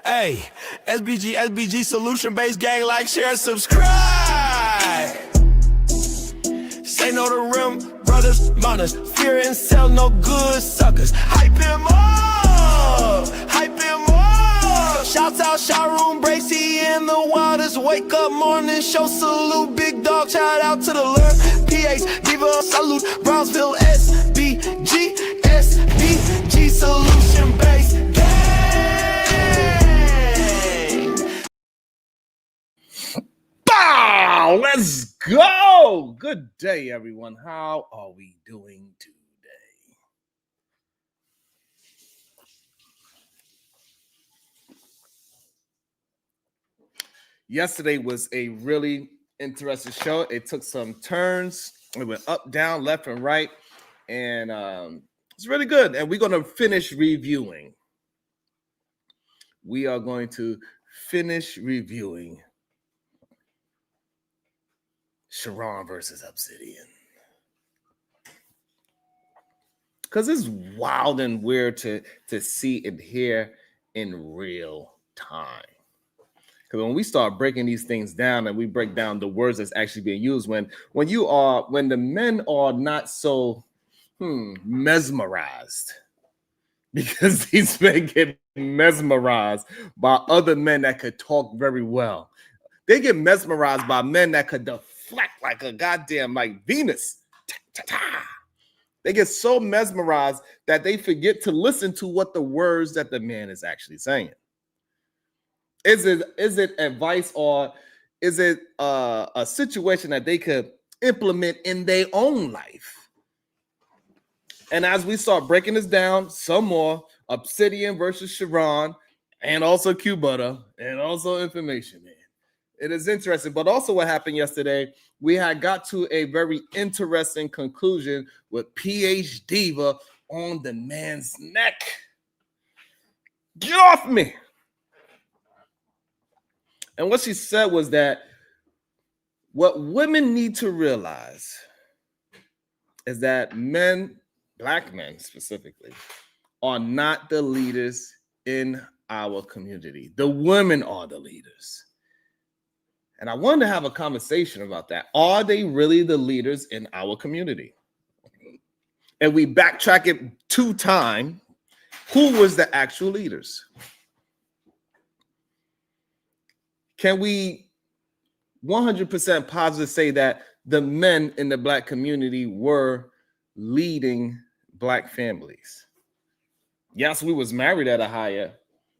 Hey, SBG solution-based gang, like, share, subscribe. Say no to rim, brothers, mothers, fear and sell no good suckers. Hype him up, hype him up. Shouts out Sharoon, Bracy, and the Waters. Wake up morning, show salute, big dog. Shout out to the Lurk, PH, Diva, salute, Brownsville, SBG solution-based gang. Bow! Let's go! Good day, everyone. How are we doing today? Yesterday was a really interesting show. It took some turns. It went up, down, left, and right. And it's really good. And we're going to finish reviewing. We are going to finish reviewing Sharon versus Obsidian. Because it's wild and weird to see and hear in real time. Because when we start breaking these things down and we break down the words that's actually being used, when the men are not so mesmerized, because these men get mesmerized by other men that could talk very well. They get mesmerized by men that could deflect like a goddamn like Venus. They get so mesmerized that they forget to listen to what the words that the man is actually saying. Is it advice, or is it a situation that they could implement in their own life? And as we start breaking this down, some more Obsidian versus Sharon, and also Q-Butter, and also Information Man. It is interesting. But also what happened yesterday, we had got to a very interesting conclusion with PH Diva on the man's neck. Get off me. And what she said was that what women need to realize is that men, black men specifically, are not the leaders in our community. The women are the leaders. And I wanted to have a conversation about that. Are they really the leaders in our community? And we backtrack it to time. Who was the actual leaders? Can we 100% positive say that the men in the black community were leading black families? Yes, we was married at a higher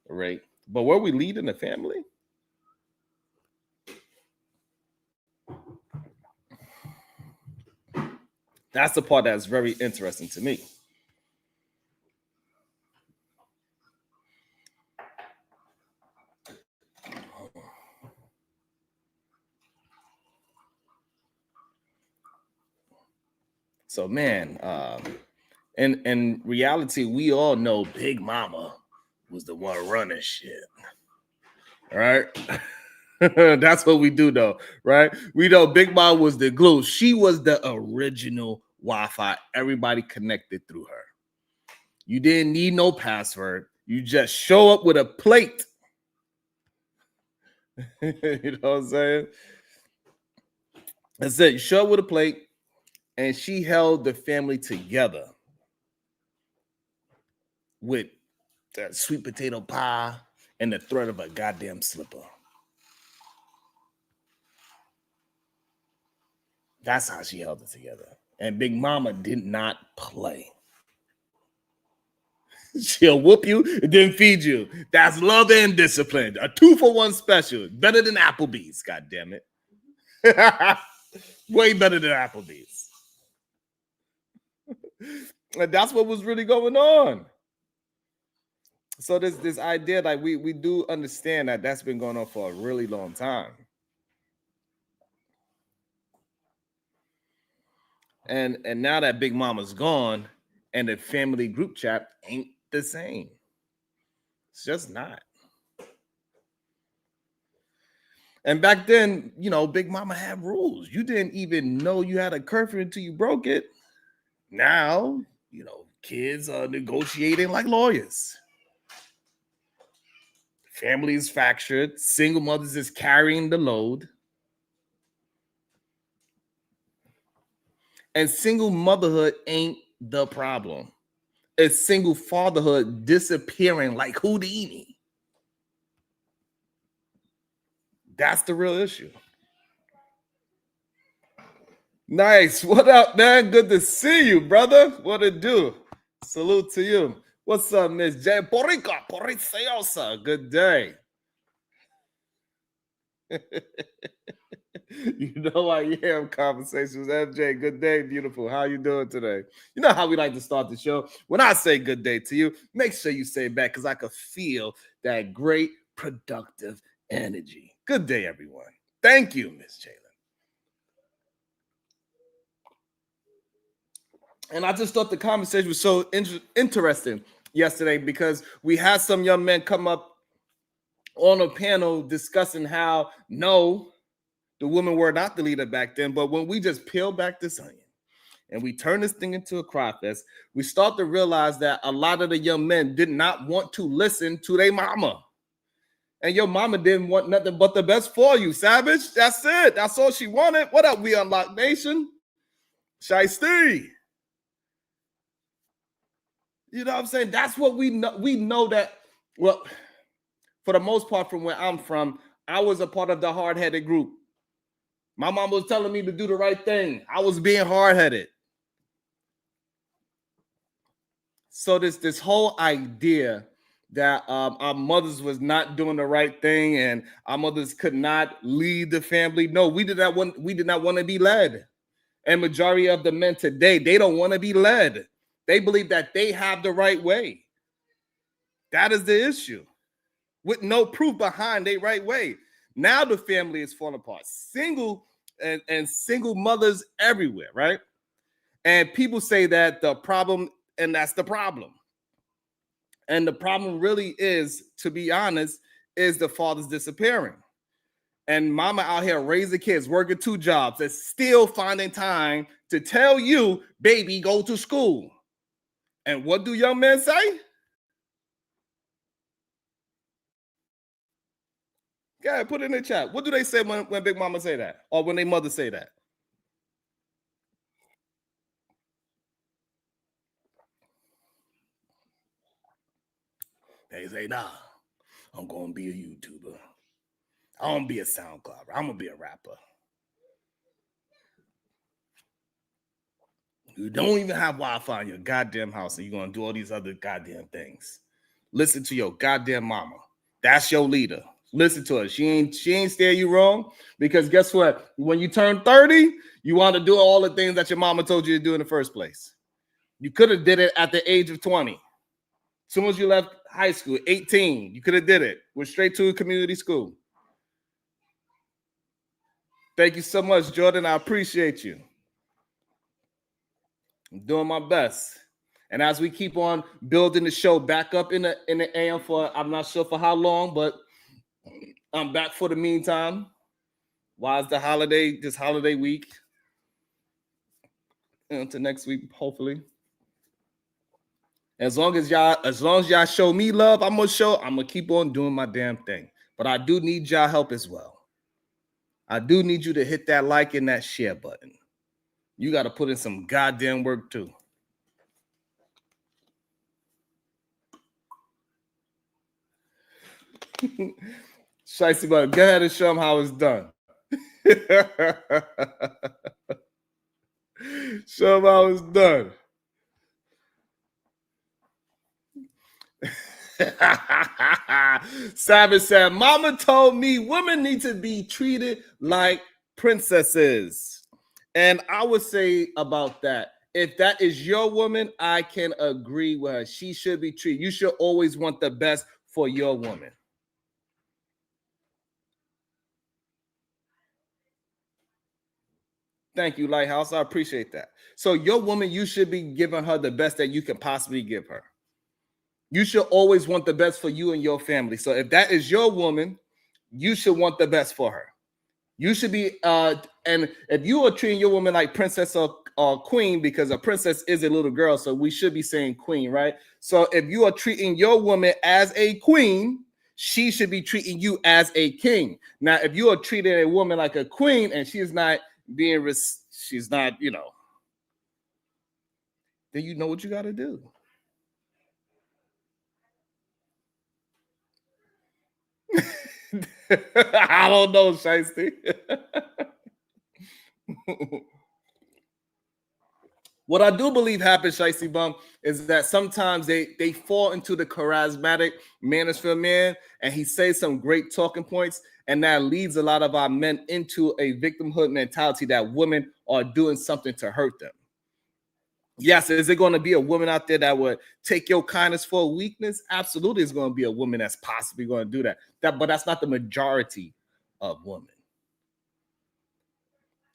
rate, but were we leading the family? That's the part that's very interesting to me. So, man, in reality, we all know Big Mama was the one running shit. All right? That's what we do, though, right? We know Big Mama was the glue. She was the original Wi-Fi. Everybody connected through her. You didn't need no password. You just show up with a plate. You know what I'm saying? That's it. You show up with a plate, and she held the family together with that sweet potato pie and the thread of a goddamn slipper. That's how she held it together. And Big Mama did not play. She'll whoop you and then feed you. That's love and discipline. A 2-for-1 special. Better than Applebee's, God damn it. Way better than Applebee's. And that's what was really going on. So this idea, like we do understand that that's been going on for a really long time. And now that Big Mama's gone and the family group chat ain't the same. It's just not. And back then, you know, Big Mama had rules. You didn't even know you had a curfew until you broke it. Now, you know, kids are negotiating like lawyers. family is fractured, single mothers is carrying the load, and single motherhood ain't the problem. It's single fatherhood disappearing like Houdini. That's the real issue. Nice. What up, man? Good to see you, brother. What it do? Salute to you. What's up, Miss J? Porica, Poriciosa. Good day. You know I am Conversations. MJ, good day, beautiful. How you doing today? You know how we like to start the show. When I say good day to you, make sure you say it back because I could feel that great productive energy. Good day, everyone. Thank you, Miss Jalen. And I just thought the conversation was so interesting yesterday because we had some young men come up on a panel discussing how no, the women were not the leader back then. But when we just peel back this onion and we turn this thing into a cry fest, we start to realize that a lot of the young men did not want to listen to their mama. And your mama didn't want nothing but the best for you, Savage. That's it. That's all she wanted. What up, We Unlock Nation? Shiesty. You know what I'm saying? That's what we know. We know that, well, for the most part, from where I'm from, I was a part of the hard-headed group. My mom was telling me to do the right thing. I was being hard-headed. So this whole idea that our mothers was not doing the right thing and our mothers could not lead the family. No, we did not want to be led. And majority of the men today, they don't want to be led. They believe that they have the right way. That is the issue. With no proof behind their right way. Now the family is falling apart. Single and single mothers everywhere, right? And people say that the problem, and that's the problem. And the problem really is, to be honest, is the fathers disappearing. And mama out here raising kids, working 2 jobs, and still finding time to tell you, baby, go to school. And what do young men say? Yeah, put it in the chat. What do they say when Big Mama say that? Or when their mother say that? They say, nah, I'm going to be a YouTuber. I'm going to be a SoundCloud. I'm going to be a rapper. You don't even have Wi-Fi in your goddamn house and you're going to do all these other goddamn things. Listen to your goddamn mama. That's your leader. Listen to her. She ain't steer you wrong, because guess what? When you turn 30, you want to do all the things that your mama told you to do in the first place. You could have did it at the age of 20. As soon as you left high school, 18, you could have did it. Went straight to a community school. Thank you so much, Jordan. I appreciate you. I'm doing my best. And as we keep on building the show back up in the AM for, I'm not sure for how long, but I'm back for the meantime. Why is this holiday week? Until next week, hopefully. As long as y'all show me love, I'm gonna keep on doing my damn thing. But I do need y'all help as well. I do need you to hit that like and that share button. You got to put in some goddamn work too. Shicey, but go ahead and show them how it's done. Show them how it's done. Savage said, Mama told me women need to be treated like princesses. And I would say about that, if that is your woman, I can agree with her. She should be treated. You should always want the best for your woman. Thank you, Lighthouse. I appreciate that. So your woman, you should be giving her the best that you can possibly give her. You should always want the best for you and your family. So if that is your woman, you should want the best for her. You should be, and if you are treating your woman like princess or queen, because a princess is a little girl, so we should be saying queen, right? So if you are treating your woman as a queen, she should be treating you as a king. Now, if you are treating a woman like a queen and she's not being, she's not, you know, then you know what you got to do. I don't know, Shiesty. What I do believe happens, Shiesty Bum, is that sometimes they fall into the charismatic manosphere man, and he says some great talking points, and that leads a lot of our men into a victimhood mentality that women are doing something to hurt them. Yes, is it going to be a woman out there that would take your kindness for a weakness? Absolutely, it's going to be a woman that's possibly going to do that. But that's not the majority of women.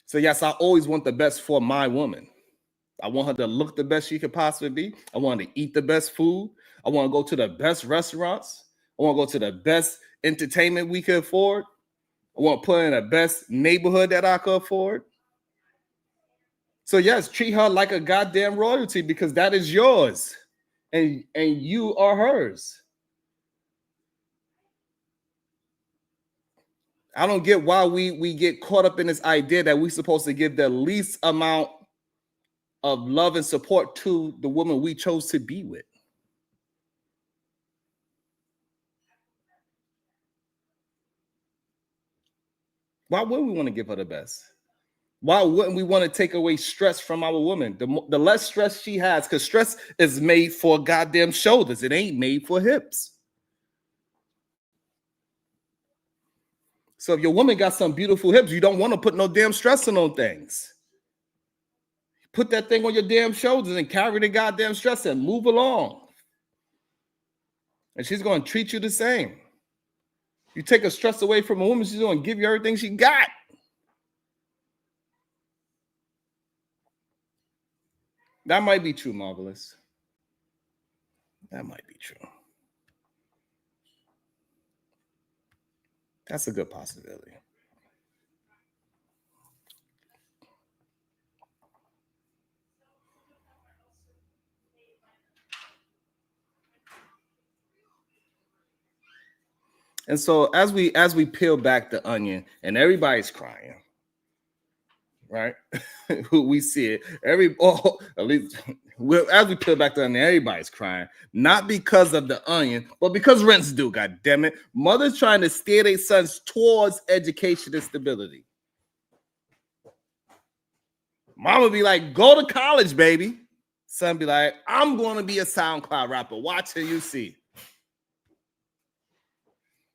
So yes, I always want the best for my woman. I want her to look the best she could possibly be. I want her to eat the best food. I want to go to the best restaurants. I want to go to the best entertainment we could afford. I want to put her in the best neighborhood that I could afford. So yes, treat her like a goddamn royalty because that is yours, and you are hers. I don't get why we get caught up in this idea that we're supposed to give the least amount of love and support to the woman we chose to be with. Why would we want to give her the best? Why wouldn't we want to take away stress from our woman? The less stress she has, because stress is made for goddamn shoulders. It ain't made for hips. So if your woman got some beautiful hips, you don't want to put no damn stress on things. Put that thing on your damn shoulders and carry the goddamn stress and move along. And she's going to treat you the same. You take a stress away from a woman, she's going to give you everything she got. That might be true, Marvelous. That might be true. That's a good possibility. And so as we peel back the onion, and everybody's crying, right? We see it. At least as we peel back the onion, everybody's crying. Not because of the onion, but because rent's due. God damn it! Mothers trying to steer their sons towards education and stability. Mama be like, "Go to college, baby." Son be like, "I'm going to be a SoundCloud rapper. Watch till you see."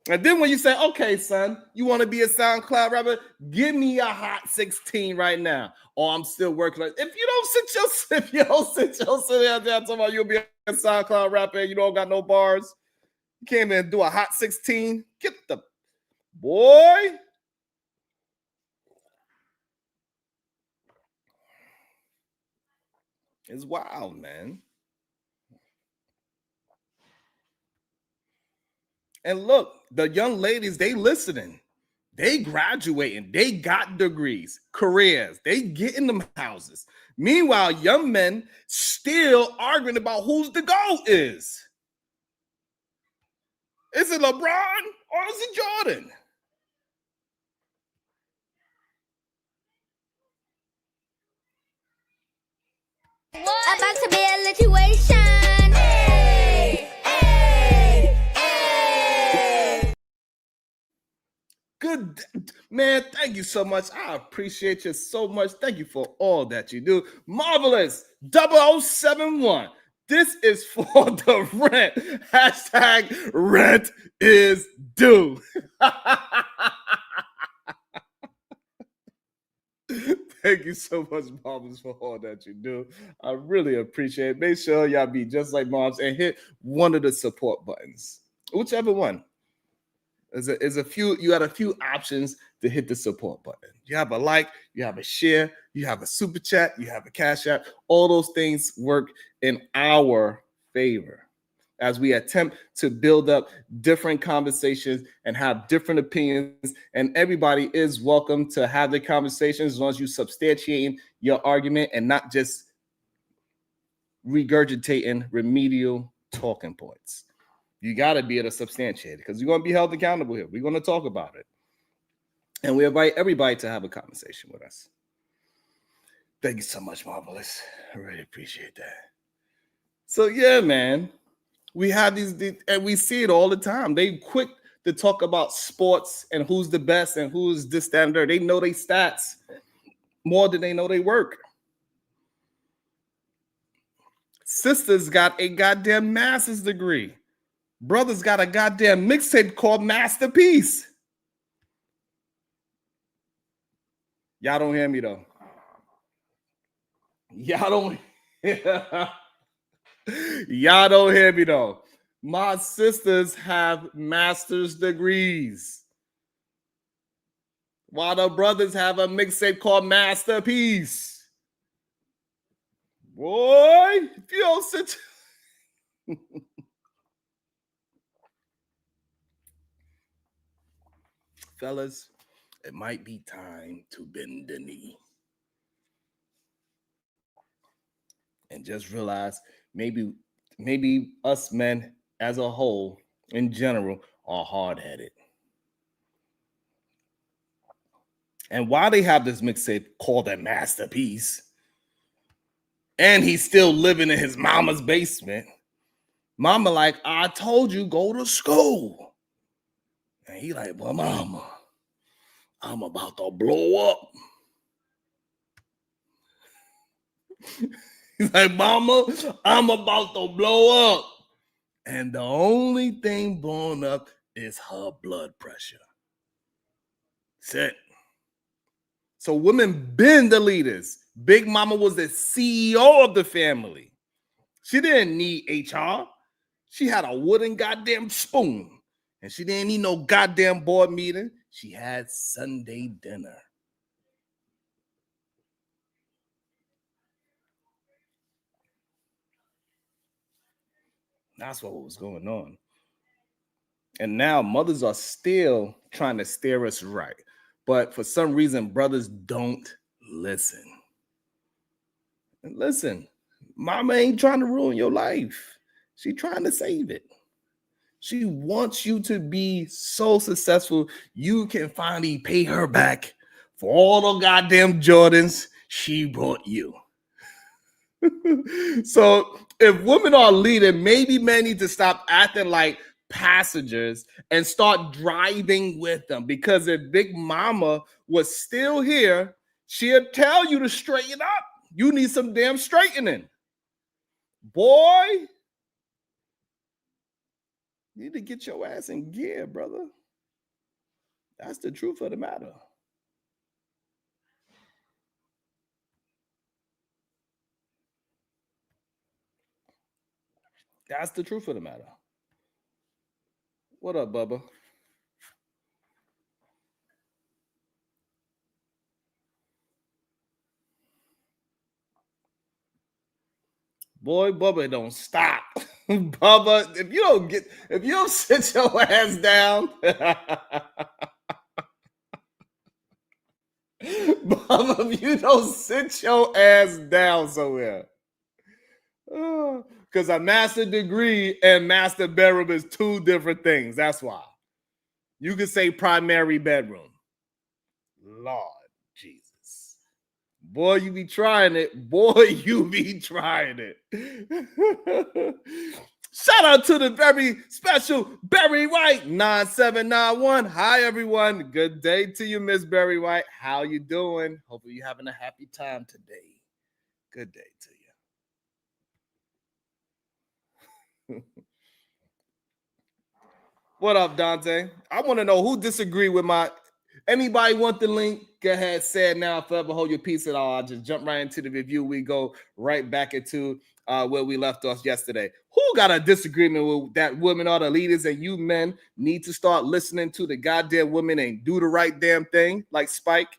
And then when you say, "Okay, son, you want to be a SoundCloud rapper? Give me a hot 16 right now." Or I'm still working. Like, if you don't sit down talking about you'll be a SoundCloud rapper and you don't got no bars, you can't even do a hot 16. Get the boy. It's wild, man. And look, the young ladies, they listening. They graduating. They got degrees, careers. They getting them houses. Meanwhile, young men still arguing about who's the GOAT is. Is it LeBron or is it Jordan? About to be a situation. Hey, hey, hey. Good man, thank you so much. I appreciate you so much. Thank you for all that you do. Marvelous 0071. This is for the rent. Hashtag rent is due. Thank you so much, Moms, for all that you do. I really appreciate it. Make sure y'all be just like Moms and hit one of the support buttons, whichever one. There's a few. You got a few options to hit the support button. You have a like, you have a share, you have a super chat, you have a cash app. All those things work in our favor as we attempt to build up different conversations and have different opinions. And everybody is welcome to have the conversations as long as you substantiating your argument and not just regurgitating remedial talking points. You got to be able to substantiate it because you're going to be held accountable here. We're going to talk about it. And we invite everybody to have a conversation with us. Thank you so much, Marvelous. I really appreciate that. So, yeah, man, we have these, and we see it all the time. They quick to talk about sports and who's the best and who's this, that, and there. They know their stats more than they know they work. Sisters got a goddamn master's degree. Brothers got a goddamn mixtape called Masterpiece. Y'all don't hear me though. Y'all don't Y'all don't hear me though. My sisters have master's degrees, while the brothers have a mixtape called Masterpiece. Boy, if you don't sit. Fellas, it might be time to bend the knee. And just realize maybe us men as a whole, in general, are hard-headed. And why they have this mixtape called a Masterpiece, and he's still living in his mama's basement. Mama like, I told you, go to school. And he like, well, mama, I'm about to blow up. He's like, mama, I'm about to blow up. And the only thing blowing up is her blood pressure. That's it. So women been the leaders. Big Mama was the CEO of the family. She didn't need HR. She had a wooden goddamn spoon. And she didn't need no goddamn board meeting. She had Sunday dinner. That's what was going on. And now mothers are still trying to steer us right. But for some reason, brothers don't listen. And listen, mama ain't trying to ruin your life. She's trying to save it. She wants you to be so successful, you can finally pay her back for all the goddamn Jordans she brought you. So if women are leading, maybe men need to stop acting like passengers and start driving with them. Because if Big Mama was still here, she'll tell you to straighten up. You need some damn straightening. Boy, you need to get your ass in gear, brother. That's the truth of the matter. That's the truth of the matter. What up, Bubba? Boy, Bubba don't stop. Bubba, if you don't sit your ass down, Bubba, if you don't sit your ass down somewhere. Because a master degree and master bedroom is two different things. That's why. You could say primary bedroom. Lord Jesus. Boy, you be trying it. Boy, you be trying it. Shout out to the very special Barry White 9791. Hi, everyone. Good day to you, Miss Barry White. How you doing? Hopefully you're having a happy time today. Good day to you. What up, Dante? I want to know who disagreed with my... Anybody want the link? Go ahead, say it now. Forever hold your peace at all. I'll just jump right into the review. We go right back into where we left off yesterday. Who got a disagreement with that women are the leaders and you men need to start listening to the goddamn women and do the right damn thing like Spike?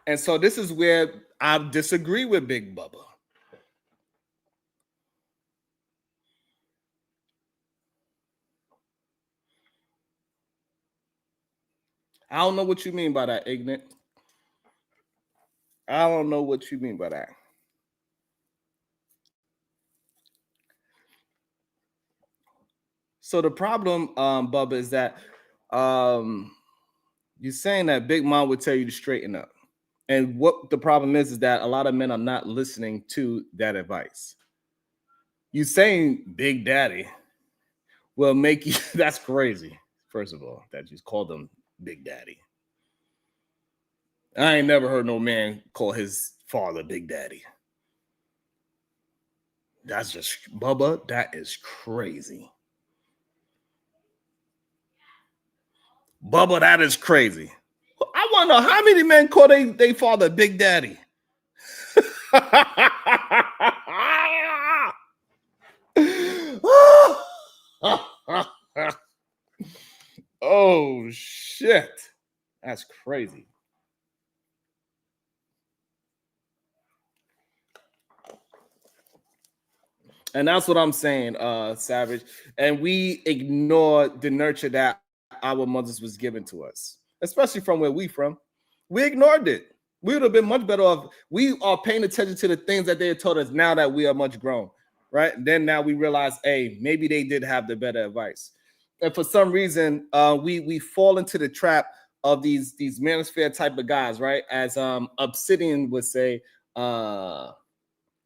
And so this is where I disagree with Big Bubba. I don't know what you mean by that, Ignorant. I don't know what you mean by that. So the problem, Bubba, is that you're saying that Big Mom would tell you to straighten up. And what the problem is that a lot of men are not listening to that advice. You saying Big Daddy will make you, that's crazy. First of all, that you called him Big Daddy. I ain't never heard no man call his father Big Daddy. That's just, Bubba, that is crazy. Bubba, that is crazy. I want to know how many men call they father Big Daddy. Oh shit, that's crazy. And that's what I'm saying, Savage. And we ignore the nurture that our mothers was given to us, especially from where we from. We ignored it. We would have been much better off. We are paying attention to the things that they had told us now that we are much grown, right? Then now we realize, hey, maybe they did have the better advice. And for some reason, we fall into the trap of these manosphere type of guys, right? As Obsidian would say, I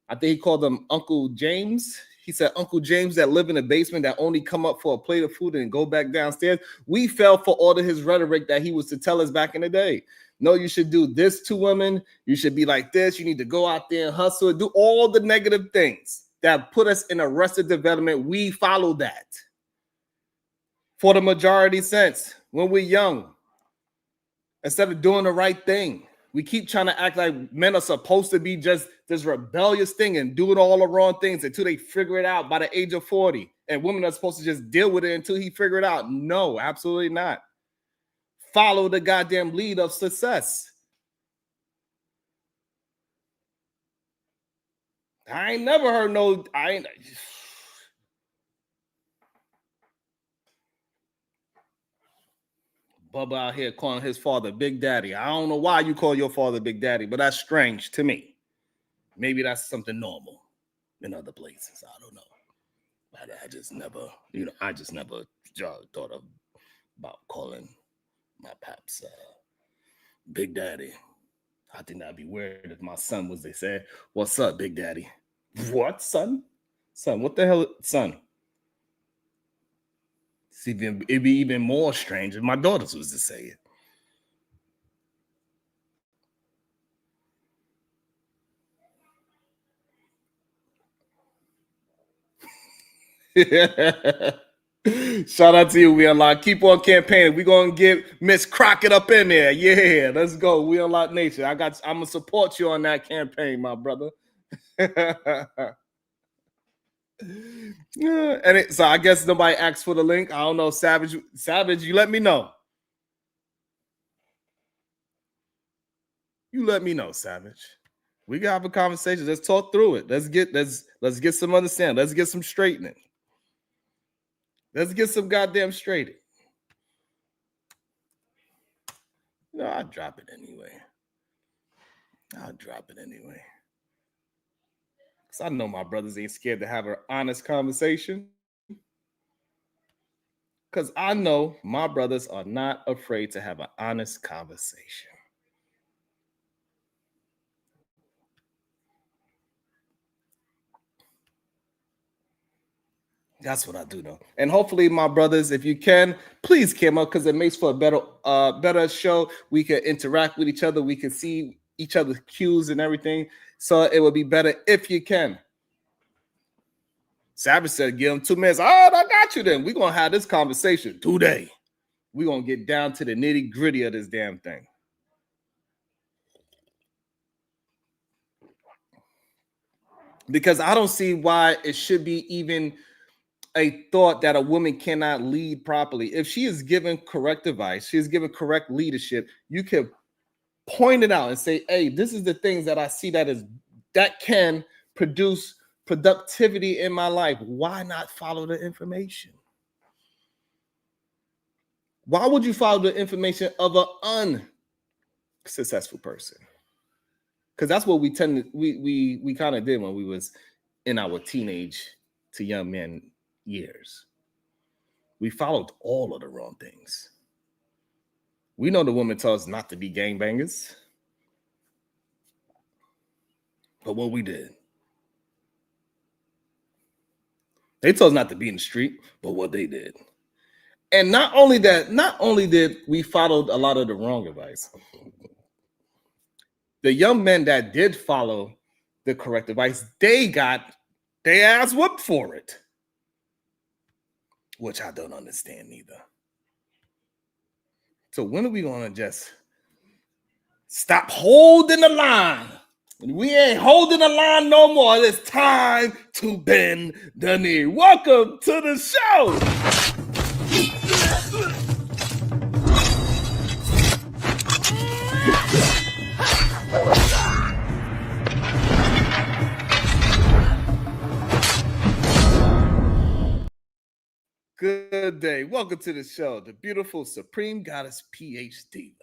think he called them Uncle James. He said Uncle James that live in the basement that only come up for a plate of food and go back downstairs. We fell for all of his rhetoric that he was to tell us back in the day. No, you should do this to women. You should be like this. You need to go out there and hustle, do all the negative things that put us in arrested development. We follow that for the majority sense when we're young. Instead of doing the right thing, we keep trying to act like men are supposed to be just this rebellious thing and doing all the wrong things until they figure it out by the age of 40. And women are supposed to just deal with it until he figure it out. No, absolutely not. Follow the goddamn lead of success. I ain't never heard no, Bubba out here calling his father Big Daddy. I don't know why you call your father Big Daddy, but that's strange to me. Maybe that's something normal in other places. I don't know. But I just never, I just never thought about calling my paps Big Daddy. I think that'd be weird if my son was, they said, "What's up, Big Daddy?" What, son? Son, what the hell, son? It'd be even more strange if my daughters was to say it. Shout out to you, We Unlock. Keep on campaigning. We're gonna get Miss Crockett up in there. Yeah, let's go. We Unlock Nation. I'm gonna support you on that campaign, my brother. Yeah, so I guess nobody asked for the link. I don't know. Savage, you let me know. You let me know, Savage. We can have a conversation. Let's talk through it. Let's get some understanding. Let's get some straightening. Let's get some goddamn straightened. No, I'll drop it anyway. Because I know my brothers ain't scared to have an honest conversation. Because I know my brothers are not afraid to have an honest conversation. That's what I do know. And hopefully, my brothers, if you can, please come up because it makes for a better show. We can interact with each other. We can see each other's cues and everything. So it would be better if you can. Savage said, give him 2 minutes. All right, I got you then. We're going to have this conversation today. We're going to get down to the nitty gritty of this damn thing. Because I don't see why it should be even a thought that a woman cannot lead properly. If she is given correct advice, she is given correct leadership, you can point it out and say, hey, this is the things that I see that can produce productivity in my life. Why not follow the information? Why would you follow the information of an unsuccessful person? Because that's what we kind of did when we was in our teenage to young men years. we followed all of the wrong things. We know the woman told us not to be gangbangers. But what we did. They told us not to be in the street, but what they did. And not only did we follow a lot of the wrong advice, the young men that did follow the correct advice, they got their ass whooped for it, which I don't understand either. So when are we going to just stop holding the line? We ain't holding the line no more. It's time to bend the knee. Welcome to the show. Good day. Welcome to the show, the beautiful Supreme Goddess PhD.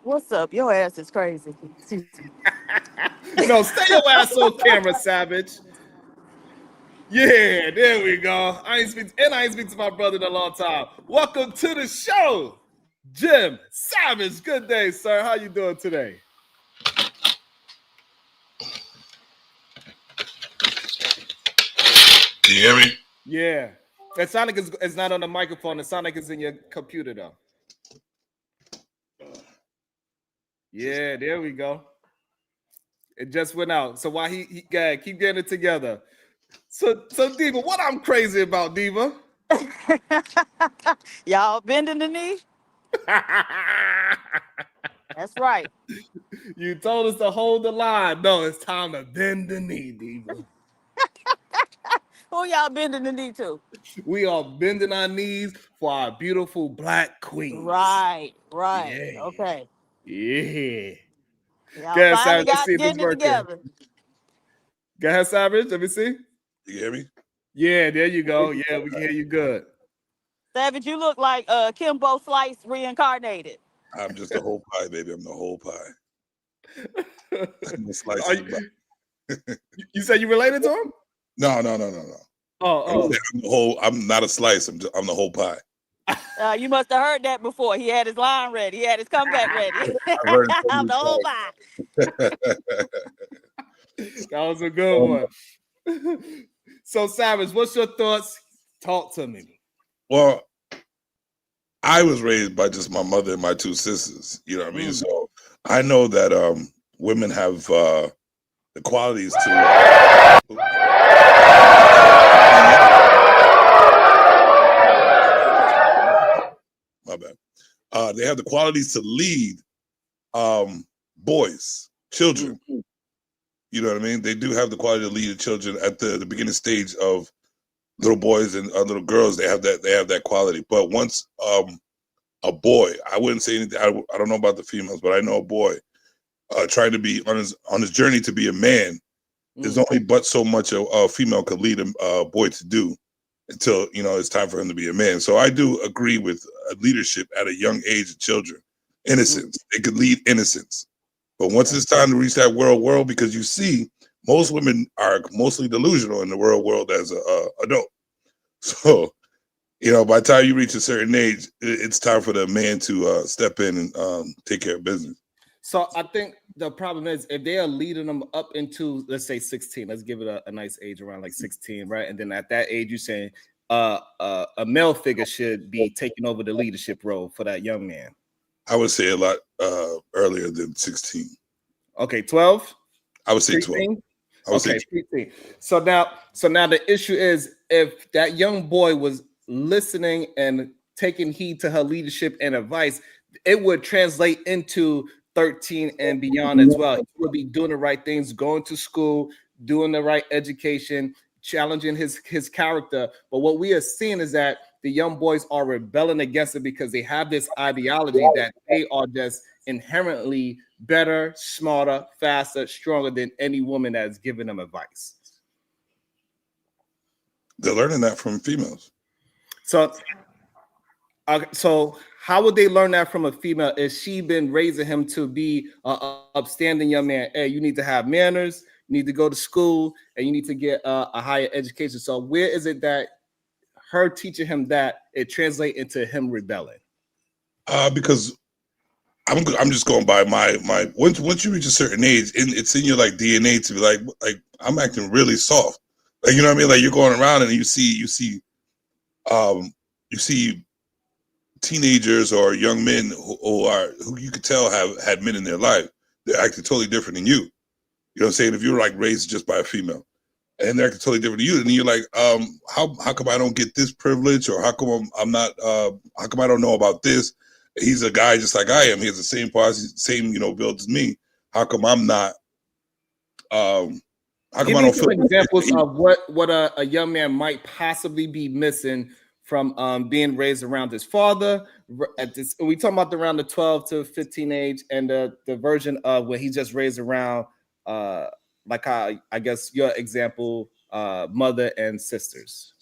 What's up? Your ass is crazy. No, stay your ass on camera, Savage. Yeah, there we go. I ain't speak to my brother in a long time. Welcome to the show, Jim Savage. Good day, sir. How you doing today? Can you hear me? Yeah. That Sonic is not on the microphone. The Sonic is in your computer, though. Yeah, there we go. It just went out. So while he keep getting it together. So Diva, what I'm crazy about, Diva? Y'all bending the knee? That's right. You told us to hold the line. No, it's time to bend the knee, Diva. Who y'all bending the knee to? We are bending our knees for our beautiful black queens. Right. Yeah. Okay. Yeah. Y'all Go ahead, finally Savage. Let's got see if it's getting it working. together. Go ahead, Savage. Let me see. You hear me? Yeah, there you go. Yeah, we can hear you good. Savage, you look like Kimbo Slice reincarnated. I'm just the whole pie, baby. I'm the whole pie. I'm the slice Are of the pie. You said you related to him? No. Oh. I'm not a slice. I'm the whole pie. You must have heard that before. He had his line ready. He had his comeback ready. heard it I'm the whole pie. That was a good one. So, Savage, what's your thoughts? Talk to me. Well, I was raised by just my mother and my two sisters. You know what I mean? So I know that women have the qualities to. My bad. They have the qualities to lead boys, children. You know what I mean? They do have the quality to lead the children at the beginning stage of little boys and little girls. They have that quality. But once a boy, I wouldn't say anything. I don't know about the females, but I know a boy trying to be on his journey to be a man. There's only but so much a female could lead a boy to do until it's time for him to be a man. So I do agree with leadership at a young age of children. Innocence. They could lead innocence. But once it's time to reach that world, because you see, most women are mostly delusional in the world as a adult. So, by the time you reach a certain age, it's time for the man to step in and take care of business. So I think the problem is if they are leading them up into, let's say 16, let's give it a nice age around like 16, right? And then at that age, you're saying a male figure should be taking over the leadership role for that young man. I would say a lot earlier than 16. Okay, 12? I would say 16? 12. I would say 16. So now the issue is if that young boy was listening and taking heed to her leadership and advice, it would translate into 13 and beyond as well. He would be doing the right things, going to school, doing the right education, challenging his character. But what we are seeing is that the young boys are rebelling against it because they have this ideology that they are just inherently better, smarter, faster, stronger than any woman that is giving them advice. they're learning that from females. So how would they learn that from a female if she been raising him to be an upstanding young man? Hey, you need to have manners, you need to go to school, and you need to get a higher education. So where is it that her teaching him that it translates into him rebelling? Because I'm just going by my once you reach a certain age, it's in your like DNA to be like I'm acting really soft. Like, you know what I mean? Like, you're going around and you see teenagers or young men who you could tell have had men in their life. They're acting totally different than you. You know what I'm saying? If you're like raised just by a female and they're acting totally different than you, then you're like, how come I don't get this privilege, or how come I'm not how come I don't know about this? He's a guy just like I am. He has the same posse, same, build as me. How come I'm not? How come I don't feel examples of what a young man might possibly be missing from being raised around his father at this? We talking about around the 12 to 15 age, and the version of where he just raised around like I guess your example, mother and sisters,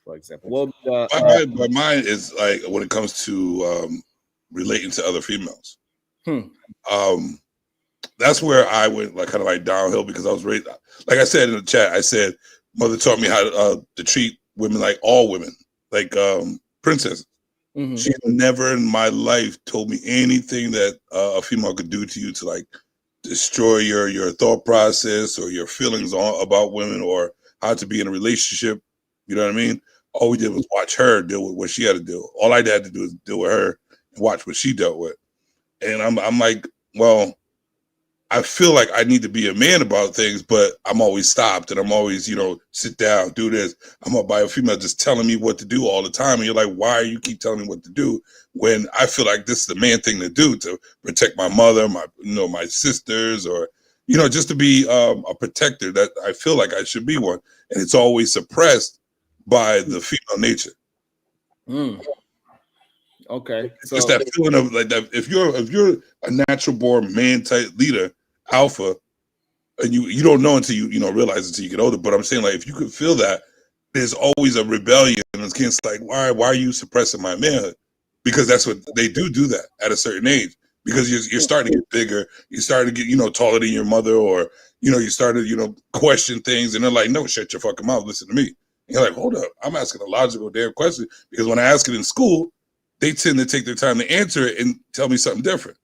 for example. Well, mine is like when it comes to relating to other females. That's where I went like kind of like downhill, because I was raised, like I said in the chat, I said mother taught me how to treat women like all women, like princesses. She never in my life told me anything that a female could do to you to like destroy your thought process or your feelings about women, or how to be in a relationship. You know what I mean? All we did was watch her deal with what she had to do. All I had to do is deal with her and watch what she dealt with. And I'm like, well, I feel like I need to be a man about things, but I'm always stopped, and I'm always, sit down, do this. I'm up by a female just telling me what to do all the time. And you're like, why you keep telling me what to do when I feel like this is the man thing to do, to protect my mother, my sisters, or, just to be a protector, that I feel like I should be one. And it's always suppressed by the female nature. Okay. So just that feeling of like that. If you're a natural born man type leader, alpha, and you don't know until you realize it until you get older. But I'm saying, like, if you could feel that, there's always a rebellion against, like, why are you suppressing my manhood? Because that's what they do that at a certain age. Because you're starting to get bigger, you starting to get taller than your mother, or you started question things, and they're like, no, shut your fucking mouth, listen to me. And you're like, hold up, I'm asking a logical damn question, because when I ask it in school, they tend to take their time to answer it and tell me something different.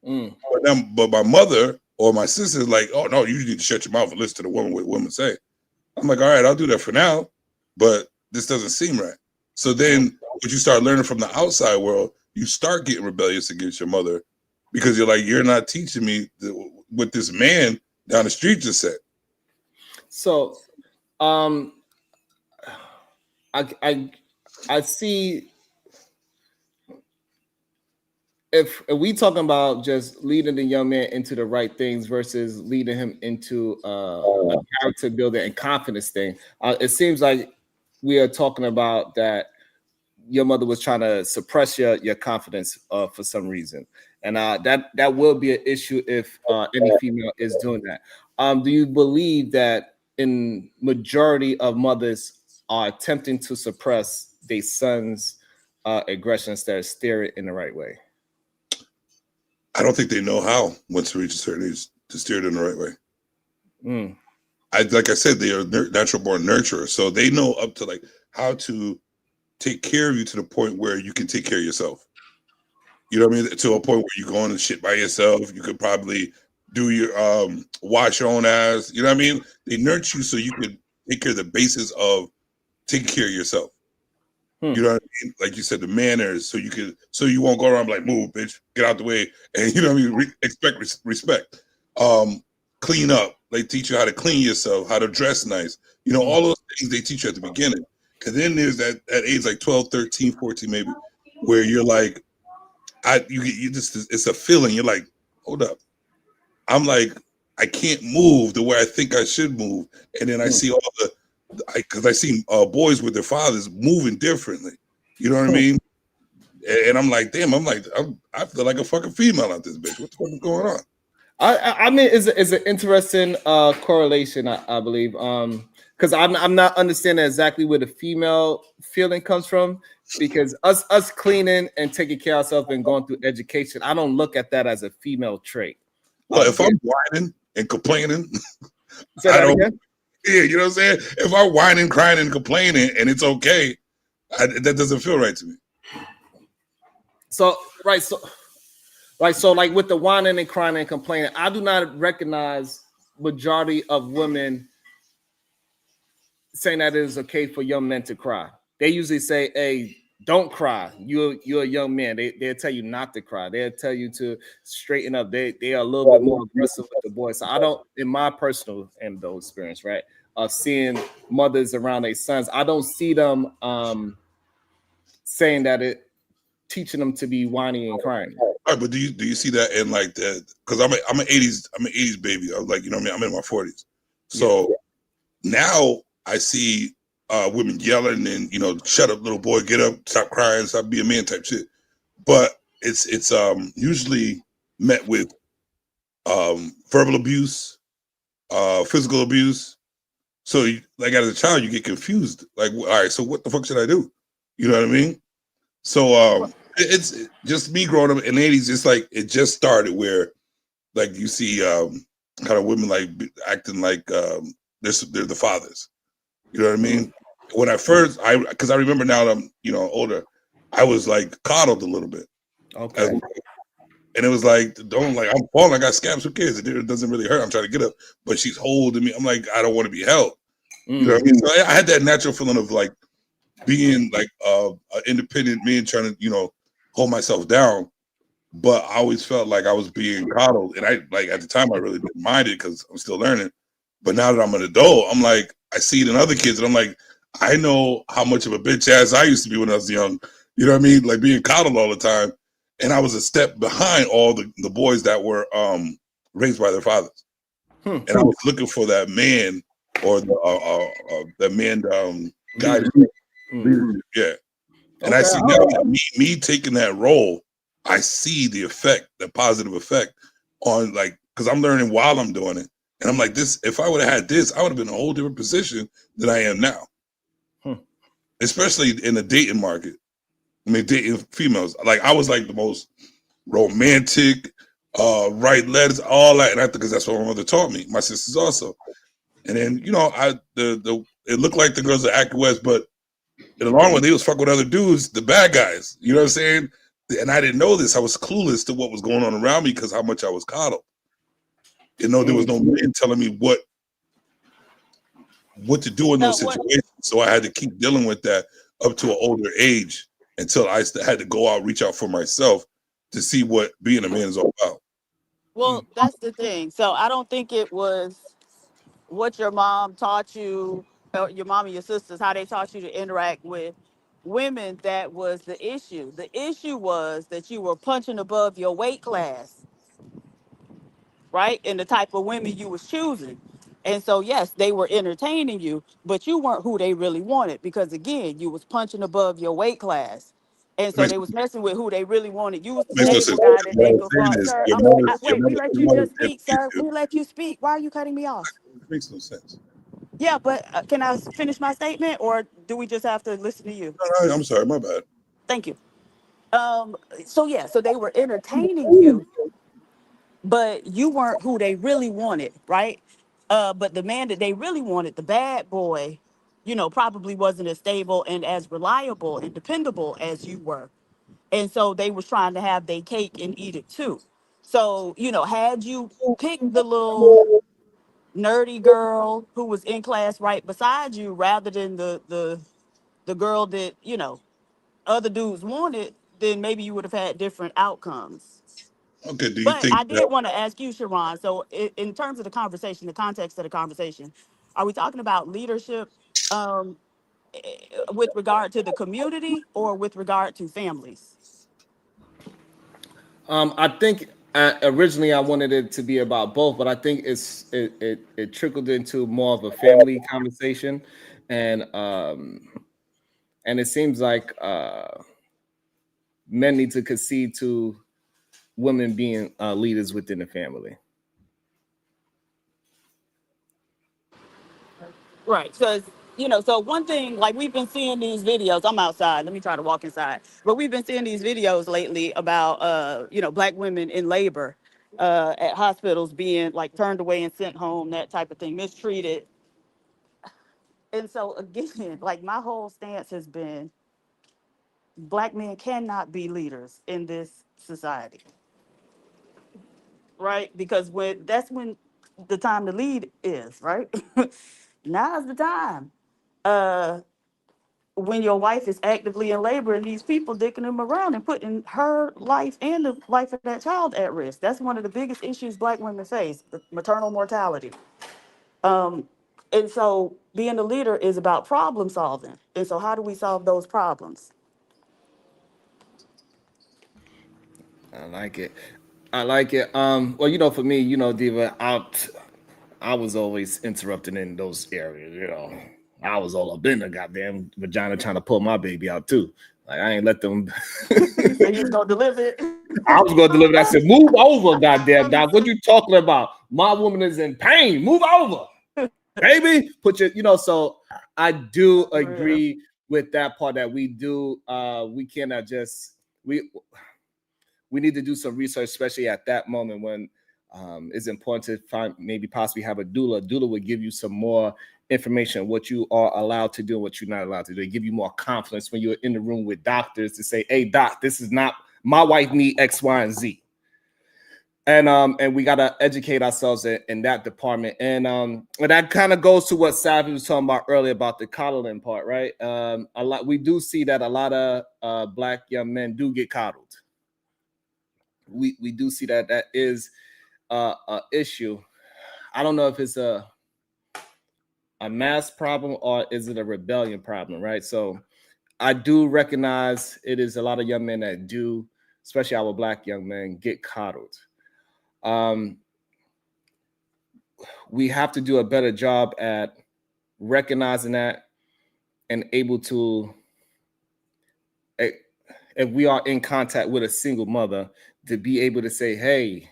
But my mother or my sister is like, oh no, you need to shut your mouth and listen to the woman, what women say. I'm like, all right, I'll do that for now, but this doesn't seem right. So then when you start learning from the outside world, you start getting rebellious against your mother, because you're like, you're not teaching me what this man down the street just said. So I see, if we talking about just leading the young man into the right things versus leading him into a character building and confidence thing, it seems like we are talking about that your mother was trying to suppress your confidence for some reason, and that will be an issue if any female is doing that. Do you believe that in majority of mothers are attempting to suppress their sons' aggression instead of steer it in the right way? I don't think they know how, once they reach a certain age, to steer it in the right way. Like I said, they are natural born nurturers, so they know up to like how to take care of you to the point where you can take care of yourself. You know what I mean? To a point where you go on and shit by yourself. You could probably do your wash your own ass. You know what I mean? They nurture you so you could take care of the basis of taking care of yourself. You know what I mean? Like you said, the manners, so you won't go around like, move, bitch, get out the way, and you know what I mean? Expect respect. Clean up. They teach you how to clean yourself, how to dress nice. All those things they teach you at the beginning. And then there's that age like 12, 13, 14 maybe, where you're like, you just, it's a feeling. You're like, hold up. I'm like, I can't move the way I think I should move. And then I see all because I see boys with their fathers moving differently. You know what I mean? And I'm like, damn, I feel like a fucking female out this bitch. What the fuck is going on? I mean, it's an interesting correlation, I believe. Because I'm not understanding exactly where the female feeling comes from. Because us cleaning and taking care of ourselves and going through education, I don't look at that as a female trait. Well, if I'm whining and complaining, say that again. Yeah, you know what I'm saying? If I'm whining, crying, and complaining, and it's okay, that doesn't feel right to me. So right, so like with the whining and crying and complaining, I do not recognize majority of women saying that it is okay for young men to cry. They usually say, "Hey, don't cry. You're a young man." They'll tell you not to cry. They'll tell you to straighten up. They are a little bit more aggressive with the boys. So I don't, in my personal and though experience, right, of seeing mothers around their sons, I don't see them saying that it teaching them to be whiny and crying. All right, but do you see that in like the? Because I'm an '80s baby. I was like, you know what I mean? I'm in my 40s, so now I see women yelling and shut up, little boy, get up, stop crying, stop being man type shit. But it's usually met with verbal abuse, physical abuse. So like as a child, you get confused. Like, all right, so what the fuck should I do? You know what I mean? So it's just me growing up in the '80s. It's like it just started where like you see kind of women like acting like they're the fathers. You know what I mean? When I first, because I remember now that I'm older, I was like coddled a little bit. Okay. And it was like, don't like, I'm falling, I got scabs, who cares? It doesn't really hurt. I'm trying to get up, but she's holding me. I'm like, I don't want to be held. You know what I mean? So I had that natural feeling of like being like an independent man trying to, hold myself down. But I always felt like I was being coddled. And I like at the time I really didn't mind it because I'm still learning. But now that I'm an adult, I'm like, I see it in other kids, and I'm like, I know how much of a bitch ass I used to be when I was young. You know what I mean? Like being coddled all the time. And I was a step behind all the boys that were raised by their fathers. And I was looking for that man or the man guy. Yeah. And I see now me taking that role, I see the effect, the positive effect on like, because I'm learning while I'm doing it. And I'm like, this, if I would have had this, I would have been in a whole different position than I am now. Especially in the dating market. I mean, dating females. Like I was like the most romantic, write letters, all that. And I think because that's what my mother taught me. My sisters also. And then, it looked like the girls are acting west, but in the long run, they was fucking with other dudes, the bad guys. You know what I'm saying? And I didn't know this. I was clueless to what was going on around me because how much I was coddled. There was no man telling me what to do in those situations. So I had to keep dealing with that up to an older age until I had to go out, reach out for myself to see what being a man is all about. Well, that's the thing. So I don't think it was what your mom taught you, or your mom and your sisters, how they taught you to interact with women that was the issue. The issue was that you were punching above your weight class, right? And the type of women you was choosing. And so yes, they were entertaining you, but you weren't who they really wanted because again, you was punching above your weight class. And so they was messing with who they really wanted. You was the Makes no stable sense. guy that What they I'm could saying fuck. is, Sir, wait, we let you just speak, sir. We let you speak. Why are you cutting me off? It makes no sense. Yeah, but can I finish my statement or do we just have to listen to you? No, I'm sorry, my bad. Thank you. So yeah, so they were entertaining you, but you weren't who they really wanted, right? But the man that they really wanted, the bad boy, probably wasn't as stable and as reliable and dependable as you were. And so they was trying to have their cake and eat it too. So, had you picked the little nerdy girl who was in class right beside you rather than the girl that, other dudes wanted, then maybe you would have had different outcomes. Okay, do you But think I did that want to ask you, Sharon. So, in terms of the conversation, the context of the conversation, are we talking about leadership um, with regard to the community or with regard to families? I think originally I wanted it to be about both, but I think it trickled into more of a family conversation, and it seems like men need to concede to women being leaders within the family. Right. Because, so one thing, like we've been seeing these videos, I'm outside, let me try to walk inside. But we've been seeing these videos lately about, Black women in labor at hospitals being like turned away and sent home, that type of thing, mistreated. And so again, like my whole stance has been black men cannot be leaders in this society. Right? Because when the time to lead is, right? Now's the time. Uh when your wife is actively in labor and these people dicking them around and putting her life and the life of that child at risk. That's one of the biggest issues black women face, the maternal mortality. Um, and so being a leader is about problem solving. And so how do we solve those problems? I like it. I like it. Well, for me, Diva, I was always interrupting in those areas. I was all up in the goddamn vagina trying to pull my baby out too. Like I ain't let them. So you was gonna deliver it. I was going to deliver that. I said, "Move over, goddamn doc. What you talking about? My woman is in pain. Move over, baby. Put your. So I do agree with that part that we do. We cannot just we need to do some research, especially at that moment when it's important to find maybe possibly have a doula. A doula would give you some more information, what you are allowed to do and what you're not allowed to do. They give you more confidence when you're in the room with doctors to say, hey, doc, this is not, my wife need X, Y, and Z. And we got to educate ourselves in that department. And that kind of goes to what Savvy was talking about earlier about the coddling part, right? We do see that a lot of black young men do get coddled. We do see that is a issue. I don't know if it's a mass problem or is it a rebellion problem, right? So I do recognize it is a lot of young men that do, especially our black young men, get coddled. We have to do a better job at recognizing that and able to, if we are in contact with a single mother, to be able to say, hey,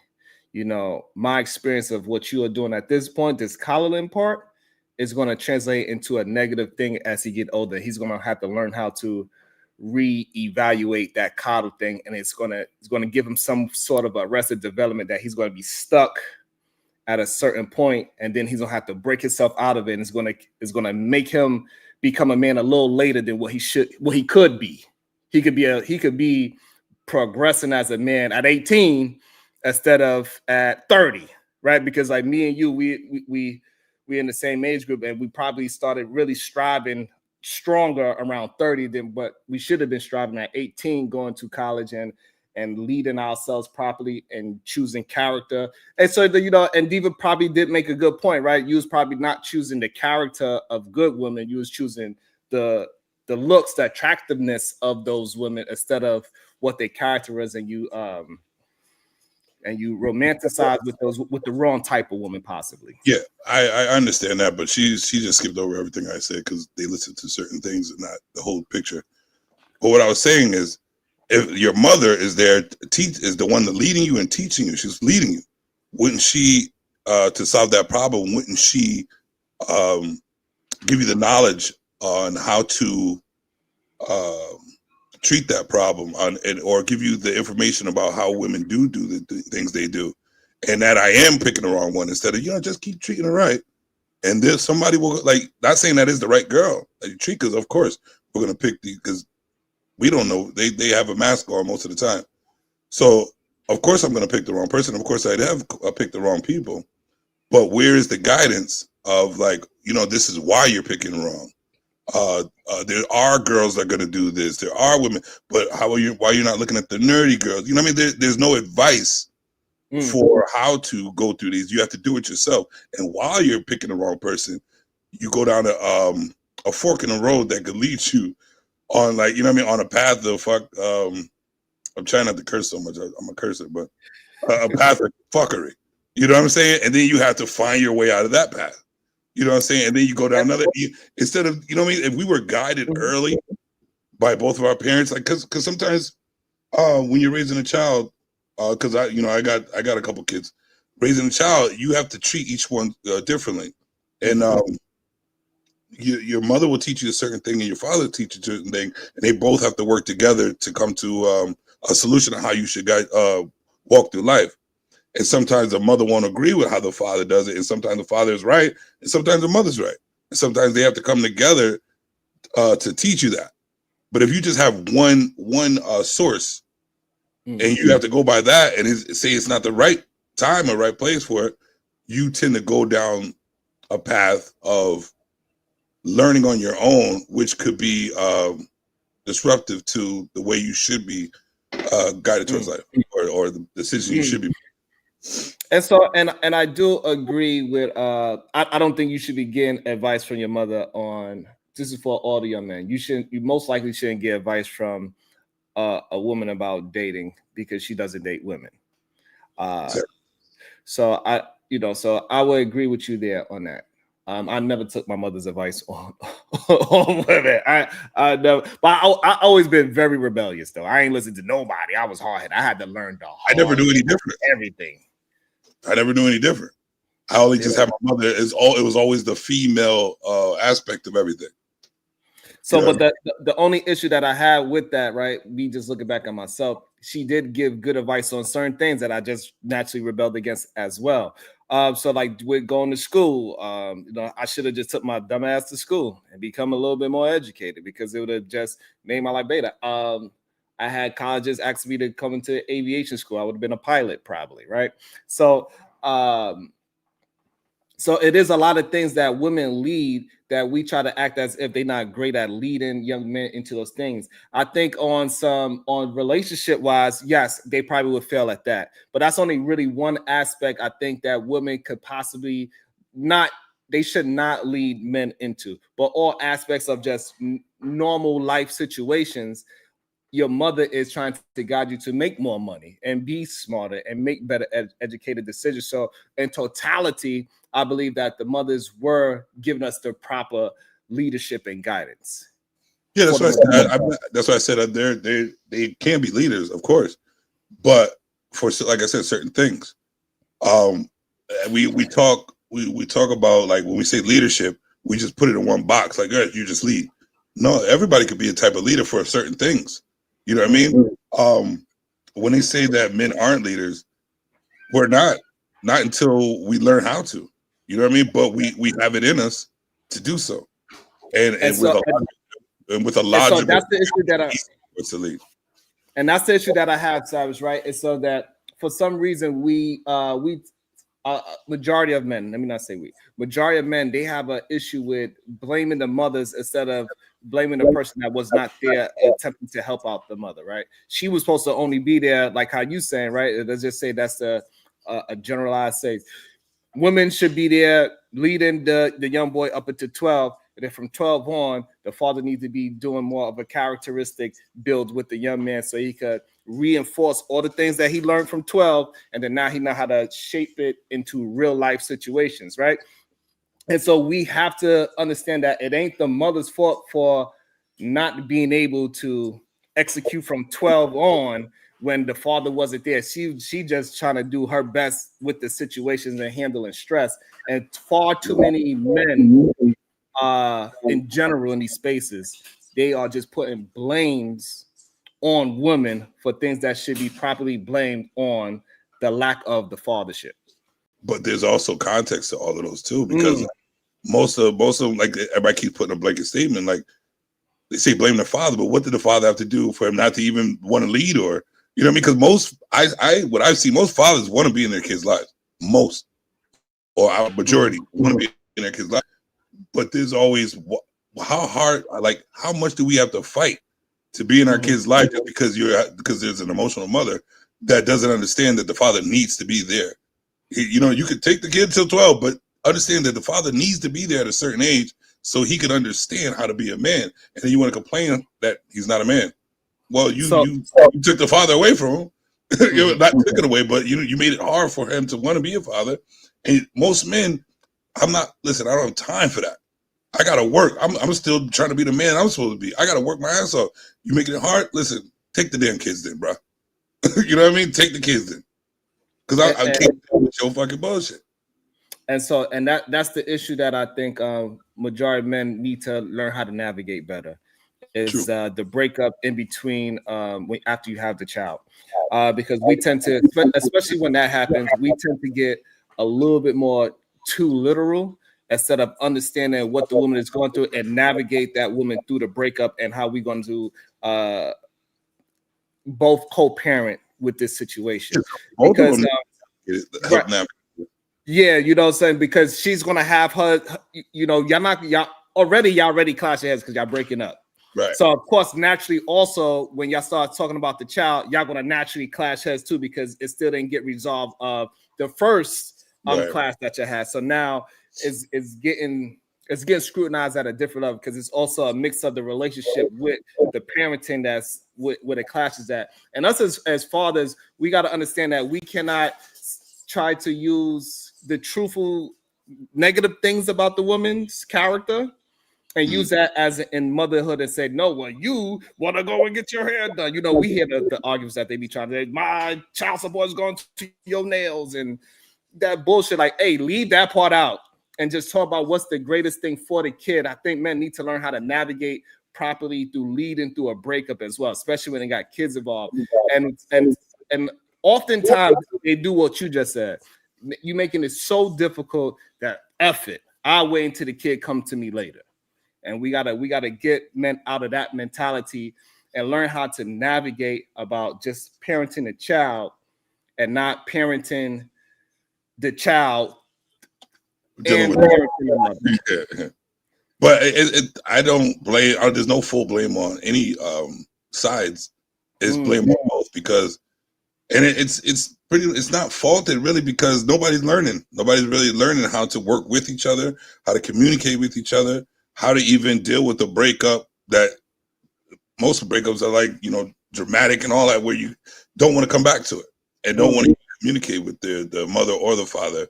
my experience of what you are doing at this point, this coddling part, is going to translate into a negative thing as he get older. He's going to have to learn how to reevaluate that coddle thing, and it's going to give him some sort of arrested development that he's going to be stuck at a certain point, and then he's going to have to break himself out of it, and it's going to make him become a man a little later than what he could be. He could be progressing as a man at 18 instead of at 30, right? Because like me and you, we in the same age group, and we probably started really striving stronger around 30 than what we should have been striving at 18, going to college and leading ourselves properly and choosing character. And so and Diva probably did make a good point, right? You was probably not choosing the character of good women. You was choosing the looks, the attractiveness of those women instead of what their character is, and you romanticize with the wrong type of woman, possibly. Yeah, I understand that, but she just skipped over everything I said because they listened to certain things and not the whole picture. But what I was saying is, if your mother is there to teach, is the one that leading you and teaching you, she's leading you. Wouldn't she, to solve that problem, wouldn't she give you the knowledge on how to treat that problem or give you the information about how women do the things they do, and that I am picking the wrong one instead of just keep treating her right, and there's somebody will, like, not saying that is the right girl that you treat, because of course we're gonna pick because we don't know, they have a mask on most of the time, so of course I'm gonna pick the wrong person. Of course I'd have picked the wrong people, but where is the guidance of, like, this is why you're picking wrong? There are girls that are going to do this. There are women, but why are you not looking at the nerdy girls? You know what I mean? There's no advice for how to go through these. You have to do it yourself. And while you're picking the wrong person, you go down a fork in the road that could lead you on, like, on a path of I'm trying not to curse so much. I'm a cursor, but a path of fuckery. You know what I'm saying? And then you have to find your way out of that path. You know what I'm saying? And then you go down another, instead of, if we were guided early by both of our parents, like, cause sometimes when you're raising a child, cause I got a couple kids, raising a child, you have to treat each one differently. And your mother will teach you a certain thing and your father will teach you a certain thing, and they both have to work together to come to a solution on how you should walk through life. And sometimes the mother won't agree with how the father does it, and sometimes the father is right, and sometimes the mother's right. sometimes they have to come together to teach you that. But if you just have one source and you have to go by that and say it's not the right time or right place for it, you tend to go down a path of learning on your own, which could be disruptive to the way you should be guided towards life, or the decision you should be making. And so, and I do agree with. I don't think you should be getting advice from your mother on. This is for all the young men. You most likely shouldn't get advice from a woman about dating because she doesn't date women. So I would agree with you there on that. I never took my mother's advice on women. I never, but I always been very rebellious though. I ain't listened to nobody. I was hard-headed. I had to learn I never knew any different. Everything. I never knew any different. I only just had my mother. It was always the female aspect of everything. So, but the only issue that I had with that, right? Me just looking back at myself, she did give good advice on certain things that I just naturally rebelled against as well. So like with going to school, I should have just took my dumb ass to school and become a little bit more educated because it would have just made my life better. I had colleges ask me to come into aviation school. I would have been a pilot probably, right? So it is a lot of things that women lead that we try to act as if they're not great at leading young men into those things. I think on relationship wise, yes, they probably would fail at that. But that's only really one aspect I think that women could possibly they should not lead men into. But all aspects of just normal life situations, your mother is trying to guide you to make more money and be smarter and make better educated decisions. So in totality, I believe that the mothers were giving us the proper leadership and guidance. Yeah, that's what I said. That's why I said they can be leaders, of course, but for, like I said, certain things. We talk about, like, when we say leadership, we just put it in one box, like, you just lead. No, everybody could be a type of leader for certain things. You know what I mean? When they say that men aren't leaders, we're not until we learn how to. You know what I mean? But we have it in us to do so, and with a logical. So that's the issue that to lead. And that's the issue that I have, Cyrus. Right? It's so that for some reason we majority of men. Let me not say we. Majority of men, they have an issue with blaming the mothers instead of blaming the person that was not there attempting to help out the mother. Right? She was supposed to only be there, like how you saying. Right? Let's just say that's a generalized say. Women should be there leading the young boy up into 12. And then from 12 on, the father needs to be doing more of a characteristic build with the young man so he could reinforce all the things that he learned from 12. And then now he know how to shape it into real life situations, right? And so we have to understand that it ain't the mother's fault for not being able to execute from 12 on when the father wasn't there. She just trying to do her best with the situations and handling stress. And far too many men in general in these spaces, they are just putting blames on women for things that should be properly blamed on the lack of the fathership. But there's also context to all of those too, because most of them, like, everybody keeps putting a blanket statement, like they say blame the father, but what did the father have to do for him not to even want to lead? Or, you know what I mean? Because what I've seen, most fathers want to be in their kids' lives, most, or our majority want to be in their kids' lives. But there's always how hard, like, how much do we have to fight to be in our kids' life just because there's an emotional mother that doesn't understand that the father needs to be there. You know, you could take the kid till 12, but understand that the father needs to be there at a certain age so he can understand how to be a man. And then you want to complain that he's not a man. Well, you took the father away from him. You not took it away, but you made it hard for him to want to be a father. And most men, I don't have time for that. I gotta work. I'm still trying to be the man I'm supposed to be. I gotta work my ass off. You making it hard? Listen, take the damn kids then, bro. You know what I mean? Take the kids then. Because I can't deal with your fucking bullshit. And so that's the issue that I think majority of men need to learn how to navigate better. Is the breakup in between after you have the child. Because we tend to, especially when that happens, we tend to get a little bit more too literal instead of understanding what the woman is going through and navigate that woman through the breakup and how we're going to both co-parent with this situation. Both of Because them help navigate. yeah, you know what I'm saying? Because she's gonna have her, you know, y'all already clash your heads because y'all breaking up. Right. So of course, naturally, also when y'all start talking about the child, y'all gonna naturally clash heads too because it still didn't get resolved of the first clash that you had. So now it's getting scrutinized at a different level because it's also a mix of the relationship with the parenting that's where the clash is at. And us as fathers, we got to understand that we cannot try to use the truthful negative things about the woman's character and use that as in motherhood and say, no, well, you want to go and get your hair done. You know, we hear the arguments that they be trying to say, my child support is going to your nails and that bullshit. Like, hey, leave that part out and just talk about what's the greatest thing for the kid. I think men need to learn how to navigate properly through leading through a breakup as well, especially when they got kids involved. And oftentimes they do what you just said. You making it so difficult that F it. I'll wait until the kid come to me later. And we gotta get men out of that mentality and learn how to navigate about just parenting a child and not parenting the child and parenting the mother. Yeah. But I don't blame. There's no full blame on any sides. It's blame on both because, and it's not faulted really because nobody's learning. Nobody's really learning how to work with each other, how to communicate with each other, how to even deal with the breakup. That most breakups are like, you know, dramatic and all that, where you don't want to come back to it and don't want to communicate with the mother or the father.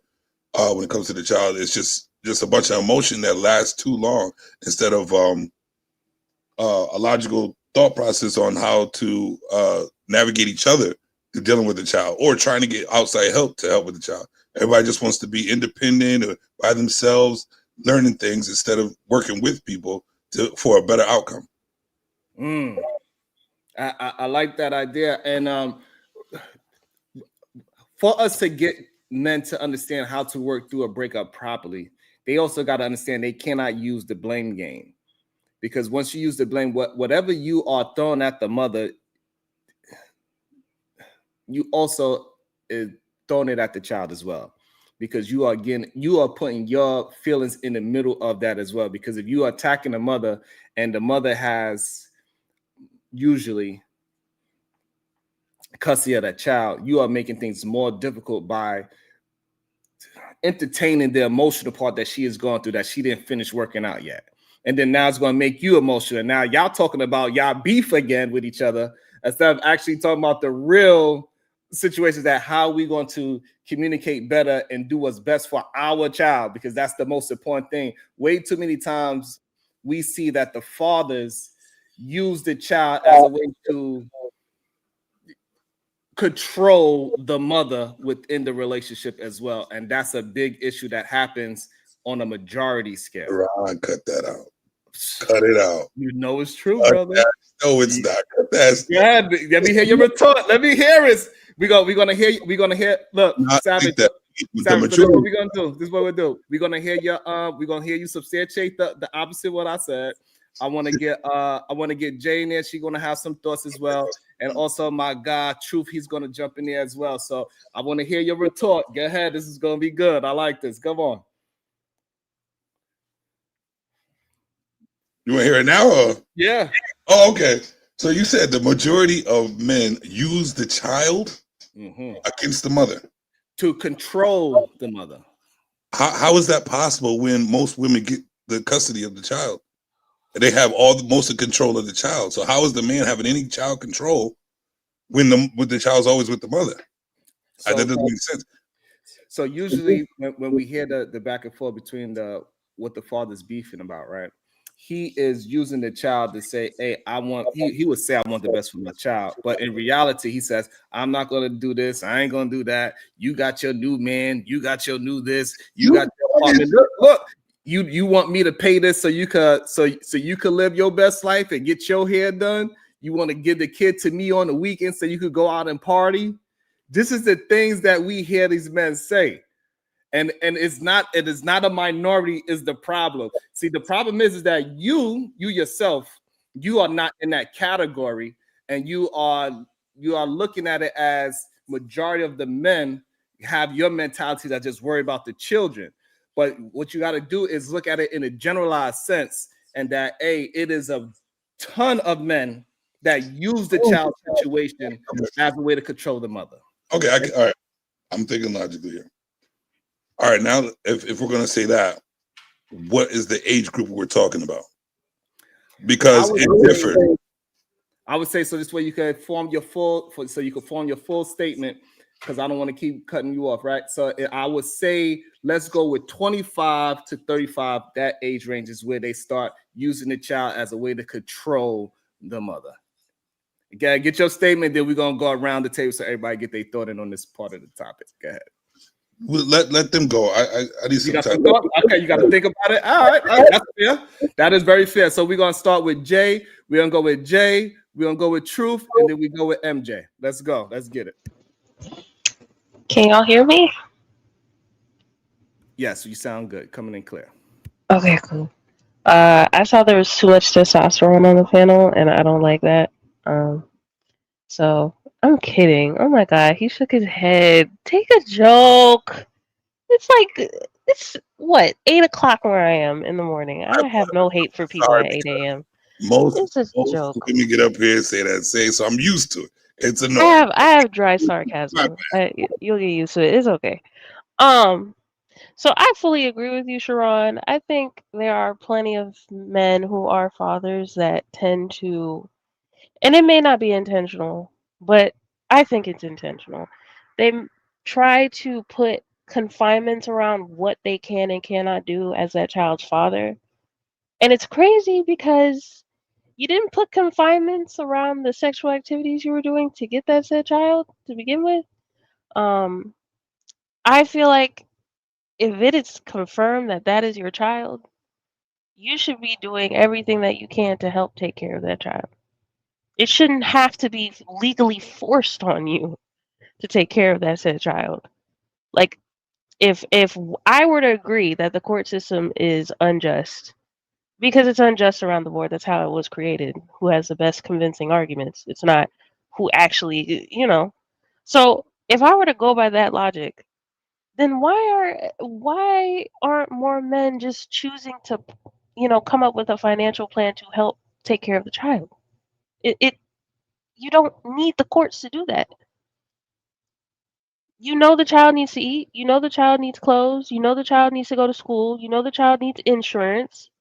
When it comes to the child, it's just a bunch of emotion that lasts too long instead of a logical thought process on how to navigate each other through dealing with the child or trying to get outside help to help with the child. Everybody just wants to be independent or by themselves, learning things instead of working with people for a better outcome. I like that idea. And for us to get men to understand how to work through a breakup properly, they also got to understand they cannot use the blame game. Because once you use the blame, whatever you are throwing at the mother, you also throwing it at the child as well. Because you are putting your feelings in the middle of that as well. Because if you are attacking the mother and the mother has usually custody of that child, you are making things more difficult by entertaining the emotional part that she is going through that she didn't finish working out yet. And then now it's going to make you emotional. And now y'all talking about y'all beef again with each other instead of actually talking about the real situations that how we going to communicate better and do what's best for our child, because that's the most important thing. Way too many times we see that the fathers use the child as a way to control the mother within the relationship as well. And that's a big issue that happens on a majority scale. Ron, cut that out. Cut it out. You know it's true, brother. No, it's not. That's yeah. Let me hear your retort. Let me hear it. We're gonna hear. Look, Savage. This is what we're gonna do. This is what we'll do. We're gonna hear your. We're gonna hear you substantiate the opposite of what I said. I want to get Jay in there. She's gonna have some thoughts as well, and also my guy Truth. He's gonna jump in there as well. So I want to hear your retort. Go ahead. This is gonna be good. I like this. Come on. You want to hear it now? Or? Yeah. Oh, okay. So you said the majority of men use the child against the mother to control the mother. How is that possible when most women get the custody of the child? They have most of the control of the child. So how is the man having any child control when the child's always with the mother? That doesn't make sense. So usually when we hear the back and forth between what the father's beefing about, right? He is using the child to say, hey, he would say, I want the best for my child. But in reality, he says, I'm not going to do this. I ain't going to do that. You got your new man. You got your new this. You got your apartment. Look, you want me to pay this so you could live your best life and get your hair done. You want to give the kid to me on the weekend so you could go out and party. This is the things that we hear these men say. And it is not a minority is the problem. See, the problem is that you yourself, you are not in that category, and you are looking at it as majority of the men have your mentality that just worry about the children. But what you got to do is look at it in a generalized sense, and that it is a ton of men that use the child situation as a way to control the mother. Okay, all right. I'm thinking logically here. All right, now if we're gonna say that, what is the age group we're talking about? Because it differs. I would say so. This way you can form your full statement, because I don't want to keep cutting you off, right? So I would say let's go with 25 to 35. That age range is where they start using the child as a way to control the mother. Okay, get your statement, then we're gonna go around the table so everybody get their thought in on this part of the topic. Go ahead. Well, let them go. I need some time. Okay, you got to think about it. All right, that's fair. That is very fair. So we're gonna start with Jay. We're gonna go with Jay. We're gonna go with Truth, and then we go with MJ. Let's go. Let's get it. Can y'all hear me? Yes, you sound good. Coming in clear. Okay, cool. I saw there was too much testosterone on the panel, and I don't like that. So I'm kidding. Oh my god, he shook his head. Take a joke. It's what 8 o'clock where I am in the morning. I have no hate for people at 8 a.m. Most It's a joke. women get up here and say, so I'm used to it. It's annoying. I have dry sarcasm. You'll get used to it. It's okay. So I fully agree with you, Sharon. I think there are plenty of men who are fathers that tend to, and it may not be intentional, but I think it's intentional. They try to put confinements around what they can and cannot do as that child's father. And it's crazy because you didn't put confinements around the sexual activities you were doing to get that said child to begin with. I feel like if it is confirmed that that is your child, you should be doing everything that you can to help take care of that child. It shouldn't have to be legally forced on you to take care of that said child. Like, if I were to agree that the court system is unjust, because it's unjust around the board, that's how it was created. Who has the best convincing arguments? It's not who actually, So if I were to go by that logic, then why aren't more men just choosing to, come up with a financial plan to help take care of the child? You don't need the courts to do that. You know the child needs to eat. You know the child needs clothes. You know the child needs to go to school. You know the child needs insurance.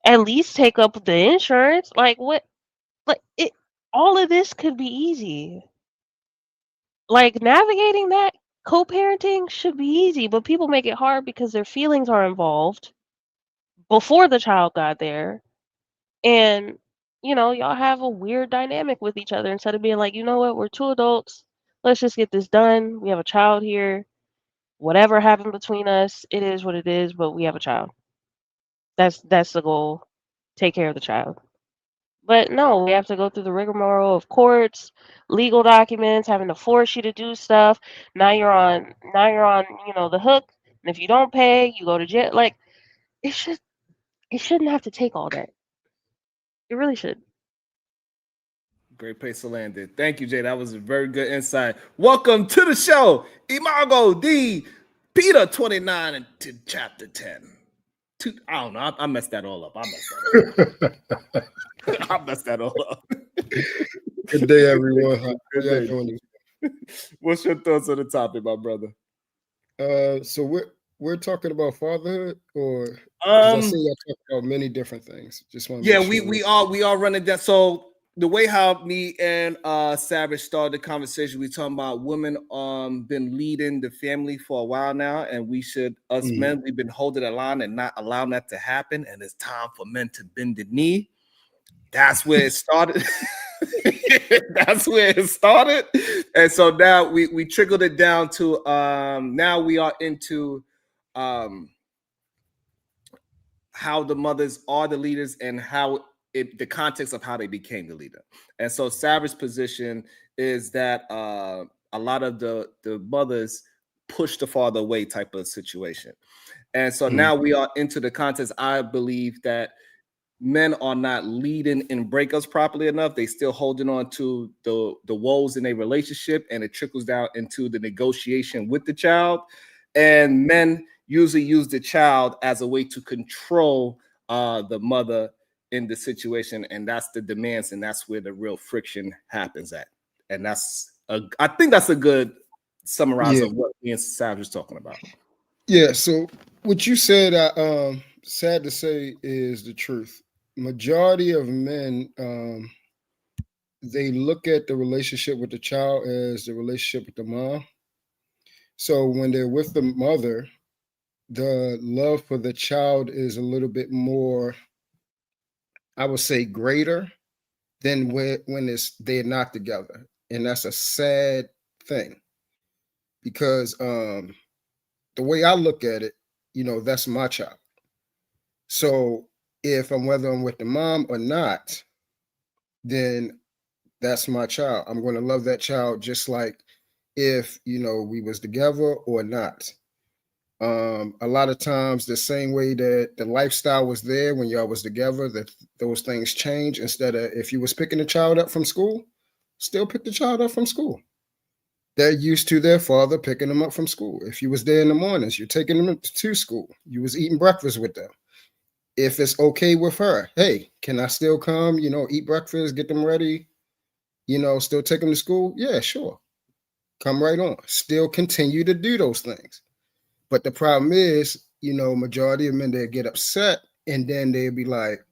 At least take up the insurance. Like what? Like it. All of this could be easy. Like navigating that co-parenting should be easy, but people make it hard because their feelings are involved before the child got there, and y'all have a weird dynamic with each other instead of being like, you know what, we're two adults. Let's just get this done. We have a child here. Whatever happened between us, it is what it is, but we have a child. That's the goal. Take care of the child. But no, we have to go through the rigmarole of courts, legal documents, having to force you to do stuff. Now you're on, the hook. And if you don't pay, you go to jail. Like it shouldn't have to take all that. It really should. Great place to land it. Thank you, Jay. That was a very good insight. Welcome to the show, Imago D. Peter 29 into chapter 10. I don't know. I messed that all up. I messed that all up. Good day, everyone. How y'all doing? What's your thoughts on the topic, my brother? So we're talking about fatherhood, or I see y'all talk about many different things. Just want to sure we are running that. So the way how me and Savage started the conversation, we talking about women been leading the family for a while now, and we should men, we've been holding the line and not allowing that to happen, and it's time for men to bend the knee. That's where it started. That's where it started, and so now we trickled it down to now we are into how the mothers are the leaders and how the context of how they became the leader. And so Savage's position is that a lot of the mothers push the father away type of situation. And so now we are into the context. I believe that men are not leading in breakups properly enough. They still holding on to the woes in a relationship, and it trickles down into the negotiation with the child. And men usually use the child as a way to control the mother in the situation, and that's the demands, and that's where the real friction happens at. And I think that's a good summarize of what me and Savage was talking about. Yeah. So what you said, sad to say, is the truth. Majority of men, they look at the relationship with the child as the relationship with the mom. So when they're with the mother, the love for the child is a little bit more, I would say, greater than when they're not together, and that's a sad thing because the way I look at it, that's my child. So whether I'm with the mom or not, then that's my child. I'm going to love that child just like if we was together or not. A lot of times, the same way that the lifestyle was there when y'all was together, that those things change. Instead of if you was picking the child up from school, still pick the child up from school. They're used to their father picking them up from school. If you was there in the mornings, you're taking them to school. You was eating breakfast with them. If it's okay with her, hey, can I still come? Eat breakfast, get them ready. Still take them to school. Yeah, sure. Come right on. Still continue to do those things. But the problem is, majority of men, they get upset and then they'll be like,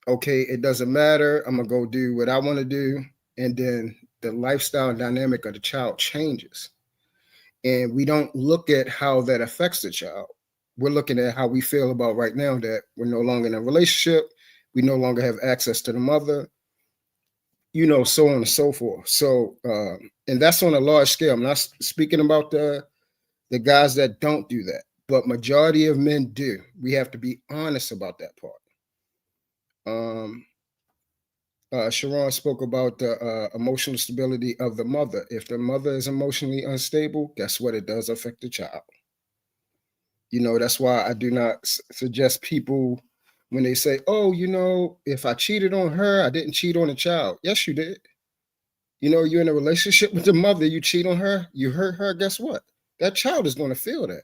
okay, it doesn't matter. I'm going to go do what I want to do. And then the lifestyle dynamic of the child changes. And we don't look at how that affects the child. We're looking at how we feel about right now that we're no longer in a relationship. We no longer have access to the mother, so on and so forth. So, and that's on a large scale. I'm not speaking about the guys that don't do that, but majority of men do. We have to be honest about that part. Sharon spoke about the emotional stability of the mother. If the mother is emotionally unstable, guess what? It does affect the child. That's why I do not suggest people when they say, oh, if I cheated on her, I didn't cheat on the child. Yes, you did. You're in a relationship with the mother, you cheat on her, you hurt her, guess what? That child is going to feel that.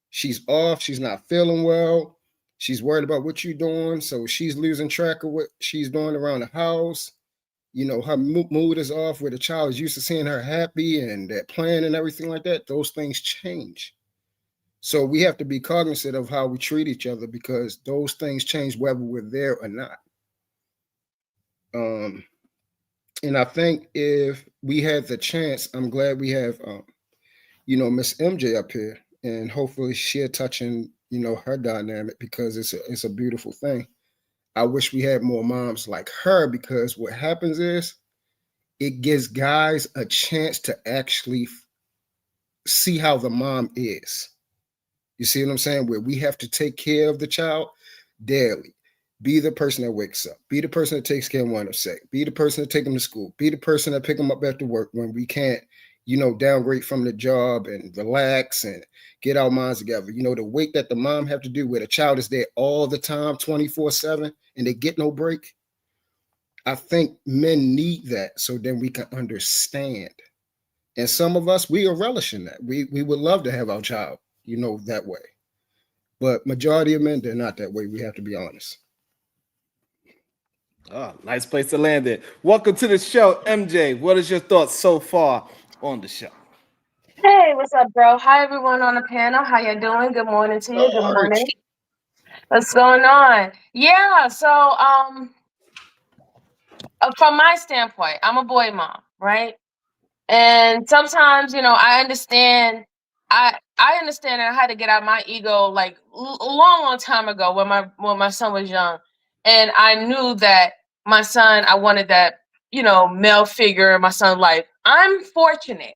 She's off, she's not feeling well, she's worried about what you're doing, so she's losing track of what she's doing around the house. Her mood is off where the child is used to seeing her happy and that plan and everything like that. Those things change. So we have to be cognizant of how we treat each other because those things change whether we're there or not. And I think if we had the chance, I'm glad we have, Miss MJ up here, and hopefully she'll touch on, her dynamic because it's a beautiful thing. I wish we had more moms like her because what happens is it gives guys a chance to actually see how the mom is. You see what I'm saying? Where we have to take care of the child daily. Be the person that wakes up. Be the person that takes care of one of sick. Be the person that take them to school. Be the person that pick them up after work when we can't, downgrade from the job and relax and get our minds together. The weight that the mom have to do where the child is there all the time, 24/7, and they get no break. I think men need that so then we can understand. And some of us, we are relishing that. We would love to have our child, that way. But majority of men, they're not that way. We have to be honest. Oh, nice place to land it. Welcome to the show, MJ. What is your thoughts so far on the show? Hey, what's up, bro? Hi, everyone on the panel. How you doing? Good morning to you. Good morning. What's going on? Yeah, so from my standpoint, I'm a boy mom, right? And sometimes, I understand. I understand that I had to get out my ego like a long time ago when my son was young, and I knew that my son, I wanted that male figure in my son's life. I'm fortunate.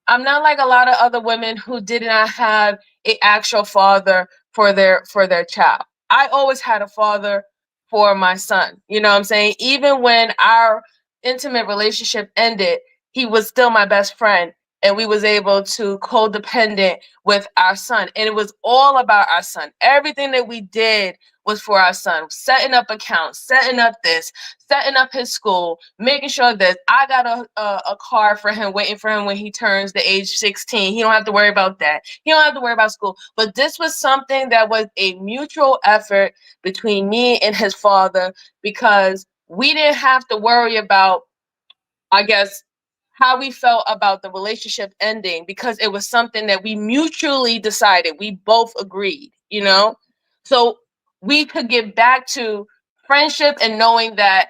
I'm not like a lot of other women who did not have an actual father for their child. I always had a father for my son. You know what I'm saying? Even when our intimate relationship ended, he was still my best friend and we was able to codependent with our son. And it was all about our son. Everything that we did was for our son, setting up accounts, setting up this, setting up his school, making sure that I got a car for him, waiting for him when he turns the age 16. He don't have to worry about that. He don't have to worry about school. But this was something that was a mutual effort between me and his father, because we didn't have to worry about, I guess, how we felt about the relationship ending, because it was something that we mutually decided. We both agreed, you know? So we could get back to friendship and knowing that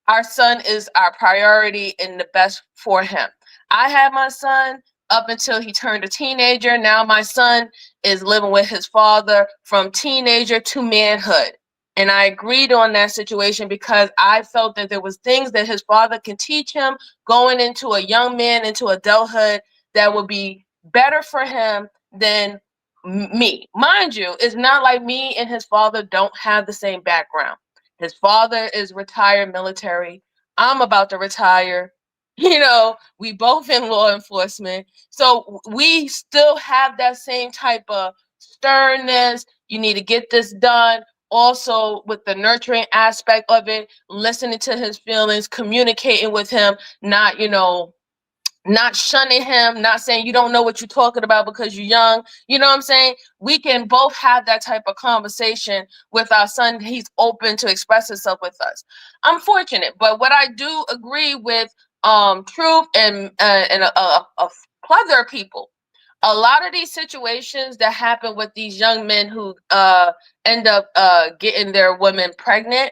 our son is our priority and the best for him. I had my son up until he turned a teenager. Now my son is living with his father from teenager to manhood. And I agreed on that situation because I felt that there was things that his father can teach him going into a young man, into adulthood, that would be better for him than me. Mind you, it's not like me and his father don't have the same background. His father is retired military. I'm about to retire. You know, we both in law enforcement. So we still have that same type of sternness. You need to get this done. Also, with the nurturing aspect of it, listening to his feelings, communicating with him, not, you know, not shunning him, not saying you don't know what you're talking about because you're young. You know what I'm saying? We can both have that type of conversation with our son. He's open to express himself with us. I'm fortunate, but what I do agree with Truth and a plethora of people. A lot of these situations that happen with these young men who end up getting their women pregnant,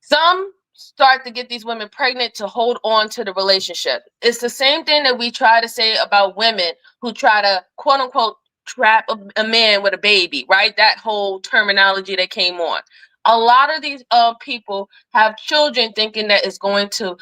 some start to get these women pregnant to hold on to the relationship. It's the same thing that we try to say about women who try to, quote unquote, trap a man with a baby, right? That whole terminology that came on. A lot of these people have children thinking that it's going to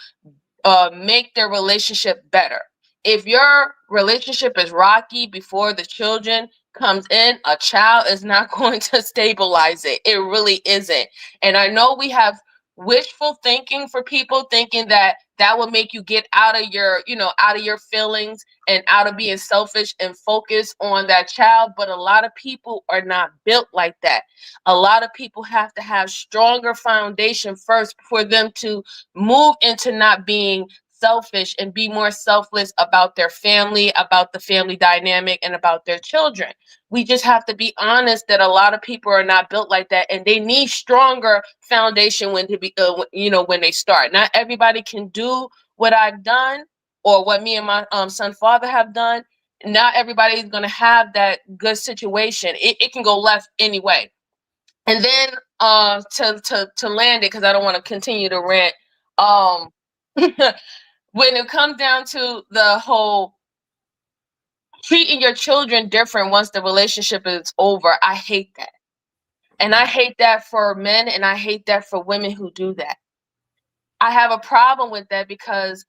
make their relationship better. If your relationship is rocky before the children comes in, a child is not going to stabilize it. It really isn't. And I know we have wishful thinking for people thinking that that will make you get out of your, you know, out of your feelings and out of being selfish and focus on that child. But a lot of people are not built like that. A lot of people have to have stronger foundation first for them to move into not being selfish and be more selfless about their family, about the family dynamic, and about their children. We just have to be honest that a lot of people are not built like that, and they need stronger foundation when to be, you know, when they start. Not everybody can do what I've done or what me and my son father have done. Not everybody is going to have that good situation. It can go left anyway. And then to land it, because I don't want to continue to rant. Um, when it comes down to the whole treating your children different once the relationship is over, I hate that. And I hate that for men, and I hate that for women who do that. I have a problem with that because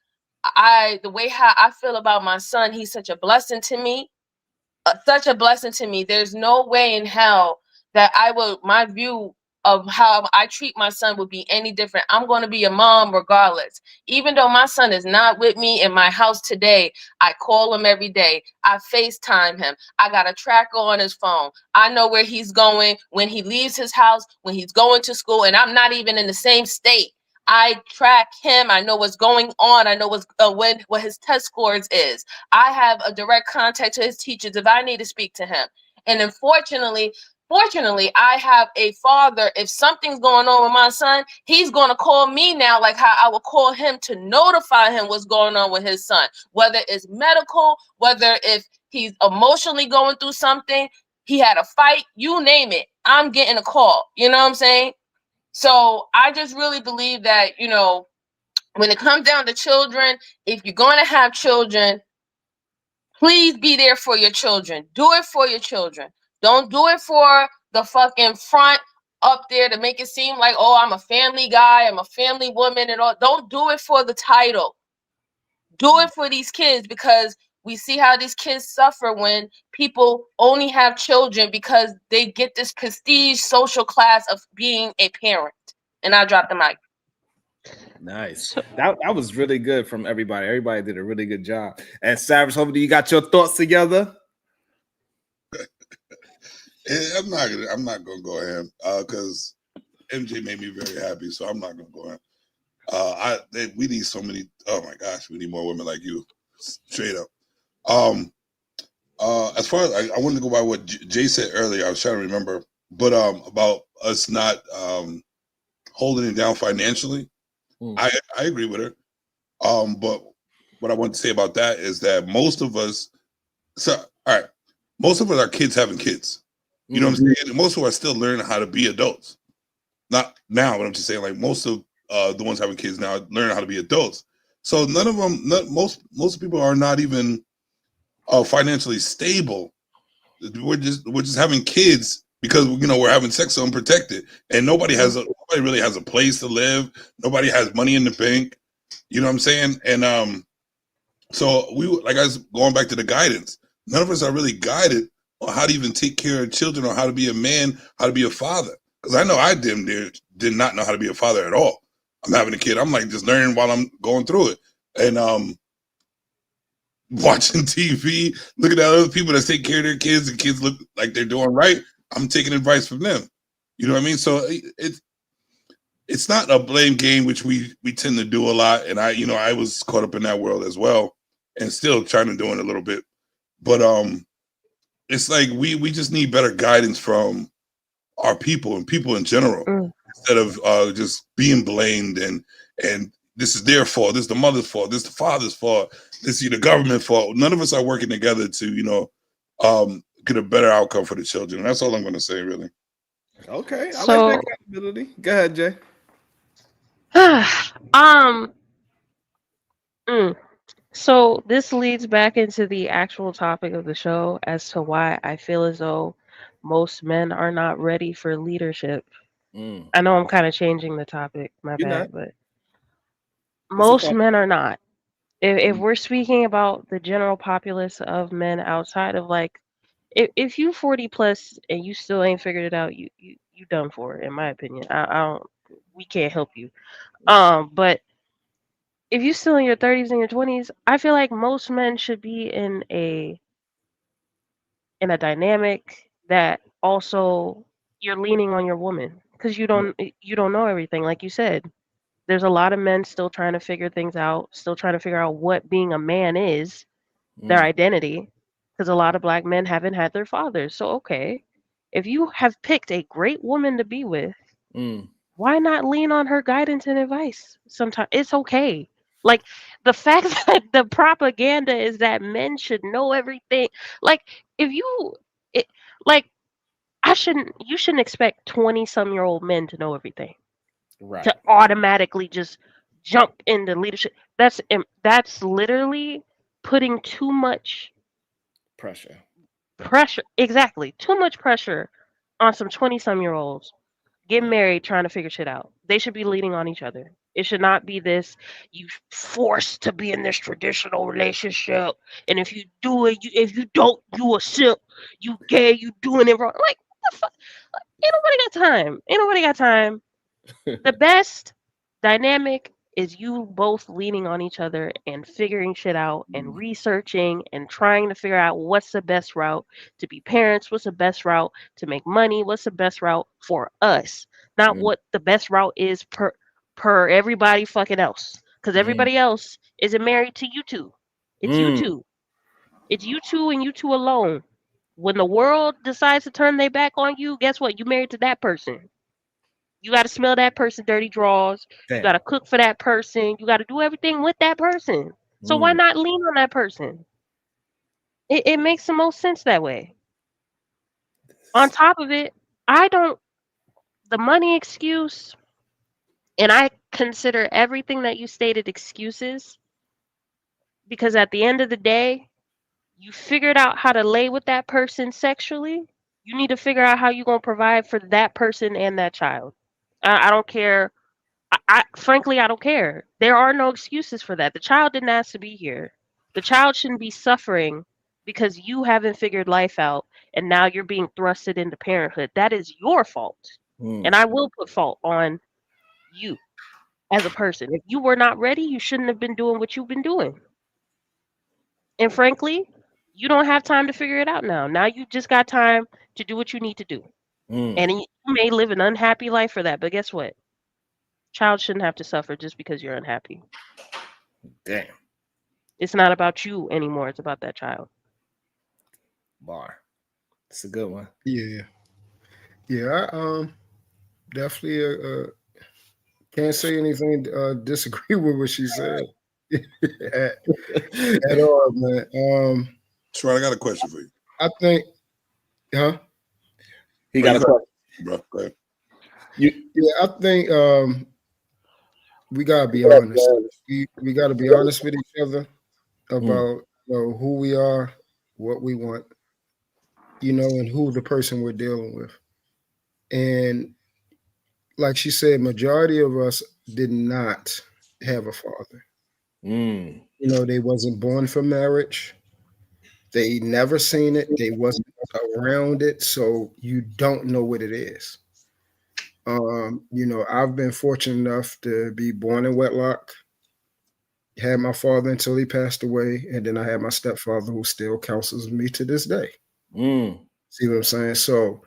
the way how I feel about my son, he's such a blessing to me. Such a blessing to me. There's no way in hell that my view of how I treat my son would be any different. I'm going to be a mom regardless. Even though my son is not with me in my house today, I call him every day. I FaceTime him. I got a tracker on his phone. I know where he's going when he leaves his house, when he's going to school, and I'm not even in the same state. I track him. I know what's going on. I know what his test scores is. I have a direct contact to his teachers if I need to speak to him. And unfortunately, fortunately, I have a father. If something's going on with my son, he's going to call me now, like how I would call him to notify him what's going on with his son, whether it's medical, whether if he's emotionally going through something, he had a fight, you name it. I'm getting a call. You know what I'm saying? So I just really believe that, you know, when it comes down to children, if you're going to have children, please be there for your children. Do it for your children. Don't do it for the fucking front up there to make it seem like, oh, I'm a family guy, I'm a family woman and all. Don't do it for the title. Do it for these kids, because we see how these kids suffer when people only have children because they get this prestige social class of being a parent. And I dropped the mic. Nice. So That was really good from everybody. Everybody did a really good job. And Cyrus, hopefully you got your thoughts together. I'm not gonna go ahead because MJ made me very happy, so I'm not gonna go ahead. We need so many. Oh my gosh, we need more women like you, straight up. As far as I wanted to go by what Jay said earlier, I was trying to remember, but about us not holding it down financially. I agree with her. But what I want to say about that is that most of us, all right, most of us are kids having kids. You know what I'm saying? Most of us are still learning how to be adults. Not now, but I'm just saying, like most of the ones having kids now learning how to be adults. So none of them, most people are not even financially stable. We're just having kids because we're having sex unprotected, and nobody really has a place to live. Nobody has money in the bank. You know what I'm saying? And so like I was going back to the guidance. None of us are really guided on how to even take care of children, or how to be a man, how to be a father. Because I know I did not know how to be a father at all. I'm having a kid. I'm like just learning while I'm going through it, and watching TV, looking at other people that take care of their kids, and kids look like they're doing right. I'm taking advice from them. You know what I mean? So it's not a blame game, which we tend to do a lot. And I was caught up in that world as well, and still trying to do it a little bit. But it's like we just need better guidance from our people and people in general, instead of just being blamed and this is their fault, this is the mother's fault, this is the father's fault, this is the government fault. None of us are working together to get a better outcome for the children. That's all I'm going to say, really. Okay, I like that so accountability. Go ahead, Jay. um mm. So this leads back into the actual topic of the show as to why I feel as though most men are not ready for leadership. I know I'm kind of changing the topic, my You're not. bad, but It's a most part. men are not. If we're speaking about the general populace of men outside of like, if you 40 plus and you still ain't figured it out, you done for, in my opinion. I don't. We can't help you. But if you still in your 30s and your 20s, I feel like most men should be in a dynamic that also you're leaning on your woman because you don't know everything, like you said. There's a lot of men still trying to figure things out, still trying to figure out what being a man is, their identity, because a lot of black men haven't had their fathers. So okay, if you have picked a great woman to be with, why not lean on her guidance and advice? Sometimes it's okay. Like the fact that the propaganda is that men should know everything. Like if you, it, like you shouldn't expect 20-some-year-old men to know everything, Right. to automatically just jump into leadership. That's literally putting too much Pressure. pressure. Exactly, too much pressure on some 20-some-year-olds getting married, trying to figure shit out. They should be leaning on each other. It should not be this you forced to be in this traditional relationship, and if you do it, if you don't, you a simp, you gay, you doing it wrong. Like what the fuck? Ain't nobody got time. Ain't nobody got time. The best dynamic is you both leaning on each other and figuring shit out and researching and trying to figure out what's the best route to be parents, what's the best route to make money, what's the best route for us, not what the best route is per everybody fucking else, because everybody else isn't married to you two. It's you two. It's you two and you two alone. When the world decides to turn their back on you, guess what? You married to that person. You got to smell that person dirty drawers. You got Damn. to cook for that person. You got to do everything with that person. So why not lean on that person? It makes the most sense that way. On top of it, I don't, the money excuse, and I consider everything that you stated excuses, because at the end of the day, you figured out how to lay with that person sexually. You need to figure out how you're going to provide for that person and that child. I don't care. Frankly, I don't care. There are no excuses for that. The child didn't ask to be here. The child shouldn't be suffering because you haven't figured life out and now you're being thrusted into parenthood. That is your fault. And I will put fault on you. as a person. If you were not ready, you shouldn't have been doing what you've been doing. And frankly, you don't have time to figure it out now. Now you just got time to do what you need to do. And you may live an unhappy life for that, but guess what? Child shouldn't have to suffer just because you're unhappy. Damn. It's not about you anymore. It's about that child. Bar. It's a good one. Yeah. Yeah. I definitely can't say anything disagree with what she said at all, man. Sure, I got a question for you. I think, huh? He got a question. Bro, go ahead. Yeah, I think we gotta be honest. We gotta be honest with each other about who we are, what we want, and who the person we're dealing with. And like she said, majority of us did not have a father. They wasn't born for marriage. They never seen it. They wasn't around it, so you don't know what it is. I've been fortunate enough to be born in wedlock. Had my father until he passed away, and then I had my stepfather who still counsels me to this day. See what I'm saying? So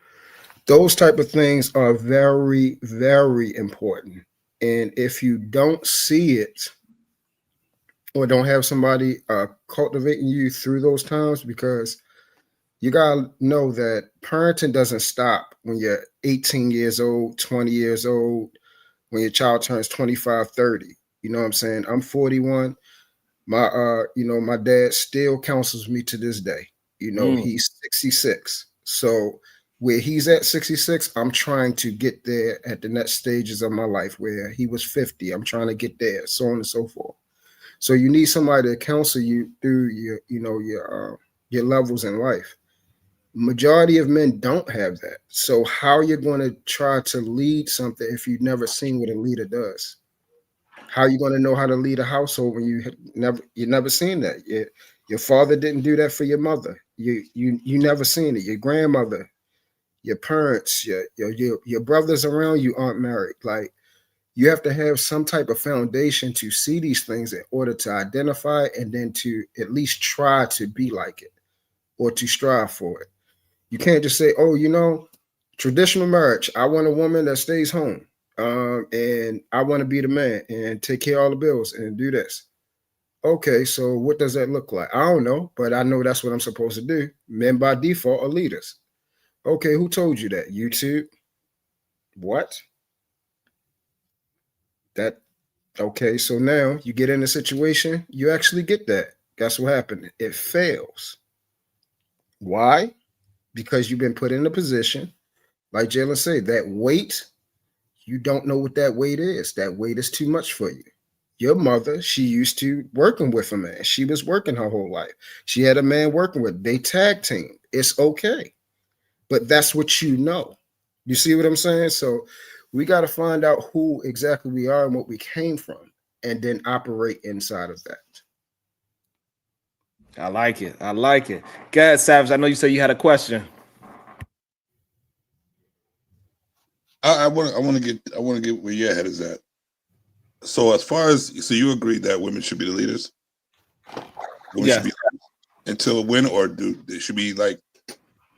those type of things are very, very important. And if you don't see it or don't have somebody cultivating you through those times, because you gotta know that parenting doesn't stop when you're 18 years old, 20 years old, when your child turns 25, 30. You know what I'm saying? I'm 41. My dad still counsels me to this day. He's 66. So where he's at 66, I'm trying to get there at the next stages of my life. Where he was 50, I'm trying to get there, so on and so forth. So you need somebody to counsel you through your levels in life. Majority of men don't have that. So how are you going to try to lead something if you've never seen what a leader does? How are you going to know how to lead a household when you never seen that? Your father didn't do that for your mother. You never seen it. Your grandmother, your parents, your brothers around you aren't married. Like, you have to have some type of foundation to see these things in order to identify and then to at least try to be like it or to strive for it. You can't just say, oh, traditional marriage, I want a woman that stays home. And I want to be the man and take care of all the bills and do this. Okay, so what does that look like? I don't know, but I know that's what I'm supposed to do. Men by default are leaders. Okay, who told you that? YouTube? What? Okay, so now you get in a situation, you actually get that. Guess what happened? It fails. Why? Because you've been put in a position, like Jalen said, that weight, you don't know what that weight is. That weight is too much for you. Your mother, she used to working with a man. She was working her whole life. She had a man working with. They tag team. It's okay. But that's what you know. You see what I'm saying? So we got to find out who exactly we are and what we came from, and then operate inside of that. I like it. I like it. Go ahead, Savage. I know you said you had a question. I want to get where your head is at. So so you agree that women should be the leaders? Women should be until when, or they should be like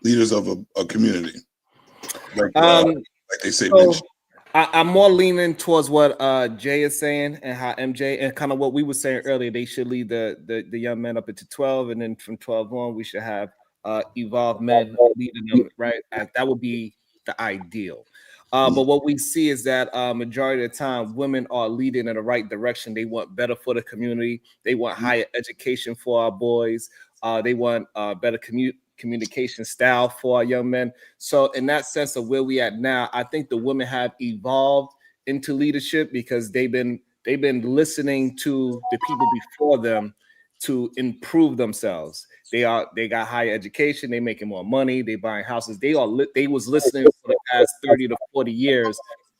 leaders of a community? Like they say. So I'm more leaning towards what Jay is saying and how MJ and kind of what we were saying earlier. They should lead the young men up into 12, and then from 12 on, we should have evolved men leading them. Right, that would be the ideal. But what we see is that majority of the time, women are leading in the right direction. They want better for the community. They want higher education for our boys. They want better communication style for our young men. So in that sense of where we at now, I think the women have evolved into leadership because they've been listening to the people before them to improve themselves. They got higher education, they making more money, they buying houses. They was listening for the past 30 to 40 years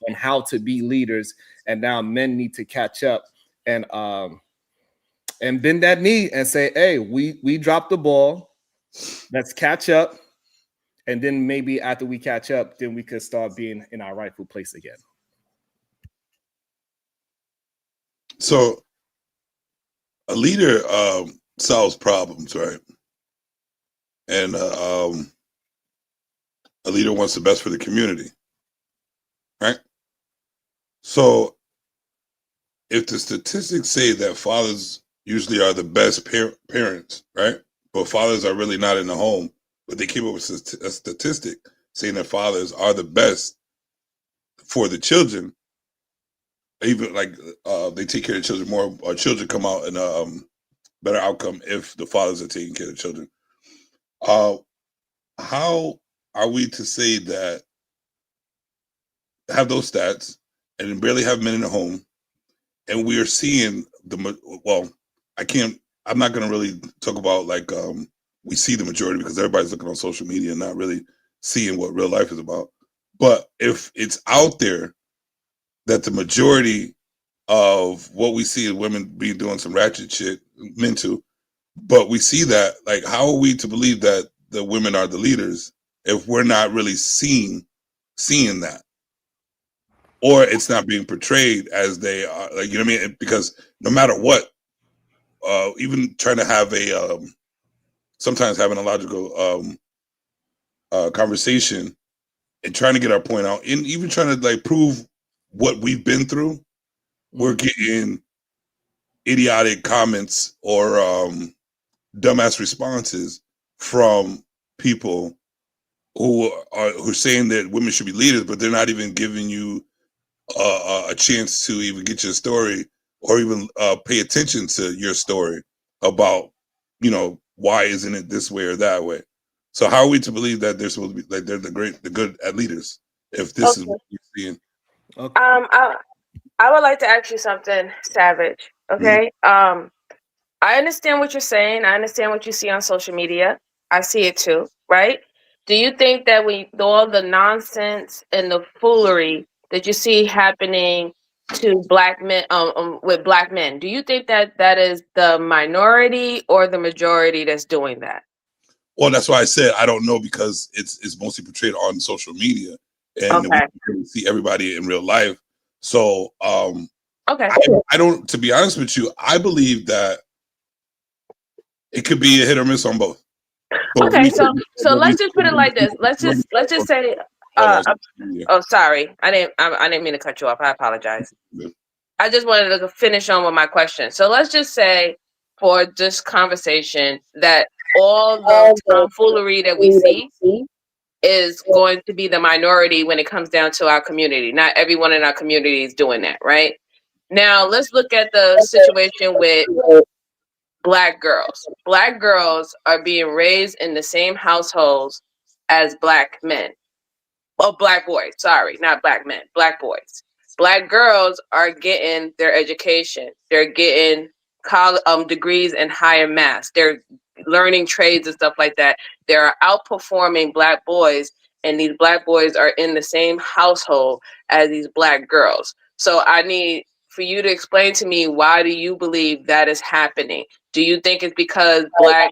on how to be leaders, and now men need to catch up and bend that knee and say, hey, we dropped the ball. Let's catch up. And then maybe after we catch up, then we could start being in our rightful place again. So a leader solves problems, right? And a leader wants the best for the community, right? So if the statistics say that fathers usually are the best parents, right? But fathers are really not in the home, but they came up with a statistic saying that fathers are the best for the children. Even like they take care of the children more, or children come out in a better outcome if the fathers are taking care of the children. How are we to say that have those stats and barely have men in the home, and we are seeing well, I'm not going to really talk about like we see the majority because everybody's looking on social media and not really seeing what real life is about. But if it's out there that the majority of what we see is women be doing some ratchet shit, men too, but we see that, like, how are we to believe that the women are the leaders if we're not really seeing that? Or it's not being portrayed as they are, like, you know what I mean? Because no matter what, even trying to have a sometimes having a logical conversation and trying to get our point out, and even trying to like prove what we've been through, we're getting idiotic comments or dumbass responses from people who're saying that women should be leaders, but they're not even giving you a chance to even get your story or even pay attention to your story about, you know, why isn't it this way or that way? So how are we to believe that they're supposed to be like they're the good at leaders if this is Okay. what we're seeing? Okay. I would like to ask you something, Savage. Mhm. Okay. I understand what you're saying. I understand what you see on social media. I see it too, right? Do you think that all the nonsense and the foolery that you see happening to black men, with black men, do you think that that is the minority or the majority that's doing that? Well, that's why I said I don't know because it's mostly portrayed on social media, and we Okay. don't really see everybody in real life. So Okay. I don't. To be honest with you, I believe that it could be a hit or miss on both. But Okay. So let's just put it like this. Let's just say. on Uh, social media. oh, sorry. I didn't mean to cut you off. I apologize. I just wanted to finish on with my question. So let's just say, for this conversation, that all the tomfoolery that we see is going to be the minority when it comes down to our community. Not everyone in our community is doing that, right? Now, let's look at the situation with black girls. Black girls are being raised in the same households as black men. Oh, black boys. Sorry, not black men, black boys. Black girls are getting their education. They're getting college degrees in higher maths. They're learning trades and stuff like that. They're outperforming black boys, and these black boys are in the same household as these black girls. So I need for you to explain to me, why do you believe that is happening? Do you think it's because black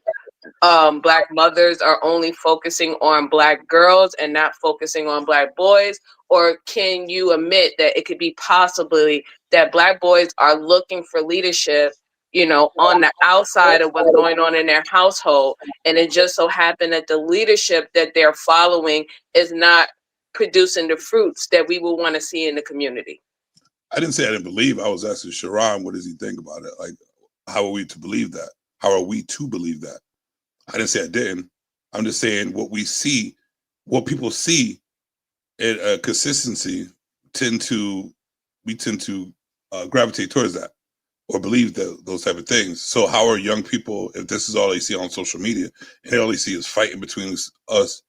mothers are only focusing on black girls and not focusing on black boys? Or can you admit that it could be possibly that black boys are looking for leadership, on the outside of what's going on in their household, and it just so happened that the leadership that they're following is not producing the fruits that we would want to see in the community? I didn't say I didn't believe. I was asking Sharon, what does he think about it? Like, how are we to believe that? How are we to believe that? I didn't say I didn't. I'm just saying what we see, what people see in consistency we tend to gravitate towards that or believe those type of things. So how are young people, if this is all they see on social media and they only see is fighting between us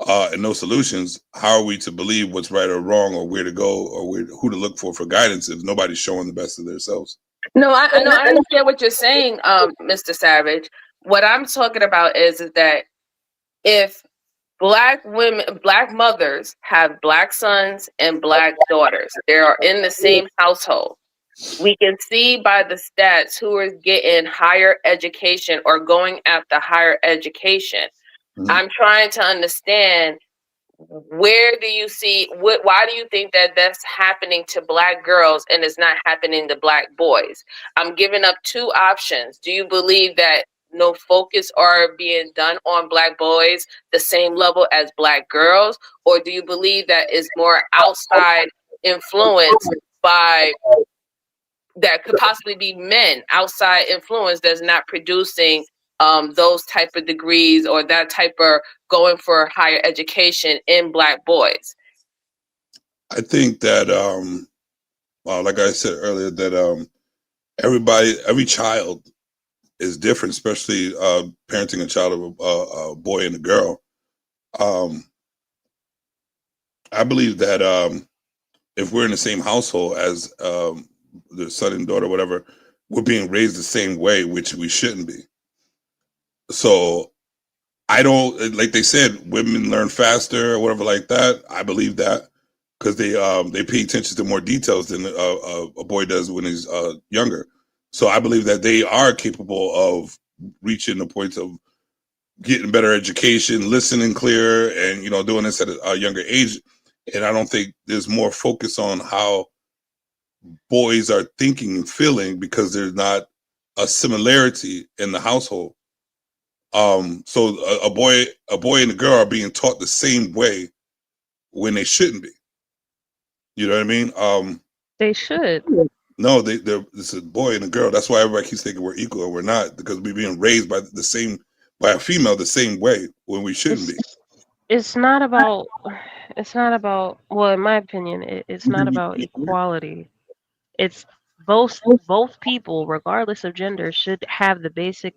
and no solutions, how are we to believe what's right or wrong or where to go or who to look for guidance if nobody's showing the best of themselves? No, I know, I understand what you're saying, Mr. Savage. What I'm talking about is that if black mothers have black sons and black daughters, they are in the same household. We can see by the stats who is getting higher education or going after higher education. Mhm. I'm trying to understand where do you see why do you think that that's happening to Black girls and it's not happening to Black boys? I'm giving up two options. Do you believe that no focus are being done on Black boys the same level as Black girls, or do you believe that is more outside influence by that could possibly be men, outside influence that's not producing those type of degrees or that type of going for higher education in Black boys? I think that like I said earlier, that every child is different, especially parenting a child of a boy and a girl. I believe that if we're in the same household as the son and daughter, whatever, we're being raised the same way, which we shouldn't be. So I don't, like they said, women learn faster or whatever like that. I believe that because they pay attention to more details than a boy does when he's younger. So I believe that they are capable of reaching the points of getting better education, listening clearer, and doing this at a younger age. And I don't think there's more focus on how boys are thinking and feeling because there's not a similarity in the household. So a boy and a girl are being taught the same way when they shouldn't be. You know what I mean? They should. No, it's a boy and a girl. That's why everybody keeps thinking we're equal and we're not, because we're being raised by a female the same way when we shouldn't be. It's not about. It's not about. Well, in my opinion, it's not about equality. It's both people, regardless of gender, should have the basic,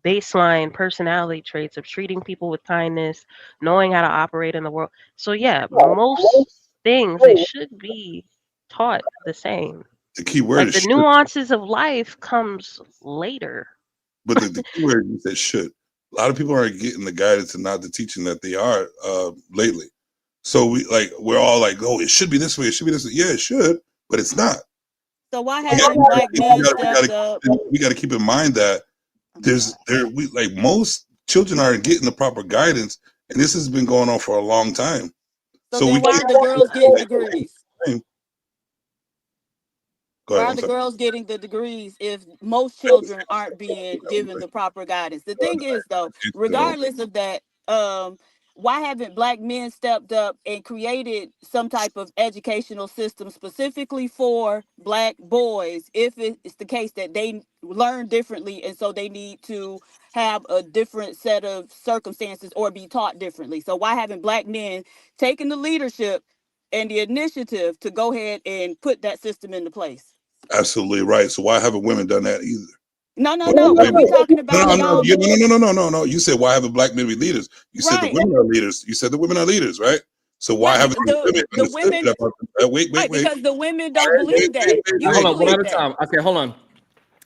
baseline personality traits of treating people with kindness, knowing how to operate in the world. So yeah, most things they should be taught the same. The key word Like is the should, nuances of life comes later. but the key word is that should. A lot of people aren't getting the guidance and not the teaching that they are lately. So we're all like, oh, it should be this way. It should be this way. Yeah, it should, but it's not. So why We gotta, haven't Black men stepped up? we gotta keep in mind that most children aren't getting the proper guidance, and this has been going on for a long time. So So we then why are the girls getting degrees? Go Why ahead. are I'm the sorry. girls getting the degrees if most children aren't being given the proper guidance? The thing is, though, regardless of that, why haven't Black men stepped up and created some type of educational system specifically for Black boys if it's the case that they learn differently and so they need to have a different set of circumstances or be taught differently? So why haven't Black men taken the leadership and the initiative to go ahead and put that system into place? Absolutely right. So why haven't women done that either? No. When we talking about No. You said why haven't Black men be leaders? You said the right, women are leaders. You said the women are leaders, right? So why right, haven't the women the understood women, that? Wait. right, because the women don't believe that. You Hold don't on, one at believe a that. time. Okay, hold on.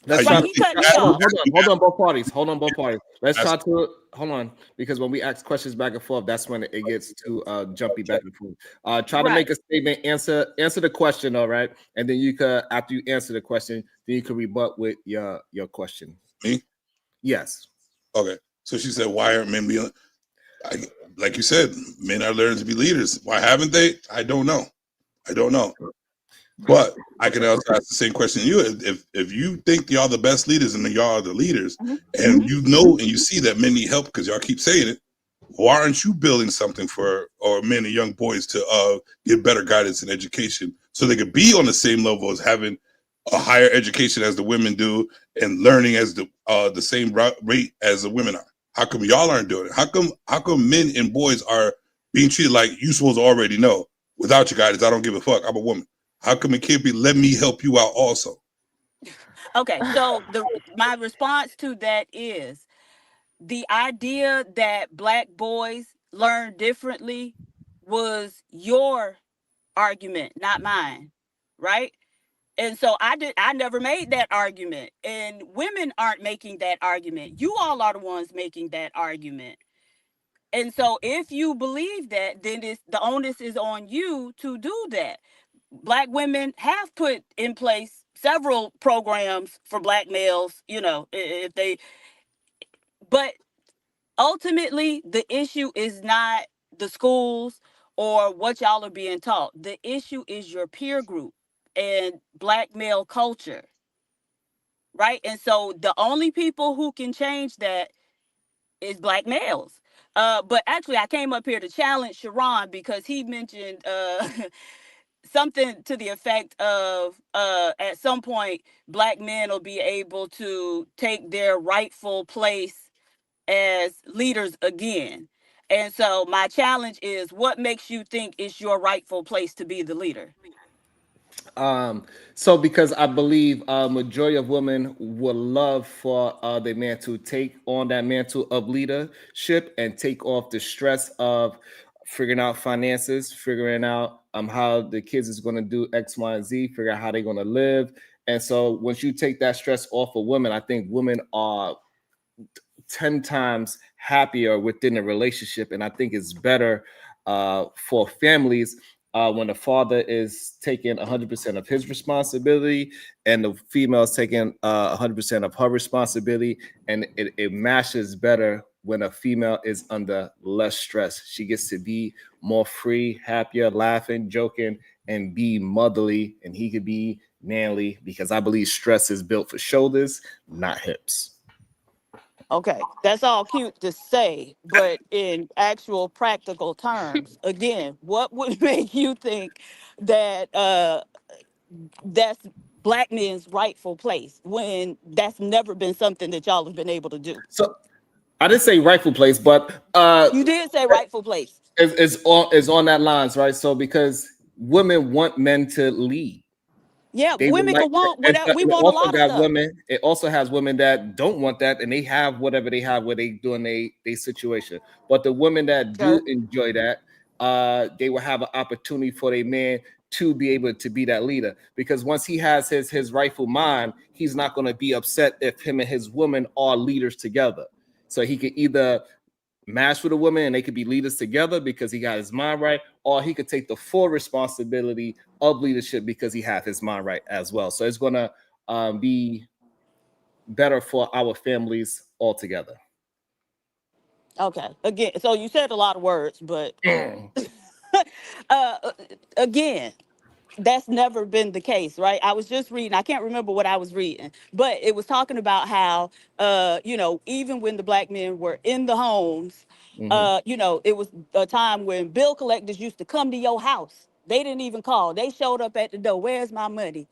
Let's Right, try. he cut me off. Hold on, both parties. Hold on, both parties. Let's try to hold on, because when we ask questions back and forth, that's when it gets too jumpy back and forth. Try to make a statement, answer the question, all right, and then you could, after you answer the question, then you can rebut with your question. Me? Yes. Okay. So she said, why aren't men being like you said, men are learning to be leaders. Why haven't they? I don't know. But I can also ask the same question to you. If you think y'all the best leaders and y'all are the leaders, and you know and you see that men need help because y'all keep saying it, why aren't you building something for or men and young boys to get better guidance and education so they could be on the same level as having a higher education as the women do and learning as the same rate as the women are? How come y'all aren't doing it? How come men and boys are being treated like you supposed to already know? Without your guidance, I don't give a fuck. I'm a woman. How come it can't be let me help you out also? Okay, so my response to that is the idea that Black boys learn differently was your argument, not mine, right? And so I never made that argument, and women aren't making that argument. You all are the ones making that argument. And so if you believe that, then the onus is on you to do that. Black women have put in place several programs for Black males, if they, but ultimately the issue is not the schools or what y'all are being taught. The issue is your peer group and black male culture, right? And so the only people who can change that is black males. But actually, I came up here to challenge Sharon because he mentioned something to the effect of at some point, black men will be able to take their rightful place as leaders again. And so my challenge is, what makes you think it's your rightful place to be the leader? So because I believe majority of women would love for their man to take on that mantle of leadership and take off the stress of figuring out finances, figuring out how the kids is going to do X, Y, and Z, figure out how they're going to live. And so once you take that stress off of women, I think women are 10 times happier within a relationship. And I think it's better for families when the father is taking 100% of his responsibility and the female is taking 100% of her responsibility. And it matches better when a female is under less stress. She gets to be more free, happier, laughing, joking, and be motherly. And he could be manly, because I believe stress is built for shoulders, not hips. Okay, that's all cute to say, but in actual practical terms, again, what would make you think that that's black men's rightful place when that's never been something that y'all have been able to do? So I didn't say rightful place, but You did say rightful place. is on that lines, right? So because women want men to lead. Yeah, They would women like can want and whatever. We it want a also lot of got stuff. women, it also has women that don't want that, and they have whatever they have where they doing they situation. But the women that do Sure. enjoy that, they will have an opportunity for a man to be able to be that leader. Because once he has his rightful mind, he's not going to be upset if him and his woman are leaders together. So he could either match with a woman and they could be leaders together because he got his mind right, or he could take the full responsibility of leadership because he had his mind right as well. So it's going to be better for our families altogether. Okay. Again, so you said a lot of words, but uh, again, that's never been the case, right? I was just reading, I can't remember what I was reading, but it was talking about how even when the black men were in the homes, it was a time when bill collectors used to come to your house. They didn't even call, they showed up at the door. Where's my money?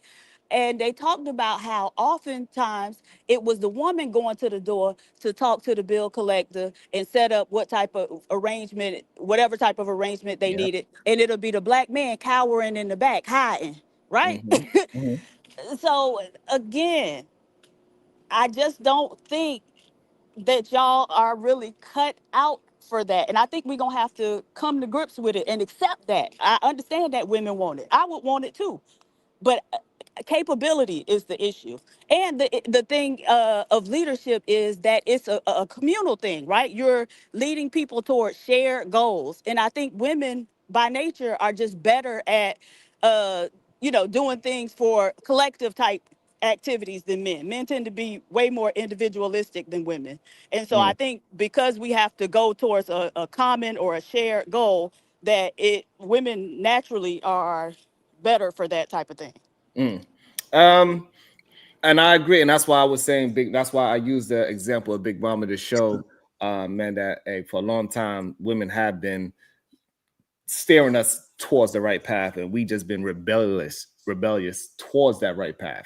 And they talked about how oftentimes it was the woman going to the door to talk to the bill collector and set up what type of arrangement, whatever type of arrangement they Yeah. needed. And it'll be the black man cowering in the back, hiding, right? Mm-hmm. Mm-hmm. So again, I just don't think that y'all are really cut out for that. And I think we're going to have to come to grips with it and accept that. I understand that women want it. I would want it too. But capability is the issue. And the thing of leadership is that it's a communal thing, right? You're leading people towards shared goals. And I think women by nature are just better at doing things for collective type activities than men. Men tend to be way more individualistic than women. And so I think because we have to go towards a common or a shared goal, that women naturally are better for that type of thing. Mm. Um, and I agree, and that's why I was saying big. That's why I used the example of Big Mama to show, man, that for a long time women have been steering us towards the right path, and we just been rebellious towards that right path.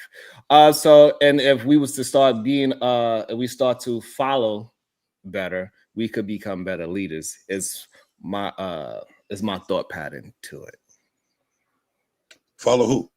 So, and if we was to start being, if we start to follow better, we could become better leaders. Is my thought pattern to it. Follow who?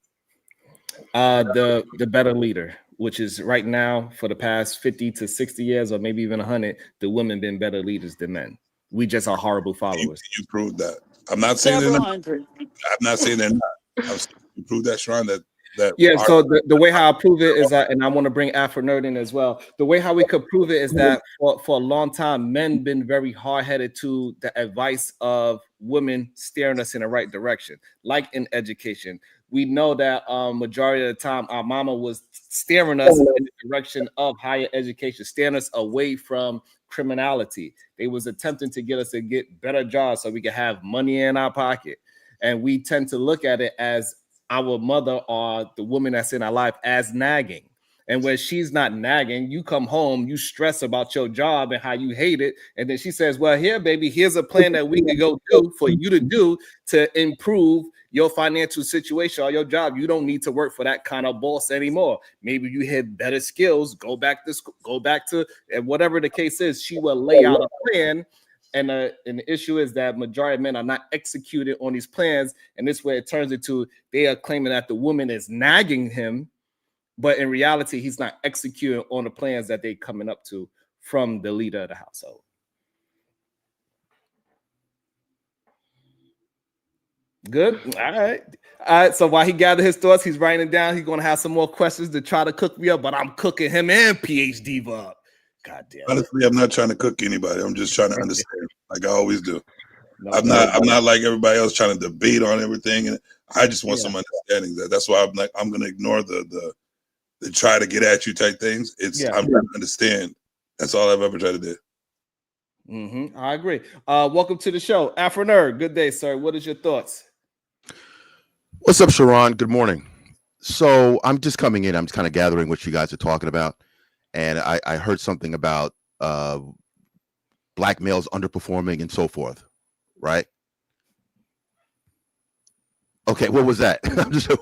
The better leader, which is right now for the past 50 to 60 years, or maybe even 100, the women been better leaders than men. We just are horrible followers. You proved that. I'm not saying they're Several not. hundred. I'm not saying they're not. I'm saying you proved that, Sharon, that that Yeah, are. so the way how I prove it is that, and I want to bring Afro Nerd in as well. The way how we could prove it is that for a long time, men been very hard-headed to the advice of women steering us in the right direction, like in education. We know that majority of the time our mama was steering us in the direction of higher education, steering us away from criminality. They was attempting to get us to get better jobs so we could have money in our pocket. And we tend to look at it as our mother or the woman that's in our life as nagging. And when she's not nagging, you come home, you stress about your job and how you hate it. And then she says, well, here, baby, here's a plan that we could go do for you to do to improve your financial situation or your job. You don't need to work for that kind of boss anymore. Maybe you had better skills, go back to school, go back to, and whatever the case is, she will lay out a plan. And the issue is that majority of men are not executing on these plans. And this way it turns into they are claiming that the woman is nagging him, but in reality, he's not executing on the plans that they're coming up to from the leader of the household. Good. All right. All right. So while he gathered his thoughts, he's writing it down. He's going to have some more questions to try to cook me up, but I'm cooking him and PhD up. God damn. Honestly, I'm not trying to cook anybody. I'm just trying to understand, like I always do. I'm not like everybody else trying to debate on everything, and I just want some understanding. That's why I'm like, I'm going to ignore the try to get at you type things. I'm trying to understand. That's all I've ever tried to do. I agree. Welcome to the show, Afro Nerd. Good day, sir. What is your thoughts? What's up, Sharon? Good morning. So I'm just coming in. I'm just kind of gathering what you guys are talking about. And I heard something about black males underperforming and so forth, right? Okay, what was that?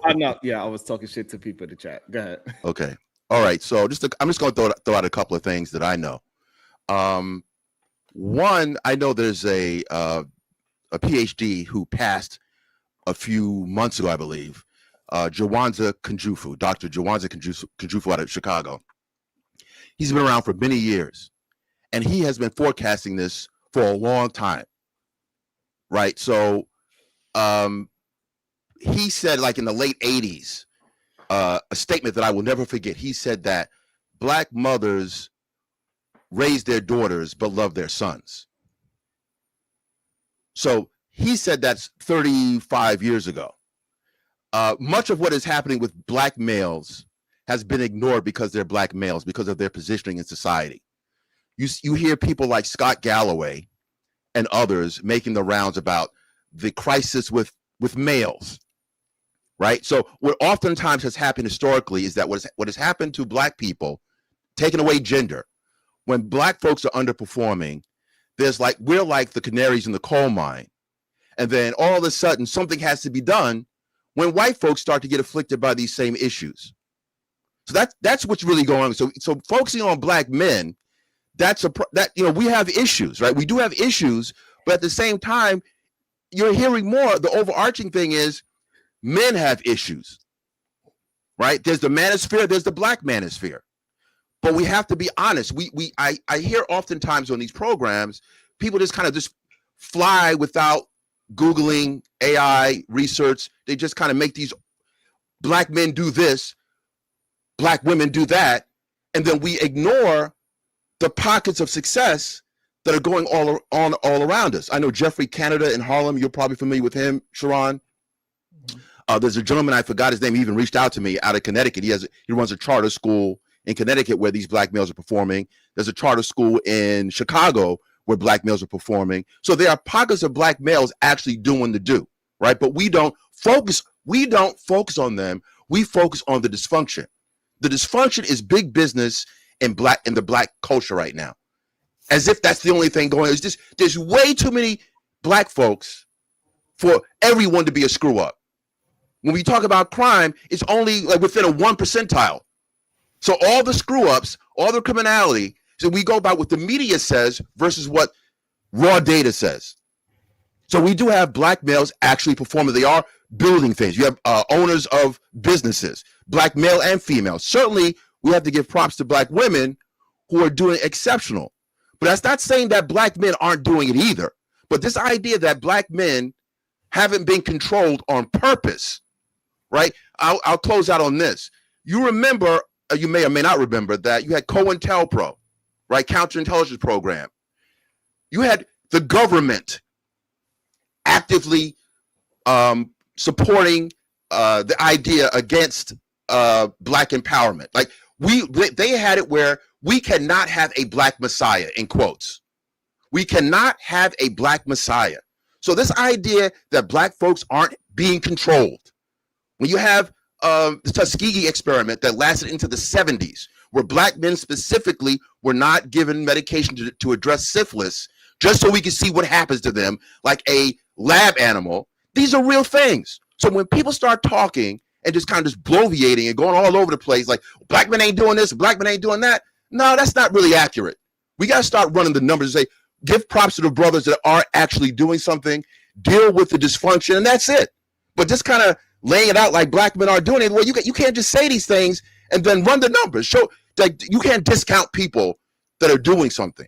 I'm not. Yeah, I was talking shit to people in the chat. Go ahead. Okay. All right. So I'm just going to throw out a couple of things that I know. One, I know there's a PhD who passed a few months ago, I believe. Jawanza Kunjufu, Dr. Jawanza Kunjufu out of Chicago. He's been around for many years, and he has been forecasting this for a long time, right? So he said, like in the late 80s, a statement that I will never forget. He said that black mothers raise their daughters but love their sons. So he said that's 35 years ago. Much of what is happening with black males has been ignored because they're black males, because of their positioning in society. You hear people like Scott Galloway and others making the rounds about the crisis with males, right? So what oftentimes has happened historically is that what has happened to black people, taking away gender, when black folks are underperforming, we're like the canaries in the coal mine. And then all of a sudden something has to be done when white folks start to get afflicted by these same issues. So that's what's really going on. So focusing on black men, we have issues, right? We do have issues, but at the same time, you're hearing more. The overarching thing is men have issues, right? There's the manosphere, there's the black manosphere. But we have to be honest. I hear oftentimes on these programs, people just kind of just fly without Googling AI research. They just kind of make these black men do this, black women do that, and then we ignore the pockets of success that are going all around us. I know Jeffrey Canada in Harlem. You're probably familiar with him, Sharon. There's a gentleman, I forgot his name. He even reached out to me out of Connecticut. He runs a charter school in Connecticut where these black males are performing. There's a charter school in Chicago where black males are performing. So there are pockets of black males actually doing the do, right? But we don't focus on them. We focus on the dysfunction. The dysfunction is big business in the black culture right now. As if that's the only thing going on. It's just, there's way too many black folks for everyone to be a screw up. When we talk about crime, it's only like within a 1 percentile. So all the screw ups, all the criminality, so we go by what the media says versus what raw data says. So we do have black males actually performing. They are building things. You have owners of businesses, black male and female. Certainly, we have to give props to black women who are doing exceptional. But that's not saying that black men aren't doing it either. But this idea that black men haven't been controlled on purpose, right? I'll close out on this. You remember, you may or may not remember that you had COINTELPRO, right? Counterintelligence program. You had the government actively supporting the idea against Black empowerment. Like they had it where we cannot have a Black Messiah, in quotes. We cannot have a Black Messiah. So this idea that Black folks aren't being controlled, when you have the Tuskegee experiment that lasted into the 70s, where Black men specifically were not given medication to address syphilis, just so we can see what happens to them, like a lab animal. These are real things. So when people start talking and just kind of just bloviating and going all over the place, like Black men ain't doing this, Black men ain't doing that. No, that's not really accurate. We got to start running the numbers and say, give props to the brothers that are actually doing something, deal with the dysfunction, and that's it. But just kind of laying it out like Black men are doing it, well, you can't just say these things and then run the numbers. Show like you can't discount people that are doing something.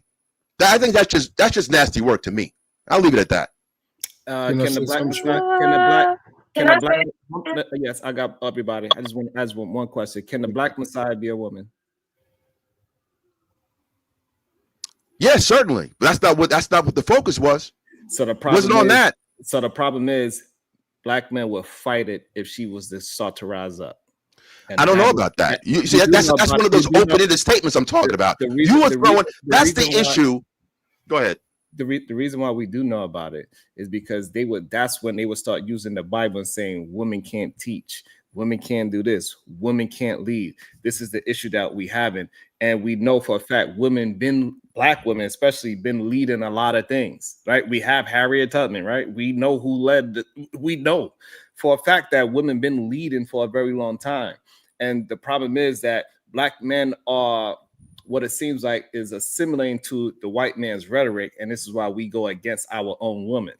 I think that's just nasty work to me. I'll leave it at that. Yes, I got everybody. I just want to ask one question. Can the Black Messiah be a woman? Yes, certainly. But that's not what the focus was. So the problem wasn't on that. So the problem is Black men will fight it if she was to start to rise up. And I don't know about that. You see, that's one of those open-ended statements I'm talking about. That's the issue. Go ahead. The reason why we do know about it is because that's when they would start using the Bible and saying women can't teach, women can't do this, women can't lead. This is the issue that we having. And we know for a fact Black women especially been leading a lot of things, right? We have Harriet Tubman, right? We know who led. We know for a fact that women been leading for a very long time. And the problem is that Black men are what it seems like is assimilating to the white man's rhetoric. And this is why we go against our own women.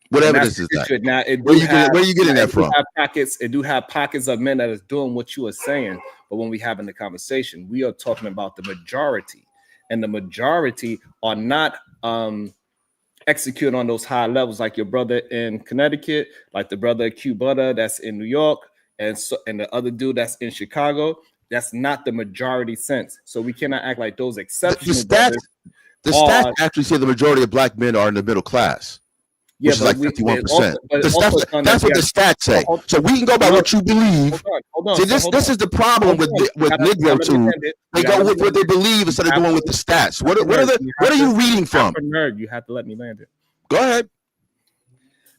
What evidence is that? Now, where are you getting that from? It do have pockets of men that is doing what you are saying. But when we having the conversation, we are talking about the majority. And the majority are not executing on those high levels, like your brother in Connecticut, like the brother Q Butter that's in New York, and the other dude that's in Chicago. That's not the majority sense. So we cannot act like those exceptions. The stats actually say the majority of Black men are in the middle class. Yeah, which is like 51%. That's what the stats say. So we can go by what you believe. See, this is the problem with Negro too. They go with what they believe instead of going with the stats. What are you reading from? Nerd, you have to let me land it. Go ahead.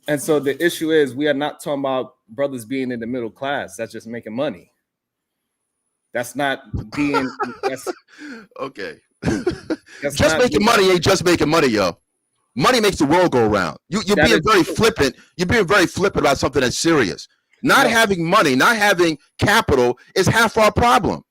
And so the issue is we are not talking about brothers being in the middle class. That's just making money. That's not being. That's okay. Just making money ain't just making money, yo. Money makes the world go around. You're being very flippant. You're being very flippant about something that's serious. Not having money, not having capital is half our problem.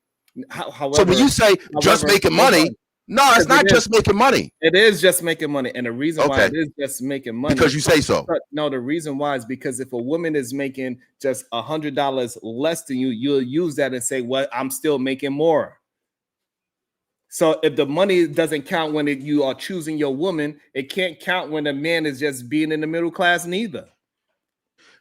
However, so when you say just making money, no, it's not just making money. It is just making money. And the reason why it is just making money. Because you say so. No, the reason why is because if a woman is making just $100 less than you, you'll use that and say, well, I'm still making more. So if the money doesn't count when you are choosing your woman, it can't count when a man is just being in the middle class neither.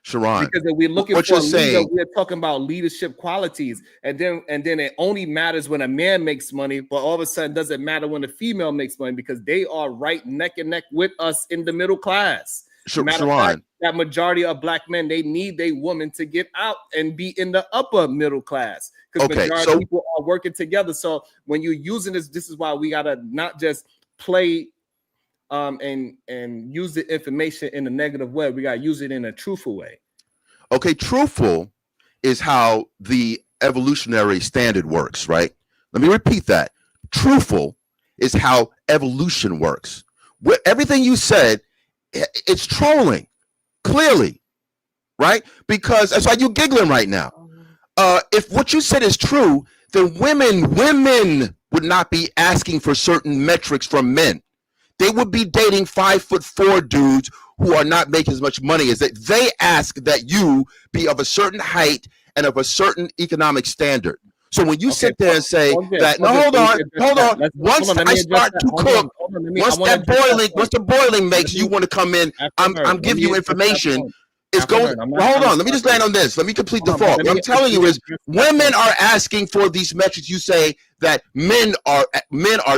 Sharon, because if we're looking for a leader, we're talking about leadership qualities, and then it only matters when a man makes money, but all of a sudden doesn't matter when a female makes money because they are right neck and neck with us in the middle class. Sharon, that majority of Black men, they need a woman to get out and be in the upper middle class because majority of people are working together. So when you're using this is why we gotta not just play and use the information in a negative way. We gotta use it in a truthful way. Okay, truthful is how the evolutionary standard works, right? Let me repeat that. Truthful is how evolution works. Everything you said, it's trolling, clearly, right? Because that's why you're giggling right now. If what you said is true, then women would not be asking for certain metrics from men. They would be dating 5'4" dudes who are not making as much money as they ask that you be of a certain height and of a certain economic standard. So when you sit there and say that, no, hold on. Once I start to cook, once the boiling makes you want to come in, I'm giving you information. is going. Well, hold on. Let me just land on this. Let me complete the thought. What I'm telling you is, women are asking for these metrics you say that men are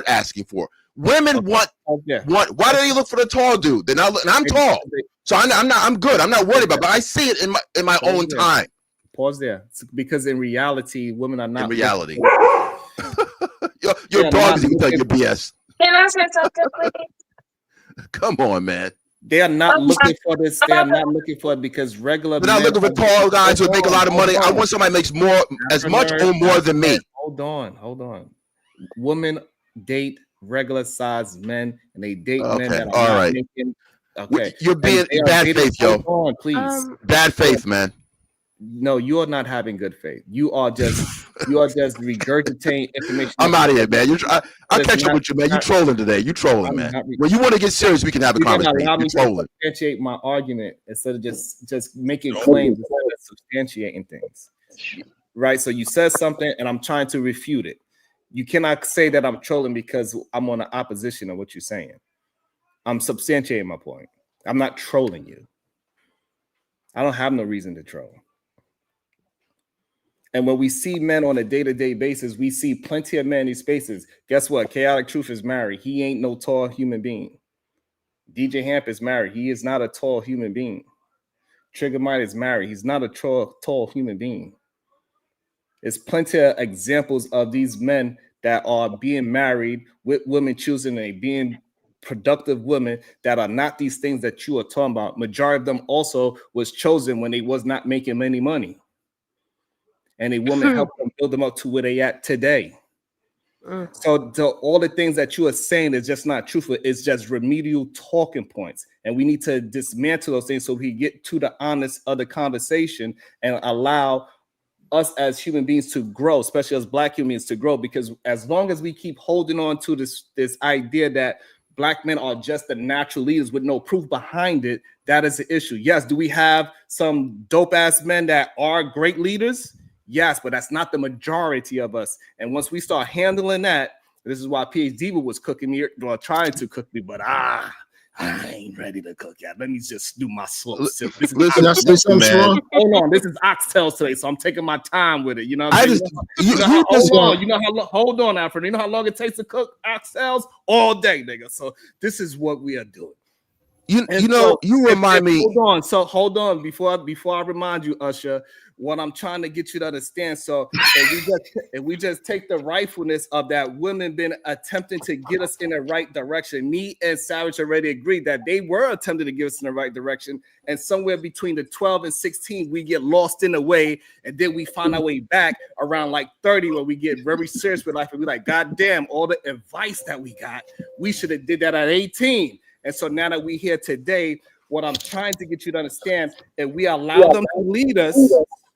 asking for. Women want. Why do they look for the tall dude? They're not, and I'm tall, so I'm good. I'm not worried about it, but I see it in my own time. Pause there. Because in reality, women are not. In reality. Your dog is even telling you BS. Can I say something, please? Come on, man. They are not looking for this. They are not looking for it because regular. They're not looking for tall guys who make a lot of money. I want somebody who makes more, as much or more than me. Hold on. Women date regular sized men, and they date men that are not making. Okay, you're being bad faith, yo. Hold on, please. Bad faith, man. No, you are not having good faith. You are just regurgitating information. I'm out of here, man. I'll catch up with you, man. You trolling today. You trolling, man. When you want to get serious, we can have a conversation. Allow me to substantiate my argument instead of just making claims instead of substantiating things. Right? So you said something, and I'm trying to refute it. You cannot say that I'm trolling because I'm on the opposition of what you're saying. I'm substantiating my point. I'm not trolling you. I don't have no reason to troll. And when we see men on a day-to-day basis, we see plenty of men in these spaces. Guess what? Chaotic Truth is married. He ain't no tall human being. DJ Hamp is married. He is not a tall human being. Trigger Mite is married. He's not a tall human being. There's plenty of examples of these men that are being married with women choosing and being productive women that are not these things that you are talking about. Majority of them also was chosen when they was not making any money. And a woman helped them build them up to where they at today. So all the things that you are saying is just not truthful. It's just remedial talking points. And we need to dismantle those things so we get to the honest of the conversation and allow us as human beings to grow, especially as Black human beings to grow. Because as long as we keep holding on to this idea that Black men are just the natural leaders with no proof behind it, that is the issue. Yes, do we have some dope ass men that are great leaders? Yes, but that's not the majority of us. And once we start handling that, this is why PhD was cooking me, or trying to cook me, but I ain't ready to cook yet. Let me just do my slow sip. Listen, man. Hold on, this is oxtails today, so I'm taking my time with it. You know, hold on, Alfred. You know how long it takes to cook oxtails? All day, nigga. So this is what we are doing. You remind me. Hold on. Before I remind you, Usher, what I'm trying to get you to understand. So if we just take the rightfulness of that women been attempting to get us in the right direction. Me and Savage already agreed that they were attempting to get us in the right direction. And somewhere between the 12 and 16, we get lost in the way. And then we find our way back around like 30, where we get very serious with life. And we're like, God damn, all the advice that we got, we should have did that at 18. And so now that we're here today, what I'm trying to get you to understand, if we allow them to lead us,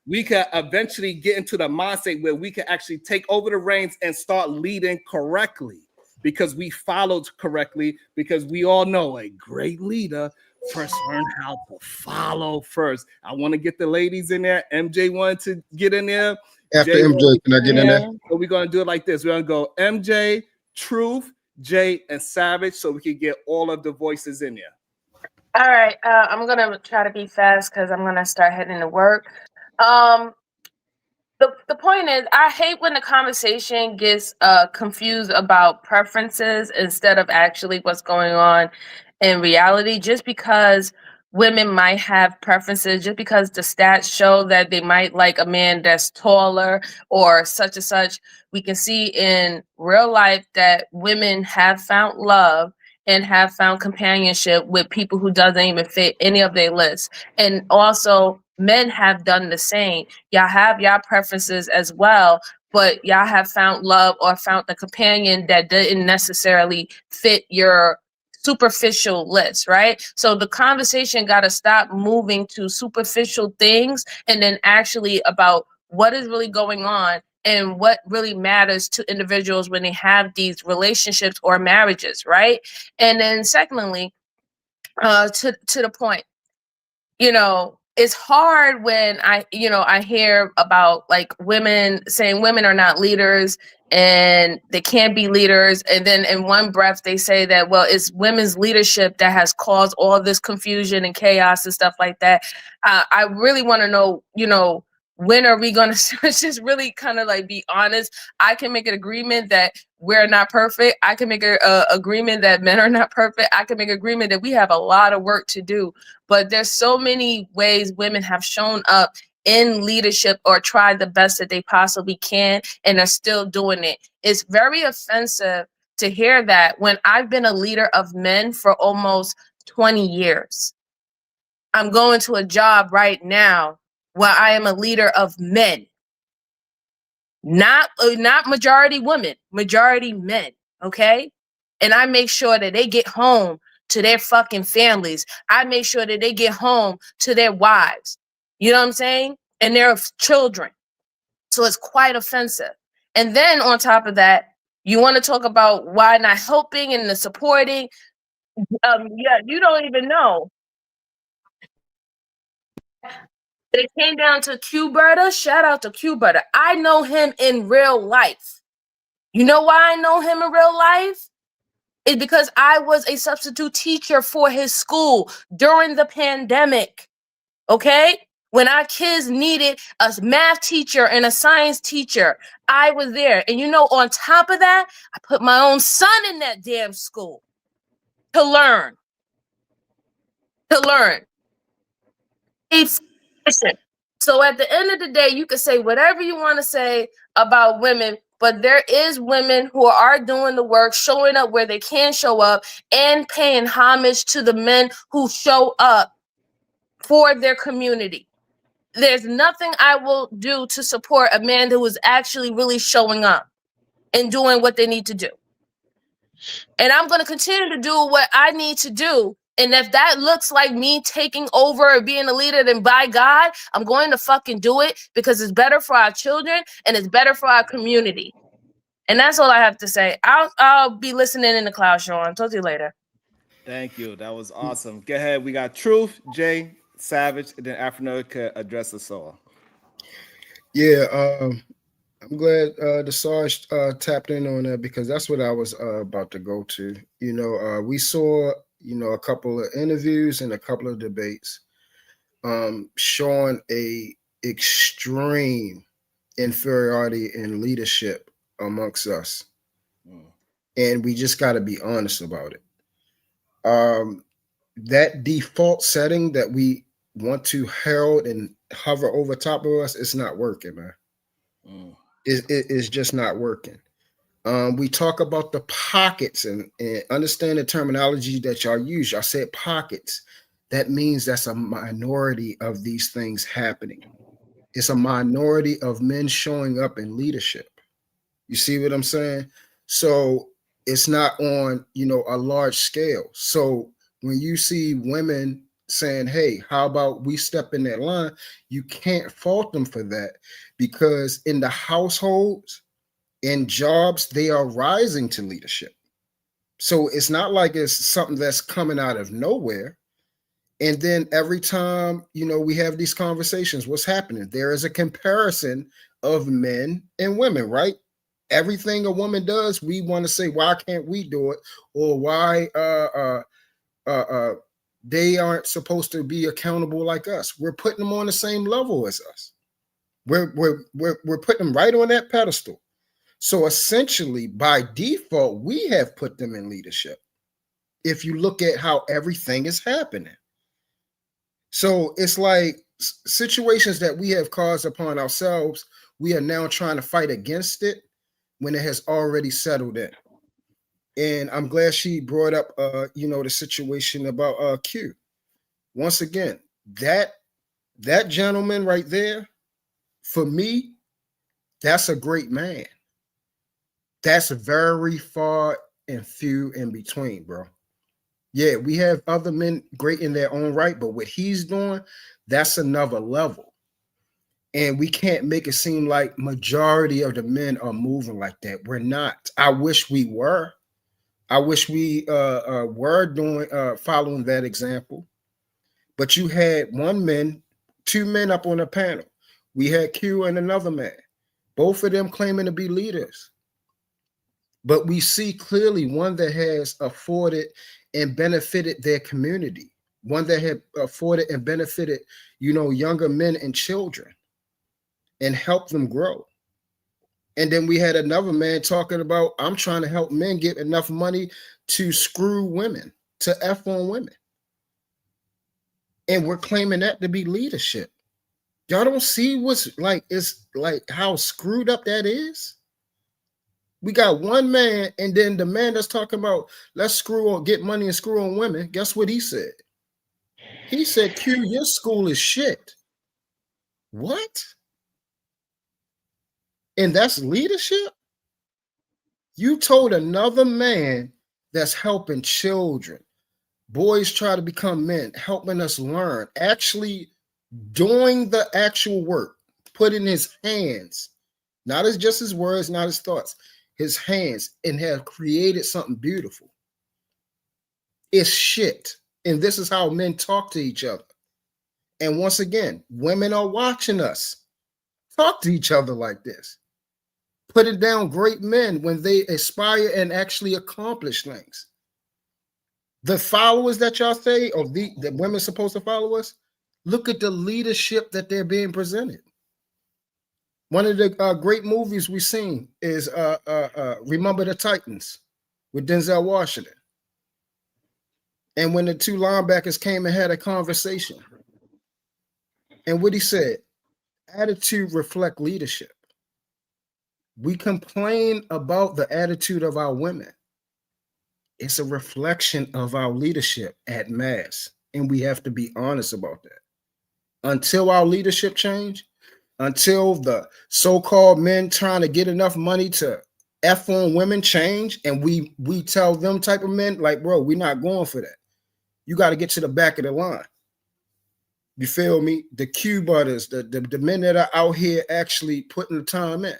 we can eventually get into the mindset where we can actually take over the reins and start leading correctly, because we followed correctly, because we all know a great leader first learn how to follow first. I want to get the ladies in there. MJ wanted to get in there. After MJ, can I get in there? So we're going to do it like this. We're going to go MJ, Truth, Jay, and Savage, so we can get all of the voices in there. All right, I'm gonna try to be fast because I'm gonna start heading to work. The point is, I hate when the conversation gets confused about preferences instead of actually what's going on in reality. Just because women might have preferences, just because the stats show that they might like a man that's taller or such and such, we can see in real life that women have found love and have found companionship with people who doesn't even fit any of their lists. And also men have done the same. Y'all have y'all preferences as well, but y'all have found love or found the companion that didn't necessarily fit your superficial list, right? So the conversation got to stop moving to superficial things and then actually about what is really going on and what really matters to individuals when they have these relationships or marriages, right? And then secondly, to the point, you know, it's hard when I hear about like women saying women are not leaders and they can't be leaders, and then in one breath they say that, well, it's women's leadership that has caused all this confusion and chaos and stuff like that. I really want to know, when are we going to just really kind of like be honest? I can make an agreement that we're not perfect. I can make an agreement that men are not perfect. I can make an agreement that we have a lot of work to do. But there's so many ways women have shown up in leadership or tried the best that they possibly can and are still doing it. It's very offensive to hear that when I've been a leader of men for almost 20 years. I'm going to a job right now where I am a leader of men. Not majority women, majority men, okay? And I make sure that they get home to their fucking families. I make sure that they get home to their wives. You know what I'm saying? And their children. So it's quite offensive. And then on top of that, you want to talk about why not helping and the supporting. Yeah, you don't even know. But it came down to Q-Berta. Shout out to Q-Berta. I know him in real life. You know why I know him in real life? It's because I was a substitute teacher for his school during the pandemic. Okay? When our kids needed a math teacher and a science teacher, I was there. And on top of that, I put my own son in that damn school to learn. Listen, so at the end of the day, you can say whatever you want to say about women, but there is women who are doing the work, showing up where they can show up, and paying homage to the men who show up for their community. There's nothing I will do to support a man who is actually really showing up and doing what they need to do. And I'm going to continue to do what I need to do. And if that looks like me taking over or being a leader, then by God, I'm going to fucking do it because it's better for our children and it's better for our community. And that's all I have to say. I'll be listening in the cloud, Sean. Talk to you later. Thank you. That was awesome. Go ahead. We got Truth, Jay, Savage, and then Afternoon could address us all. Yeah, I'm glad the Sarge tapped in on that because that's what I was about to go to. We saw, a couple of interviews and a couple of debates showing a extreme inferiority in leadership amongst us. And we just got to be honest about it. That default setting that we want to herald and hover over top of us, it's not working, man. It's just not working. We talk about the pockets and understand the terminology that y'all use. Y'all said pockets. That means that's a minority of these things happening. It's a minority of men showing up in leadership. You see what I'm saying? So it's not on, a large scale. So when you see women saying, hey, how about we step in that line? You can't fault them for that because in the households, in jobs, they are rising to leadership. So it's not like it's something that's coming out of nowhere. And then every time, we have these conversations, what's happening? There is a comparison of men and women, right? Everything a woman does, we want to say, why can't we do it? Or why they aren't supposed to be accountable like us. We're putting them on the same level as us. We're putting them right on that pedestal. So essentially, by default, we have put them in leadership. If you look at how everything is happening. So it's like situations that we have caused upon ourselves, we are now trying to fight against it when it has already settled in. And I'm glad she brought up, the situation about Q. Once again, that gentleman right there, for me, that's a great man. That's very far and few in between, bro. Yeah, we have other men great in their own right, but what he's doing, that's another level. And we can't make it seem like majority of the men are moving like that. We're not. I wish we were. I wish we were doing following that example. But you had one man two men up on a panel. We had Q and another man, both of them claiming to be leaders. But we see clearly one that has afforded and benefited their community, one that had afforded and benefited, younger men and children and helped them grow. And then we had another man talking about, I'm trying to help men get enough money to screw women, to F on women. And we're claiming that to be leadership. Y'all don't see what's like, it's like how screwed up that is. We got one man, and then the man that's talking about let's screw on, get money and screw on women. Guess what he said? He said, Q, your school is shit. What? And that's leadership? You told another man that's helping children, boys try to become men, helping us learn, actually doing the actual work, putting his hands, not as just his words, not his thoughts, his hands, and have created something beautiful. It's shit. And this is how men talk to each other. And once again, women are watching us talk to each other like this, putting down great men when they aspire and actually accomplish things. The followers that y'all say, or the women supposed to follow us, look at the leadership that they're being presented. One of the great movies we've seen is Remember the Titans with Denzel Washington. And when the two linebackers came and had a conversation, and what he said, attitude reflect leadership. We complain about the attitude of our women. It's a reflection of our leadership at mass, and we have to be honest about that. Until our leadership change, until the so-called men trying to get enough money to F on women change, and we tell them type of men, like, bro, we're not going for that. You got to get to the back of the line. You feel me? The Q butters, the men that are out here actually putting the time in.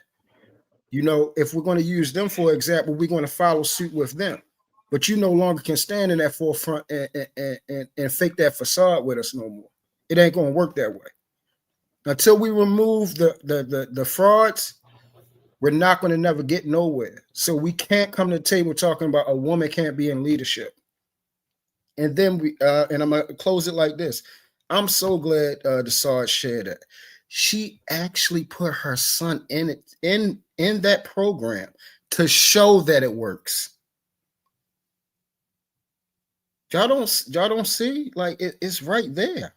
If we're going to use them for example, we're going to follow suit with them. But you no longer can stand in that forefront and fake that facade with us no more. It ain't going to work that way. Until we remove the frauds, we're not going to never get nowhere. So we can't come to the table talking about a woman can't be in leadership. And then and I'm going to close it like this. I'm so glad the Sarge shared that. She actually put her son in that program to show that it works. Y'all don't see, like, it's right there.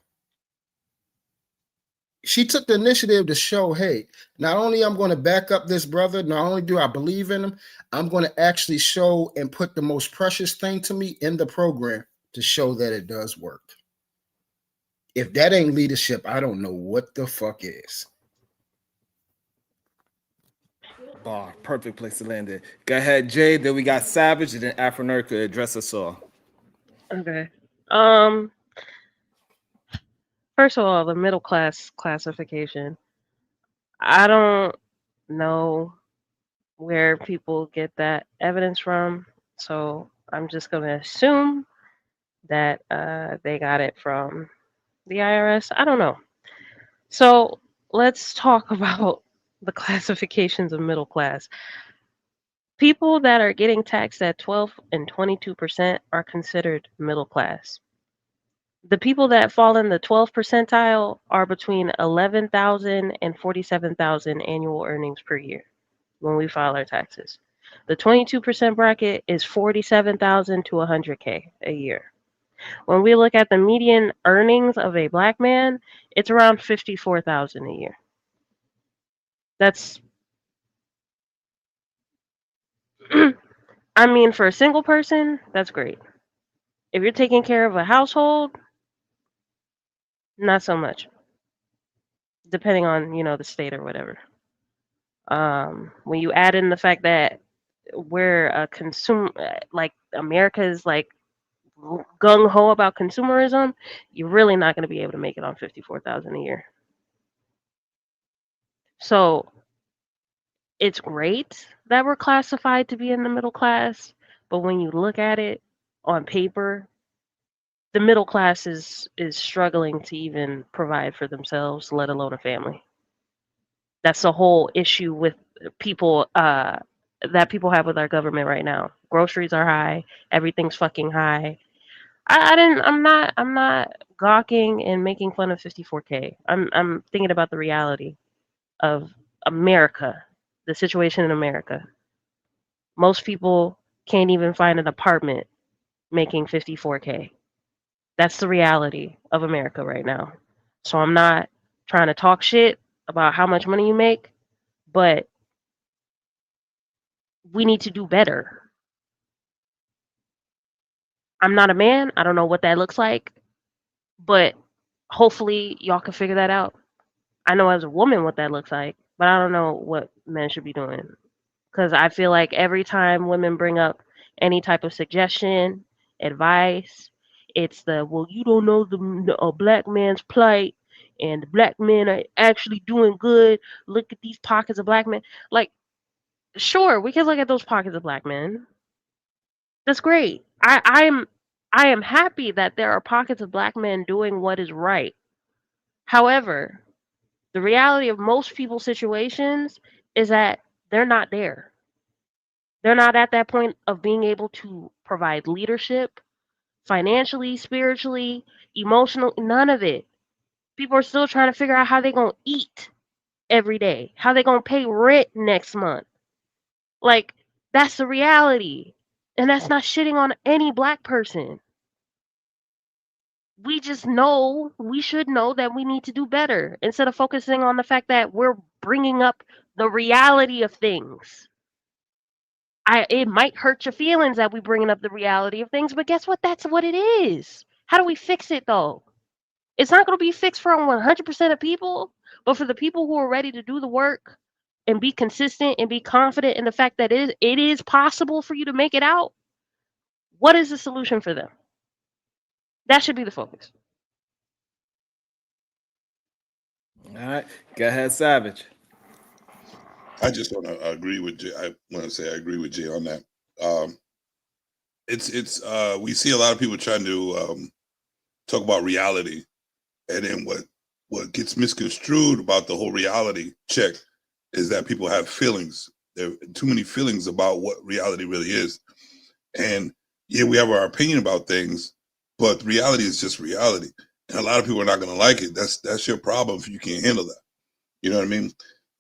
She took the initiative to show, hey, not only I'm going to back up this brother, not only do I believe in him, I'm going to actually show and put the most precious thing to me in the program to show that it does work. If that ain't leadership, I don't know what the fuck is. Bar, perfect place to land it. Go ahead, Jay. Then we got Savage, and then Afro could address us all. Okay. First of all, the middle class classification. I don't know where people get that evidence from, so I'm just going to assume that they got it from the IRS. I don't know. So let's talk about the classifications of middle class. People that are getting taxed at 12 and 22% are considered middle class. The people that fall in the 12th percentile are between 11,000 and 47,000 annual earnings per year when we file our taxes. The 22% bracket is 47,000 to 100K a year. When we look at the median earnings of a black man, it's around 54,000 a year. That's I mean, for a single person, that's great. If you're taking care of a household, not so much. Depending on, the state or whatever. When you add in the fact that we're a like America is like gung ho about consumerism, you're really not going to be able to make it on 54,000 a year. So it's great that we're classified to be in the middle class, but when you look at it on paper, the middle class is struggling to even provide for themselves, let alone a family. That's the whole issue with people that people have with our government right now. Groceries are high, everything's fucking high. I'm not gawking and making fun of 54K. I'm thinking about the reality of America, the situation in America. Most people can't even find an apartment making 54K. That's the reality of America right now. So I'm not trying to talk shit about how much money you make, but we need to do better. I'm not a man. I don't know what that looks like, but hopefully y'all can figure that out. I know as a woman what that looks like, but I don't know what men should be doing. Because I feel like every time women bring up any type of suggestion, advice, it's the, well, you don't know a black man's plight, and the black men are actually doing good. Look at these pockets of black men. Like, sure, we can look at those pockets of black men. That's great. I am happy that there are pockets of black men doing what is right. However, the reality of most people's situations is that they're not there. They're not at that point of being able to provide leadership financially, spiritually, emotional, none of it. People are still trying to figure out how they're going to eat every day, how they're going to pay rent next month. Like, that's the reality. And that's not shitting on any black person. We just know, we should know that we need to do better instead of focusing on the fact that we're bringing up the reality of things. It might hurt your feelings that we bringing up the reality of things, but guess what? That's what it is. How do we fix it though? It's not going to be fixed for 100% of people, but for the people who are ready to do the work and be consistent and be confident in the fact that it is possible for you to make it out, what is the solution for them? That should be the focus. All right, go ahead, Savage. I just want to agree with Jay. I want to say I agree with Jay on that. It's we see a lot of people trying to talk about reality, and then what gets misconstrued about the whole reality check is that people have feelings. There are too many feelings about what reality really is, and yeah, we have our opinion about things, but reality is just reality, and a lot of people are not going to like it. That's your problem if you can't handle that. You know what I mean?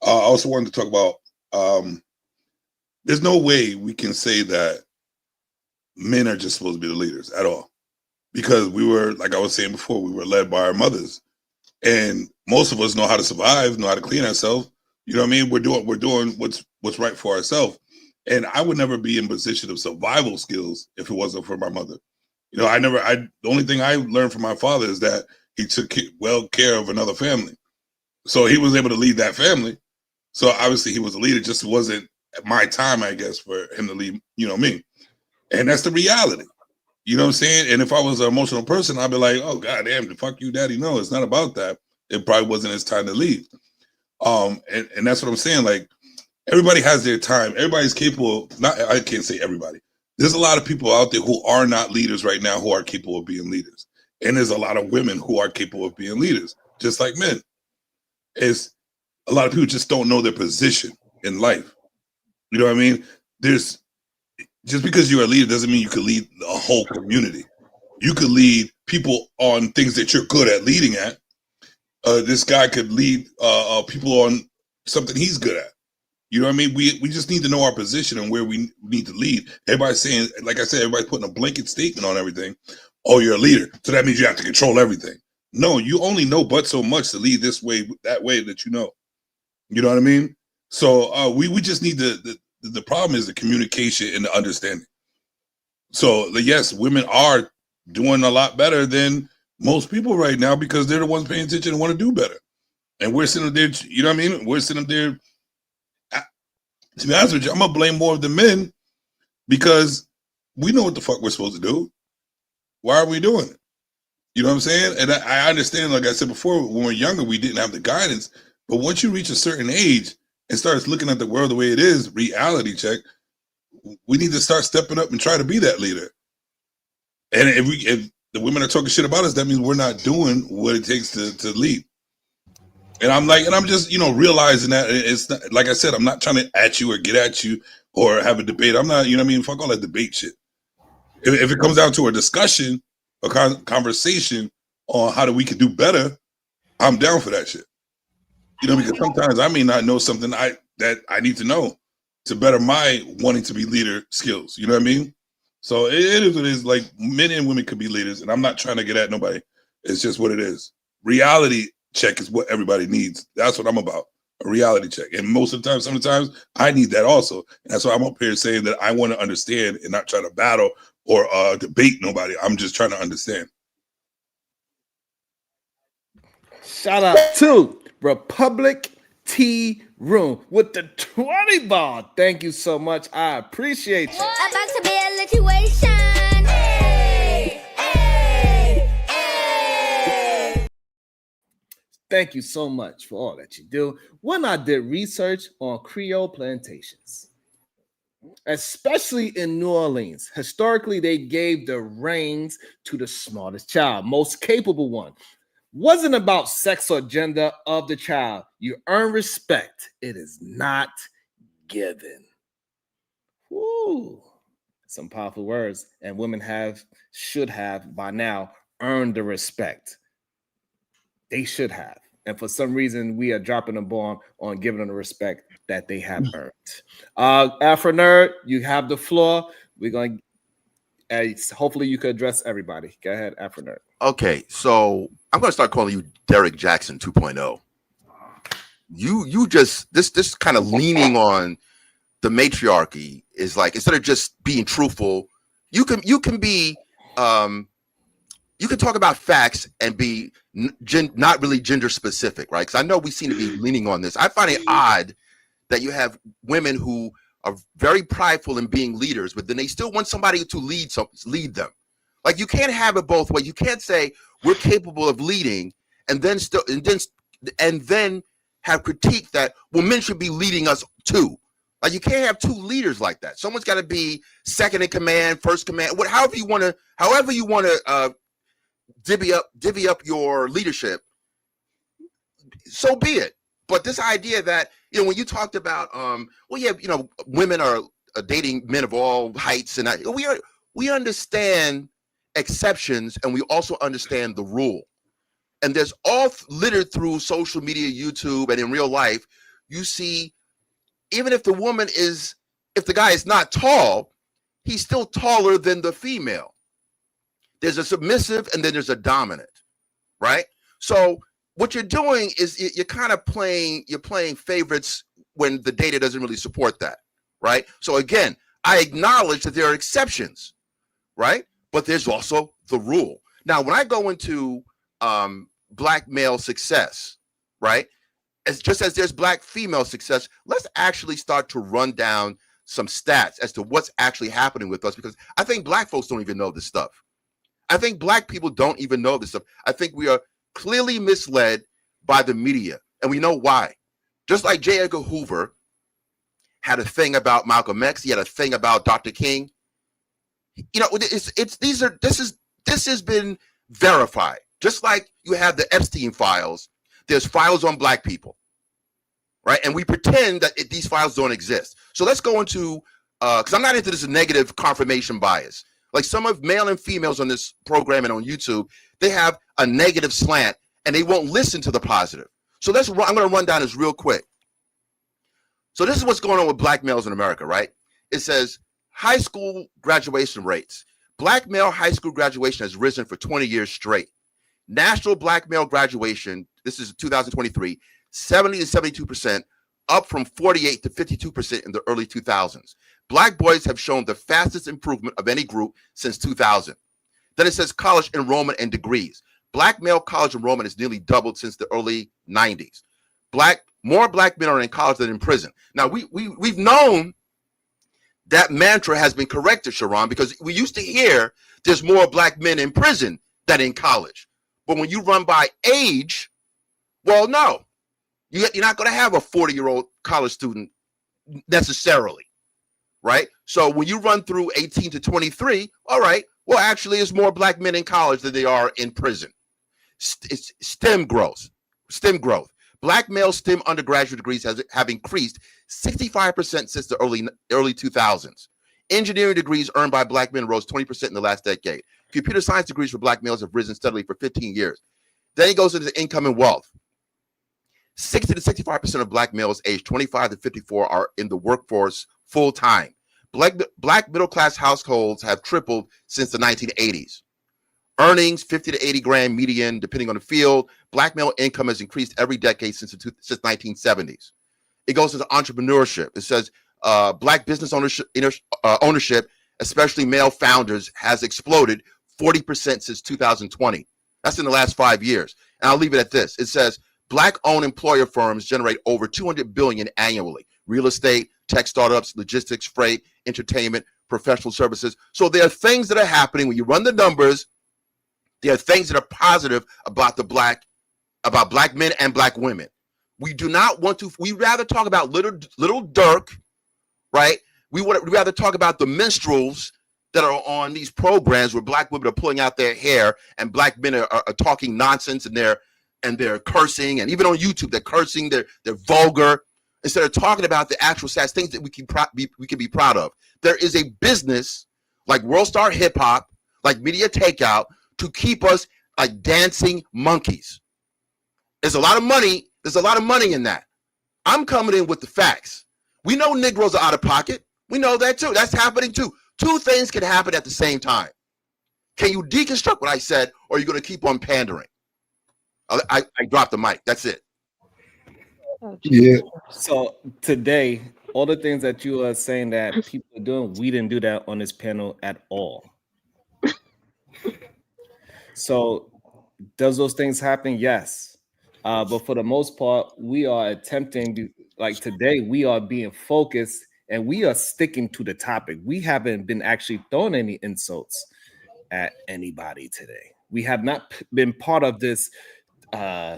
I also wanted to talk about there's no way we can say that men are just supposed to be the leaders at all, because we were, like I was saying before, we were led by our mothers, and most of us know how to survive, know how to clean ourselves. You know what I mean? We're doing what's right for ourselves, and I would never be in position of survival skills if it wasn't for my mother. You know, the only thing I learned from my father is that he took well care of another family, so he was able to lead that family. So obviously he was a leader. Just wasn't my time, I guess, for him to lead, me. And that's the reality. You know what I'm saying? And if I was an emotional person, I'd be like, oh, goddamn, the fuck you, daddy. No, it's not about that. It probably wasn't his time to lead. And that's what I'm saying. Like, everybody has their time. Everybody's capable. I can't say everybody. There's a lot of people out there who are not leaders right now who are capable of being leaders. And there's a lot of women who are capable of being leaders, just like men. It's a lot of people just don't know their position in life. You know what I mean? Just because you're a leader doesn't mean you can lead a whole community. You could lead people on things that you're good at leading at. This guy could lead people on something he's good at. You know what I mean? We just need to know our position and where we need to lead. Everybody's saying, like I said, everybody's putting a blanket statement on everything. Oh, you're a leader, so that means you have to control everything. No, you only know but so much to lead this way, that way that you know. You know what I mean? So we just need the problem is the communication and the understanding. So yes, women are doing a lot better than most people right now because they're the ones paying attention and want to do better. And we're sitting there, you know what I mean? We're sitting there. To be honest with you, I'm gonna blame more of the men because we know what the fuck we're supposed to do. Why are we doing it? You know what I'm saying? And I understand, like I said before, when we were younger, we didn't have the guidance. But once you reach a certain age and start looking at the world the way it is, reality check, we need to start stepping up and try to be that leader. And if the women are talking shit about us, that means we're not doing what it takes to lead. And I'm just, realizing that it's not, like I said, I'm not trying to at you or get at you or have a debate. I'm not, fuck all that debate shit. If it comes down to a discussion, a conversation on how we can do better, I'm down for that shit. Because sometimes I may not know something that I need to know to better my wanting to be leader skills. You know what I mean? So it is what it is. Like, men and women could be leaders, and I'm not trying to get at nobody. It's just what it is. Reality check is what everybody needs. That's what I'm about. A reality check. And most of the time, sometimes I need that also. And that's why I'm up here saying that I want to understand and not try to battle or debate nobody. I'm just trying to understand. Shout out to Republic Tea Room with the 20 ball. Thank you so much. I appreciate you. About to be a situation. Hey, hey, hey. Thank you so much for all that you do. When I did research on Creole plantations, especially in New Orleans, historically they gave the reins to the smartest child, most capable one. Wasn't about sex or gender of the child. You earn respect. It is not given. Woo. Some powerful words. And women should have by now earned the respect. They should have. And for some reason, we are dropping the bomb on giving them the respect that they have earned. Afro Nerd, you have the floor. We're going to hopefully you could address everybody. Go ahead, Afro Nerd. Okay, so I'm going to start calling you Derek Jackson 2.0. You just this kind of leaning on the matriarchy is like, instead of just being truthful, you can be you can talk about facts and be not really gender specific, right? Because I know we seem to be leaning on this. I find it odd that you have women who are very prideful in being leaders, but then they still want somebody to lead them. Like, you can't have it both ways. You can't say we're capable of leading and then have critique that, well, men should be leading us too. Like, you can't have two leaders like that. Someone's got to be second in command, first command, however you want to divvy up your leadership. So be it. But this idea that, when you talked about, women are dating men of all heights, and we understand exceptions, and we also understand the rule. And there's all littered through social media, YouTube, and in real life, you see, even if the guy is not tall, he's still taller than the female. There's a submissive and then there's a dominant, right? So what you're doing is you're kind of playing favorites when the data doesn't really support that, right? So again, I acknowledge that there are exceptions, right? But there's also the rule. Now, when I go into black male success, right? Just as there's black female success, let's actually start to run down some stats as to what's actually happening with us, because I think black folks don't even know this stuff. I think black people don't even know this stuff. I think we are clearly misled by the media, and we know why. Just like J. Edgar Hoover had a thing about Malcolm X, he had a thing about Dr. King. This has been verified. Just like you have the Epstein files, there's files on black people, right? And we pretend that these files don't exist. So let's go into, because I'm not into this negative confirmation bias. Like, some of male and females on this program and on YouTube, they have a negative slant and they won't listen to the positive. So I'm going to run down this real quick. So this is what's going on with black males in America, right? It says high school graduation rates. Black male high school graduation has risen for 20 years straight. National black male graduation, this is 2023, 70 to 72%, up from 48 to 52% in the early 2000s. Black boys have shown the fastest improvement of any group since 2000. Then it says college enrollment and degrees. Black male college enrollment has nearly doubled since the early 90s. More black men are in college than in prison. Now, we've known that mantra has been corrected, Sharon, because we used to hear there's more black men in prison than in college. But when you run by age, well, no. You're not going to have a 40-year-old college student necessarily, right? So when you run through 18 to 23, all right, Well, actually, it's more black men in college than they are in prison. It's STEM growth. STEM growth. Black male STEM undergraduate degrees have increased 65% since the early 2000s. Engineering degrees earned by black men rose 20% in the last decade. Computer science degrees for black males have risen steadily for 15 years. Then he goes into income and wealth. 60 to 65% of black males aged 25 to 54 are in the workforce full time. Black middle class households have tripled since the 1980s. Earnings 50 to 80 grand median, depending on the field. Black male income has increased every decade since 1970s. It goes into entrepreneurship. It says black business ownership, especially male founders, has exploded 40% since 2020. That's in the last 5 years. And I'll leave it at this. It says black-owned employer firms generate over $200 billion annually. Real estate, tech startups, logistics, freight, entertainment, professional services. So there are things that are happening when you run the numbers. There are things that are positive about black men and black women. We do not want to. We rather talk about little Dirk, right? We rather talk about the minstrels that are on these programs where black women are pulling out their hair and black men are talking nonsense and they're cursing, and even on YouTube they're cursing. They're vulgar instead of talking about the actual sad things that we can be proud of. There is a business like World Star Hip Hop, like Media Takeout, to keep us like dancing monkeys. There's a lot of money. There's a lot of money in that. I'm coming in with the facts. We know Negroes are out of pocket. We know that too. That's happening too. Two things can happen at the same time. Can you deconstruct what I said, or are you going to keep on pandering? I dropped the mic. That's it. Oh, Yeah. So today, all the things that you are saying that people are doing, we didn't do that on this panel at all. So does those things happen? Yes. But for the most part, we are attempting to, like today, we are being focused and we are sticking to the topic. We haven't been actually throwing any insults at anybody today. We have not been part of this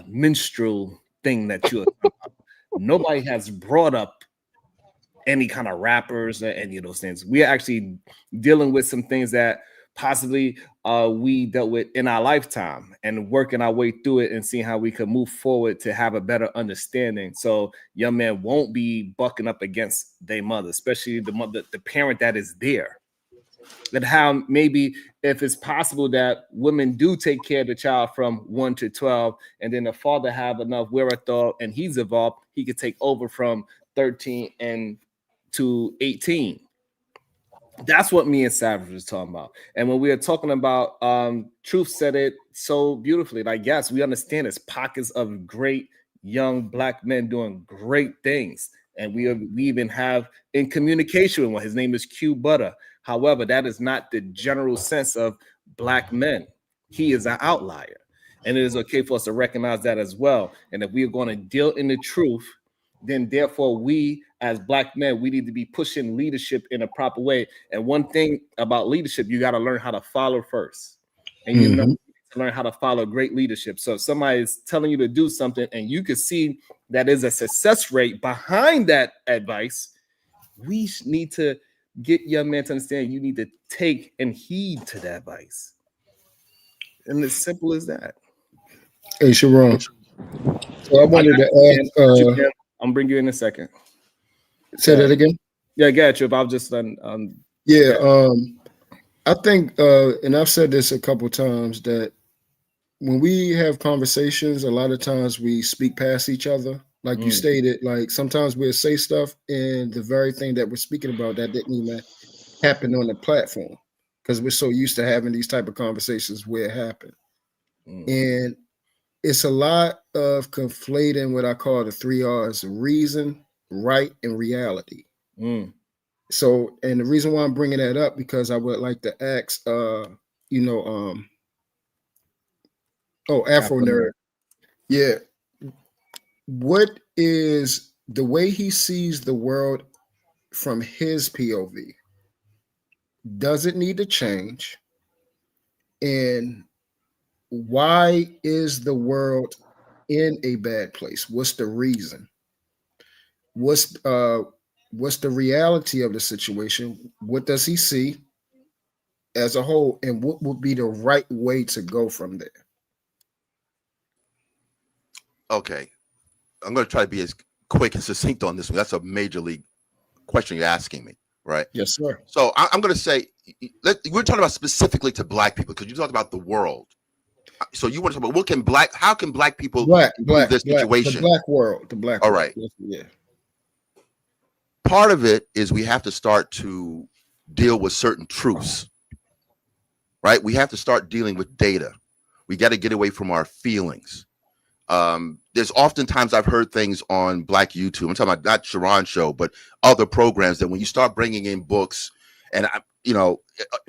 minstrel thing that you're talking about. Nobody has brought up any kind of rappers or any of those things. We are actually dealing with some things that possibly we dealt with in our lifetime and working our way through it and seeing how we can move forward to have a better understanding. So young men won't be bucking up against their mother, especially the parent that is there. And how maybe if it's possible that women do take care of the child from 1 to 12, and then the father have enough wherewithal and he's evolved, he could take over from 13 and to 18. That's what me and Savage was talking about. And when we are talking about Truth said it so beautifully. Like, yes, we understand there's pockets of great young black men doing great things. And we even have in communication with one. His name is Q Butter. However, that is not the general sense of black men. He is an outlier. And it is okay for us to recognize that as well. And if we are going to deal in the truth, then therefore we as black men, we need to be pushing leadership in a proper way. And one thing about leadership, you got to learn how to follow first. And you know, to learn how to follow great leadership. So if somebody is telling you to do something and you can see that is a success rate behind that advice, we need to get young men to understand you need to take and heed to that advice. And as simple as that. Hey, Sharon. So I wanted to ask. I'm bring you in a second. Say that again. Yeah, get you. But I'll just I think, and I've said this a couple times, that when we have conversations, a lot of times we speak past each other. Like you stated, like sometimes we'll say stuff and the very thing that we're speaking about that didn't even happen on the platform because we're so used to having these type of conversations where it happened. And it's a lot of conflating what I call the 3 R's: reason, right, and reality. So, and the reason why I'm bringing that up, because I would like to ask, Afro Nerd. Yeah. What is the way he sees the world from his POV? Does it need to change? And why is the world in a bad place? What's the reason? What's the reality of the situation? What does he see? as a whole, and what would be the right way to go from there? Okay, I'm going to try to be as quick and succinct on this one. That's a major league question you're asking me, right? Yes, sir. So I'm going to say, we're talking about specifically to black people because you talked about the world. So you want to talk about how can black people improve their situation? The black world, the black All world. right. Yeah. Part of it is we have to start to deal with certain truths, right? We have to start dealing with data. We got to get away from our feelings. There's oftentimes I've heard things on Black YouTube. I'm talking about not Sharon's show, but other programs that when you start bringing in books, and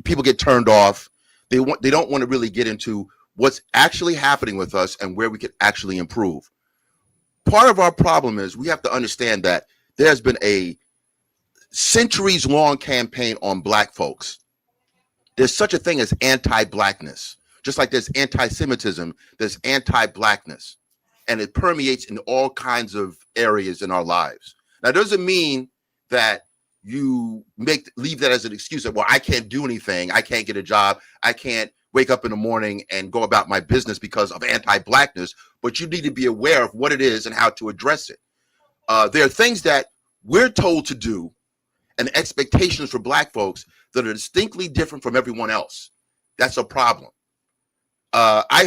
people get turned off. They don't want to really get into what's actually happening with us and where we can actually improve. Part of our problem is we have to understand that there's been a centuries-long campaign on black folks. There's such a thing as anti-blackness. Just like there's anti-Semitism, there's anti-blackness. And it permeates in all kinds of areas in our lives. Now, it doesn't mean that you leave that as an excuse that, well, I can't do anything. I can't get a job. I can't wake up in the morning and go about my business because of anti-blackness. But you need to be aware of what it is and how to address it. There are things that we're told to do and expectations for black folks that are distinctly different from everyone else. That's a problem. I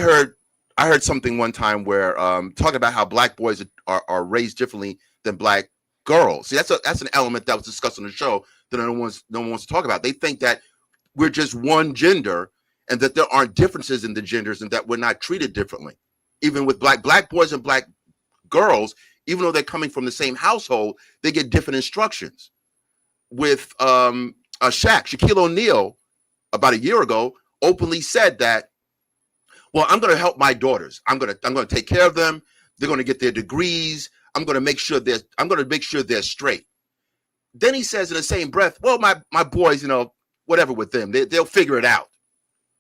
heard something one time where talking about how black boys are raised differently than black girls. See, that's an element that was discussed on the show that no one wants to talk about. They think that we're just one gender and that there aren't differences in the genders and that we're not treated differently. Even with black boys and black girls, even though they're coming from the same household, they get different instructions. With Shaquille O'Neal about a year ago openly said that, well, I'm going to help my daughters. I'm going to take care of them. They're going to get their degrees. I'm going to make sure they're straight. Then he says in the same breath, well, my boys, whatever with them, they'll figure it out.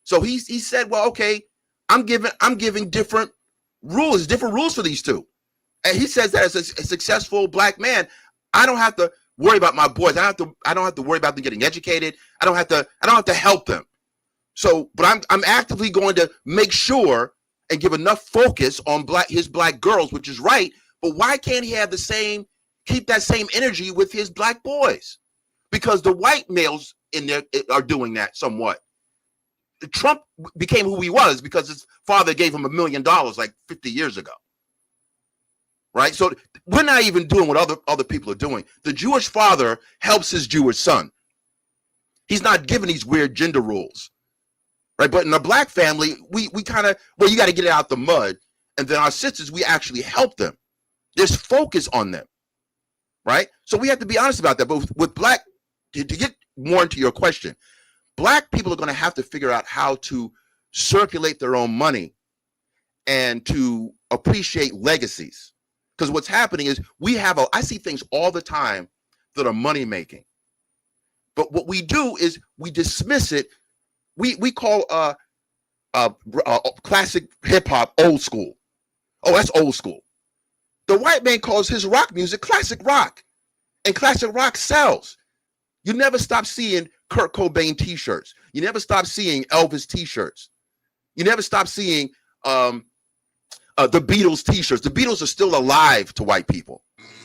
So he said, well, okay, I'm giving different rules for these two. And he says that as a successful black man, I don't have to worry about my boys. I don't have to worry about them getting educated. I don't have to help them. So, but I'm actively going to make sure and give enough focus on his black girls, which is right. But why can't he keep that same energy with his black boys? Because the white males in there are doing that somewhat. Trump became who he was because his father gave him $1 million like 50 years ago. Right? So we're not even doing what other people are doing. The Jewish father helps his Jewish son. He's not given these weird gender rules. Right? But in a black family, we kind of, you got to get it out the mud. And then our sisters, we actually help them. There's focus on them. Right? So we have to be honest about that. But with black, to get more into your question, black people are going to have to figure out how to circulate their own money and to appreciate legacies. Because what's happening is I see things all the time that are money making. But what we do is we dismiss it. We call classic hip hop old school. Oh, that's old school. The white man calls his rock music classic rock, and classic rock sells. You never stop seeing Kurt Cobain t-shirts. You never stop seeing Elvis t-shirts. You never stop seeing the Beatles t-shirts. The Beatles are still alive to white people,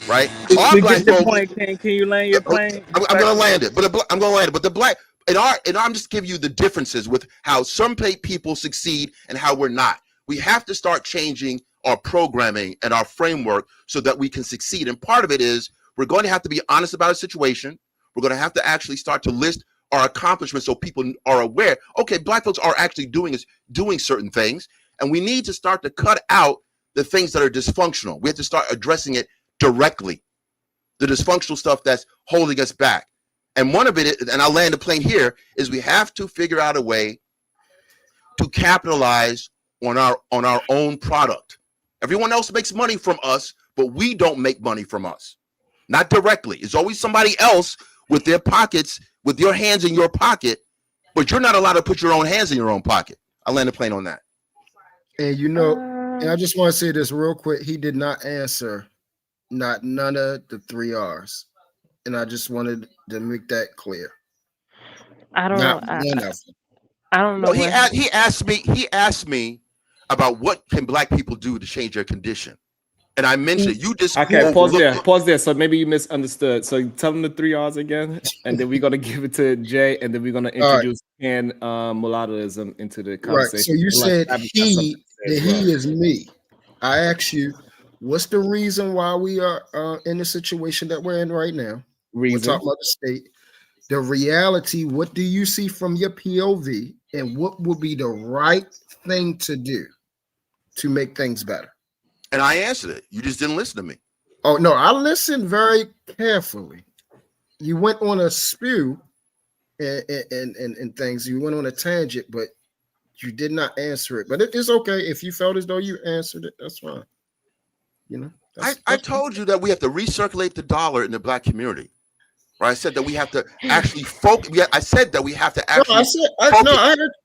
right? To get the point, can you land your plane? I'm going to land it, but the black and I'm just giving you the differences with how some people succeed and how we're not. We have to start changing our programming and our framework so that we can succeed. And part of it is we're going to have to be honest about our situation. We're going to have to actually start to list our accomplishments so people are aware. Okay, black folks are actually doing certain things, and we need to start to cut out the things that are dysfunctional. We have to start addressing it directly, the dysfunctional stuff that's holding us back. And one of it, and I'll land the plane here, is we have to figure out a way to capitalize on our own product. Everyone else makes money from us, but we don't make money from us. Not directly. It's always somebody else with their pockets, with your hands in your pocket, but you're not allowed to put your own hands in your own pocket. I'll land the plane on that. And and I just want to say this real quick. He did not answer none of the 3 R's. And I just wanted to make that clear. I don't Not know. one of them. I don't know No, what. he asked me about what can black people do to change their condition, and I mentioned you just Okay, pause there. overlooked it. Pause there. So maybe you misunderstood. So tell them the 3 R's again, and then we're gonna give it to Jay, and then we're gonna All right. introduce pan mulattoism into the Right. conversation. So you Unless said Savage got something to say as well. he is me. I asked you, what's the reason why we are in the situation that we're in right now? We're Reason. talking about the state. The reality, what do you see from your POV, and what would be the right thing to do to make things better? And I answered it. You just didn't listen to me. Oh, no, I listened very carefully. You went on a spew and things. You went on a tangent, but you did not answer it. But it's okay. If you felt as though you answered it, that's fine. You know, I told you that we have to recirculate the dollar in the black community. Right? I said that we have to actually focus. I said that we have to actually. I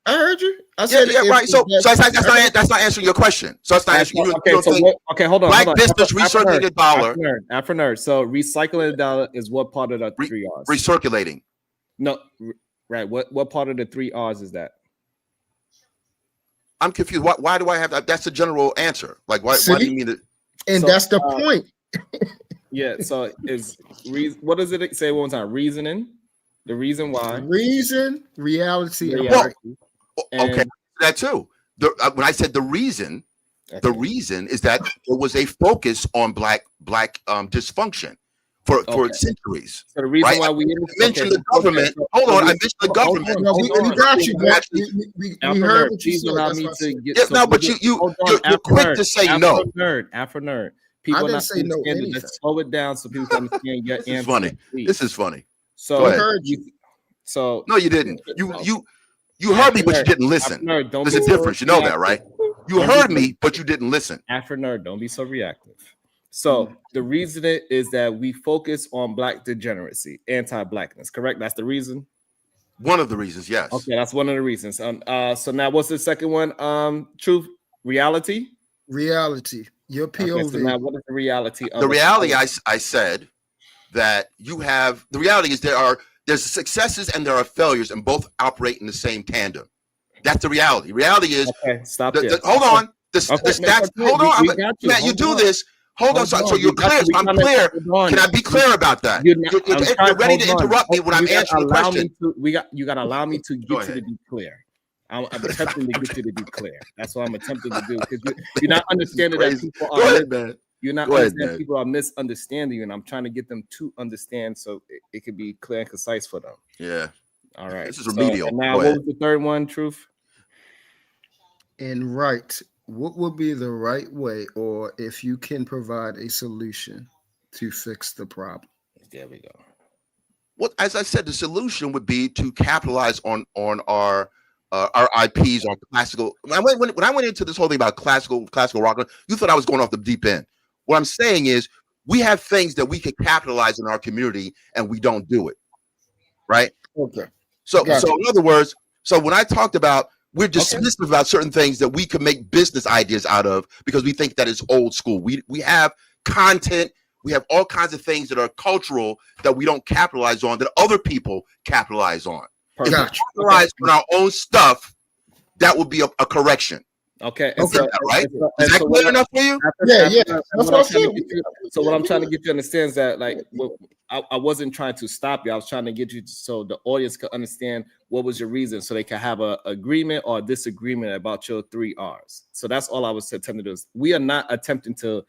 heard you. I said right. So that's not answering your question. So that's not answering. Okay, hold on. Black business recirculating the dollar. Afro nerd. So recycling the dollar is what part of the 3 R's? Recirculating. No, right. What part of the 3 R's is that? I'm confused. Why do I have that? That's a general answer. Like why do you mean it? And that's the point. Yeah. So what does it say one time? Reasoning. The reason why. Reason, reality. Okay, that too. When I said the reason is that there was a focus on black dysfunction for centuries. So the reason why we mentioned the government. Hold on, I mentioned the government. We got you. We heard what you said. Allow me to get. No, but you're quick to say no. Afro nerd. People I didn't say no. Let's slow it down so people can understand your answer. Funny. This is funny. So I heard you. So no, you didn't. You heard me, but you didn't listen. There's a difference. You know that, right? You heard me, but you didn't listen. Afro nerd, don't be so reactive. So the reason is that we focus on black degeneracy, anti-blackness. Correct? That's the reason. One of the reasons, yes. Okay, that's one of the reasons. So now, what's the second one? Truth, reality. Reality. Your POV. Okay, so now, what is the reality? The reality, I said that you have. The reality is there's successes and there are failures, and both operate in the same tandem. That's the reality. Reality is. Okay, stop there. Hold on. The stats. Hold on. Matt, you do this. Hold on. So you're clear. I'm clear. Can I be clear about that? You're ready to interrupt me when I'm answering the question. You got to allow me to get you to be clear. I'm attempting to get you to be clear. That's what I'm attempting to do, because you're not understanding that people are. You're not understanding people are misunderstanding you, and I'm trying to get them to understand so it could be clear and concise for them. Yeah. All right. This is remedial. And now, what was the third one? Truth. And right. What would be the right way, or if you can provide a solution to fix the problem? There we go. Well, as I said, the solution would be to capitalize on our IPs, on classical. When I went into this whole thing about classical rock, you thought I was going off the deep end. What I'm saying is we have things that we can capitalize in our community, and we don't do it. Right? Okay. So in other words, so when I talked about we're dismissive about certain things that we can make business ideas out of because we think that it's old school. We have content, we have all kinds of things that are cultural that we don't capitalize on, that other people capitalize on. If we capitalize on our own stuff, that would be a correction. Okay. Is that right? Is that clear enough for you? Yeah. So what I'm trying to get you to understand is that, like, I wasn't trying to stop you. I was trying to get you so the audience could understand what was your reason, so they can have a agreement or a disagreement about your 3 R's. So that's all I was attempting to do. We are not attempting to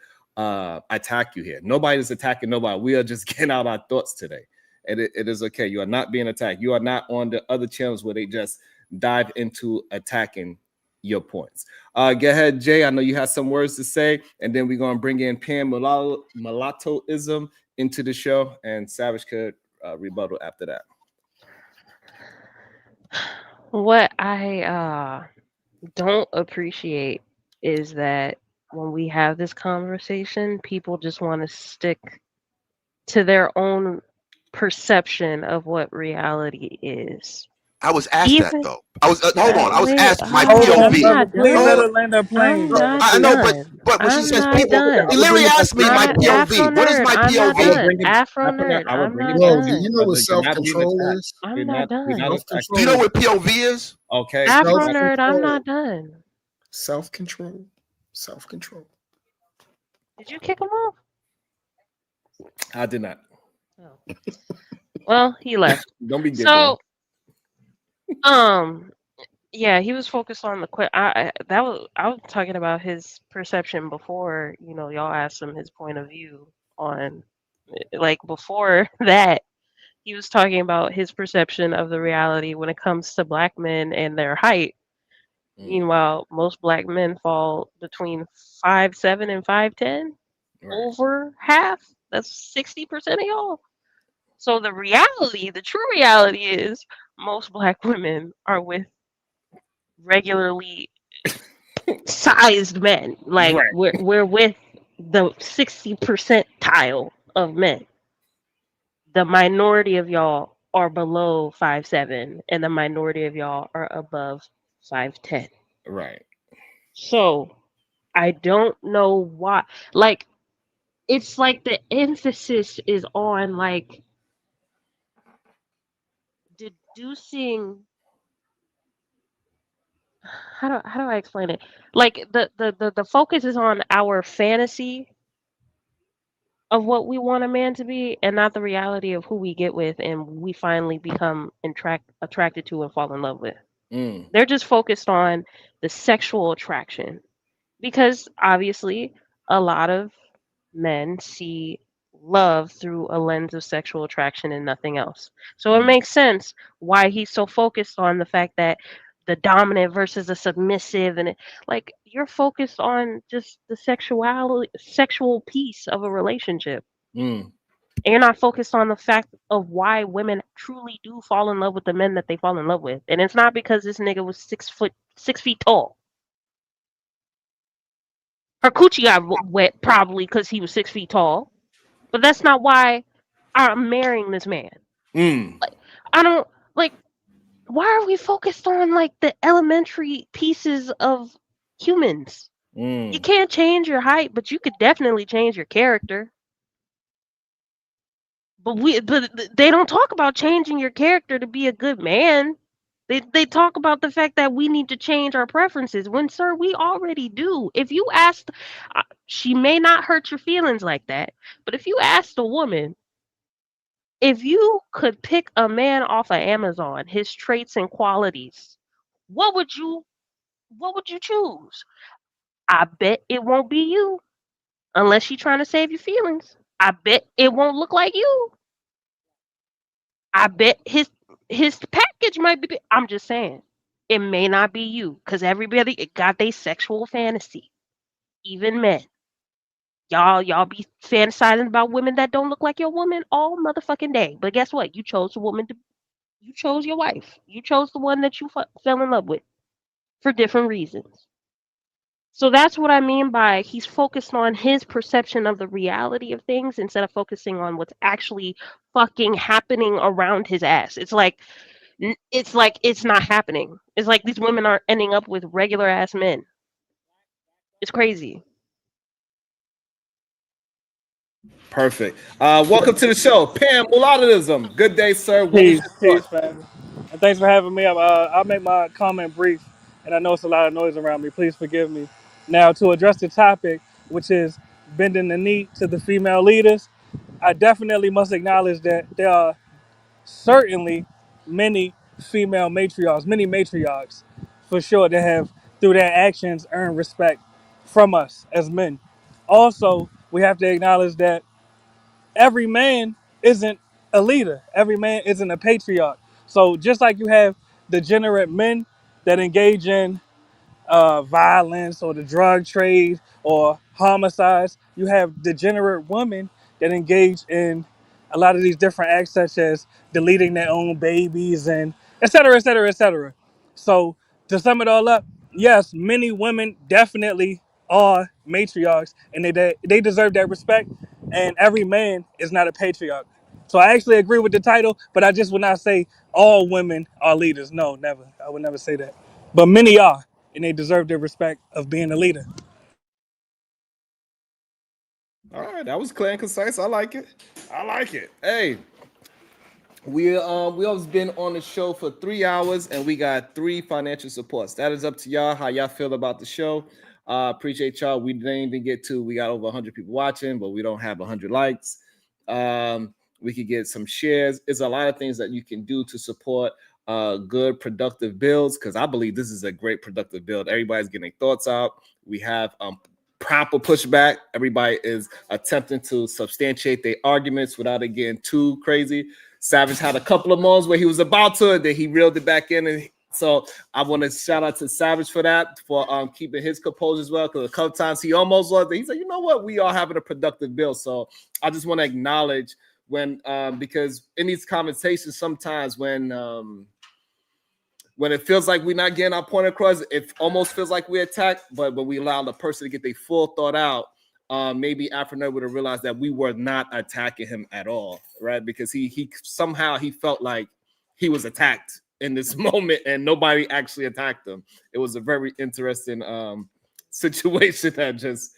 attack you here. Nobody's attacking nobody. We are just getting out our thoughts today. And it is okay. You are not being attacked. You are not on the other channels where they just dive into attacking your points. Go ahead, Jay. I know you have some words to say, and then we're going to bring in pan mulattoism into the show, and Savage could rebuttal after that. What I don't appreciate is that when we have this conversation, people just want to stick to their own perception of what reality is. I was asked that though. I was hold on. I was asked my POV. Please let her land her plane. I know, but when she says people, he literally asked me my POV. What is my POV? Afro nerd. I'm not Bro, done. do you know what self-control is? I'm not done. Do you know what POV is? Okay. Afro nerd, I'm not done. Self-control. Self-control. Did you kick him off? I did not. Oh. Well, he left. Don't be giggling. So, yeah, he was focused on the I was talking about his perception before, y'all asked him his point of view on, like, before that, he was talking about his perception of the reality when it comes to black men and their height. Meanwhile, most black men fall between 5'7" and 5'10". Right. Over half. That's 60% of y'all. So the reality, the true reality is most black women are with regularly sized men. Like Right. we're with the 60 percentile of men. The minority of y'all are below 5'7", and the minority of y'all are above 5'10". Right. So I don't know why. Like, it's like the emphasis is on like deducing. How do I explain it? Like the focus is on our fantasy of what we want a man to be, and not the reality of who we get with and we finally become attracted to and fall in love with. They're just focused on the sexual attraction, because obviously a lot of men see love through a lens of sexual attraction and nothing else. So it makes sense why he's so focused on the fact that the dominant versus the submissive, and like, you're focused on just the sexual piece of a relationship. And you're not focused on the fact of why women truly do fall in love with the men that they fall in love with. And it's not because this nigga was 6 feet tall. Her coochie got wet probably because he was 6 feet tall. But that's not why I'm marrying this man. Like, I don't like. Why are we focused on like the elementary pieces of humans? You can't change your height, but you could definitely change your character. But they don't talk about changing your character to be a good man. They talk about the fact that we need to change our preferences. When, sir, we already do. If you asked, she may not hurt your feelings like that, but if you asked a woman, if you could pick a man off of Amazon, his traits and qualities, what would you choose? I bet it won't be you, unless you're trying to save your feelings. I bet it won't look like you. I bet his package might be. I'm just saying, it may not be you, because everybody got their sexual fantasy. Even men, y'all be fantasizing about women that don't look like your woman all motherfucking day. But guess what? You chose a woman to. You chose your wife. You chose the one that you fell in love with for different reasons. So that's what I mean by he's focused on his perception of the reality of things instead of focusing on what's actually fucking happening around his ass. It's not happening. It's like these women are ending up with regular ass men. It's crazy. Perfect. Welcome to the show, Pam Mulattoism. Good day, sir. What was Peace, your peace, family. And thanks for having me up. I'll make my comment brief, and I know it's a lot of noise around me. Please forgive me. Now, to address the topic, which is bending the knee to the female leaders, I definitely must acknowledge that there are certainly many female matriarchs, many matriarchs, for sure, that have, through their actions, earned respect from us as men. Also, we have to acknowledge that every man isn't a leader. Every man isn't a patriarch. So just like you have degenerate men that engage in violence or the drug trade or homicides, you have degenerate women that engage in a lot of these different acts, such as deleting their own babies and et cetera, et cetera, et cetera. So to sum it all up, yes, many women definitely are matriarchs, and they deserve that respect. And every man is not a patriarch. So I actually agree with the title, but I just would not say all women are leaders. No, never. I would never say that. But many are, and they deserve the respect of being a leader. All right, that was clear and concise. I like it. I like it. Hey, We always been on the show for 3 hours and we got 3 financial supports. That is up to y'all. How y'all feel about the show? Appreciate y'all. We didn't even get to. We got over 100 people watching, but we don't have 100 likes. We could get some shares. It's a lot of things that you can do to support good productive builds, because I believe this is a great productive build. Everybody's getting thoughts out. We have proper pushback. Everybody is attempting to substantiate their arguments without it getting too crazy. Savage had a couple of moments where he was about to, then he reeled it back in. And so I want to shout out to Savage for that, for keeping his composure as well. Because a couple times he almost lost it. He said, you know what? We are having a productive build. So I just want to acknowledge when, because in these conversations, sometimes when it feels like we're not getting our point across, it almost feels like we're attacked. But when we allow the person to get their full thought out, maybe Afro would have realized that we were not attacking him at all, right? Because he somehow he felt like he was attacked in this moment, and nobody actually attacked him. It was a very interesting situation that just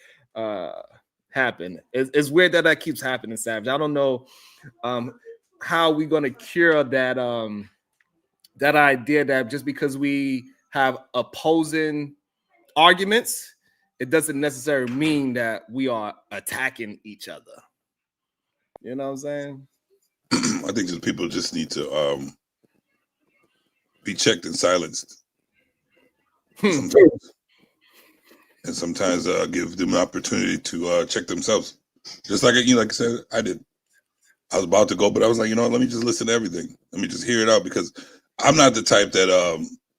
happened. It's weird that that keeps happening, Savage. I don't know how we're gonna cure that that idea that just because we have opposing arguments, it doesn't necessarily mean that we are attacking each other. You know what I'm saying? I think just people just need to be checked and silenced sometimes. And sometimes give them an opportunity to check themselves. Just like like I said, I did. I was about to go, but I was like, let me just listen to everything. Let me just hear it out, because I'm not the type that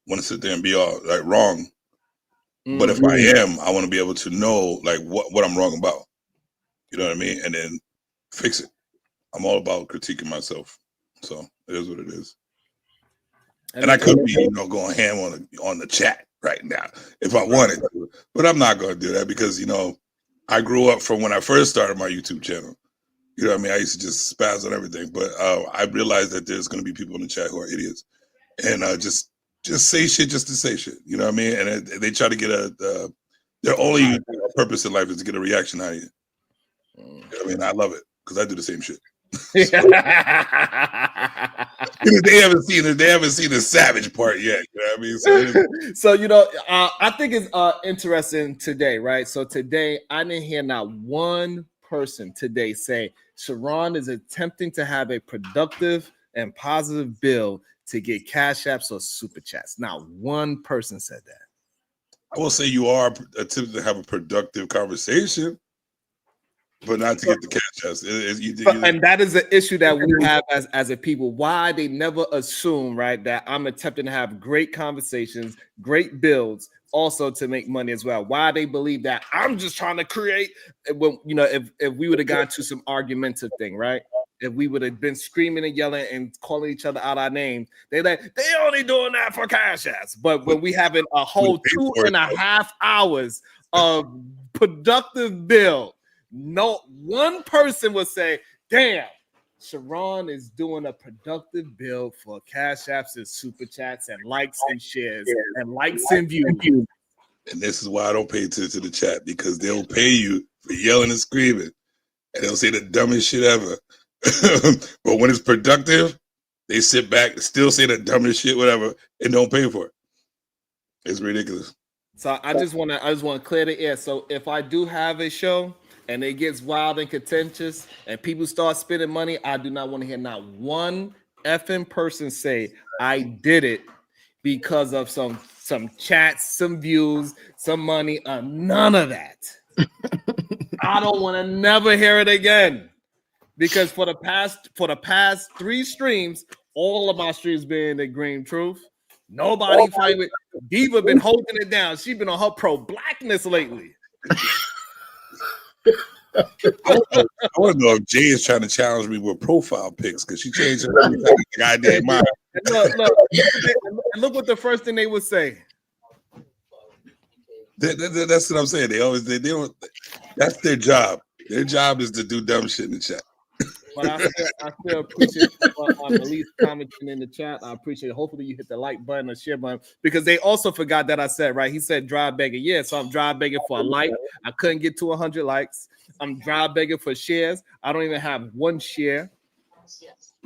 want to sit there and be all like wrong. But if I am, I want to be able to know like what I'm wrong about. You know what I mean? And then fix it. I'm all about critiquing myself. So it is what it is. And I could be, going ham on the chat right now if I wanted to, but I'm not going to do that because, I grew up from when I first started my YouTube channel. You know what I mean? I used to just spaz on everything, but I realized that there's going to be people in the chat who are idiots and just say shit just to say shit. You know what I mean? And they try to get their only purpose in life is to get a reaction out of you. You know what I mean? I love it because I do the same shit. They haven't seen the savage part yet. You know what I mean? So I think it's interesting today, right? So today I didn't hear not one person today say Sharon is attempting to have a productive and positive bill to get cash apps or super chats. Not one person said that. I will say you are attempting to have a productive conversation, but not to get the cash apps. And that is an issue that we have as a people. Why they never assume, right, that I'm attempting to have great conversations, great builds, also to make money as well. Why they believe that I'm just trying to create. Well, if we would have gone to some argumentative thing, right? If we would have been screaming and yelling and calling each other out our names, they only doing that for cash apps. But when we having a whole 2.5 hours of productive build, no one person would say, damn, Sharon is doing a productive build for cash apps and super chats and likes and shares and likes and views. And this is why I don't pay attention to the chat, because they'll pay you for yelling and screaming and they'll say the dumbest shit ever. But when it's productive, they sit back, still say the dumbest shit, whatever, and don't pay for it. It's ridiculous. So I just want to clear the air. So if I do have a show and it gets wild and contentious and people start spending money, I do not want to hear not one effing person say I did it because of some chats, some views, some money, none of that. I don't want to never hear it again. Because for the past 3 streams, all of my streams been the green truth. Nobody fight with Diva been holding it down. She's been on her pro-blackness lately. I want to know if Jay is trying to challenge me with profile pics because she changed her every time like I did mine. Look what the first thing they would say. That's what I'm saying. They don't. That's their job. Their job is to do dumb shit in the chat. But I still appreciate at least commenting in the chat. I appreciate it. Hopefully you hit the like button or share button, because they also forgot that I said, right? He said drive begging. Yeah, so I'm drive begging for a like. I couldn't get to 100 likes. I'm drive begging for shares. I don't even have one share.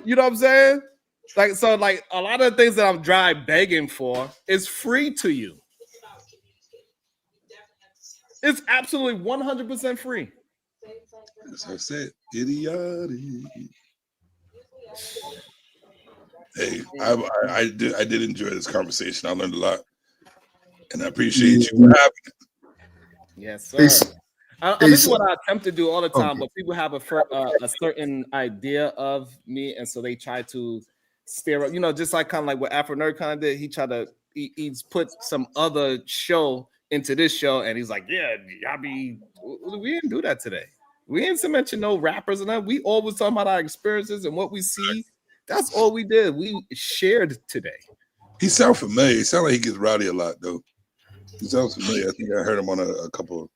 You know what I'm saying? Like, so like a lot of the things that I'm dry begging for is free to you. It's absolutely 100% free. As I said, idiotic. Hey, I did enjoy this conversation. I learned a lot, and I appreciate you for having it. Yes, sir. It's, This is what I attempt to do all the time, okay. but people have a certain idea of me, and so they try to steer up. You know, just like kind of like what Afro Nerd kind of did. He tried to he's put some other show into this show, and he's like, "Yeah, y'all be." We didn't do that today. We didn't mention no rappers and that. We always talking about our experiences and what we see. That's all we did. We shared today. He sounds familiar. He sounds like he gets rowdy a lot, though. He sounds familiar. I think I heard him on a couple.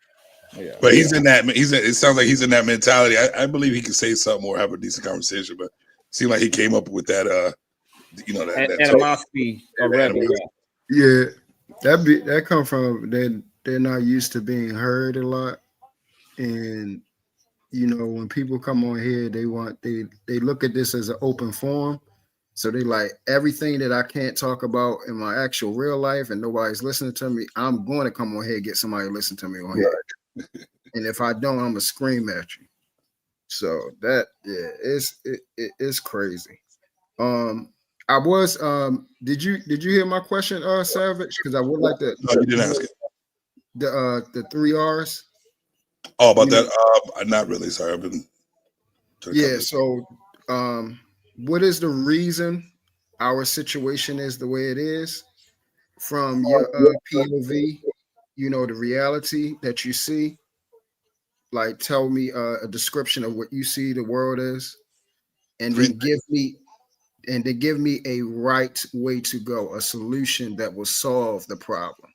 Yeah, but he's in that. It sounds like he's in that mentality. I believe he can say something or have a decent conversation. But it seemed like he came up with that. You know, that animosity already. Yeah, that come from they're not used to being heard a lot, and you know when people come on here, they look at this as an open forum. So they like everything that I can't talk about in my actual real life and nobody's listening to me, I'm going to come on here and get somebody to listen to me on here. And if I don't, I'm gonna scream at you. So that it's crazy. I was did you hear my question, Savage? Because I would like to No, you didn't ask it. The 3 R's. Oh, about that? Not really. Sorry, I've been. Yeah. So, what is the reason our situation is the way it is from your POV? You know, the reality that you see. Like, tell me a description of what you see the world is, and then give me a right way to go, a solution that will solve the problem.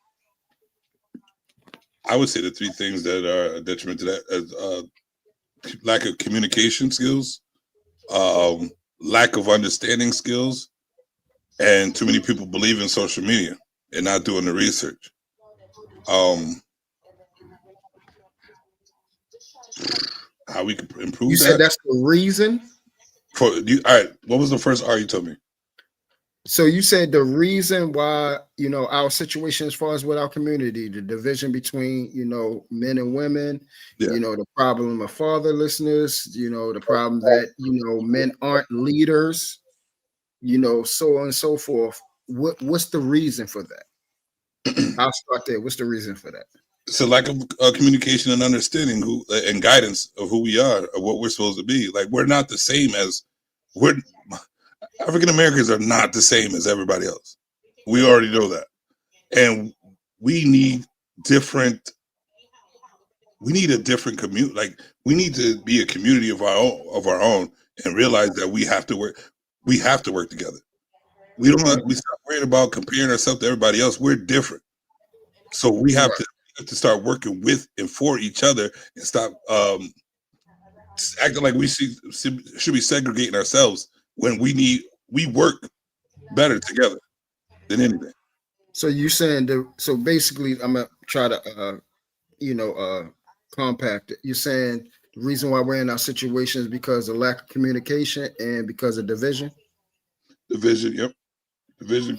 I would say the 3 things that are a detriment to that is lack of communication skills, lack of understanding skills, and too many people believe in social media and not doing the research. How we could improve. You said that's the reason. For you, all right. What was the first R you told me? So you said the reason why, you know, our situation as far as with our community, the division between, you know, men and women, you know, the problem of fatherlessness, you know, the problem that, you know, men aren't leaders, you know, so on and so forth. What's the reason for that? I'll start there. What's the reason for that? It's a lack of communication and understanding and guidance of who we are, of what we're supposed to be. Like, we're not the same as African Americans are not the same as everybody else. We already know that, and we need different. We need a different community. Like, we need to be a community of our own, and realize that we have to work. We have to work together. We don't. We stop worrying about comparing ourselves to everybody else. We're different, so we have to start working with and for each other, and stop acting like we should be segregating ourselves when we work better together than anything. So you saying so basically I'm gonna try to compact it. You're saying the reason why we're in our situation is because of lack of communication and because of division. Division, yep. Division.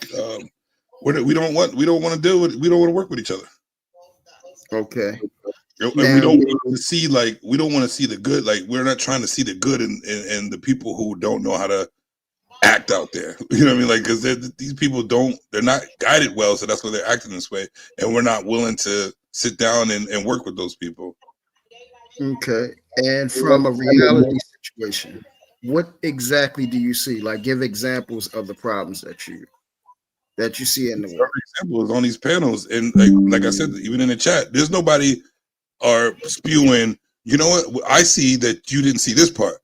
We don't want to deal with. We don't want to work with each other. Okay. And we don't want to see we don't want to see the good. Like, we're not trying to see the good in the people who don't know how to act out there. You know what I mean? Like, because these people they're not guided well, so that's why they're acting this way. And we're not willing to sit down and work with those people. Okay. And from a reality situation, what exactly do you see? Like, give examples of the problems that you see in the world. Example is on these panels, and like I said, even in the chat, there's nobody are spewing. You know what? I see that you didn't see this part.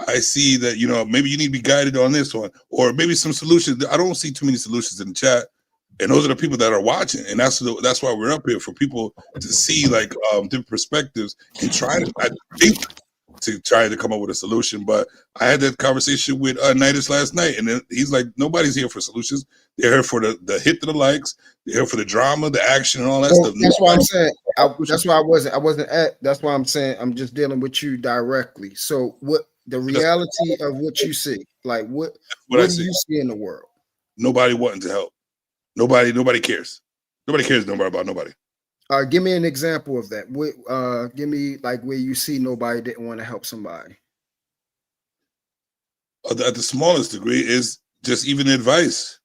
I see that, you know, maybe you need to be guided on this one, or maybe some solutions. I don't see too many solutions in the chat, and those are the people that are watching, and that's why we're up here, for people to see different perspectives and try to come up with a solution. But I had that conversation with Nidus last night, and he's like, nobody's here for solutions. They're here for the hit to the likes. They're here for the drama, the action, and all that stuff. That's why I'm saying. That's why I wasn't. That's why I'm saying I'm just dealing with you directly. So what The reality of what you see. Like what I do see. you see in the world? Nobody wanting to help. Nobody cares. Nobody cares about nobody. Give me an example of that. Give me like where you see nobody didn't want to help somebody. At the smallest degree is just even advice.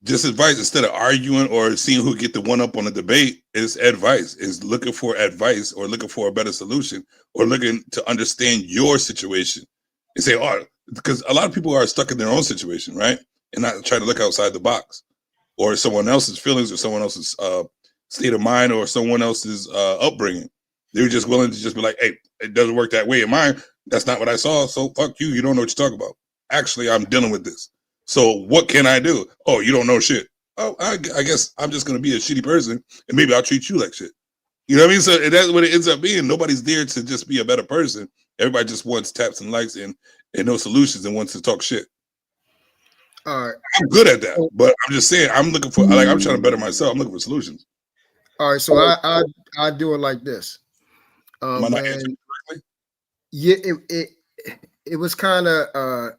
Just advice instead of arguing or seeing who get the one up on a debate is advice. Is looking for advice or looking for a better solution or looking to understand your situation and say, oh, because a lot of people are stuck in their own situation, right? And not trying to look outside the box or someone else's feelings or someone else's state of mind or someone else's upbringing. They're just willing to just be like, hey, it doesn't work that way in mine. That's not what I saw. So fuck you. You don't know what you're talking about. Actually, I'm dealing with this. So what can I do? Oh, you don't know shit. Oh, I guess I'm just going to be a shitty person and maybe I'll treat you like shit. You know what I mean? So that's what it ends up being. Nobody's there to just be a better person. Everybody just wants taps and likes and no solutions and wants to talk shit. All right. I'm good at that, but I'm just saying I'm looking for I'm trying to better myself. I'm looking for solutions. All right, so I do it like this. Am I not answering correctly? Yeah, it was kind of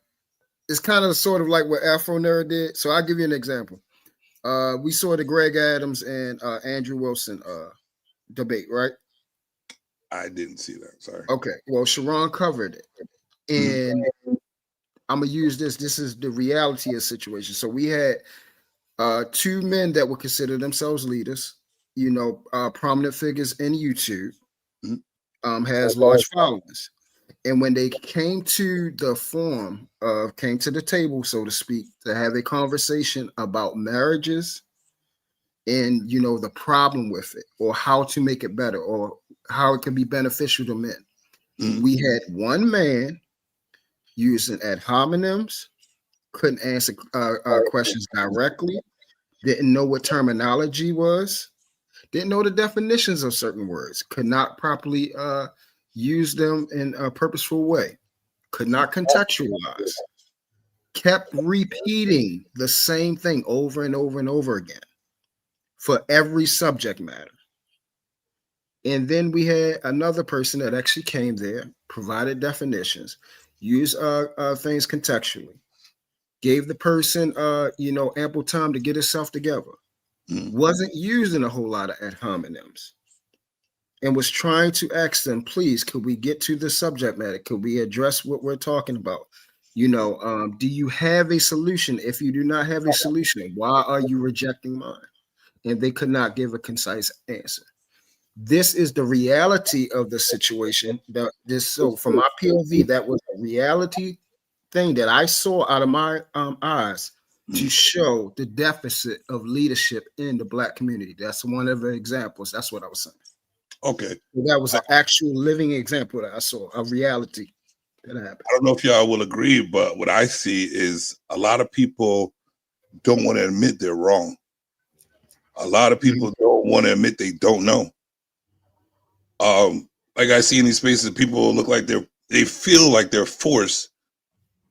it's kind of sort of like what Afro Nerd did. So I'll give you an example. We saw the Greg Adams and Andrew Wilson debate, right? I didn't see that. Sorry. Okay. Well, Sharon covered it. And I'm gonna use this. This is the reality of the situation. So we had two men that would consider themselves leaders, prominent figures in YouTube, has large followings. And when they came to the forum, came to the table, so to speak, to have a conversation about marriages and, the problem with it or how to make it better or how it can be beneficial to men. We had one man using ad hominems, couldn't answer questions directly, didn't know what terminology was, didn't know the definitions of certain words, could not properly use them in a purposeful way, could not contextualize, kept repeating the same thing over and over and over again for every subject matter. And then we had another person that actually came there, provided definitions, used things contextually, gave the person ample time to get himself together, wasn't using a whole lot of ad hominems, and was trying to ask them, please, could we get to the subject matter? Could we address what we're talking about? Do you have a solution? If you do not have a solution, why are you rejecting mine? And they could not give a concise answer. This is the reality of the situation. So from my POV, that was a reality thing that I saw out of my eyes to show the deficit of leadership in the Black community. That's one of the examples. That's what I was saying. Okay. So that was an actual living example that I saw, a reality that happened. I don't know if y'all will agree, but what I see is a lot of people don't want to admit they're wrong. A lot of people don't want to admit they don't know. Like I see in these spaces, people look like they feel like they're forced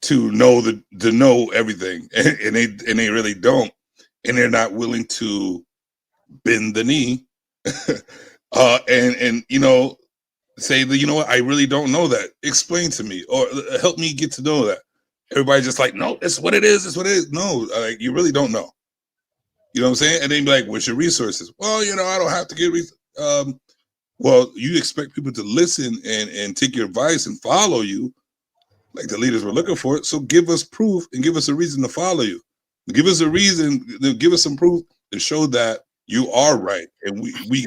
to know everything, and they really don't, and they're not willing to bend the knee, and say that, what, I really don't know that. Explain to me or help me get to know that. Everybody's just like, no, that's what it is. That's what it is. No, like you really don't know. You know what I'm saying? And then be like, what's your resources? Well, I don't have to get well, you expect people to listen and take your advice and follow you like the leaders were looking for it. So give us proof and give us a reason to follow you. Give us a reason, give us some proof to show that you are right. And we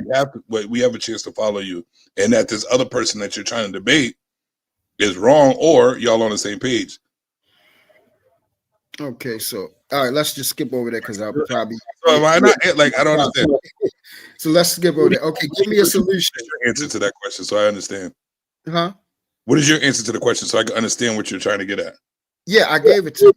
have a chance to follow you. And that this other person that you're trying to debate is wrong, or y'all on the same page. Okay, so all right, let's just skip over that because I'll probably. So why not? Like, I don't understand. So let's skip over that. Okay, give me a solution. Your answer to that question, so I understand. Huh? What is your answer to the question, so I can understand what you're trying to get at? Yeah, I gave it to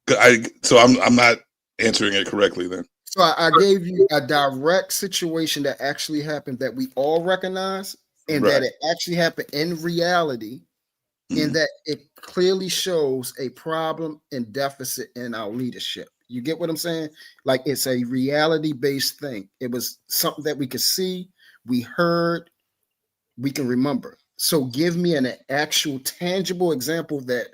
you. So I'm not answering it correctly then. So I gave you a direct situation that actually happened that we all recognize, and that it actually happened in reality, and that it clearly shows a problem and deficit in our leadership. You get what I'm saying? Like, it's a reality-based thing. It was something that we could see, we heard, we can remember. So give me an actual tangible example that,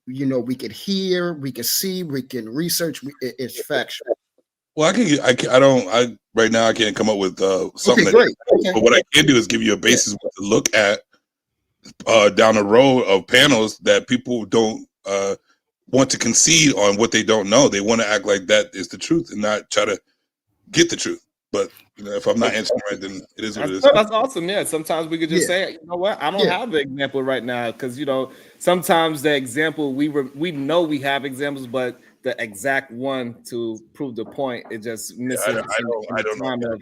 we could hear, we can see, we can research. It's factual. Well, right now I can't come up with something. Okay, great. Okay. But what I can do is give you a basis to look at down the road of panels that people don't want to concede on what they don't know. They want to act like that is the truth and not try to get the truth. But if I'm not answering right, then it is what it is. That's awesome. Yeah. Sometimes we could just say, you know what, I don't have an example right now, because sometimes the example we know we have examples, but the exact one to prove the point, it just misses. I don't know.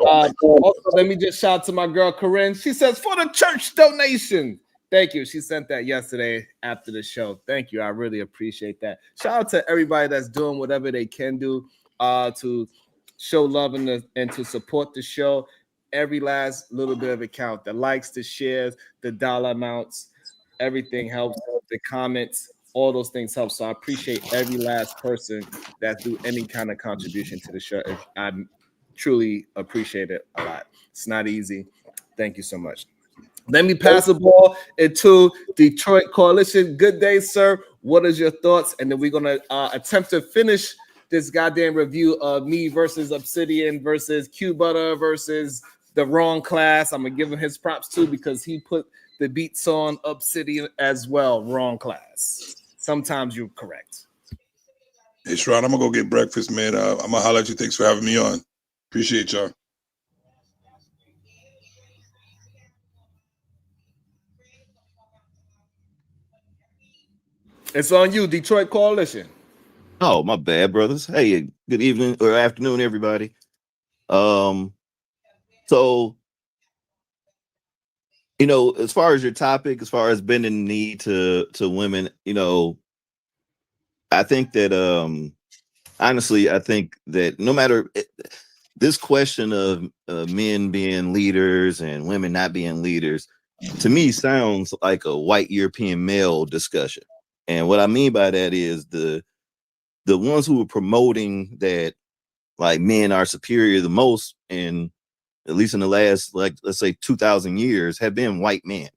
Also, let me just shout out to my girl Corinne. She says, for the church donation. Thank you. She sent that yesterday after the show. Thank you. I really appreciate that. Shout out to everybody that's doing whatever they can do to show love and to support the show. Every last little bit of it count. The likes, the shares, the dollar amounts, everything helps. The comments, all those things help. So I appreciate every last person that do any kind of contribution to the show. I truly appreciate it a lot. It's not easy. Thank you so much. Let me pass the ball into Detroit Coalition. Good day, sir. What is your thoughts? And then we're going to attempt to finish this goddamn review of me versus Obsidian versus Q Butter versus the wrong class. I'm going to give him his props too, because he put the beats on Obsidian as well. Wrong class. Sometimes you're correct. Hey, Sharon, I'm going to go get breakfast, man. I'm going to holler at you. Thanks for having me on. Appreciate y'all. It's on you, Detroit Coalition. Oh, my bad, brothers. Hey, good evening or afternoon, everybody. So, as far as your topic, as far as bending the knee to women, I think that honestly, I think that no matter this question of men being leaders and women not being leaders, to me sounds like a white European male discussion. And what I mean by that is the ones who are promoting that like men are superior the most, in at least in the last, like, let's say 2,000 years, have been white men,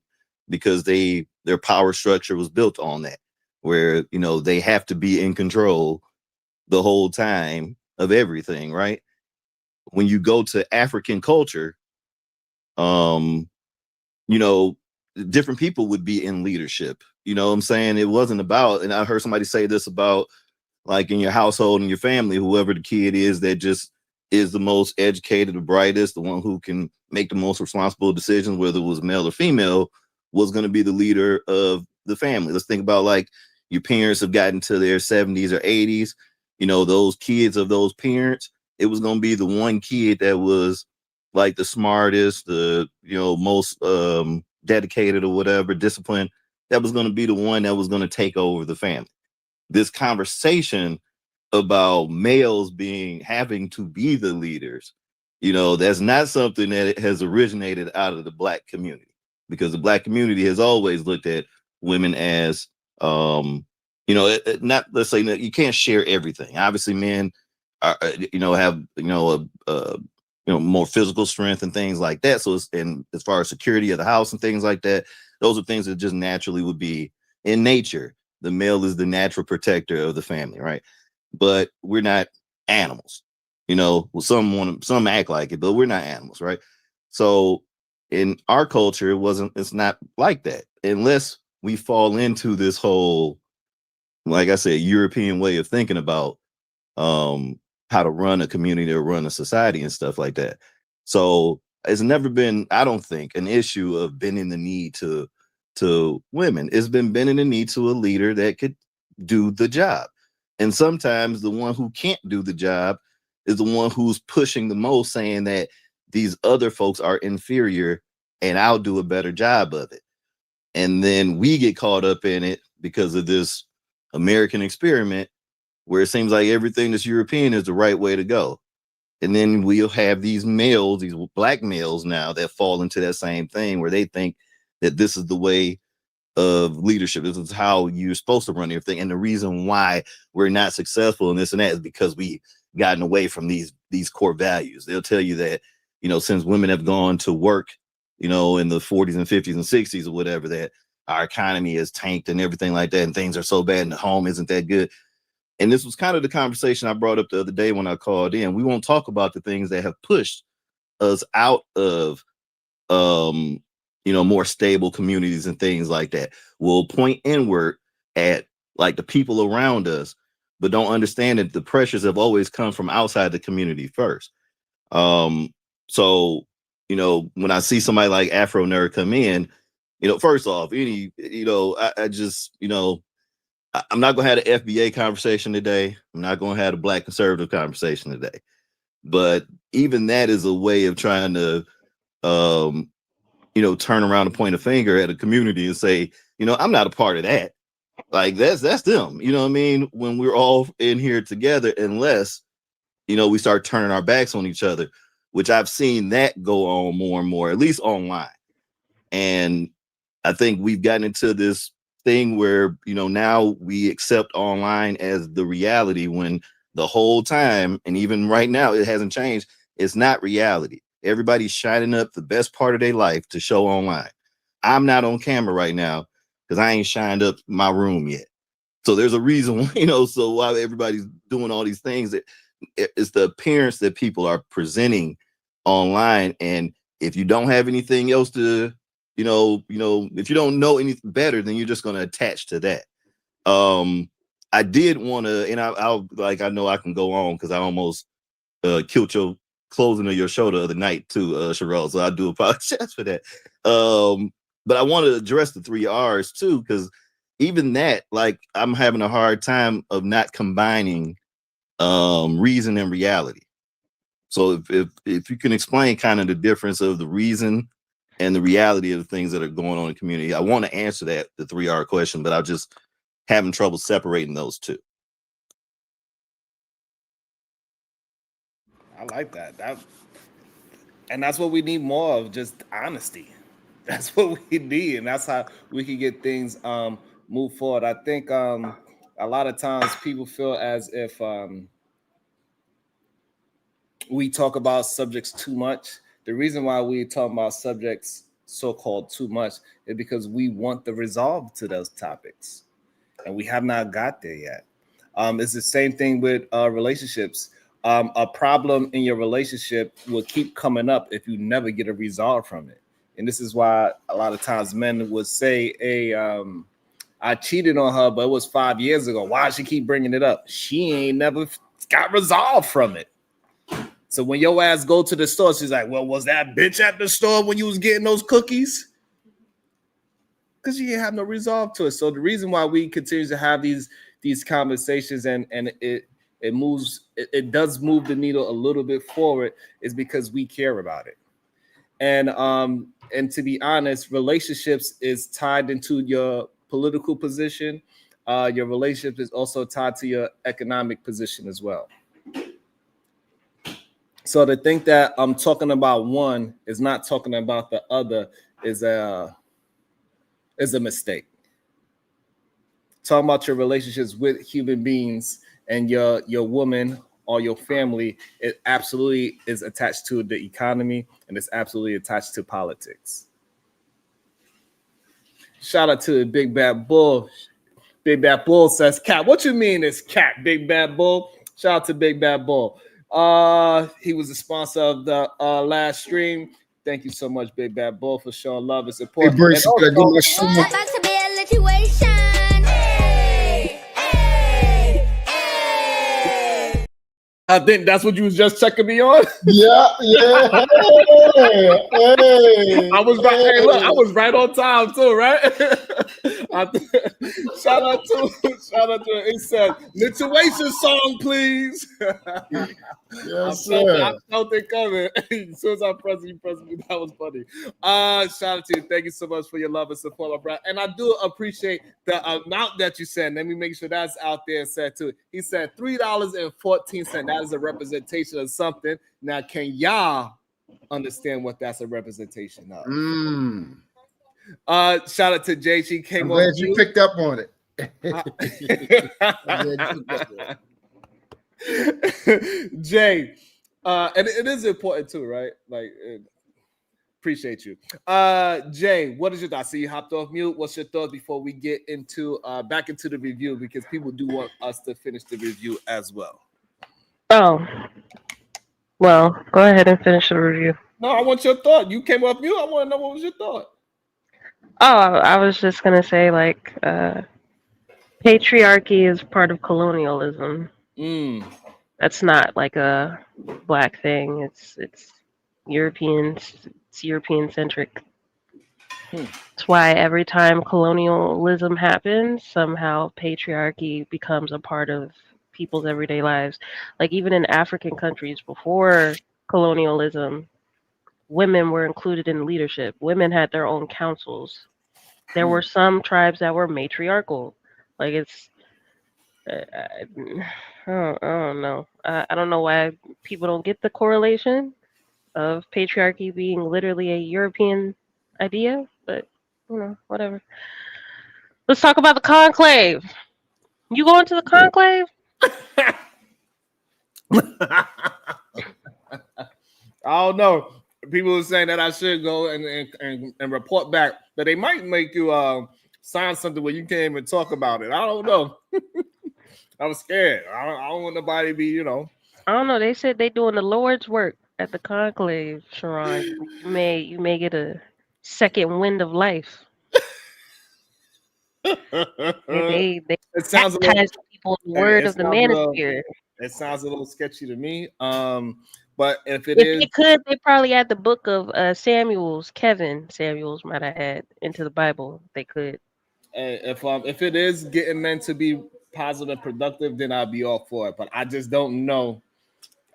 because their power structure was built on that, where they have to be in control the whole time of everything, right? When you go to African culture, different people would be in leadership. You know what I'm saying? It wasn't about, and I heard somebody say this about, like, in your household and your family, whoever the kid is that just is the most educated, the brightest, the one who can make the most responsible decisions, whether it was male or female, was going to be the leader of the family. Let's think about, like, your parents have gotten to their 70s or 80s, those kids of those parents, it was going to be the one kid that was like the smartest, the, most dedicated or whatever, disciplined, that was going to be the one that was going to take over the family. This conversation about males having to be the leaders, that's not something that has originated out of the Black community, because the Black community has always looked at women as, not, let's say that you can't share everything. Obviously, men are, have, more physical strength and things like that. So, and as far as security of the house and things like that, those are things that just naturally would be in nature. The male is the natural protector of the family, right? But we're not animals, Well, some act like it, but we're not animals, right? So in our culture, it's not like that, unless we fall into this whole, like I said, European way of thinking about how to run a community or run a society and stuff like that. So it's never been, I don't think, an issue of bending the knee to women. It's been bending the knee to a leader that could do the job. And sometimes the one who can't do the job is the one who's pushing the most, saying that these other folks are inferior and I'll do a better job of it. And then we get caught up in it because of this American experiment, where it seems like everything that's European is the right way to go. And then we'll have these males, these Black males now, that fall into that same thing, where they think that this is the way of leadership. This is how you're supposed to run everything. And the reason why we're not successful in this and that is because we've gotten away from these core values. They'll tell you that, since women have gone to work you know, in the 40s and 50s and 60s or whatever, that our economy is tanked and everything like that, and things are so bad and the home isn't that good. And this was kind of the conversation I brought up the other day when I called in. We won't talk about the things that have pushed us out of you know, more stable communities and things like that. We'll point inward at like the people around us, but don't understand that the pressures have always come from outside the community first. So, you know, when I see somebody like Afro Nerd come in, you know, first off, you know, I just, you know, I'm not going to have an FBA conversation today. I'm not going to have a Black conservative conversation today. But even that is a way of trying to, you know, turn around and point a finger at a community and say, you know, I'm not a part of that. Like that's them. You know what I mean? When we're all in here together, unless, you know, we start turning our backs on each other, which I've seen that go on more and more, at least online. And I think we've gotten into this thing where, you know, now we accept online as the reality when the whole time, and even right now, it hasn't changed. It's not reality. Everybody's shining up the best part of their life to show online. I'm not on camera right now because I ain't shined up my room yet. So there's a reason, you know, so why everybody's doing all these things, that it's the appearance that people are presenting online. And if you don't have anything else to, you know, if you don't know anything better, then you're just going to attach to that. I did want to, and I'll like, I know I can go on because I almost killed your closing of your show the other night too, Sherelle. So I do apologize for that. But I want to address the 3 R's too, because even that, like, I'm having a hard time of not combining reason and reality. So if you can explain kind of the difference of the reason and the reality of the things that are going on in the community. I want to answer that, the 3R question, but I'm just having trouble separating those two. I like that. And that's what we need more of, just honesty. That's what we need, and that's how we can get things move forward. I think a lot of times people feel as if we talk about subjects too much. The reason why we talk about subjects so-called too much is because we want the resolve to those topics, and we have not got there yet. It's the same thing with relationships. A problem in your relationship will keep coming up if you never get a resolve from it. And this is why a lot of times men would say, hey, I cheated on her, but it was 5 years ago. Why she keep bringing it up? She ain't never got resolved from it. So when your ass go to the store, she's like, well, was that bitch at the store when you was getting those cookies? Because you didn't have no resolve to it. So the reason why we continue to have these conversations and it does move the needle a little bit forward is because we care about it. And to be honest, relationships is tied into your political position. Your relationship is also tied to your economic position as well. So to think that I'm talking about one is not talking about the other is a mistake. Talking about your relationships with human beings and your woman or your family, it absolutely is attached to the economy and it's absolutely attached to politics. Shout out to the Big Bad Bull. Big Bad Bull says, "Cat, what you mean it's cat, Big Bad Bull?" Shout out to Big Bad Bull. He was the sponsor of the last stream. Thank you so much, Big Bad Bull, for showing love and support. Hey, Brace, And you gotta give my It's about to be a situation. Hey, hey, hey. I think that's what you was just checking me on. Yeah. Hey, I was right. Hey, look, I was right on time too, right? Shout out to it. It said situation song, please. yes, I sir. felt it coming. As soon as I pressed it, you pressed me. That was funny. Shout out to you. Thank you so much for your love and support, my brother. And I do appreciate the amount that you said. Let me make sure that's out there said too. He said $3.14. That is a representation of something. Now, can y'all understand what that's a representation of? Shout out to Jay. She came I'm on. glad you picked up on it. Jay, and it is important too, right? Like Appreciate you. Jay, what is your thoughts? So you hopped off mute. What's your thoughts before we get into back into the review? Because people do want us to finish the review as well. Oh, well, go ahead and finish the review. No, I want your thought. You came off mute. I want to know what was your thought. Oh, I was just gonna say like patriarchy is part of colonialism. That's not like a black thing. It's European. It's European centric. That's why every time colonialism happens, somehow patriarchy becomes a part of people's everyday lives. Like even in African countries before colonialism, women were included in leadership. Women had their own councils. There were some tribes that were matriarchal. Like it's, I don't know. I don't know why people don't get the correlation of patriarchy being literally a European idea, but whatever. Let's talk about the conclave. You going to the conclave? I don't know. People are saying that I should go and report back, but they might make you sign something where you can't even talk about it. I don't know. I was scared. I don't want nobody to be, I don't know. They said they doing the Lord's work at the conclave, Sharon. You may get a second wind of life. They it sounds a baptize little, people in the word of the manosphere. It sounds a little sketchy to me. But if If they could, they probably add the book of Kevin Samuels might have add into the Bible. They could. If it is getting meant to be positive and productive, then I'll be all for it. But I just don't know.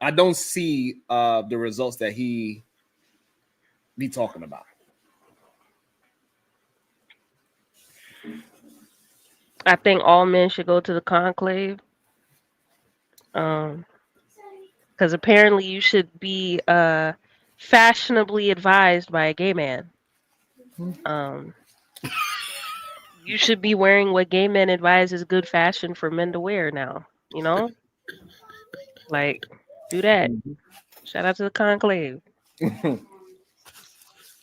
I don't see the results that he be talking about. I think all men should go to the conclave. Because apparently you should be fashionably advised by a gay man. You should be wearing what gay men advise is good fashion for men to wear now. Like do that. Shout out to the conclave.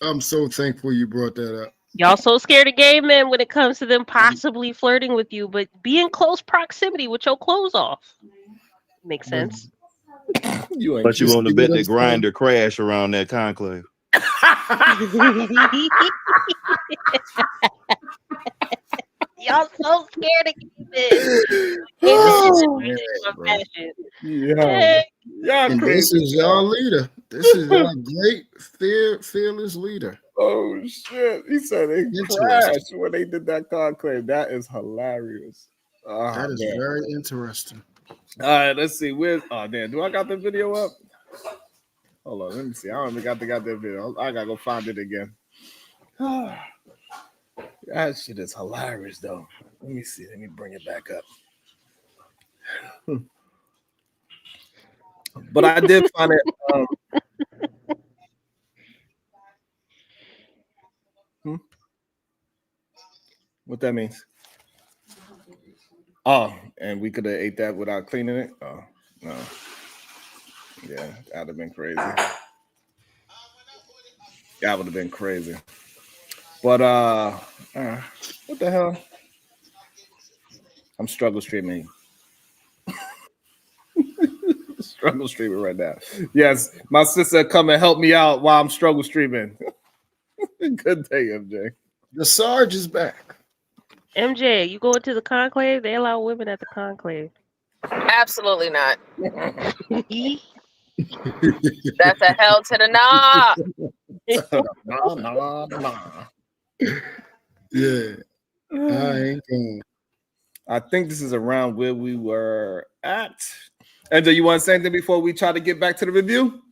I'm so thankful you brought that up. Y'all so scared of gay men when it comes to them possibly flirting with you, but be in close proximity with your clothes off. Makes sense. But you want to bet that grinder crash around that conclave. Y'all so scared of gay men. And this is y'all leader. This is y'all great, fearless leader. Oh shit! He said they crashed when they did that conclave. That is hilarious. That is very interesting. All right, let's see. Dan, do I got the video up? Hold on, let me see. I don't even got the video. I gotta go find it again. That shit is hilarious, though. Let me see. Let me bring it back up. But I did find it. What that means? Oh, and we could have ate that without cleaning it? Oh, no. Yeah, that would have been crazy. That would have been crazy. But what the hell? I'm struggle streaming. Struggle streaming right now. Yes, my sister come and help me out while I'm struggle streaming. Good day, MJ. The Sarge is back. MJ, you going to the conclave? They allow women at the conclave. Absolutely not. That's a hell to the nah. Yeah. I ain't going. I think this is around where we were at. And do you want to say anything before we try to get back to the review?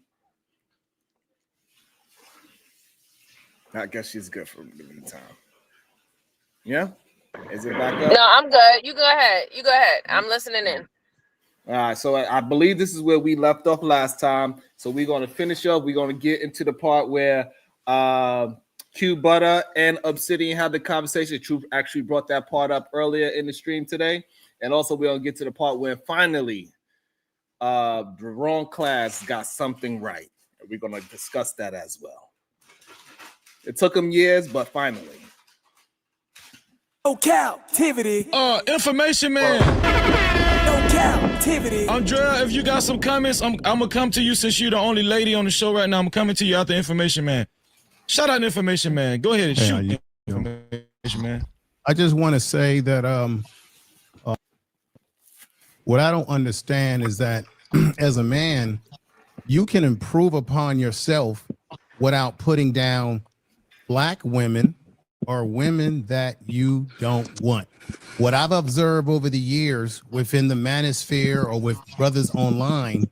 I guess she's good for the meantime. Yeah? Is it back up? No, I'm good. You go ahead. I'm listening in. All right, so I believe this is where we left off last time. So we're going to finish up. We're going to get into the part where Q Butter and Obsidian had the conversation. Truth actually brought that part up earlier in the stream today. And also we're going to get to the part where finally the wrong class got something right. We're going to discuss that as well. It took them years, but finally. No captivity. Information man. No captivity. Andrea, if you got some comments, I'm gonna come to you since you're the only lady on the show right now. I'm coming to you out the Information man. Shout out Information man. Go ahead and shoot. Information man. I just want to say that what I don't understand is that as a man, you can improve upon yourself without putting down black women or women that you don't want. What I've observed over the years within the manosphere or with brothers online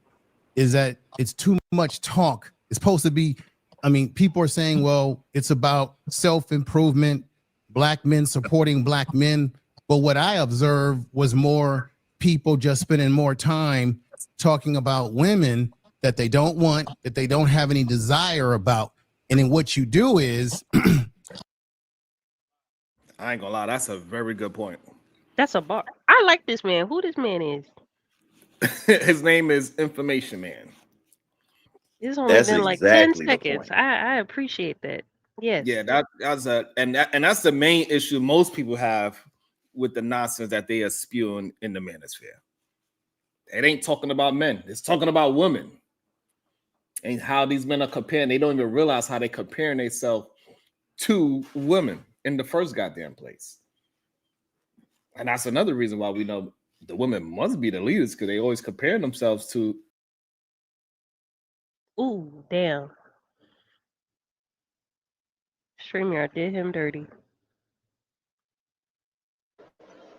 is that it's too much talk. It's supposed to be, I mean, people are saying, well, it's about self-improvement, black men supporting black men. But what I observed was more people just spending more time talking about women that they don't want, that they don't have any desire about. And then what you do is I ain't gonna lie, that's a very good point. That's a bar. I like this man. Who this man is? His name is Information Man. It's only That's been like exactly 10 the seconds. point. I appreciate that. Yes. Yeah, that's that's the main issue most people have with the nonsense that they are spewing in the manosphere. It ain't talking about men, it's talking about women. And how these men are comparing, they don't even realize how they comparing themselves to women in the first goddamn place. And that's another reason why we know the women must be the leaders, because they always comparing themselves to. Ooh, damn. StreamYard did him dirty.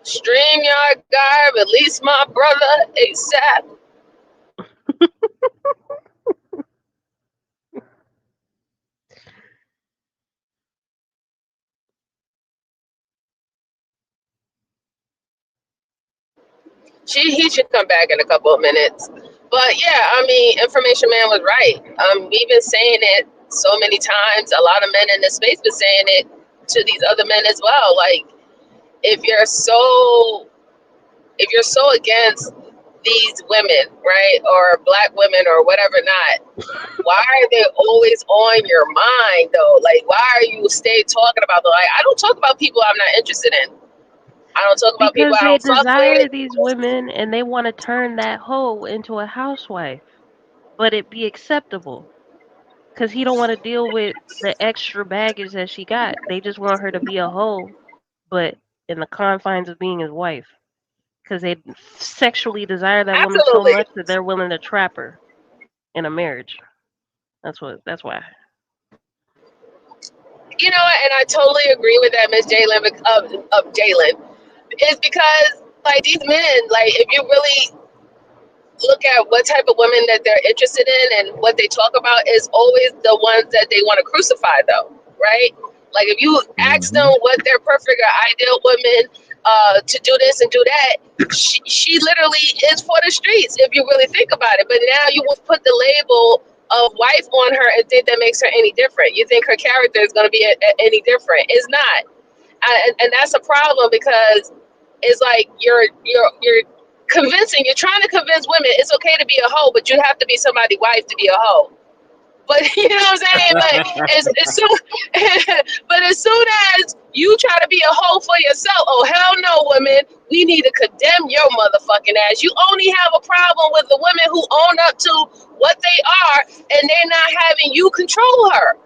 StreamYard guy, release my brother ASAP. He should come back in a couple of minutes. But yeah, I mean, Information Man was right. We've been saying it so many times. A lot of men in this space been saying it to these other men as well. Like, if you're so against these women, right, or black women or whatever not, why are they always on your mind though? Like, why are you stay talking about them? Like, I don't talk about people I'm not interested in. I don't talk about people Because I they don't fuck desire with. these women and they want to turn that hoe into a housewife, but it be acceptable. Because he don't want to deal with the extra baggage that she got. They just want her to be a hoe, but in the confines of being his wife. Because they sexually desire that woman so Absolutely. much that they're willing to trap her in a marriage. That's why. You know what? And I totally agree with that, Miss Jalen, of Jalen. It's because, like, these men, like, if you really look at what type of women that they're interested in and what they talk about, is always the ones that they want to crucify, though, right? Like, if you ask them what their perfect or ideal woman to do this and do that, she literally is for the streets, if you really think about it. But now you will put the label of wife on her and think that makes her any different. You think her character is going to be any different. It's not. And that's a problem, because it's like you're convincing, you're trying to convince women it's okay to be a hoe, but you have to be somebody's wife to be a hoe. But you know what I'm saying? But as soon as you try to be a hoe for yourself, oh hell no, women, we need to condemn your motherfucking ass. You only have a problem with the women who own up to what they are, and they're not having you control her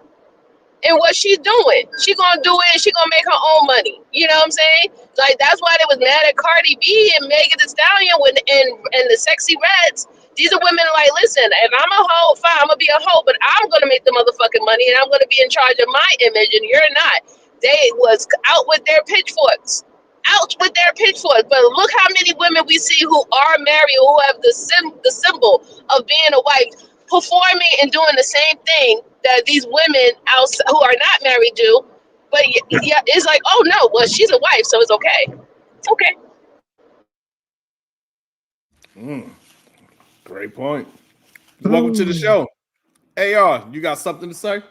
and what she's doing. She gonna do it and she gonna make her own money. You know what I'm saying? Like, that's why they was mad at Cardi B and Megan Thee Stallion and the Sexy Reds. These are women like, listen, if I'm a hoe, fine, I'm gonna be a hoe, but I'm gonna make the motherfucking money and I'm gonna be in charge of my image and you're not. They was out with their pitchforks. Out with their pitchforks. But look how many women we see who are married, who have the symbol of being a wife, performing and doing the same thing that these women who are not married do. But yeah, it's like, oh no, well, she's a wife, so it's okay. It's okay. Great point. Welcome to the show. AR, you got something to say?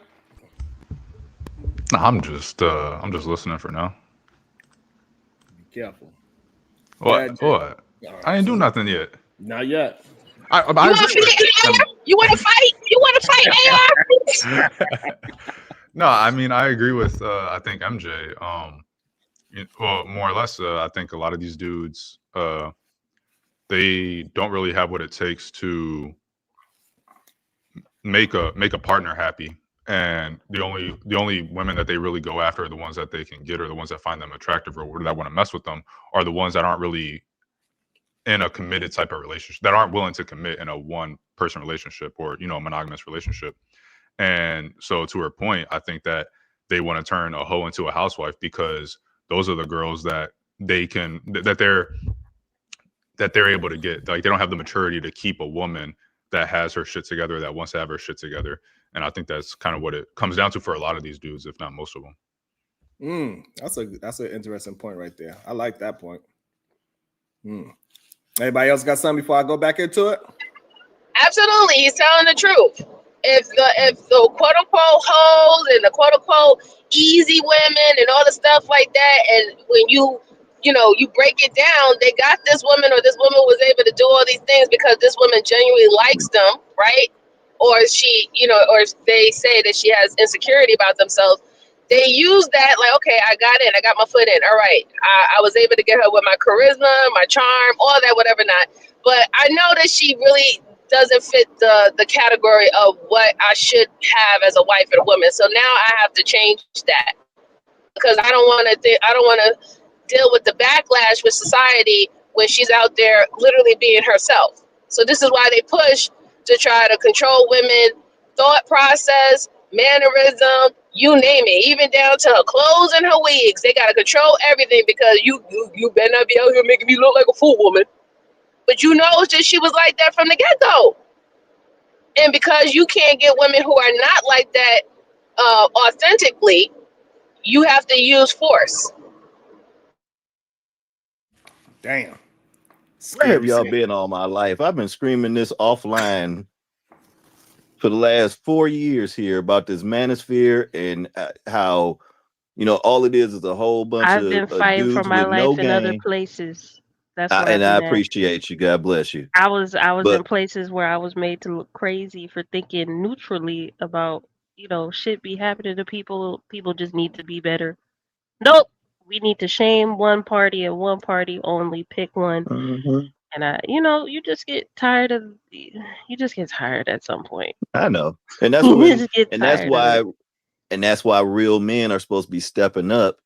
No, I'm just listening for now. Be careful. What? What? I ain't do nothing yet. Not yet. I You want to fight? You want to fight, AR? No, I mean I agree with I think MJ. Well, more or less, I think a lot of these dudes they don't really have what it takes to make a partner happy. And the only women that they really go after are the ones that they can get, or the ones that find them attractive, or that want to mess with them, are the ones that aren't really in a committed type of relationship, that aren't willing to commit in a one person relationship, or a monogamous relationship. And so, to her point, I think that they want to turn a hoe into a housewife, because those are the girls that they're able to get. Like, they don't have the maturity to keep a woman that has her shit together, that wants to have her shit together. And I think that's kind of what it comes down to for a lot of these dudes, if not most of them. That's an interesting point right there. I like that point. Anybody else got something before I go back into it? Absolutely, he's telling the truth. If the quote unquote hoes and the quote unquote easy women and all the stuff like that, and when you break it down, they got this woman, or this woman was able to do all these things because this woman genuinely likes them, right? Or she, or they say that she has insecurity about themselves. They use that like, okay, I got my foot in. All right, I was able to get her with my charisma, my charm, all that, whatever not. But I know that she really doesn't fit the category of what I should have as a wife and a woman. So now I have to change that, because I don't want to deal with the backlash with society when she's out there literally being herself. So this is why they push to try to control women, thought process, mannerism, you name it, even down to her clothes and her wigs. They got to control everything, because you better not be out here making me look like a fool woman. But that she was like that from the get-go. And because you can't get women who are not like that authentically, you have to use force. Damn. Where have y'all been all my life? I've been screaming this offline for the last 4 years here about this manosphere, and how, all it is a whole bunch I've of been fighting for dudes my with no life in other game. places. That's where And I've I been at. appreciate you. God bless you. I was But in places where I was made to look crazy for thinking neutrally about, shit be happening to people. People just need to be better. Nope. We need to shame one party and one party only. Pick one. And you just get tired at some point. I know. And that's You when, just get and that's tired of it. why, and that's why real men are supposed to be stepping up.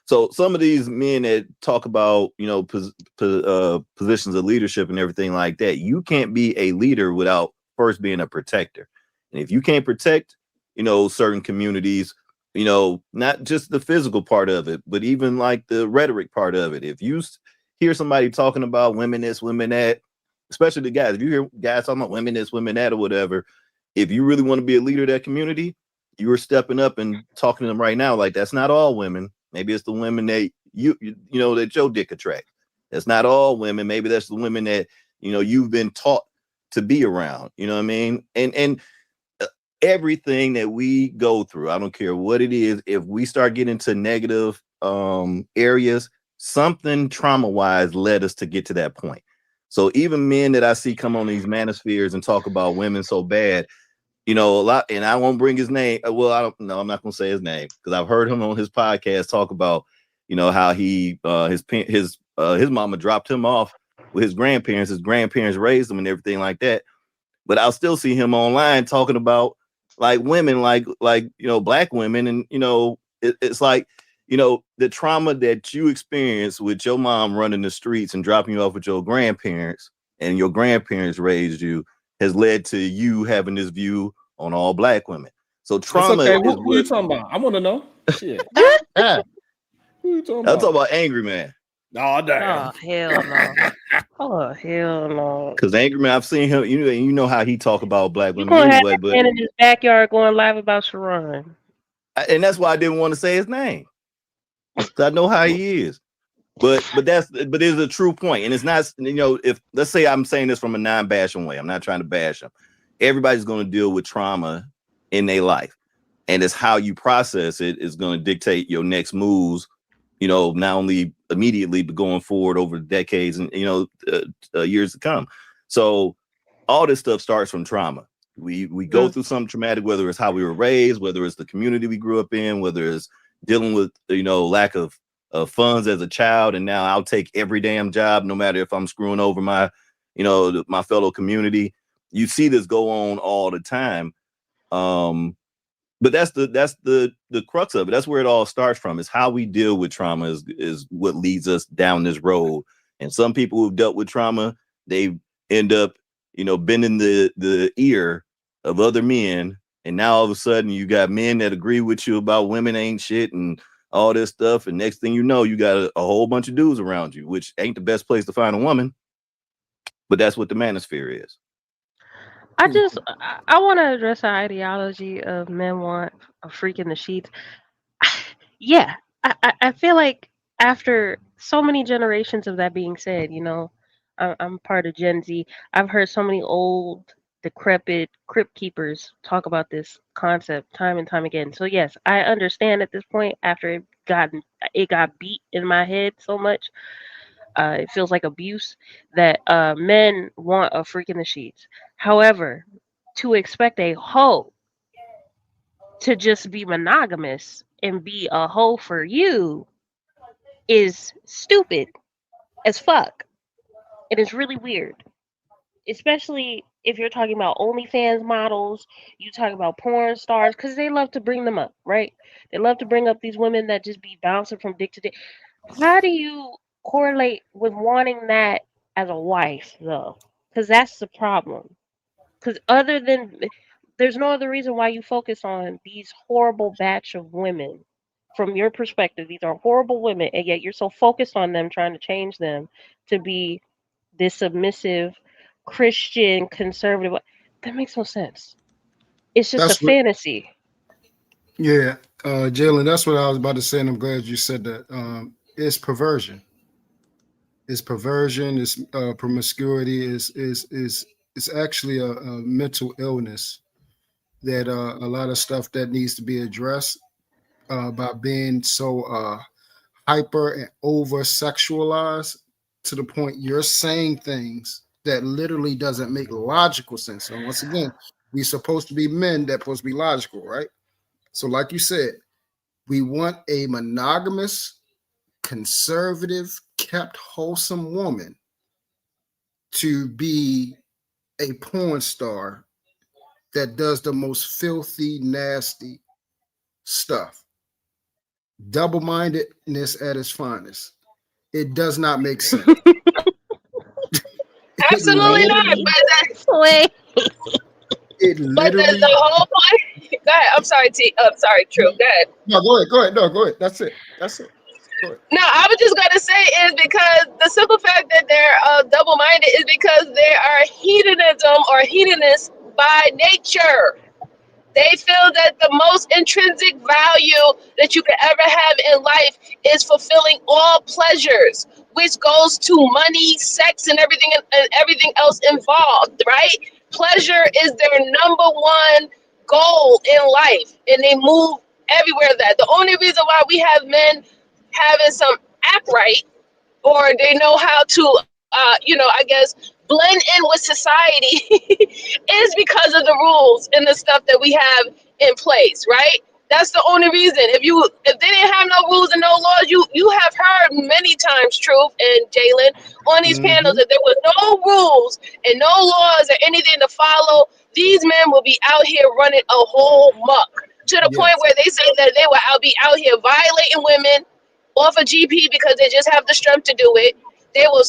So some of these men that talk about, positions of leadership and everything like that, you can't be a leader without first being a protector. And if you can't protect, certain communities, not just the physical part of it, but even like the rhetoric part of it. If you hear somebody talking about women this, women that, especially the guys, if you hear guys talking about women this, women that, or whatever, if you really want to be a leader of that community, you are stepping up and talking to them right now. Like, that's not all women. Maybe it's the women that that your dick attract. That's not all women. Maybe that's the women that, you've been taught to be around. You know what I mean? And everything that we go through, I don't care what it is, if we start getting to negative areas, something trauma-wise led us to get to that point. So even men that I see come on these manospheres and talk about women so bad, a lot, and I won't bring his name. Well, I'm not going to say his name, because I've heard him on his podcast talk about, how he his mama dropped him off with his grandparents. His grandparents raised him and everything like that. But I'll still see him online talking about like women, like black women, and it's like, the trauma that you experienced with your mom running the streets and dropping you off with your grandparents, and your grandparents raised you, has led to you having this view on all black women. So trauma. Okay. Who are you talking about? I want to know. Shit. Who you talking about? I'm talking about Angry Man. Oh, damn. Oh, hell no. Oh, hell no. Because Angry Man, I've seen him. You know how he talk about black You women gonna anyway. have But man in his backyard going live about Sharon. and that's why I didn't want to say his name. So I know how he is. But it's a true point. And it's not, if let's say I'm saying this from a non-bashing way, I'm not trying to bash him. Everybody's going to deal with trauma in their life. And it's how you process it is going to dictate your next moves, not only immediately, but going forward over decades and, years to come. So all this stuff starts from trauma. We go through something traumatic, whether it's how we were raised, whether it's the community we grew up in, whether it's dealing with, lack of funds as a child. And now I'll take every damn job, no matter if I'm screwing over my, my fellow community. You see this go on all the time. But that's the crux of it. That's where it all starts from. Is how we deal with trauma is what leads us down this road. And some people who've dealt with trauma, they end up, bending the ear of other men. And now all of a sudden you got men that agree with you about women ain't shit and all this stuff. And next thing you know, you got a whole bunch of dudes around you, which ain't the best place to find a woman. But that's what the manosphere is. I want to address the ideology of men want a freak in the sheets. Yeah, I feel like after so many generations of that being said, I'm part of Gen Z. I've heard so many old, decrepit crypt keepers talk about this concept time and time again. So yes, I understand at this point after it got beat in my head so much. It feels like abuse that men want a freak in the sheets. However, to expect a hoe to just be monogamous and be a hoe for you is stupid as fuck. It is really weird. Especially if you're talking about OnlyFans models, you talk about porn stars, because they love to bring them up, right? They love to bring up these women that just be bouncing from dick to dick. How do you correlate with wanting that as a wife, though? Because that's the problem. Because there's no other reason why you focus on these horrible batch of women. From your perspective, these are horrible women, and yet you're so focused on them trying to change them to be this submissive Christian conservative. That makes no sense. It's just a fantasy. Yeah, Jalen, that's what I was about to say, and I'm glad you said that. It's perversion. It's perversion. It's promiscuity. It's actually a mental illness that a lot of stuff that needs to be addressed by being so hyper and over sexualized to the point you're saying things that literally doesn't make logical sense. And once again, we're supposed to be men that supposed to be logical, right? So, like you said, we want a monogamous, conservative, kept wholesome woman to be a porn star that does the most filthy, nasty stuff. Double-mindedness at its finest. It does not make sense. Absolutely not. Wait. But the whole point. Go ahead. I'm sorry, T. Sorry, True. Go ahead. No, go ahead. No, go ahead. That's it. Go ahead. No, I was just gonna say is because the simple fact that they're double-minded is because they are hedonists by nature. They feel that the most intrinsic value that you could ever have in life is fulfilling all pleasures, which goes to money, sex, and everything else involved, right? Pleasure is their number one goal in life, and they move everywhere. That the only reason why we have men having some act right, or they know how to, I guess, blend in with society is because of the rules and the stuff that we have in place, right? That's the only reason. If they didn't have no rules and no laws, you have heard many times, Truth and Jalen, on these panels that there was no rules and no laws or anything to follow. These men will be out here running a whole muck to the point where they say that they will be out here violating women off a GP because they just have the strength to do it. They will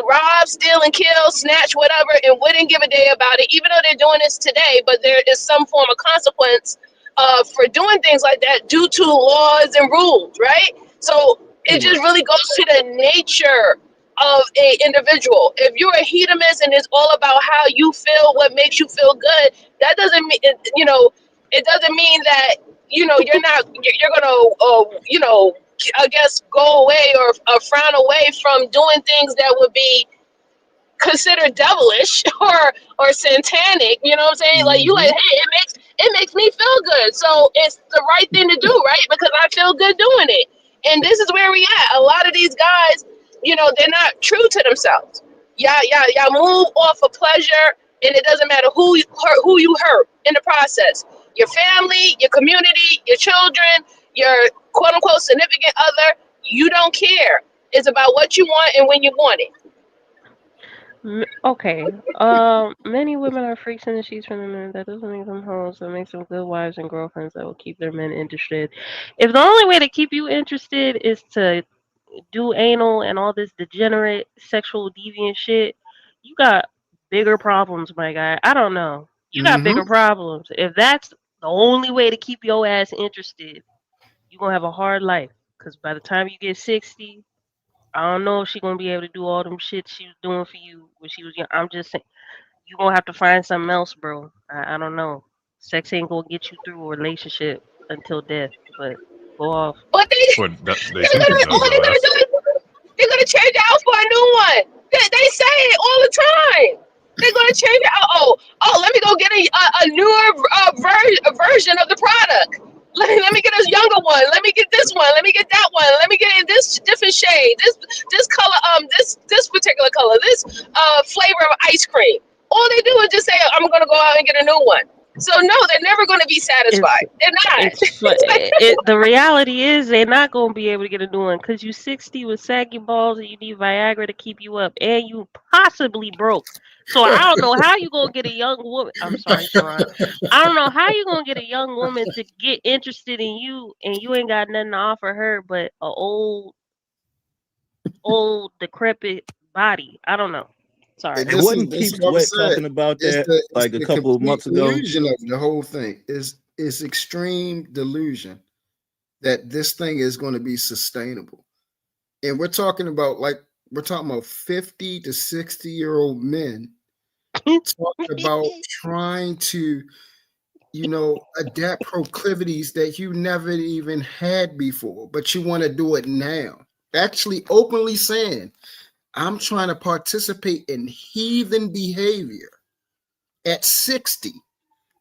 rob, steal, and kill, snatch, whatever, and wouldn't give a day about it, even though they're doing this today. But there is some form of consequence for doing things like that due to laws and rules, right? So it just really goes to the nature of an individual. If you're a hedonist and it's all about how you feel, what makes you feel good, that doesn't mean, it doesn't mean that, you're gonna, I guess, go away or frown away from doing things that would be considered devilish or satanic. You know what I'm saying? Like you, hey, it makes me feel good, so it's the right thing to do, right? Because I feel good doing it. And this is where we at. A lot of these guys, they're not true to themselves. Y'all move off of pleasure and it doesn't matter who you hurt in the process. Your family, your community, your children, your quote unquote significant other. You don't care. It's about what you want and when you want it. Okay. Many women are freaks in the sheets from the men. That doesn't make them hoes. That makes them good wives and girlfriends that will keep their men interested. If the only way to keep you interested is to do anal and all this degenerate sexual deviant shit, you got bigger problems, my guy. I don't know. You got Mm-hmm. bigger problems. If that's the only way to keep your ass interested, you're gonna have a hard life. Cause by the time you get 60, I don't know if she's gonna be able to do all them shit she was doing for you when she was young. I'm just saying you gonna have to find something else, bro. I don't know. Sex ain't gonna get you through a relationship until death, but go off. But But that, they they're think it gonna does all though. they're gonna That's do is they're gonna change it out for a new one. They say it all the time. They're gonna change it out. Let me go get a newer version of the product. Let me get a younger one. Let me get this one. Let me get that one. Let me get in this different shade. This color. This particular color. This flavor of ice cream. All they do is just say, "I'm gonna go out and get a new one." So no, they're never gonna be It's satisfied. They're the reality is they're not gonna be able to get a new one because you 60 with saggy balls and you need Viagra to keep you up and you possibly broke. So I don't know how you gonna get a young woman. I'm sorry, Sharon. I don't know how you gonna get a young woman to get interested in you and you ain't got nothing to offer her but a old decrepit body. I don't know. Sorry. And And wasn't this Keith is what I Sweat said. talking about that It's like a the couple of complete months ago? illusion of the whole thing. Is extreme delusion that this thing is going to be sustainable. And we're talking about 50 to 60-year-old men talking about trying to, adapt proclivities that you never even had before, but you want to do it now. Actually openly saying, I'm trying to participate in heathen behavior at 60.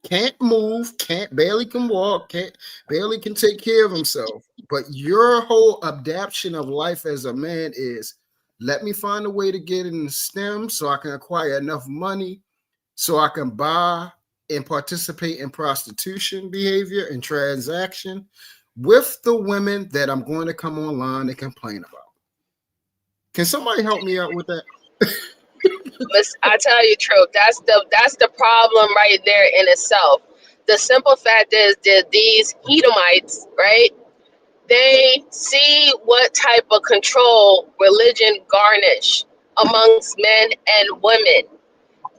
Can't move, can't barely can walk, can't barely can take care of himself. But your whole adaptation of life as a man is let me find a way to get in the STEM so I can acquire enough money so I can buy and participate in prostitution behavior and transaction with the women that I'm going to come online and complain about. Can somebody help me out with that? I tell you, truth. That's the problem right there in itself. The simple fact is that these Edomites, right? They see what type of control religion garnish amongst men and women.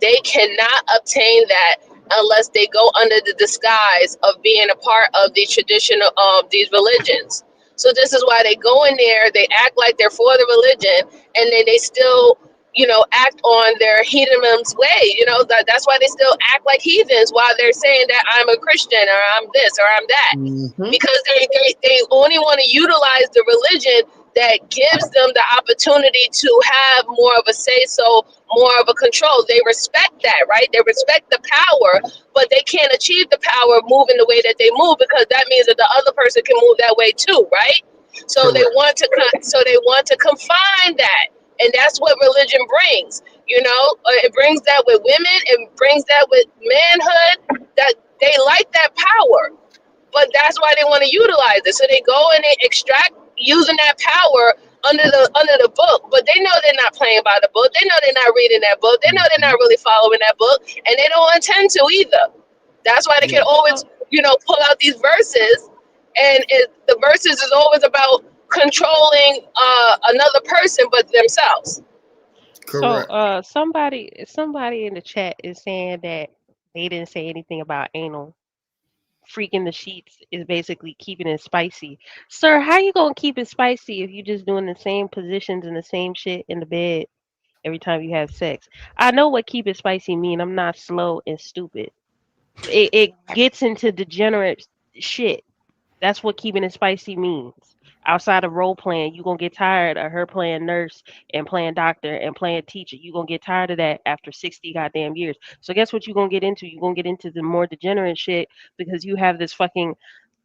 They cannot obtain that unless they go under the disguise of being a part of the tradition of these religions. So this is why they go in there, they act like they're for the religion, and then they still, act on their heathens way. That's why they still act like heathens while they're saying that I'm a Christian or I'm this or I'm that. Mm-hmm. Because they only want to utilize the religion that gives them the opportunity to have more of a say so, more of a control. They respect that, right? They respect the power, but they can't achieve the power of moving the way that they move because that means that the other person can move that way too, right? So they Correct. want to confine that, and that's what religion brings. It brings that with women, it brings that with manhood. That they like that power, but that's why they want to utilize it. So they go and they extract using that power under the book, but they know they're not playing by the book. They know they're not reading that book. They know they're not really following that book, and they don't intend to either. That's why they can always, pull out these verses, and the verses is always about controlling another person but themselves. So, Correct. somebody in the chat is saying that they didn't say anything about anal. Freaking the sheets is basically keeping it spicy. Sir, how you gonna keep it spicy if you just doing the same positions and the same shit in the bed every time you have sex? I know what keep it spicy mean. I'm not slow and stupid. It gets into degenerate shit. That's what keeping it spicy means. Outside of role playing, you gonna get tired of her playing nurse and playing doctor and playing teacher. You gonna get tired of that after 60 goddamn years. So guess what you gonna get into? You gonna get into the more degenerate shit because you have this fucking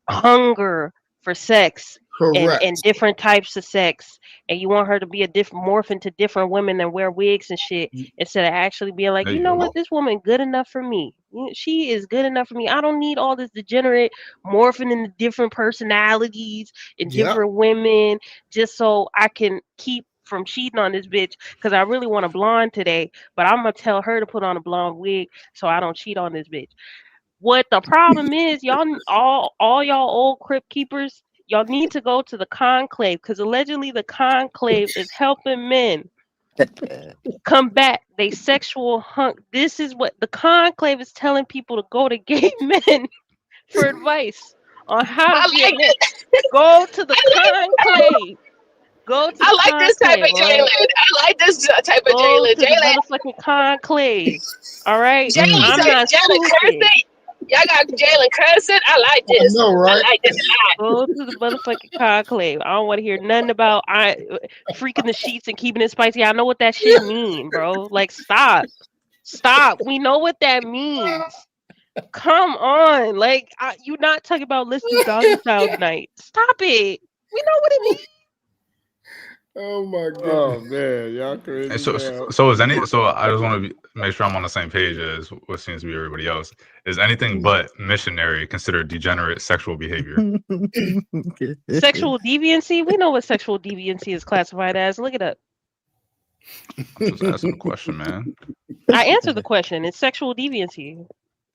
hunger for sex and Correct. different types of sex, and you want her to be a different morph into different women and wear wigs and shit, instead of actually being like, There you you know go. what, this woman good enough for me. She is good enough for me. I don't need all this degenerate morphing into different personalities and Yep. different women just so I can keep from cheating on this bitch because I really want a blonde today, but I'm gonna tell her to put on a blonde wig so I don't cheat on this bitch. What the problem is, y'all all y'all old crypt keepers, y'all need to go to the conclave because allegedly the conclave is helping men combat they sexual hunk. This is what the conclave is telling people to go to gay men for advice on how to I be a like man. it. Go to the conclave. Go to I the like this type conclave, of all right? Jalen. I like this type of Go Jalen. to the Jalen, motherfucking conclave. All right? Jalen, I'm not Jalen stupid. cursing. Y'all got Jalen cursing. I like I this. know, right? I like this a lot. Go to the motherfucking conclave. I don't want to hear nothing about freaking the sheets and keeping it spicy. I know what that shit mean, bro. Like, stop. Stop. We know what that means. Come on. Like, you're not talking about let's do doggy style tonight. Stop it. We know what it means. Oh my god. Oh man, y'all crazy. And so I just want to make sure I'm on the same page as what seems to be everybody else. Is anything but missionary considered degenerate sexual behavior? Sexual deviancy? We know what sexual deviancy is classified as. Look it up. I'm just asking a question, man. I answered the question. It's sexual deviancy.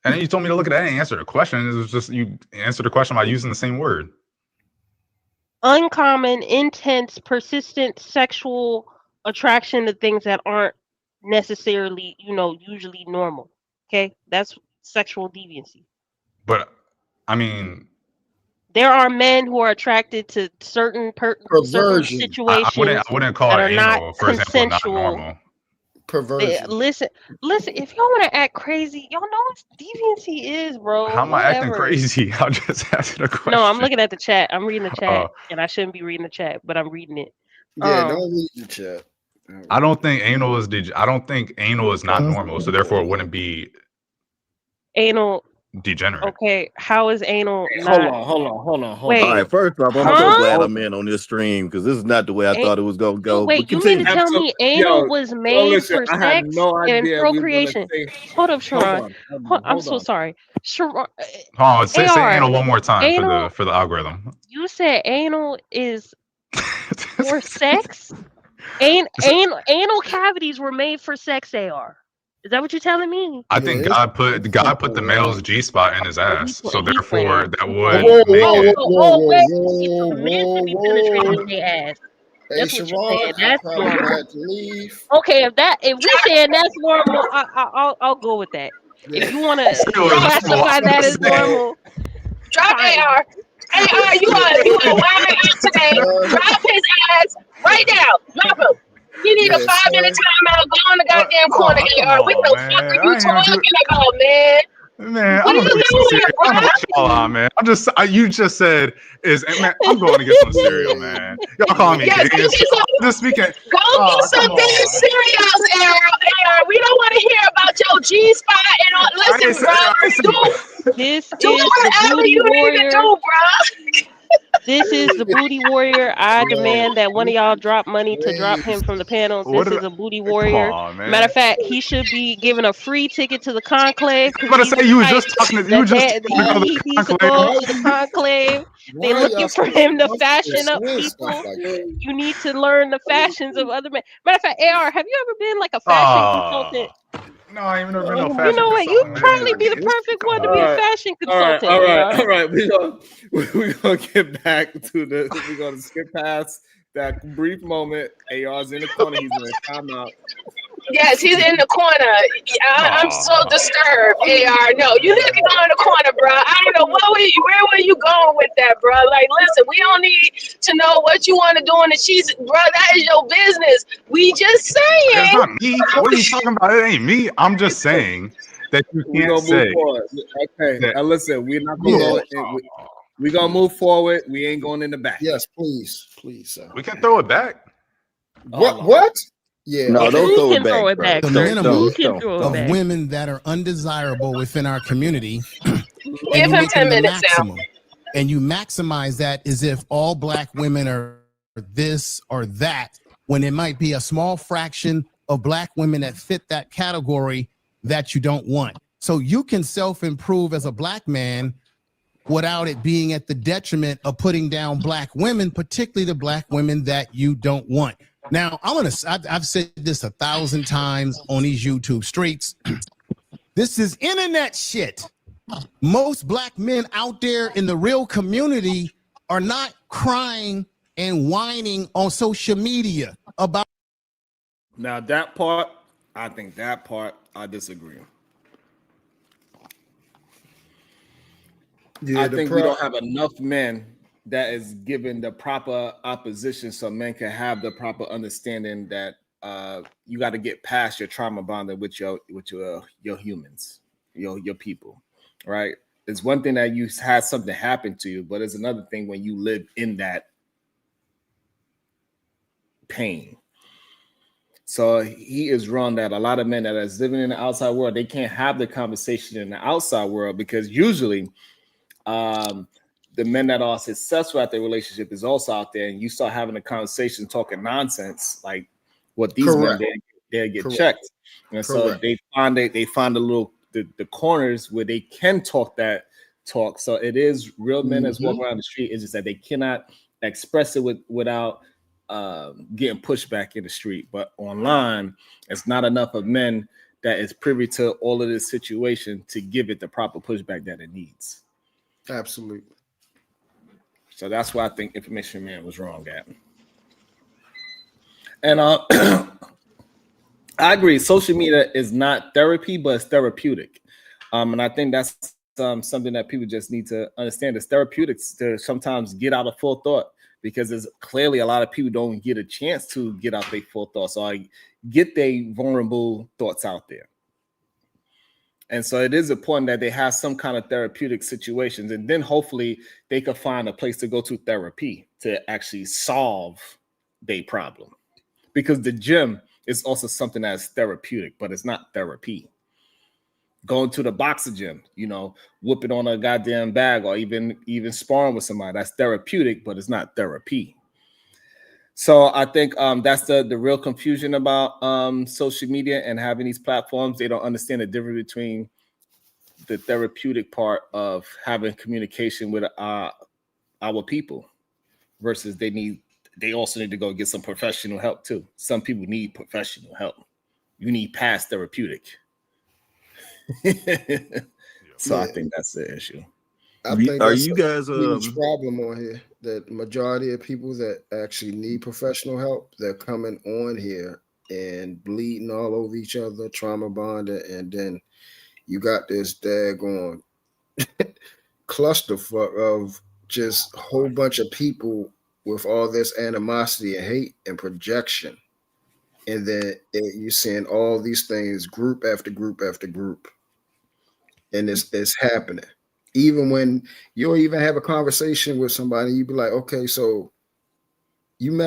And then you told me to look at that and answer the question. It was just you answered the question by using the same word. Uncommon, intense, persistent sexual attraction to things that aren't necessarily, usually normal. Okay? That's sexual deviancy. But I mean, there are men who are attracted to certain situations I wouldn't call that it are not anal, for example, not consensual. normal. Perversion. Listen. If y'all want to act crazy, y'all know what deviancy is, bro. How am I acting crazy? I'm just asking a question. No, I'm looking at the chat. I'm reading the chat, and I shouldn't be reading the chat, but I'm reading it. Yeah, don't read the chat. I don't think anal is not normal, so therefore it wouldn't be anal degenerate. Okay, how is anal not? Hold on. Wait. All right, first off, I'm so glad I'm in on this stream because this is not the way I thought it was gonna go. Wait, you mean to tell me anal was made for sex and procreation? Hold up, Sharon. I'm so sorry. Sharon, say anal one more time for the algorithm. You said anal is for sex? Anal cavities were made for sex, AR. Is that what you're telling me? I think God put the male's G spot in his ass, so therefore that would men should be penetrating their ass. That's what you're saying. That's normal. Okay, if we saying that's normal, I'll go with that. If you want to classify that as normal, drop AR. AR, you are wild out today. Drop his ass right now. Drop him. You need a 5-minute timeout. Go on the goddamn corner, AR. What the fuck are you talking about, man? Man, what are you doing, bro? Man, you just said man. I'm going to get some cereal, man. Y'all calling me this weekend. Go get some damn cereals, AR. We don't want to hear about your G spot and all. Listen, bro. This is the booty warrior. Do, bro. This is the booty warrior. I demand that one of y'all drop money to drop him from the panel. This is a booty warrior. Matter of fact, he should be given a free ticket to the conclave. I'm about to say you was just talking to he needs to go to the conclave. They're looking for him to fashion up people. You need to learn the fashions of other men. Matter of fact, AR, have you ever been like a fashion consultant? No, I ain't never been no fashion. You know what? You probably be the perfect one to be a fashion consultant. All right. We're gonna get back to we're gonna skip past that brief moment. AR's in the corner. He's in a timeout. Yes, he's in the corner. I'm so disturbed, AR. No, you need to go in the corner, bro. I don't know where were you going with that, bro? Like, listen, we don't need to know what you want to do in the cheese, bro. That is your business. We just saying. It's not me. What are you talking about? It ain't me. I'm just saying that you can't say. Okay, listen, we're not gonna go. We're gonna move forward. We ain't going in the back. Yes, please, sir. We can throw it back. What? Yeah. No, don't throw it back. The minimum of women that are undesirable within our community. Give him 10 minutes now. and you maximize that as if all black women are this or that, when it might be a small fraction of black women that fit that category that you don't want. So you can self-improve as a black man without it being at the detriment of putting down black women, particularly the black women that you don't want. Now, I've said this 1,000 times on these YouTube streets. This is internet shit. Most black men out there in the real community are not crying and whining on social media about. Now that part, I disagree. Yeah, I think we don't have enough men that is given the proper opposition so men can have the proper understanding that you got to get past your trauma bonding with your humans, your people, right? It's one thing that you had something happen to you, but it's another thing when you live in that pain. So he is wrong that a lot of men that are living in the outside world, they can't have the conversation in the outside world, because usually the men that are successful at their relationship is also out there, and you start having a conversation talking nonsense like what these men they get checked, and so they find the little the corners where they can talk that talk. So it is real men that's walking around the street. It's just that they cannot express it without getting pushed back in the street. But online, it's not enough of men that is privy to all of this situation to give it the proper pushback that it needs. Absolutely. So that's why I think Information Man was wrong at. And I agree. Social media is not therapy, but it's therapeutic. And I think that's something that people just need to understand. It's therapeutics to sometimes get out of full thought, because there's clearly a lot of people don't get a chance to get out their full thoughts or get their vulnerable thoughts out there. And so it is important that they have some kind of therapeutic situations, and then hopefully they can find a place to go to therapy to actually solve their problem. Because the gym is also something that's therapeutic, but it's not therapy. Going to the boxer gym, whooping on a goddamn bag, or even sparring with somebody, that's therapeutic, but it's not therapy. So I think that's the real confusion about social media and having these platforms. They don't understand the difference between the therapeutic part of having communication with our people versus they also need to go get some professional help too. Some people need professional help. You need past therapeutic. So I think that's the issue. I think Are that's you a guys huge problem on here, that majority of people that actually need professional help, they're coming on here and bleeding all over each other, trauma bonded, and then you got this daggone clusterfuck of just a whole bunch of people with all this animosity and hate and projection. And then you're seeing all these things, group after group after group. And it's happening. Even when you'll even have a conversation with somebody, you be like, okay, so you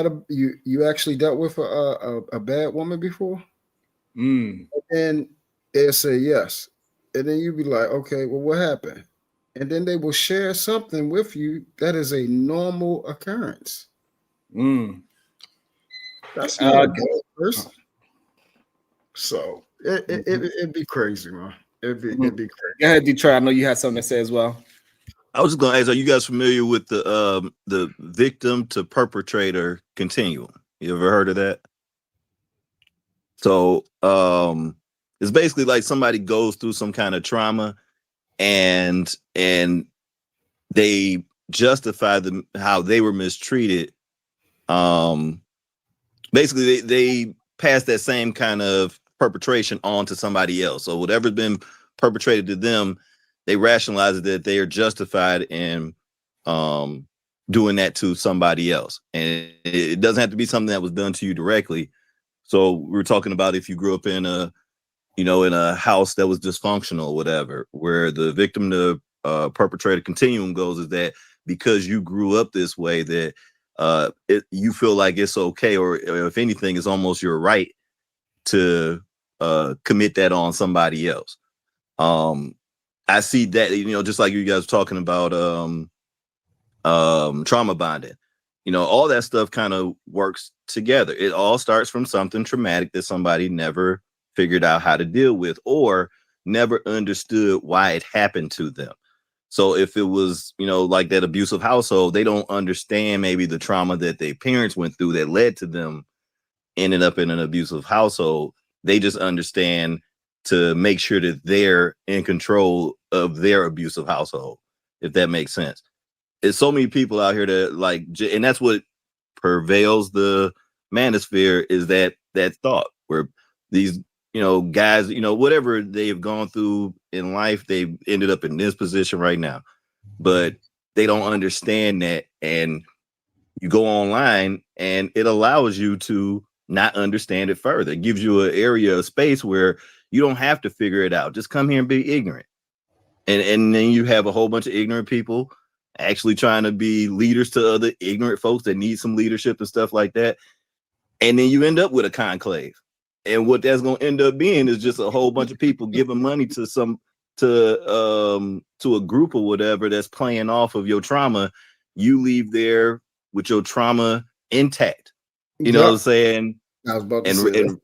actually dealt with a bad woman before? And they'll say yes. And then you be like, okay, well, what happened? And then they will share something with you that is a normal occurrence. That's not a bad person. So it'd be crazy, man. It'd be crazy. Go ahead, Detroit. I know you had something to say as well. I was just gonna ask, are you guys familiar with the victim to perpetrator continuum? You ever heard of that? So it's basically like somebody goes through some kind of trauma and they justify how they were mistreated. Basically they pass that same kind of perpetration on to somebody else. So whatever's been perpetrated to them, they rationalize that they are justified in doing that to somebody else. And it doesn't have to be something that was done to you directly. So we were talking about if you grew up in a house that was dysfunctional or whatever, where the victim to perpetrator continuum goes is that because you grew up this way, that you feel like it's okay, or if anything, it's almost your right to commit that on somebody else. I see that, just like you guys were talking about trauma bonding. You know, all that stuff kind of works together. It all starts from something traumatic that somebody never figured out how to deal with or never understood why it happened to them. So if it was, you know, like that abusive household, they don't understand maybe the trauma that their parents went through that led to them ending up in an abusive household. They just understand to make sure that they're in control of their abusive household, if that makes sense. There's so many people out here that like, and that's what prevails the manosphere, is that thought where these, you know, guys, you know, whatever they've gone through in life, they've ended up in this position right now, but they don't understand that. And you go online and it allows you to not understand it further. It gives you an area of space where you don't have to figure it out. Just come here and be ignorant. And then you have a whole bunch of ignorant people actually trying to be leaders to other ignorant folks that need some leadership and stuff like that. And then you end up with a conclave. And what that's going to end up being is just a whole bunch of people giving money to a group or whatever that's playing off of your trauma. You leave there with your trauma intact. You know what I'm saying? I was about to say that. And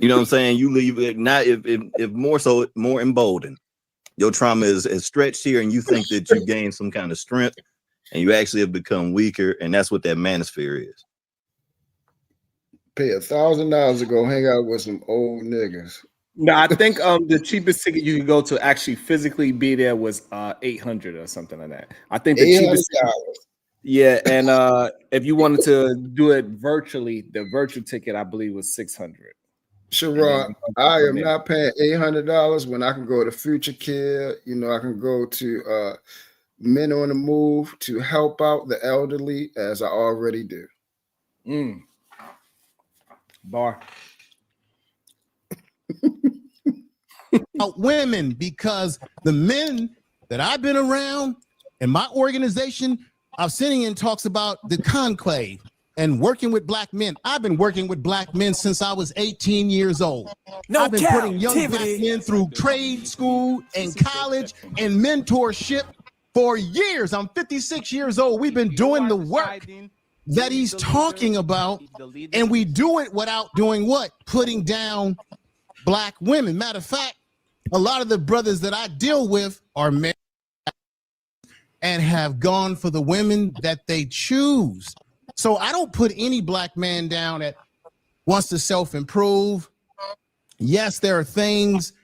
you know what I'm saying? You leave it not if more so more emboldened. Your trauma is stretched here, and you think that you gained some kind of strength, and you actually have become weaker, and that's what that manosphere is. Pay $1,000 to go hang out with some old niggas. No, I think the cheapest ticket you could go to actually physically be there was $800 or something like that. I think the cheapest. Yeah, and if you wanted to do it virtually, the virtual ticket I believe was $600. Sherrod, I am not paying $800 when I can go to Future Care. You know, I can go to Men on the Move to help out the elderly, as I already do. Bar. Women, because the men that I've been around in my organization, I've sitting in talks about the conclave and working with black men. I've been working with black men since I was 18 years old. I've been putting young black men through trade school and college and mentorship for years. I'm 56 years old. We've been doing the work that he's talking about, and we do it without doing what? Putting down black women. Matter of fact, a lot of the brothers that I deal with are men and have gone for the women that they choose. So I don't put any black man down that wants to self-improve. Yes, there are things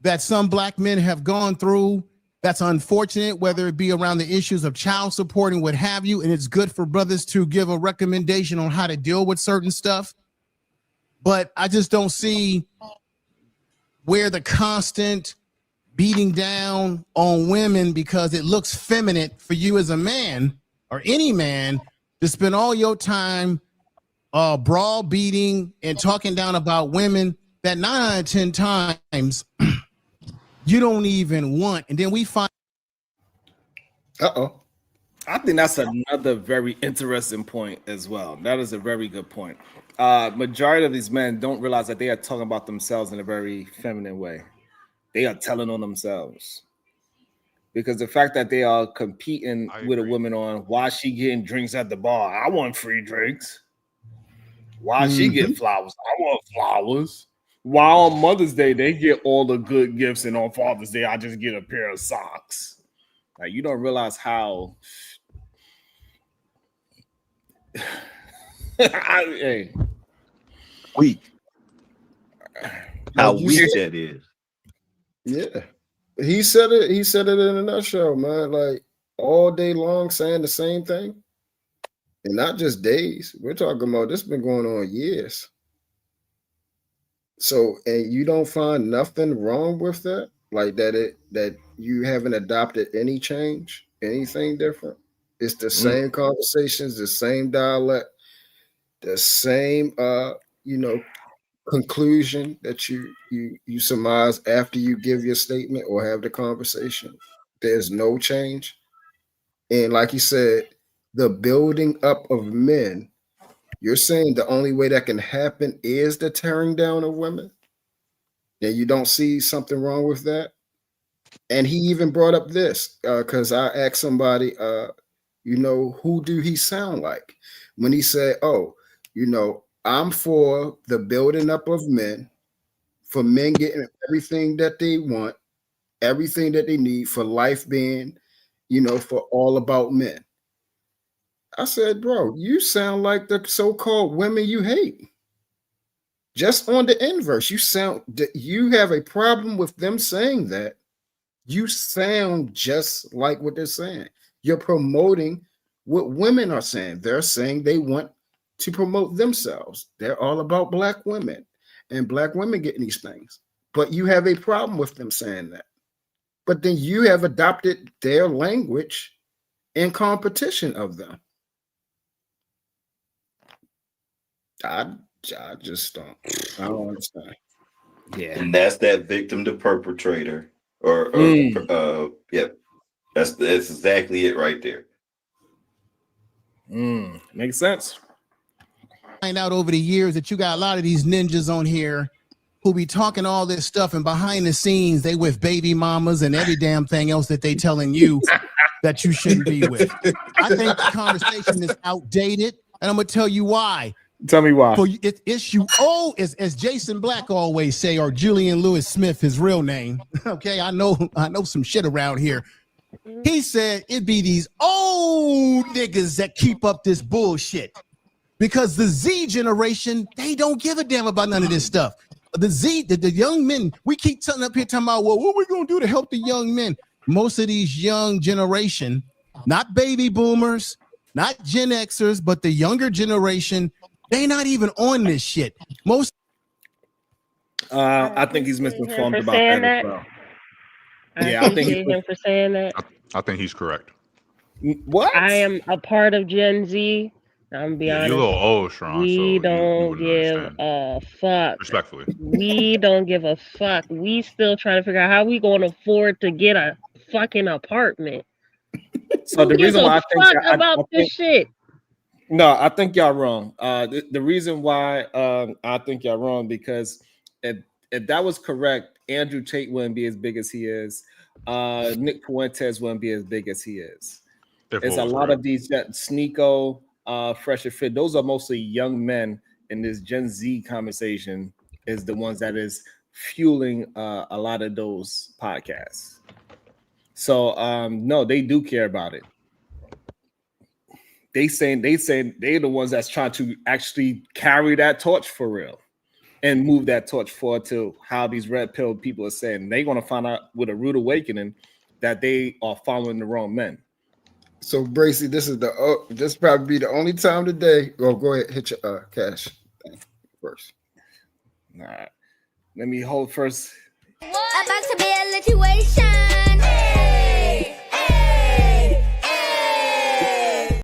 that some black men have gone through that's unfortunate, whether it be around the issues of child support and what have you, and it's good for brothers to give a recommendation on how to deal with certain stuff. But I just don't see where the constant beating down on women because it looks feminine for you as a man or any man to spend all your time browbeating and talking down about women that 9 out of 10 times you don't even want. And then we find. I think that's another very interesting point as well. That is a very good point. Majority of these men don't realize that they are talking about themselves in a very feminine way. They are telling on themselves. Because the fact that they are competing with a woman on why she getting drinks at the bar. I want free drinks. Why she get flowers? I want flowers. Why on Mother's Day they get all the good gifts, and on Father's Day I just get a pair of socks. Like, you don't realize how weak. How weak that is. Yeah. He said it in a nutshell, man. Like, all day long saying the same thing. And not just days. We're talking about this been going on years. So, and you don't find nothing wrong with that? Like that you haven't adopted any change, anything different? It's the same conversations, the same dialect, the same conclusion that you surmise after you give your statement or have the conversation. There's no change. And like you said, the building up of men, you're saying the only way that can happen is the tearing down of women? And you don't see something wrong with that? And he even brought up this because I asked somebody who do he sound like? When he said, oh, I'm for the building up of men, for men getting everything that they want, everything that they need for life being, for all about men. I said, bro, you sound like the so-called women you hate. Just on the inverse, you have a problem with them saying that. You sound just like what they're saying. You're promoting what women are saying. They're saying they want to promote themselves. They're all about black women and black women getting these things. But you have a problem with them saying that. But then you have adopted their language in competition of them. I just don't. I don't understand. Yeah. And that's that victim to perpetrator, or yep. That's exactly it right there. Makes sense. Find out over the years that you got a lot of these ninjas on here who be talking all this stuff, and behind the scenes they with baby mamas and every damn thing else that they telling you that you shouldn't be with. I think the conversation is outdated, and I'm gonna tell you why. Tell me why. For it's issue O, as Jason Black always say, or Julian Lewis Smith, his real name. Okay, I know some shit around here. He said it'd be these old niggas that keep up this bullshit. Because the Z generation, they don't give a damn about none of this stuff. The young men, we keep telling up here talking about, well, what are we gonna do to help the young men? Most of these young generation, not baby boomers, not Gen Xers, but the younger generation, they not even on this shit. Most I think he's misinformed for about saying that as that. well. I Yeah, I think appreciate him for saying that. I think he's correct. What? I am a part of Gen Z. I'm gonna be Yeah, honest. you're a little old, Sharon, We so you don't wouldn't give understand. a fuck. Respectfully. We don't give a fuck. We still trying to figure out how we gonna afford to get a fucking apartment. So Who the gives reason a why I think fuck I about this think shit? no, I think y'all wrong. The reason why I think y'all wrong because if that was correct, Andrew Tate wouldn't be as big as he is. Nick Fuentes wouldn't be as big as he is. If It's what a was lot correct. of these Sneeko, Fresh and Fit. Those are mostly young men in this Gen Z conversation. Is the ones that is fueling a lot of those podcasts. So no, they do care about it. They saying they're the ones that's trying to actually carry that torch for real and move that torch forward to how these red pill people are saying. They're gonna find out with a rude awakening that they are following the wrong men. So Bracy, this probably be the only time today. Oh, go ahead, hit your cash thing first. All right. Let me hold first. About to be a situation. Hey, hey, hey.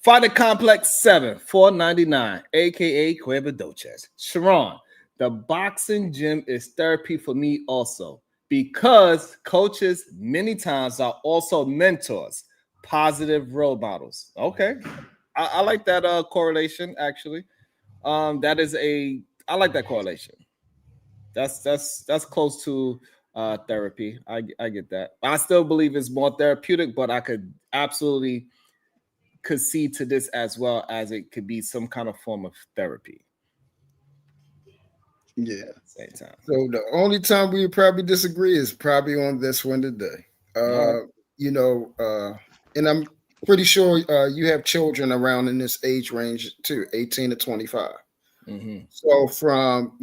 Fighter Complex 7, $4.99, aka Cueva Doches. Sharon, the boxing gym is therapy for me also because coaches many times are also mentors, positive role models. Okay, I like that correlation actually. That is I like that correlation. That's close to therapy. I get that. I still believe it's more therapeutic, but I could absolutely concede to this as well as it could be some kind of form of therapy. Yeah. At the same time. So the only time we would probably disagree is probably on this one today. All right. And I'm pretty sure you have children around in this age range too, 18 to 25. Mm-hmm. So from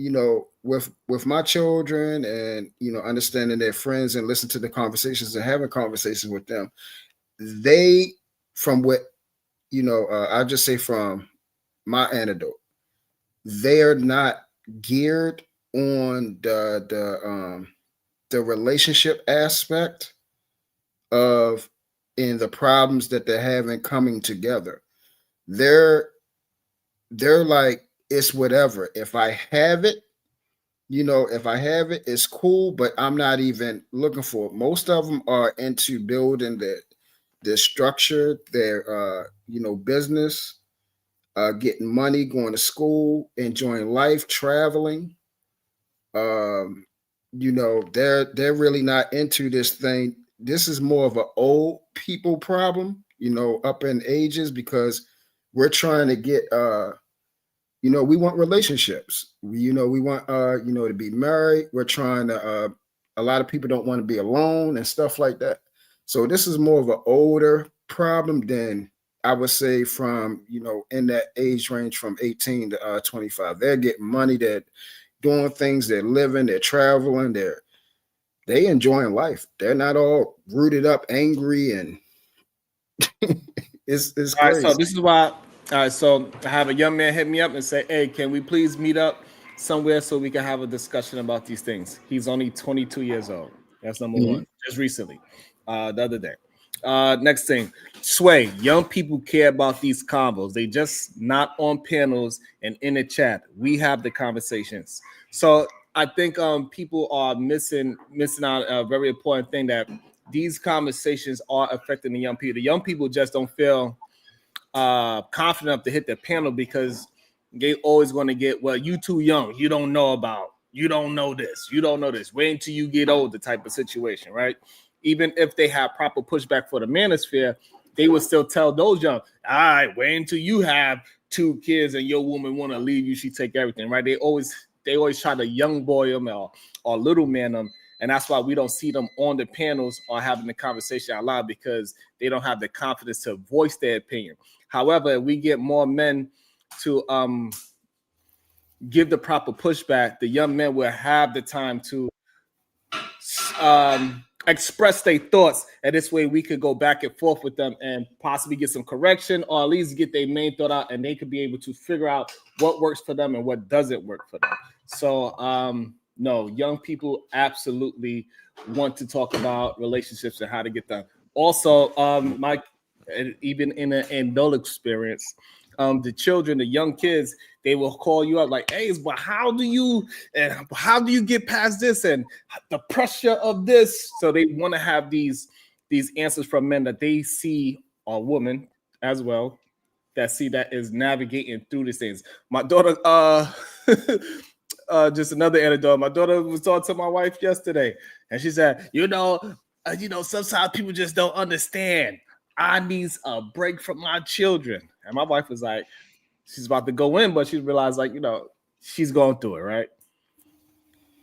with my children and understanding their friends and listen to the conversations and having conversations with them, they from what I just say from my anecdote, they are not geared on the relationship aspect of in the problems that they're having coming together. They're like, it's whatever. If I have it, it's cool, but I'm not even looking for it. Most of them are into building their structure, their business, getting money, going to school, enjoying life, traveling. They're really not into this thing. this is more of an old people problem, you know, up in ages, because we're trying to get you know, we want relationships. We want you know, to be married. We're trying to a lot of people don't want to be alone and stuff like that. So this is more of an older problem than, I would say, from, you know, in that age range from 18 to 25. They're getting money, they're doing things, they're living, they're traveling, they enjoying life. They're not all rooted up, angry, and it's All right, so crazy. this is why. All right, so I have a young man hit me up and say, "Hey, can we please meet up somewhere so we can have a discussion about these things?" He's only 22 years old. That's number Mhm. one. Just recently, the other day. Next thing, Sway. Young people care about these combos. They just not on panels and in the chat. We have the conversations. So I think people are missing out a very important thing, that these conversations are affecting the young people. The young people just don't feel confident enough to hit the panel because they always going to get, well, you too young, you don't know about, you don't know this, you don't know this, wait until you get older type of situation, right? Even if they have proper pushback for the manosphere, they would still tell those young, all right, wait until you have 2 kids and your woman want to leave you, she take everything, right? They always try to young boy them or little man them, and that's why we don't see them on the panels or having the conversation out loud, because they don't have the confidence to voice their opinion. However, if we get more men to give the proper pushback, the young men will have the time to express their thoughts, and this way we could go back and forth with them and possibly get some correction, or at least get their main thought out, and they could be able to figure out what works for them and what doesn't work for them. So no, young people absolutely want to talk about relationships and how to get them. Also, my and even in an adult experience, the children, the young kids, they will call you up like, "Hey, but how do you get past this and the pressure of this?" So they want to have these answers from men that they see, or women as well, that see that is navigating through these things. My daughter, just another anecdote. My daughter was talking to my wife yesterday, and she said, sometimes people just don't understand. I need a break from my children. And my wife was like, she's about to go in, but she realized, like, she's going through it, right?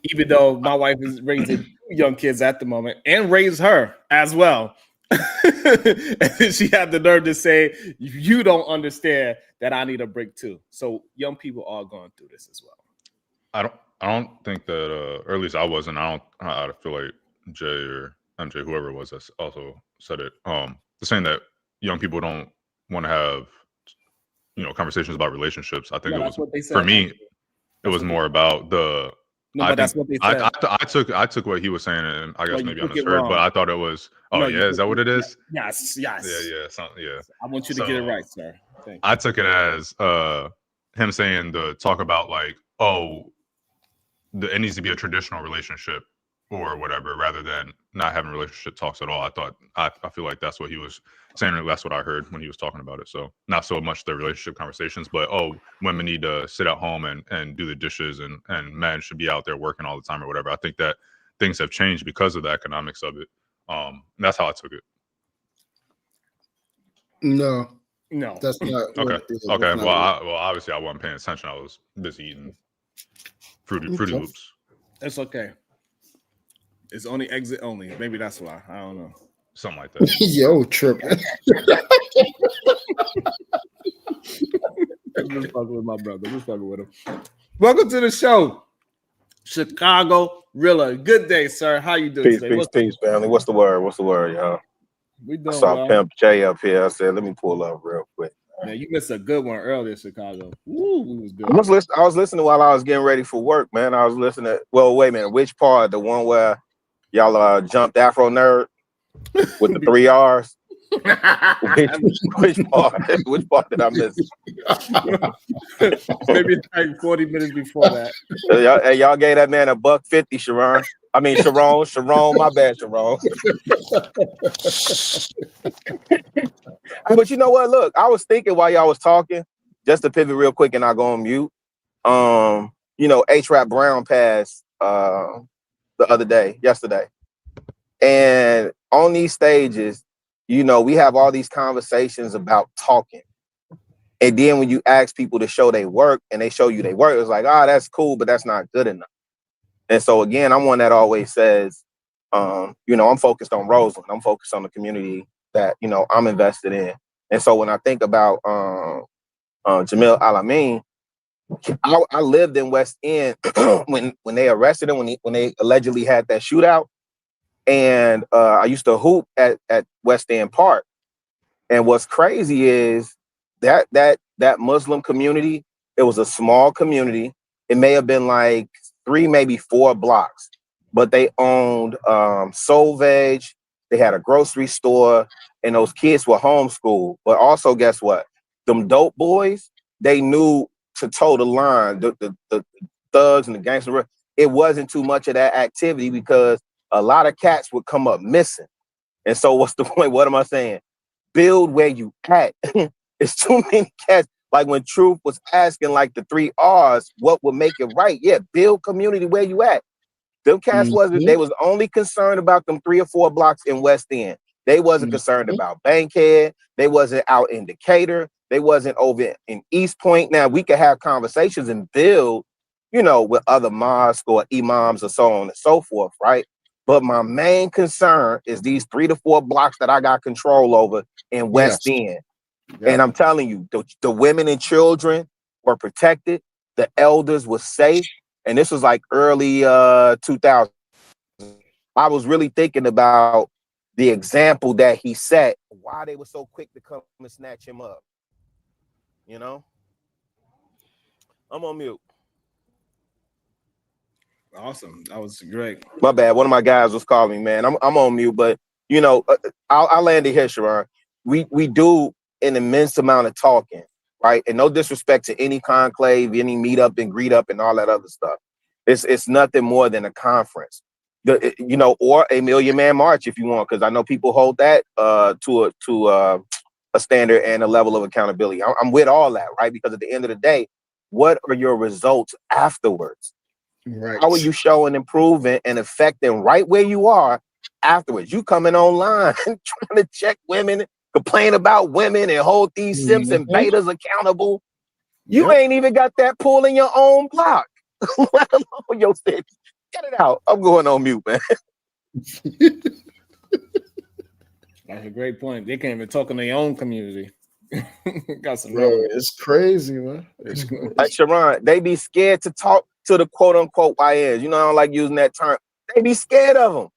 Even though my wife is raising 2 young kids at the moment and raised her as well. And then she had the nerve to say, "You don't understand that I need a break too." So young people are going through this as well. I don't think that, or at least I wasn't. I feel like Jay or MJ, whoever it was, that also said it. They're saying that young people don't want to have, conversations about relationships. I think No, it that's was what they said. for me. It That's was what more about the. No, I but that's think what they said. I took what he was saying, and I Well, guess you maybe I took it misheard, but wrong. I thought it was. Oh No, yeah, is that what it is? Yes. Yeah. Yeah. I want you to get it right, sir. Thank you. I took it as him saying to talk about, like, oh, it needs to be a traditional relationship or whatever, rather than not having relationship talks at all. I feel like that's what he was saying, or that's what I heard when he was talking about it. So not so much the relationship conversations, but women need to sit at home and do the dishes, and men should be out there working all the time or whatever. I think that things have changed because of the economics of it. That's how I took it. No, No. that's not what Okay. it is. Okay. That's not Well, obviously I wasn't paying attention. I was busy eating Fruity Okay. Loops. It's okay. It's only exit only. Maybe that's why. I don't know. Something like that. Yo, tripping. Just fucking with my brother. Just fucking with him. Welcome to the show, Chicago Rilla. Good day, sir. How you doing Peace, today? peace, family. What's the word? y'all? We I doing saw well. Pimp J up here. I said, let me pull up real quick. Man, you missed a good one earlier, Chicago. Woo, we was good. I was listening while I was getting ready for work, man. I was listening. Well, wait a minute. Which part? The one where y'all jumped Afro Nerd with the 3 R's? Which part? Which part did I miss? Maybe like 40 minutes before that. Y'all gave that man $1.50, Sharon. I mean, Sharon, my bad, Sharon. But you know what? Look, I was thinking while y'all was talking, just to pivot real quick and I'll go on mute. H-Rap Brown passed yesterday. And on these stages, you know, we have all these conversations about talking. And then when you ask people to show their work and they show you their work, it's like, oh, that's cool, but that's not good enough. And so again, I'm one that always says, you know, I'm focused on Roseland. I'm focused on the community that, you know, I'm invested in. And so when I think about Jamil Al-Amin, I lived in West End when they arrested him, when they allegedly had that shootout. And I used to hoop at West End Park. And what's crazy is that Muslim community, it was a small community. It may have been like 3, maybe 4 blocks, but they owned Soul Veg. They had a grocery store, and those kids were homeschooled. But also, guess what? Them dope boys, they knew to toe the line. The thugs and the gangsters, it wasn't too much of that activity because a lot of cats would come up missing. And so what's the point? What am I saying? Build where you at. It's too many cats. Like when Truth was asking like the 3 R's, what would make it right? Yeah, build community where you at. Them cats wasn't, they was only concerned about them 3 or 4 blocks in West End. They wasn't concerned about Bankhead. They wasn't out in Decatur. They wasn't over in East Point. Now we could have conversations and build, you know, with other mosques or imams or so on and so forth, right? But my main concern is these 3 to 4 blocks that I got control over in West End. Yeah. And I'm telling you, the women and children were protected. The elders were safe. And this was like early 2000. I was really thinking about the example that he set, why they were so quick to come and snatch him up. You know? I'm on mute. Awesome. That was great. My bad. One of my guys was calling me, man. I'm on mute, but you know, I'll land it here, Sharon. We do an immense amount of talking, right? And no disrespect to any conclave, any meet up and greet up and all that other stuff. It's nothing more than a conference, you know, or a Million Man March if you want, because I know people hold that to a standard and a level of accountability. I'm with all that, right? Because at the end of the day, what are your results afterwards? Right. How are you showing improving and affecting right where you are afterwards? You coming online trying to check women, complain about women, and hold these simps and betas accountable. You ain't even got that pull in your own block, let alone your city. Get it out. I'm going on mute, man. That's a great point. They can't even talk in their own community. Got some. Bro, it's crazy, man. Like Sharon, they be scared to talk to the quote unquote YNs. You know, I don't like using that term. They be scared of them.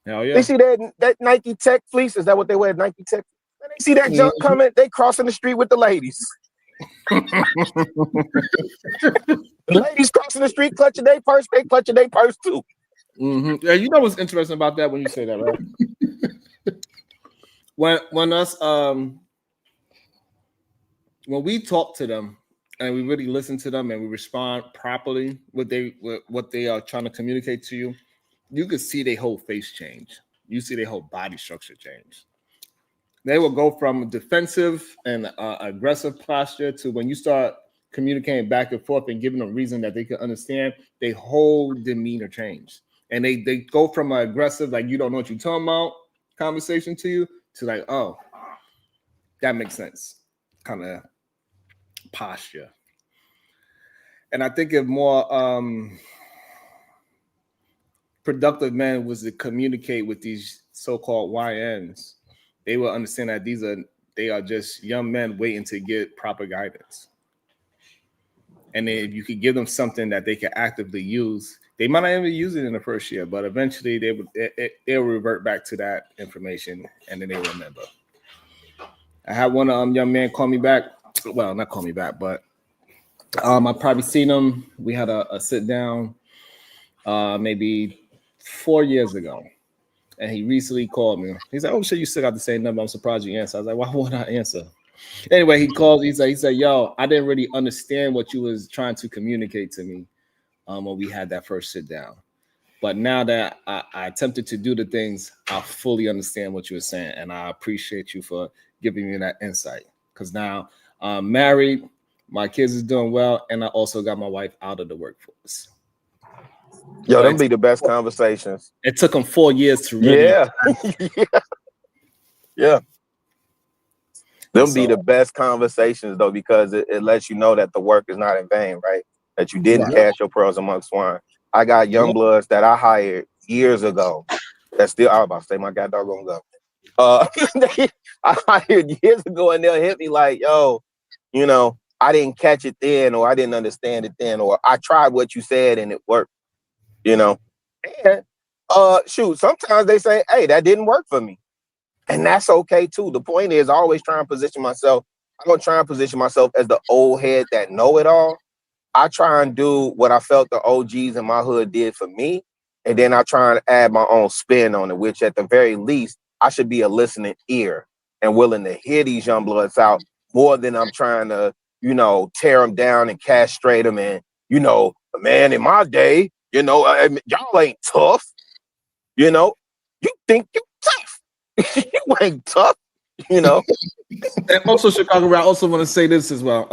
Hell yeah. They see that Nike Tech fleece. Is that what they wear? Nike Tech. And they see that junk coming. They crossing the street with the ladies. The ladies crossing the street, clutching their purse. They clutching their purse too. Yeah, you know what's interesting about that when you say that, right? When we talk to them and we really listen to them and we respond properly what they are trying to communicate to you, you can see their whole face change. You see their whole body structure change. They will go from defensive and aggressive posture to when you start communicating back and forth and giving them reason that they can understand, their whole demeanor change. And they go from an aggressive, like you don't know what you're talking about conversation to you, to like, oh, that makes sense kind of posture. And I think if more productive men was to communicate with these so-called YNs, they will understand that they are just young men waiting to get proper guidance. And if you could give them something that they can actively use, they might not even use it in the first year, but eventually they'll revert back to that information and then they'll remember. I had one young man call me back. Well, not call me back, but I probably seen him. We had a sit down maybe 4 years ago. And he recently called me. He's like, oh, shit, you still got the same number. I'm surprised you answered. I was like, why would I answer? Anyway, he called. He said, yo, I didn't really understand what you was trying to communicate to me when we had that first sit down. But now that I attempted to do the things, I fully understand what you were saying. And I appreciate you for giving me that insight. Because now I'm married, my kids is doing well, and I also got my wife out of the workforce. Yo, But them be the best conversations. it took them 4 years to really. Yeah. Yeah. Them be So- the best conversations though, because it lets you know that the work is not in vain, right? That you didn't Right. cast your pearls amongst swine. I got young Yep. bloods that I hired years ago. That still, I was about to say my god doggone go. I hired years ago, and they'll hit me like, "Yo, you know, I didn't catch it then, or I didn't understand it then, or I tried what you said and it worked." You know, and shoot, sometimes they say, "Hey, that didn't work for me." And that's okay too. The point is, I always try and position myself. I don't try and position myself as the old head that know it all. I try and do what I felt the OGs in my hood did for me. And then I try and add my own spin on it, which at the very least, I should be a listening ear and willing to hear these young bloods out more than I'm trying to, you know, tear them down and castrate them. And, you know, man, in my day, you know, y'all ain't tough. You know, you think you tough. You ain't tough, you know. And also, Chicago, I also want to say this as well.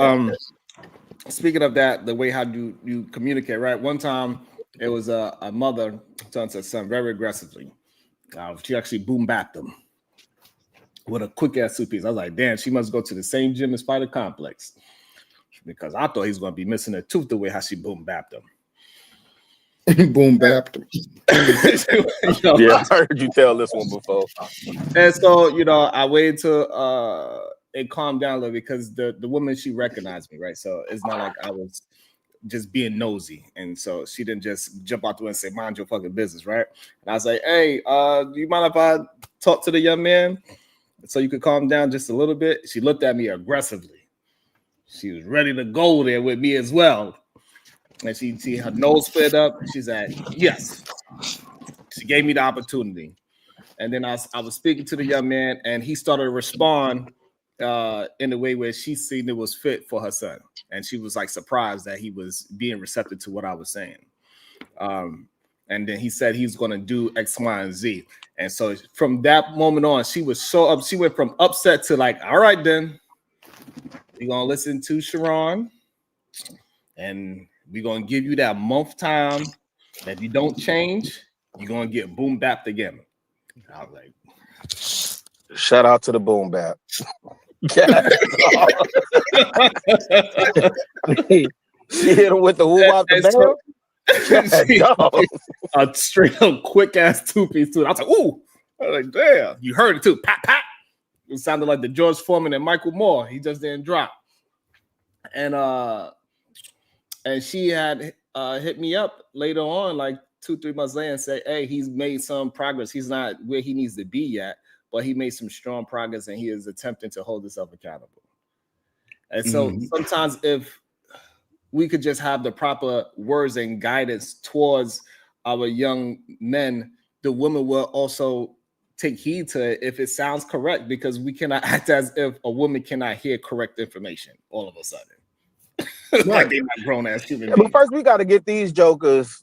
Speaking of that, the way how you communicate, right? One time, it was a mother talking to her son very aggressively. She actually boom bapped him with a quick ass suitcase. I was like, damn, she must go to the same gym as Spider Complex, because I thought he was going to be missing a tooth the way how she boom bapped him. Boom bapped him. Yeah, I heard you tell this one before. And so, you know, I waited till it calmed down a little, because the woman, she recognized me, right? So it's not like I was just being nosy, and so she didn't just jump out the way and say, "Mind your fucking business," right? And I was like, "Hey, do you mind if I talk to the young man so you could calm down just a little bit?" She looked at me aggressively. She was ready to go there with me as well, and she her nose flared up. She said, "Yes." She gave me the opportunity. And then I was speaking to the young man, and he started to respond in a way where she seen it was fit for her son. And she was like surprised that he was being receptive to what I was saying. And then he said he's going to do X, Y, and Z. And so from that moment on, she was so up. She went from upset to like, all right, then we're going to listen to Sharon, and we're going to give you that month time. That if you don't change, you're going to get boom bapped again. I was like, shout out to the boom bap. Yeah. She hit him with the whoop out the bell. A straight up quick ass two-piece too. I was like, ooh. I was like, damn. You heard it too. Pat, pat. It sounded like the George Foreman and Michael Moore. He just didn't drop. And she had hit me up later on, like 2-3 months later, and say, hey, he's made some progress. He's not where he needs to be yet, but he made some strong progress, and he is attempting to hold himself accountable. And so sometimes if we could just have the proper words and guidance towards our young men, the women will also take heed to it if it sounds correct, because we cannot act as if a woman cannot hear correct information all of a sudden. Like they're not grown ass human beings. But first, we got to get these jokers,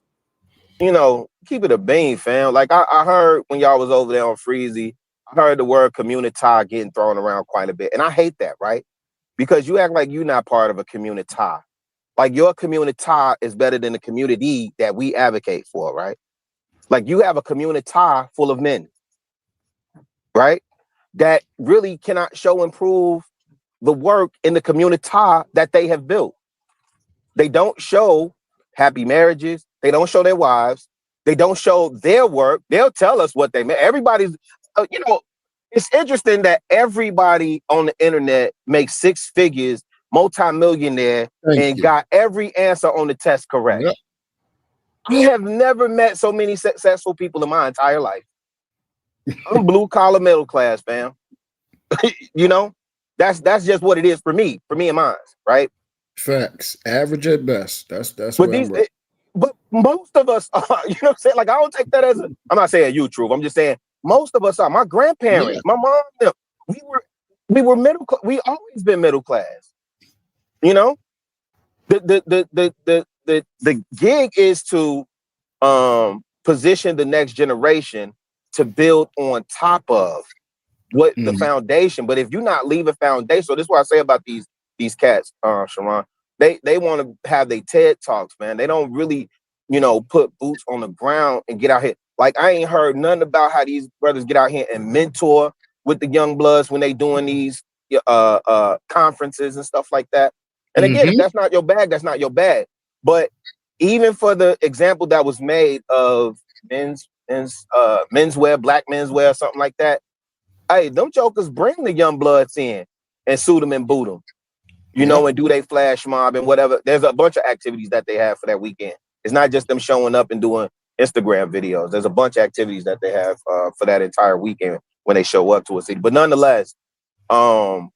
you know, keep it a bean, fam. Like I heard when y'all was over there on Freezy, I heard the word community getting thrown around quite a bit. And I hate that, right? Because you act like you're not part of a community. Like your community is better than the community that we advocate for, right? Like you have a community full of men, right? That really cannot show and prove the work in the community that they have built. They don't show happy marriages. They don't show their wives. They don't show their work. They'll tell us what they made. Everybody's, you know, it's interesting that everybody on the internet makes 6 figures, multi-millionaire, got every answer on the test correct. Yep. I have never met so many successful people in my entire life. I'm blue collar middle class, fam. You know, that's just what it is for me and mine, right? Facts. Average at best. That's but but most of us are, you know what I'm saying? Like I don't take that as I'm not saying you, Truth. I'm just saying most of us are. My grandparents, my mom, them, we were middle class. We always been middle class. You know? The gig is to position the next generation to build on top of what the foundation. But if you not leave a foundation, so this is what I say about these cats, Sharon. They want to have their TED Talks, man. They don't really put boots on the ground and get out here. Like, I ain't heard nothing about how these brothers get out here and mentor with the young bloods when they doing these conferences and stuff like that. And again, if that's not your bag, that's not your bag. But even for the example that was made of menswear, black menswear, something like that, hey, them jokers bring the young bloods in and suit them and boot them, and do they flash mob and whatever. There's a bunch of activities that they have for that weekend. It's not just them showing up and doing Instagram videos. There's a bunch of activities that they have for that entire weekend when they show up to a city. But nonetheless, I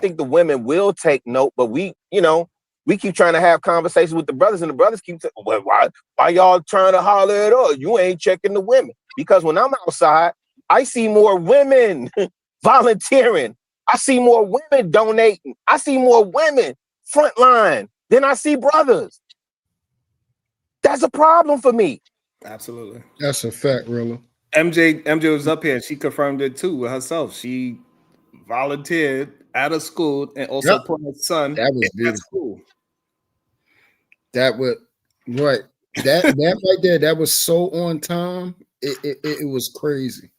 think the women will take note, but we keep trying to have conversations with the brothers, and the brothers keep saying, well, why y'all trying to holler at us? You ain't checking the women. Because when I'm outside, I see more women volunteering. I see more women donating. I see more women frontline than I see brothers. That's a problem for me. Absolutely. That's a fact, Rilla. MJ was up here. She confirmed it too with herself. She volunteered at a school and also put her son that was in beautiful. that school. That was right. That right there, that was so on time. It was crazy.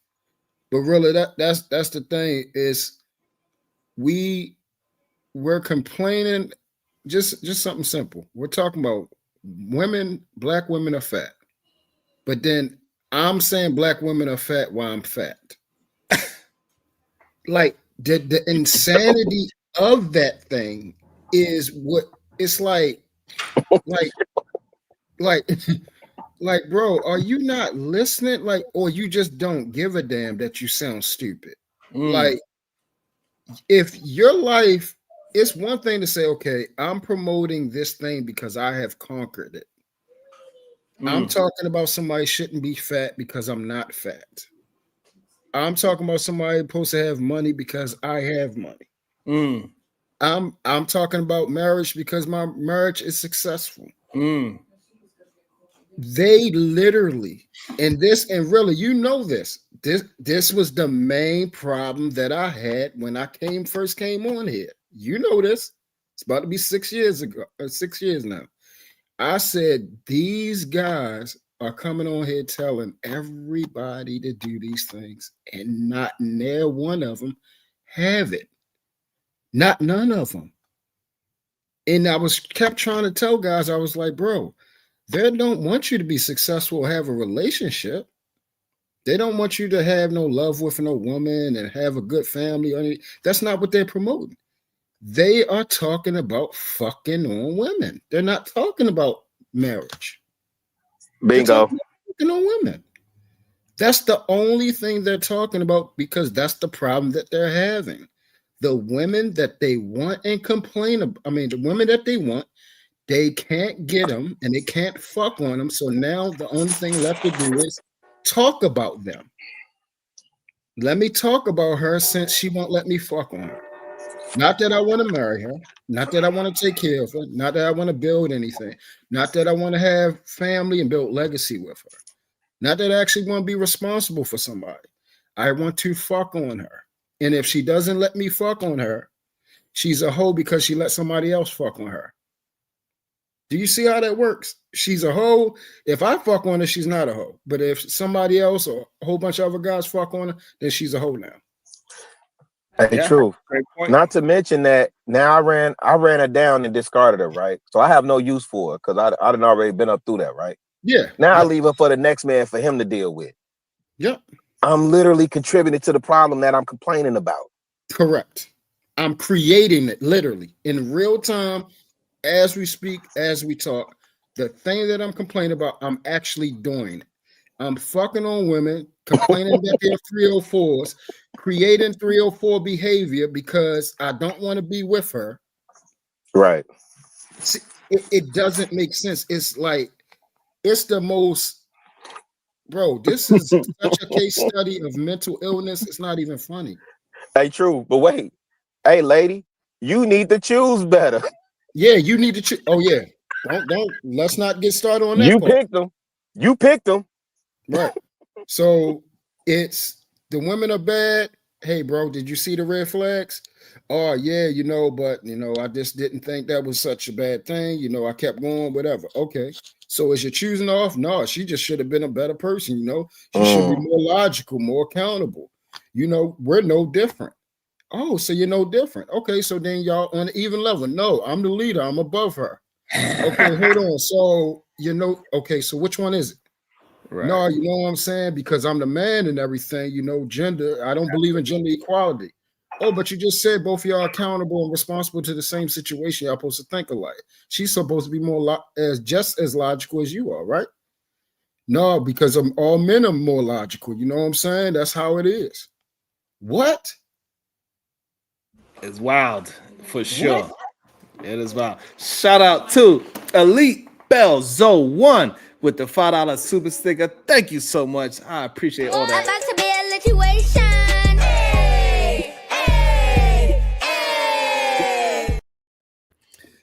But really, that's the thing is we're complaining just something simple. We're talking about black women are fat. But then I'm saying black women are fat while I'm fat. Like the insanity of that thing is what it's like, bro, are you not listening? Like, or you just don't give a damn that you sound stupid? Like, if your life, it's one thing to say, okay, I'm promoting this thing because I have conquered it. I'm talking about somebody shouldn't be fat because I'm not fat. I'm talking about somebody supposed to have money because I have money. I'm talking about marriage because my marriage is successful. They literally, and really, this was the main problem that I had when I first came on here. You know this. It's about to be 6 years ago, 6 years now. I said, these guys are coming on here telling everybody to do these things, and not near one of them have it. Not none of them. And I kept trying to tell guys, I was like, bro, they don't want you to be successful or have a relationship. They don't want you to have no love with no woman and have a good family. Or anything. That's not what they're promoting. They are talking about fucking on women. They're not talking about marriage. Bingo. Fucking on women. That's the only thing they're talking about because that's the problem that they're having. The women that they want and complain about, the women that they want, they can't get them and they can't fuck on them. So now the only thing left to do is talk about them. Let me talk about her since she won't let me fuck on her. Not that I want to marry her. Not that I want to take care of her. Not that I want to build anything. Not that I want to have family and build legacy with her. Not that I actually want to be responsible for somebody. I want to fuck on her. And if she doesn't let me fuck on her, she's a hoe because she let somebody else fuck on her. Do you see how that works? She's a hoe. If I fuck on her, she's not a hoe. But if somebody else or a whole bunch of other guys fuck on her, then she's a hoe now. Hey, true. Not to mention that now I ran her down and discarded her, right? So I have no use for her because I done already been up through that, right? Yeah. Now I leave her for the next man for him to deal with. Yep. I'm literally contributing to the problem that I'm complaining about. Correct. I'm creating it literally in real time as we speak, as we talk. The thing that I'm complaining about, I'm actually doing it. I'm fucking on women, complaining that they're 304s, creating 304 behavior because I don't want to be with her. Right. See, it doesn't make sense. It's like, it's the most, bro, this is such a case study of mental illness. It's not even funny. Hey, true. But wait. Hey, lady, you need to choose better. Yeah, you need to choose. Oh, yeah. Don't let's not get started on that. You picked them. Right. So it's the women are bad. Hey, bro, did you see the red flags? Oh yeah, you know, but you know, I just didn't think that was such a bad thing. You know, I kept going, whatever. Okay. So is you choosing off? No, she just should have been a better person, you know. She should be more logical, more accountable. You know, we're no different. Oh, so you're no different. Okay, so then y'all on an even level. No, I'm the leader, I'm above her. Okay, hold on. So you know, okay, so which one is it? Right. No, you know what I'm saying? Because I'm the man and everything, you know, gender. I don't believe in gender equality. Oh, but you just said both of y'all accountable and responsible to the same situation. Y'all supposed to think alike. She's supposed to be more just as logical as you are, right? No, because all men are more logical. You know what I'm saying? That's how it is. What? It's wild for sure. It is wild. Shout out to Elite Bell Zo 1 with the $5 super sticker. Thank you so much. I appreciate all that. About to be a situation. Hey, hey, hey.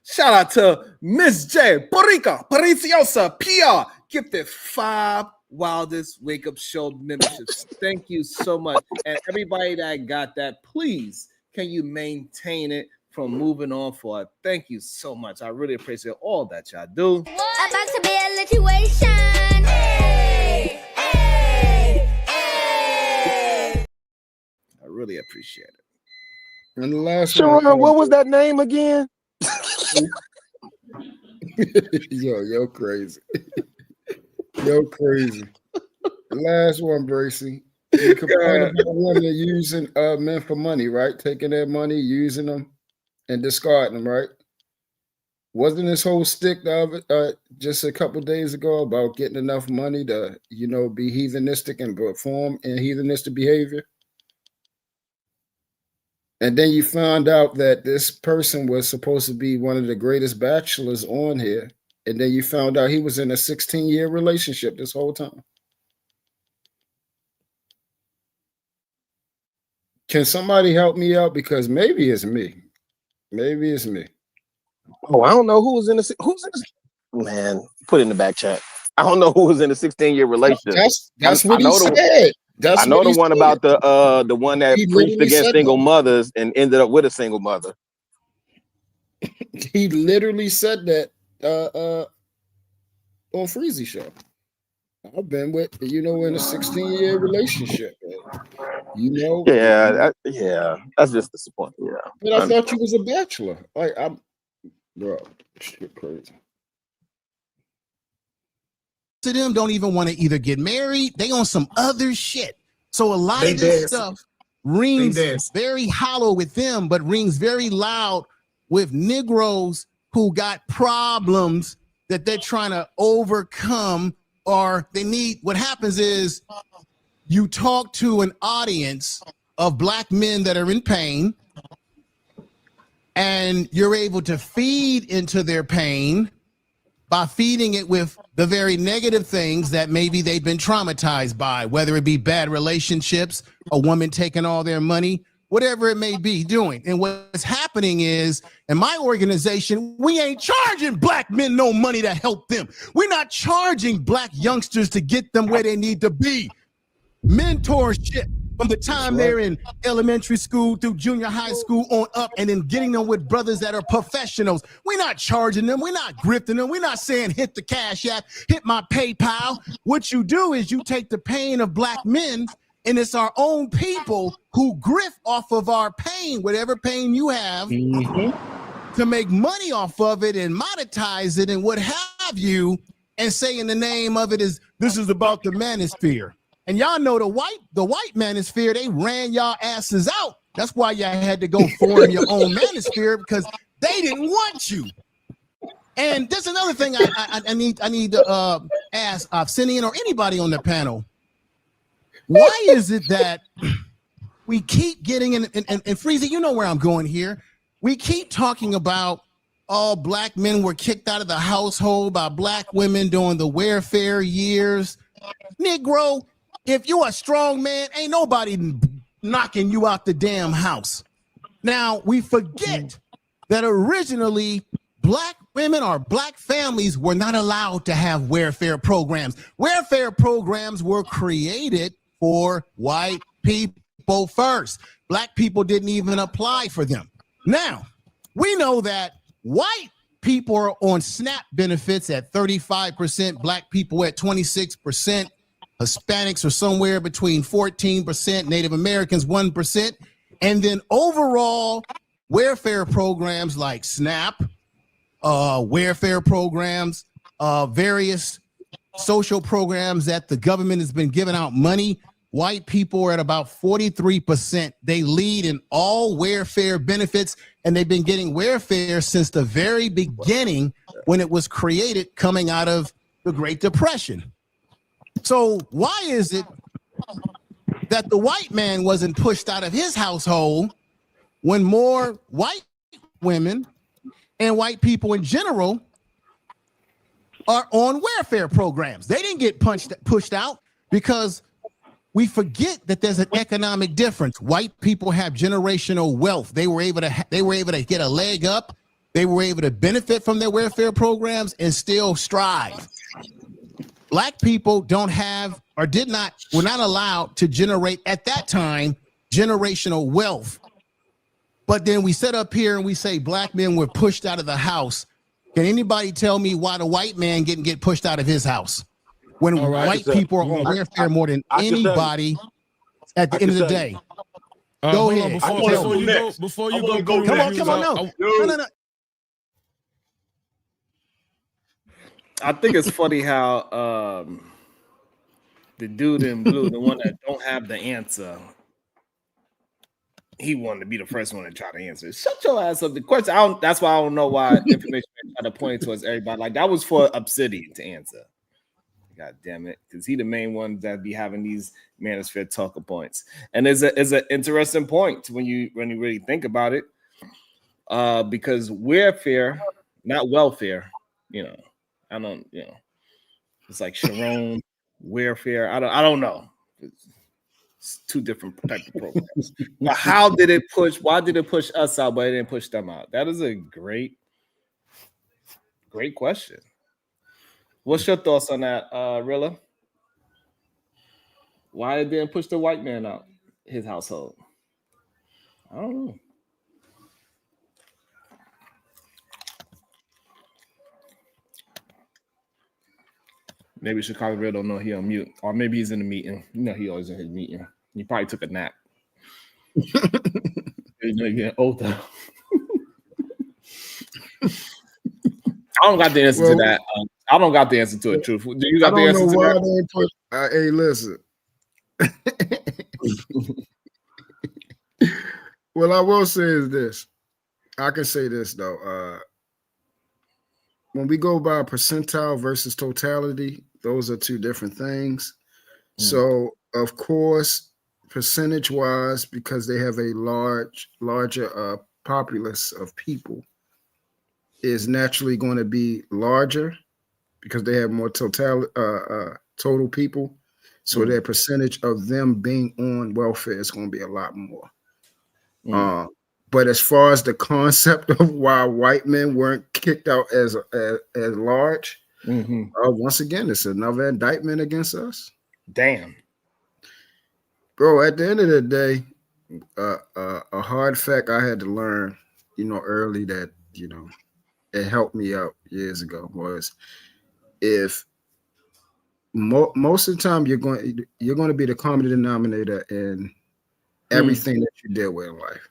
Shout out to Miss J, Porica, Pariciosa, PR. Gifted 5 Wildest Wake Up Show memberships. Thank you so much. And everybody that got that, please, can you maintain it from moving on forward? Thank you so much. I really appreciate all that y'all do. About to be a situation. Hey, hey, hey. I really appreciate it. And the last Sharon, one, what was that name again? yo, crazy. Yo, crazy. The last one, Bracy. You complain about women using men for money, right? Taking their money, using them, and discarding them, right? Wasn't this whole stick just a couple days ago about getting enough money to, you know, be heathenistic and perform in heathenistic behavior? And then you found out that this person was supposed to be one of the greatest bachelors on here. And then you found out he was in a 16-year relationship this whole time. Can somebody help me out? Because maybe it's me. Maybe it's me. Oh, I don't know who's in the man. Put it in the back chat. I don't know who was in a 16-year relationship. That's what he said. I know the one about the one that preached against single mothers and ended up with a single mother. He literally said that on Freezy Show. I've been with, you know, in a 16-year relationship. You know? Yeah, that's just disappointing. Yeah. But I thought you was a bachelor. Like, bro, shit crazy. To them don't even want to either get married. They on some other shit. So a lot of this stuff rings very hollow with them, but rings very loud with Negroes who got problems that they're trying to overcome, or they need. What happens is you talk to an audience of Black men that are in pain, and you're able to feed into their pain by feeding it with the very negative things that maybe they've been traumatized by, whether it be bad relationships, a woman taking all their money, whatever it may be doing. And what's happening is, in my organization, we ain't charging Black men no money to help them. We're not charging Black youngsters to get them where they need to be. Mentorship from the time they're in elementary school through junior high school on up, and then getting them with brothers that are professionals. We're not charging them. We're not grifting them. We're not saying hit the Cash App, hit my PayPal. What you do is you take the pain of Black men, and it's our own people who grift off of our pain, whatever pain you have, to make money off of it and monetize it and what have you, and say in the name of it is, this is about the manosphere. And y'all know the white manosphere, they ran y'all asses out. That's why y'all had to go form your own manosphere, because they didn't want you. And there's another thing I need to ask Obsidian or anybody on the panel. Why is it that we keep getting in, and Freezy, you know where I'm going here. We keep talking about all Black men were kicked out of the household by Black women during the warfare years. Negro, if you a strong man, ain't nobody knocking you out the damn house. Now, we forget that originally Black women or Black families were not allowed to have welfare programs. Welfare programs were created for white people people first. Black people didn't even apply for them. Now, we know that white people are on SNAP benefits at 35%, black people at 26%, Hispanics are somewhere between 14%, Native Americans 1%, and then overall welfare programs like SNAP, welfare programs, various social programs that the government has been giving out money. White people are at about 43%. They lead in all welfare benefits, and they've been getting welfare since the very beginning when it was created coming out of the Great Depression. So why is it that the white man wasn't pushed out of his household when more white women and white people in general are on welfare programs? They didn't get pushed out because we forget that there's an economic difference. White people have generational wealth. They were able to get a leg up. They were able to benefit from their welfare programs and still strive. Black people don't have or were not allowed to generate at that time generational wealth. But then we sit up here and we say black men were pushed out of the house. Can anybody tell me why the white man didn't get pushed out of his house? When white people are on welfare more than anybody at the end of the day. Go ahead. Before you go, come on, no. I think it's funny how the dude in blue, the one that don't have the answer, he wanted to be the first one to try to answer. Shut your ass up. The question, that's why I don't know why information try to point towards everybody. Like that was for Obsidian to answer. God damn it, because he the main one that be having these manosphere talker points, and it's an interesting point when you really think about it, because welfare, not welfare, I don't, it's like Sharon welfare. I don't know. It's two different type of programs. But how did it push? Why did it push us out, but it didn't push them out? That is a great question. What's your thoughts on that, Rilla? Why it didn't push the white man out his household? I don't know. Maybe Chicago Real don't know he on mute, or maybe he's in the meeting. He always in his meeting. He probably took a nap. He's getting older. I don't got the answer to that. I don't got the answer to it. Truth. Do you got the answer to that? Hey, listen. Well, I will say is this. I can say this though. When we go by percentile versus totality, those are two different things. So, of course, percentage-wise, because they have a larger populace of people, is naturally going to be larger because they have more total people. So their percentage of them being on welfare is going to be a lot more. But as far as the concept of why white men weren't kicked out as large, once again, it's another indictment against us. Damn. Bro, at the end of the day, a hard fact I had to learn, early that, it helped me out years ago was if most of the time you're going to be the common denominator in everything that you deal with in life.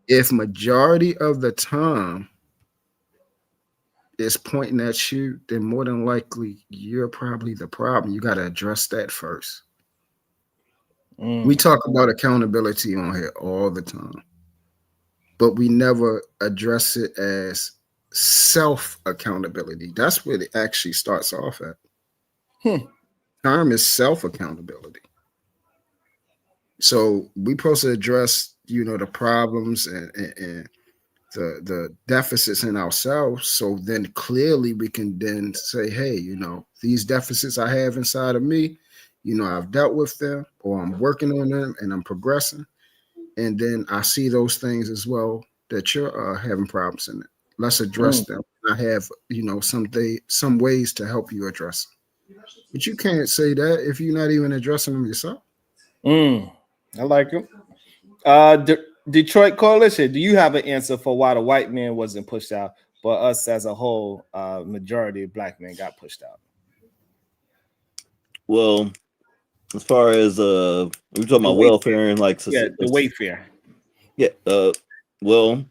If majority of the time is pointing at you, then more than likely you're probably the problem. You got to address that first. We talk about accountability on here all the time, but we never address it as self accountability. That's where it actually starts off at. Term is self accountability. So we supposed to address, the problems and the deficits in ourselves. So then clearly we can then say, hey, these deficits I have inside of me, I've dealt with them, or I'm working on them and I'm progressing. And then I see those things as well that you're having problems in it. Let's address them. I have, some ways to help you address them. But you can't say that if you're not even addressing them yourself. I like him. Detroit Coalition, do you have an answer for why the white man wasn't pushed out, but us as a whole, majority of black men got pushed out? Well, as far as we're talking The about Wayfair. welfare and like Yeah, the Wayfair. yeah, well,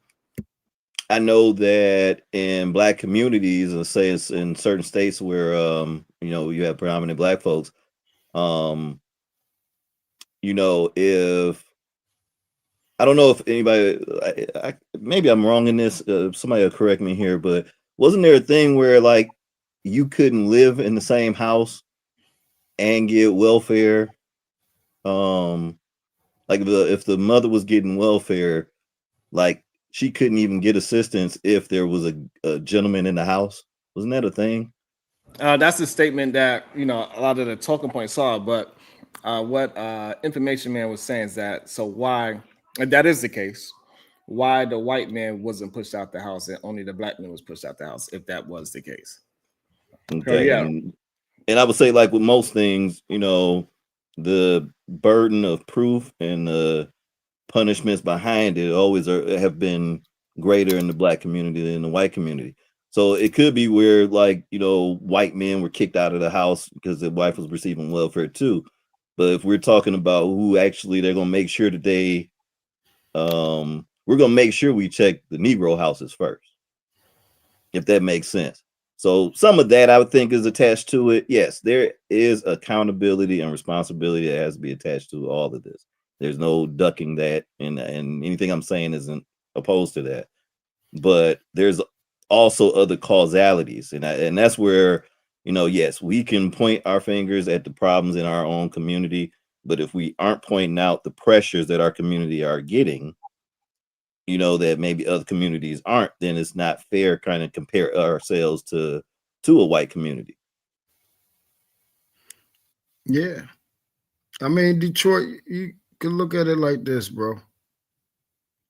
I know that in black communities, let's say it's in certain states where you have predominant black folks, if I don't know if anybody, maybe I'm wrong in this. Somebody will correct me here, but wasn't there a thing where like you couldn't live in the same house and get welfare? Like if the mother was getting welfare, like she couldn't even get assistance if there was a gentleman in the house. Wasn't that a thing? That's a statement that a lot of the talking points are, but what Information Man was saying is that why, and that is the case, why the white man wasn't pushed out the house and only the black man was pushed out the house, if that was the case. So Okay, yeah, and I would say like with most things, the burden of proof and the punishments behind it always have been greater in the black community than the white community. So it could be where like white men were kicked out of the house because the wife was receiving welfare too. But if we're talking about who actually they're gonna make sure that we're gonna make sure we check the Negro houses first, if that makes sense. So some of that I would think is attached to it. Yes, there is accountability and responsibility that has to be attached to all of this. There's no ducking that, and anything I'm saying isn't opposed to that. But there's also other causalities, and that's where yes, we can point our fingers at the problems in our own community, but if we aren't pointing out the pressures that our community are getting, that maybe other communities aren't, then it's not fair kind of compare ourselves to a white community. Yeah. I mean, Detroit, you can look at it like this, bro.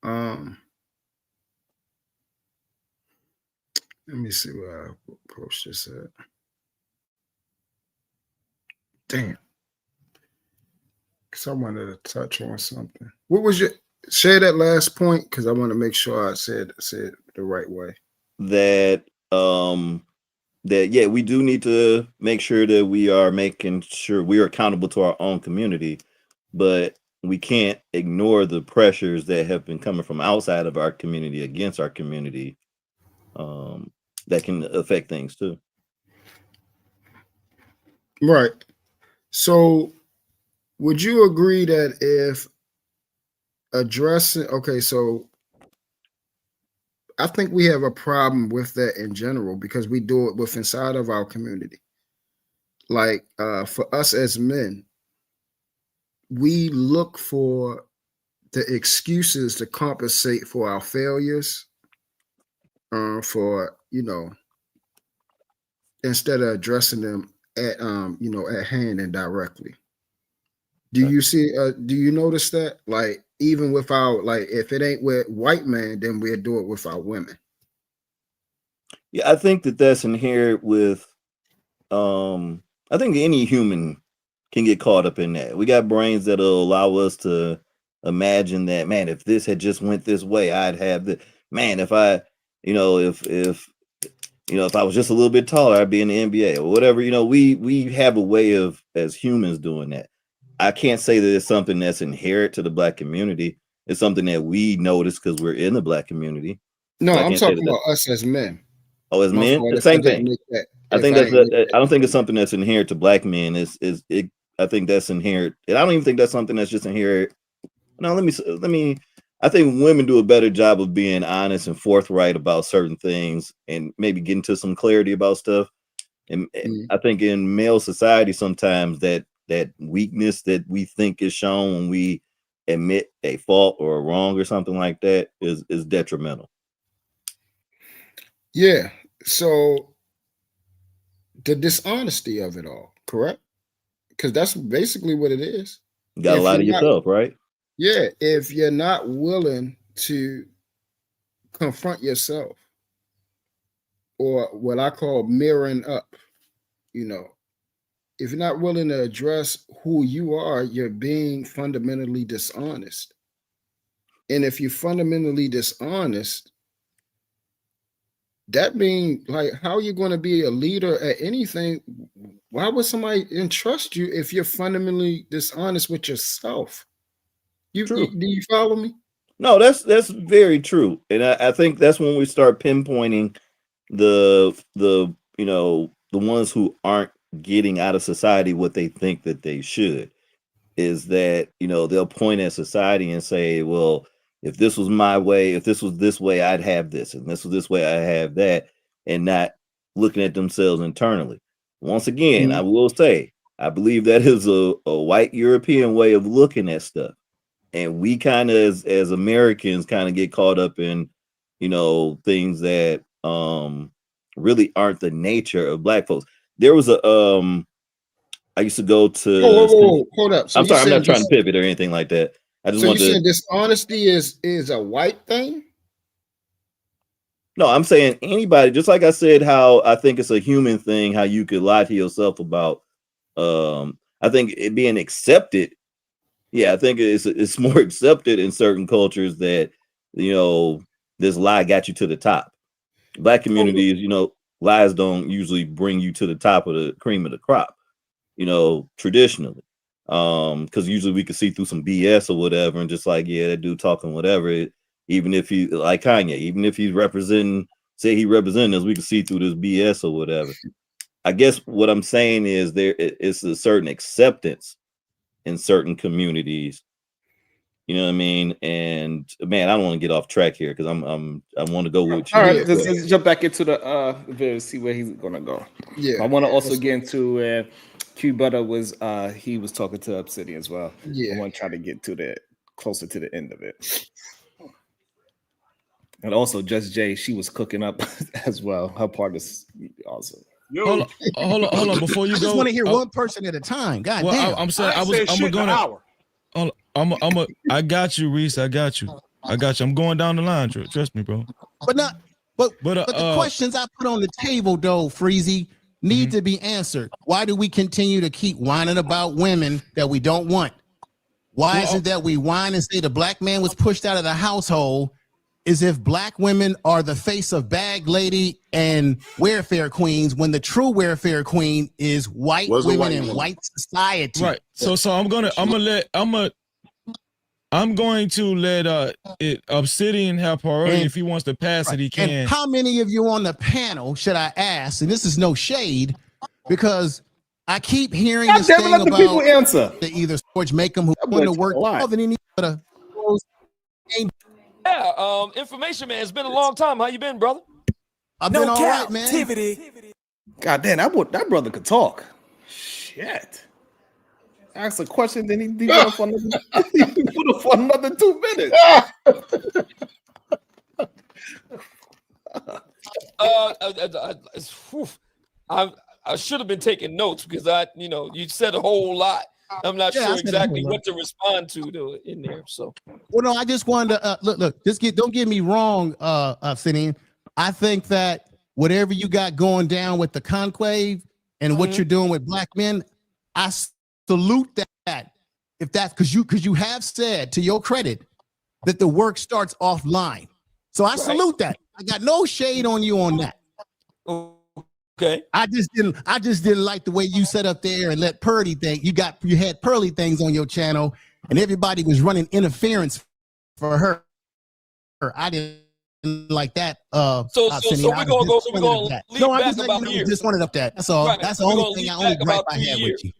Let me see where I approach this at. Damn. Because I wanted to touch on something. What was your share that last point? Because I want to make sure I said the right way. That yeah, we do need to make sure that we are making sure we are accountable to our own community, but we can't ignore the pressures that have been coming from outside of our community against our community, that can affect things too. Right. So would you agree that if addressing, okay, so I think we have a problem with that in general because we do it with inside of our community. Like for us as men, we look for the excuses to compensate for our failures, for instead of addressing them at at hand and directly. Do you see? Do you notice that? Like even with our like, if it ain't with white man, then we'll do it with our women. Yeah, I think that that's inherent with I think any human can get caught up in that. We got brains that'll allow us to imagine that, man, if this had just went this way, I'd have the man, if I, if I was just a little bit taller, I'd be in the NBA or whatever. We have a way of as humans doing that. I can't say that it's something that's inherent to the black community. It's something that we notice because we're in the black community. No, So I I'm can't say talking that. about us as men. Oh, as My men, fault the if I same didn't thing. make that. I If think I that's ain't make I that. don't think it's something that's inherent to black men. I think that's inherent, and I don't even think that's something that's just inherent. No, let me. I think women do a better job of being honest and forthright about certain things, and maybe getting to some clarity about stuff. And I think in male society, sometimes that weakness that we think is shown when we admit a fault or a wrong or something like that is detrimental. Yeah. So the dishonesty of it all, correct? Because that's basically what it is. You got to If lie you're to not, yourself, right? yeah, if you're not willing to confront yourself, or what I call mirroring up, you know, if you're not willing to address who you are, you're being fundamentally dishonest. And if you're fundamentally dishonest, that means, like, how are you going to be a leader at anything? Why would somebody entrust you if you're fundamentally dishonest with yourself? Do you follow me? No, that's very true, and I think that's when we start pinpointing the the ones who aren't getting out of society what they think that they should. Is that they'll point at society and say, well, if this was my way, if this was this way, I'd have this, and this was this way, I have that, and not looking at themselves internally. Once again, I will say, I believe that is a white European way of looking at stuff. And we kind of as Americans kind of get caught up in, things that really aren't the nature of Black folks. There was I used to go to whoa, hold up. So I'm sorry, I'm not trying to pivot or anything like that. I just so want you to saying dishonesty is a white thing? No, I'm saying anybody, just like I said, how I think it's a human thing, how you could lie to yourself about I think it being accepted. Yeah, I think it's more accepted in certain cultures that this lie got you to the top. Black communities, lies don't usually bring you to the top of the cream of the crop, traditionally. Because usually we could see through some BS or whatever, and just like, yeah, that dude talking whatever. Even if he like Kanye, even if he's representing us, we can see through this BS or whatever. I guess what I'm saying is there is a certain acceptance in certain communities, you know what I mean? And man, I don't want to get off track here because I want to go with you. All right, let's jump back into the video, see where he's gonna go. Yeah, I want to also get into Q Butter was he was talking to Obsidian as well. Yeah, I want to try to get to the closer to the end of it. And also, Just Jay, she was cooking up as well. Her part is awesome. Hold on. Before you go, I just want to hear one person at a time. God damn. I'm saying I'm gonna. I got you, Reese. I got you. I'm going down the line. Trust me, bro. But the questions I put on the table, though, Freezy, need to be answered. Why do we continue to keep whining about women that we don't want? Why is it that we whine and say the Black man was pushed out of the household? Is if Black women are the face of bag lady and welfare queens, when the true welfare queen is white women in white society. Right. So I'm going to let Obsidian have priority. If he wants to pass it, he can. And how many of you on the panel, should I ask, and this is no shade, because I keep hearing this thing about people answer. Either George Macomb, who went to work more than any other. Yeah, information man. It's been a long time. How you been, brother? I've been all right, man. God damn, that brother could talk. Shit. Ask a question, then he put up for another 2 minutes. I should have been taking notes because you said a whole lot. I'm not sure exactly what to respond to in there. So, well, no, I just wanted to look. Don't get me wrong, Obsidian. I think that whatever you got going down with the conclave and what you're doing with Black men, I salute that. If that's because you have said, to your credit, that the work starts offline. So I salute that. I got no shade on you on that. Okay. I just didn't like the way you set up there and let Purdy think you had Pearly things on your channel and everybody was running interference for her. I didn't like that. So we're gonna leave back about here. Just wanted up that. That's all. Right. That's the only thing I had with you.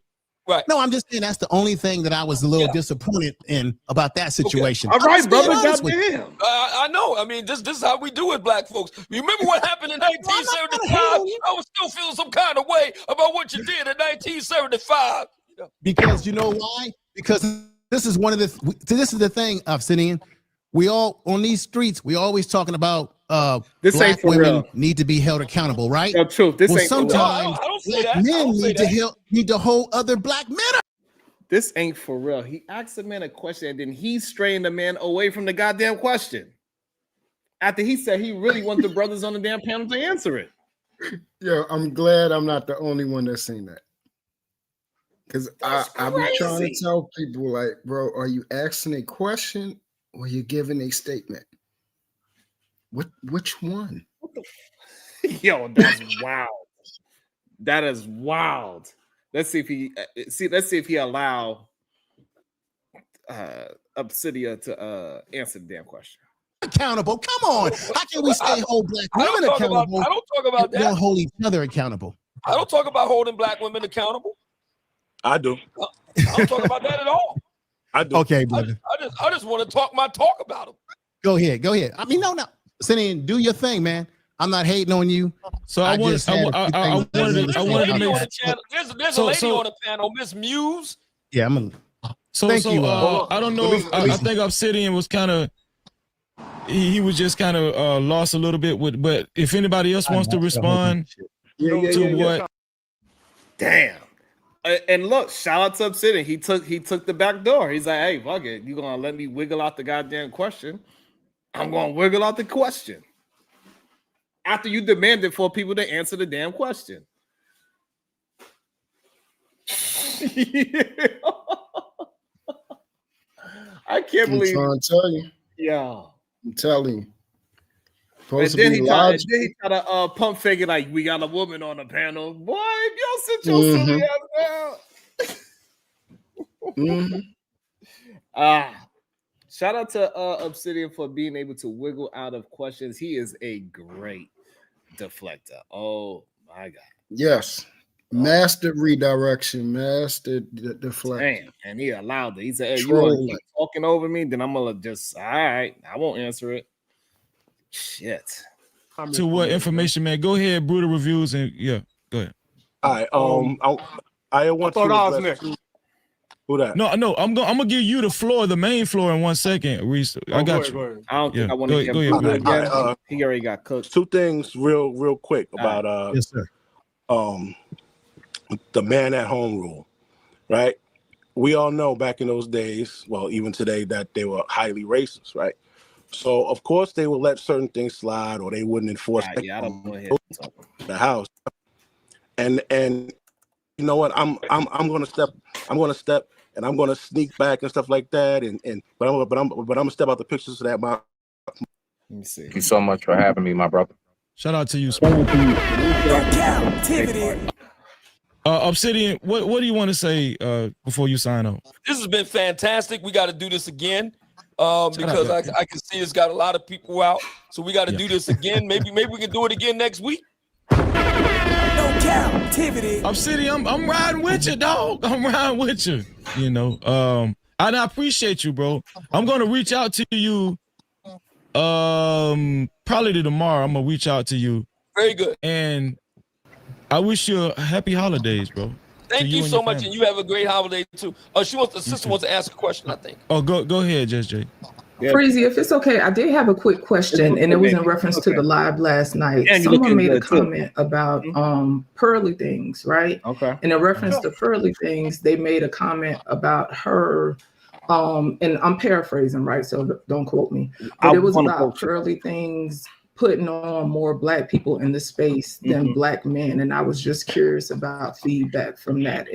Right. No, I'm just saying that's the only thing that I was a little disappointed in about that situation. All right, brother. Goddamn. I know. I mean, this is how we do it, Black folks. You remember what happened in 1975? I was still feeling some kind of way about what you did in 1975. Because you know why? Because this is the thing, Obsidian. We all on these streets, we always talking about this Black ain't for women real. need to be held accountable, right? No, truth. This ain't sometimes for real. I don't say Black that. men need to hold other Black men up. This ain't for real. He asked the man a question and then he strained the man away from the goddamn question. After he said he really wants the brothers on the damn panel to answer it. Yeah, I'm glad I'm not the only one that's seen that. Because I be trying to tell people, like, bro, are you asking a question or you giving a statement? Which one? Yo, that's wild. That is wild. Let's see if he allow Obsidia to answer the damn question. Accountable. Come on. How can we say hold black I don't women talk about- accountable? I don't talk about and we that. don't hold each other accountable. I don't talk about holding black women accountable. I do. I don't talk about that at all. I do. Okay, brother. I just want to talk about them. Go ahead. I mean, no. Obsidian, do your thing, man. I'm not hating on you. So I wanted to make There's a lady on the panel, Miss Muse. Yeah, I'm gonna. Thank you. I don't know. I think Obsidian was kind of. He was just kind of lost a little bit with. But if anybody else wants to respond to what. Damn. And look, shout out to Obsidian. He took the back door. He's like, hey, fuck it. You gonna let me wiggle out the goddamn question? I'm gonna wiggle out the question. After you demanded for people to answer the damn question. I can't believe. I'm trying to tell you. Yeah. I'm telling you. And then he tried to pump fake it like we got a woman on the panel. Boy, y'all sit your silly ass down. Shout out to Obsidian for being able to wiggle out of questions. He is a great deflector. Oh my god. Yes. Master redirection, master deflection. Damn. And he allowed it. He said, hey, you want to keep talking over me? Then I'm gonna just all right, I won't answer it. Shit. To what information, man? Go ahead, brutal reviews, and yeah, go ahead. All right. I want to address next. Who that? No. I'm gonna give you the floor, the main floor, in 1 second. Reese, I got you. Go ahead. I don't think I want to get go ahead. again. He already got cooked. Two things, real quick about yes, sir. The man at home rule, right? We all know back in those days, well, even today, that they were highly racist, right? So of course they would let certain things slide, or they wouldn't enforce I don't go ahead the house. And you know what? I'm gonna step, and I'm gonna sneak back and stuff like that. But I'm gonna step out the picture so that my. Let me see. Thank you so much for having me, my brother. Shout out to you, Obsidian. What do you want to say before you sign off? This has been fantastic. We got to do this again because I can see it's got a lot of people out. So we got to do this again. Maybe we can do it again next week. Obsidian, I'm riding with you, dog. I'm riding with you. You know, and I appreciate you, bro. I'm gonna reach out to you. Probably tomorrow. I'm gonna reach out to you. Very good. And I wish you happy holidays, bro. Thank you so much, and you have a great holiday too. The sister wants to ask a question, I think. Oh, go ahead, Just Jay. Freezy, if it's okay, I did have a quick question, and it was in reference to the live last night. Someone made a comment about pearly things, right? Okay. And in reference to pearly things, they made a comment about her, and I'm paraphrasing, right? So don't quote me. But it was about pearly things putting on more Black people in the space than Black men, and I was just curious about feedback from that,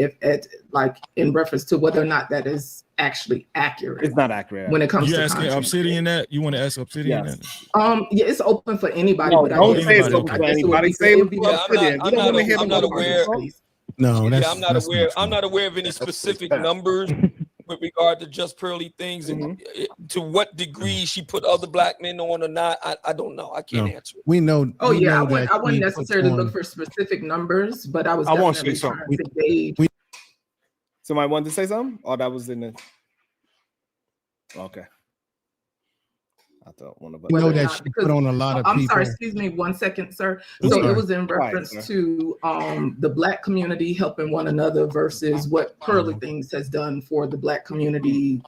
like in reference to whether or not that is actually accurate. It's not accurate when it comes you to asking content. Obsidian that? You want to ask Obsidian that? Yeah, it's open for anybody. No, but don't say it's open for anybody. Say I'm not aware. No, yeah, I'm not aware of any specific numbers with regard to just pearly things, and to what degree she put other Black men on or not. I don't know. I can't answer. We know. Oh we yeah, know I wouldn't necessarily look for specific numbers, but I was definitely trying to gauge. Somebody wanted to say something? Oh, that was in the. Okay. I thought one of us. We know that she put on a lot of people. I'm sorry, excuse me 1 second, sir. So it was in reference to the Black community helping one another versus what Pearly Things has done for the Black community,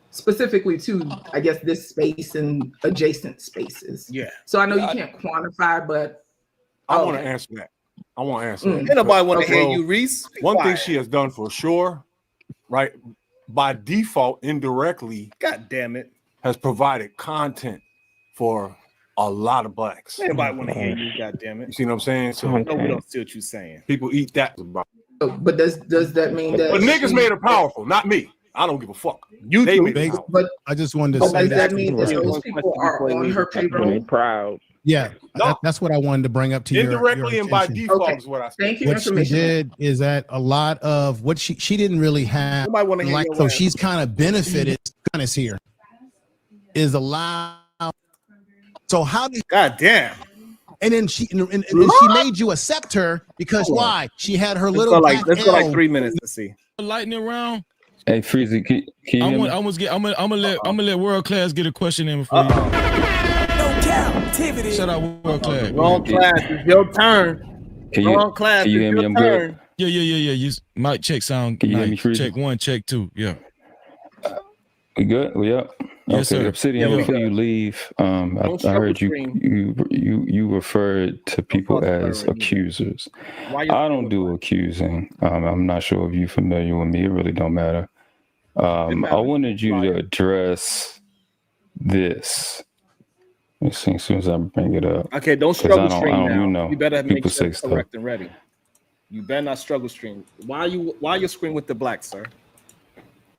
specifically to, I guess, this space and adjacent spaces. Yeah. So I know you can't quantify, but I want to answer that. Ain't nobody want to hear you, Reese. One thing she has done for sure, right? By default, indirectly, God damn it, has provided content for a lot of Blacks. Anybody want to hear you? God damn it. You see what I'm saying? So no, we don't see what you're saying. People eat that. But does that mean that? But niggas made her powerful, not me. I don't give a fuck. You They too. made her powerful. But I just wanted to but say does that that. mean that those people are on her payroll? Proud. Yeah, No. that's what I wanted to bring up to Indirectly your and by attention. default is what I said. Thank you. What she Information. did is that a lot of what she didn't really have, Nobody want to hear like, your so ass. she's kind of benefited. Kind of here is allowed. So how did? God damn. And then she she made you accept her because Hold on. why? She had her Let's little go like black let's go like L. 3 minutes to see. Lightning round. Hey, Freezy, can you hear me? I'm gonna let World Class get a question in before you. No captivity. Shut up, World Class. Wrong class. It's your turn. Wrong class. Can you It's hear me? your I'm turn. good. Yeah. You mic check sound. Can you hear me, nice. Freezy? Check 1, check 2. Yeah. We good? We up? Yes, Okay, sir. Obsidian, Yeah. before you leave, I heard you referred to people as accusers. I don't do accusing. I'm not sure if you're familiar with me. It really don't matter. I wanted you to address this. Let's see, as soon as I bring it up. Okay, don't 'Cause struggle I don't, stream now. you know, You better make people sure say it's stuff. correct and ready. You better not struggle stream. Why you scream with the black, sir?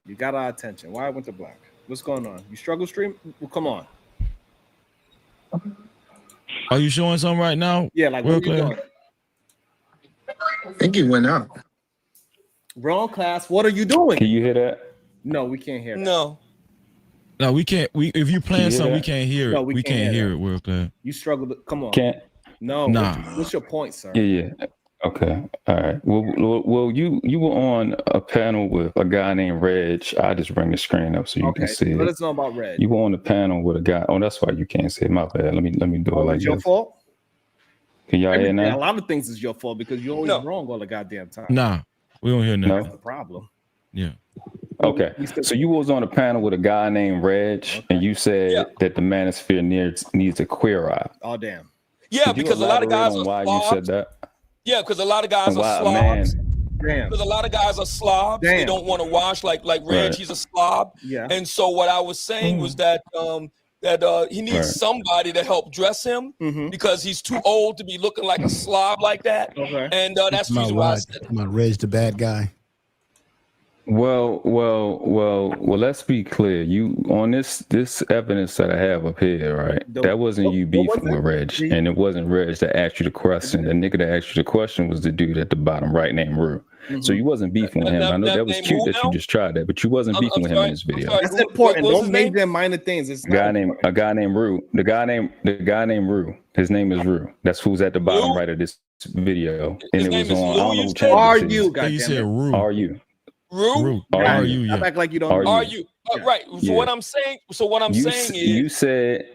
You got our attention. Why with the black? What's going on? You struggle stream? Well, come on. Are you showing something right now? Yeah, like Real what are you clear? doing? I think he went out. Wrong class. What are you doing? Can you hear that? No, we can't hear that. No. No, we can't. If you playing Can you hear something, we that? can't hear it. No, we can't hear it. World Class. You struggle. Come on. Can't. No. Nah. What's your point, sir? Yeah. Okay. All right. Well, you were on a panel with a guy named Reg. I just bring the screen up so you can see Let it. us know about Red. You were on the panel with a guy. Oh, that's why you can't see it. My bad. Let me do it like It's your this. fault. Can y'all hear Everything, a now? lot of things is your fault because you're always wrong all the goddamn time. Nah, we don't hear nothing. That's the problem. Yeah. Okay. So you was on a panel with a guy named Reg, and you said that the manosphere needs a queer eye. Oh damn. Yeah, Could you because a lot of elaborate guys on are why slobs. you said that? Yeah, because a lot of guys And why are a man? slobs. Damn. Because a lot of guys are slobs. They Damn. don't want to wash like Reg. Right. He's a slob. Yeah. And so what I was saying was that he needs Right. somebody to help dress him because he's too old to be looking like a slob like that. Okay. And that's the reason why I said it. My Reg, the bad guy. Well. Let's be clear. You on this evidence that I have up here, right? That wasn't you beefing with Reg, and it wasn't Reg that asked you the question. The nigga that asked you the question was the dude at the bottom right named Rue. So you wasn't beefing with him. I know that was cute that you just tried that, but you wasn't beefing with him in this video. That's important. Don't major in minor things. It's A guy named Rue. The guy named Rue. His name is Rue. That's who's at the bottom right of this video, and it was on. I don't know who channel Are this is. you? You Goddamn said it. Rue. Are you? Rue? Are you? Yeah. Act like you don't. Are know. Are you? Right. So Yeah. what I'm saying. So what I'm saying is. You said.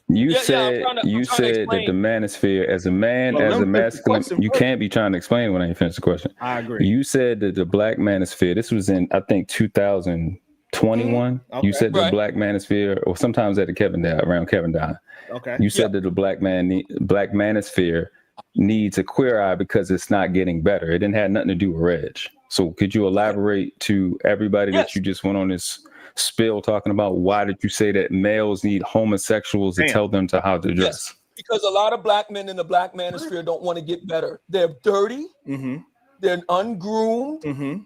You Yeah, said I'm trying to that explain. the manosphere as a man, Well, as let a me finish the masculine, question you first. can't be trying to explain when I ain't finished the question. I agree. You said that the black manosphere, this was in I think 2021. Okay. You said the Right. black manosphere, or sometimes at the around Kevin Dye. Okay. You said that the black manosphere needs a queer eye because it's not getting better. It didn't have nothing to do with Reg. So could you elaborate to everybody that you just went on this spill talking about why did you say that males need homosexuals to tell them to how to dress? Yes, because a lot of black men in the black manosphere don't want to get better. They're dirty. Mm-hmm. They're ungroomed. Mm-hmm.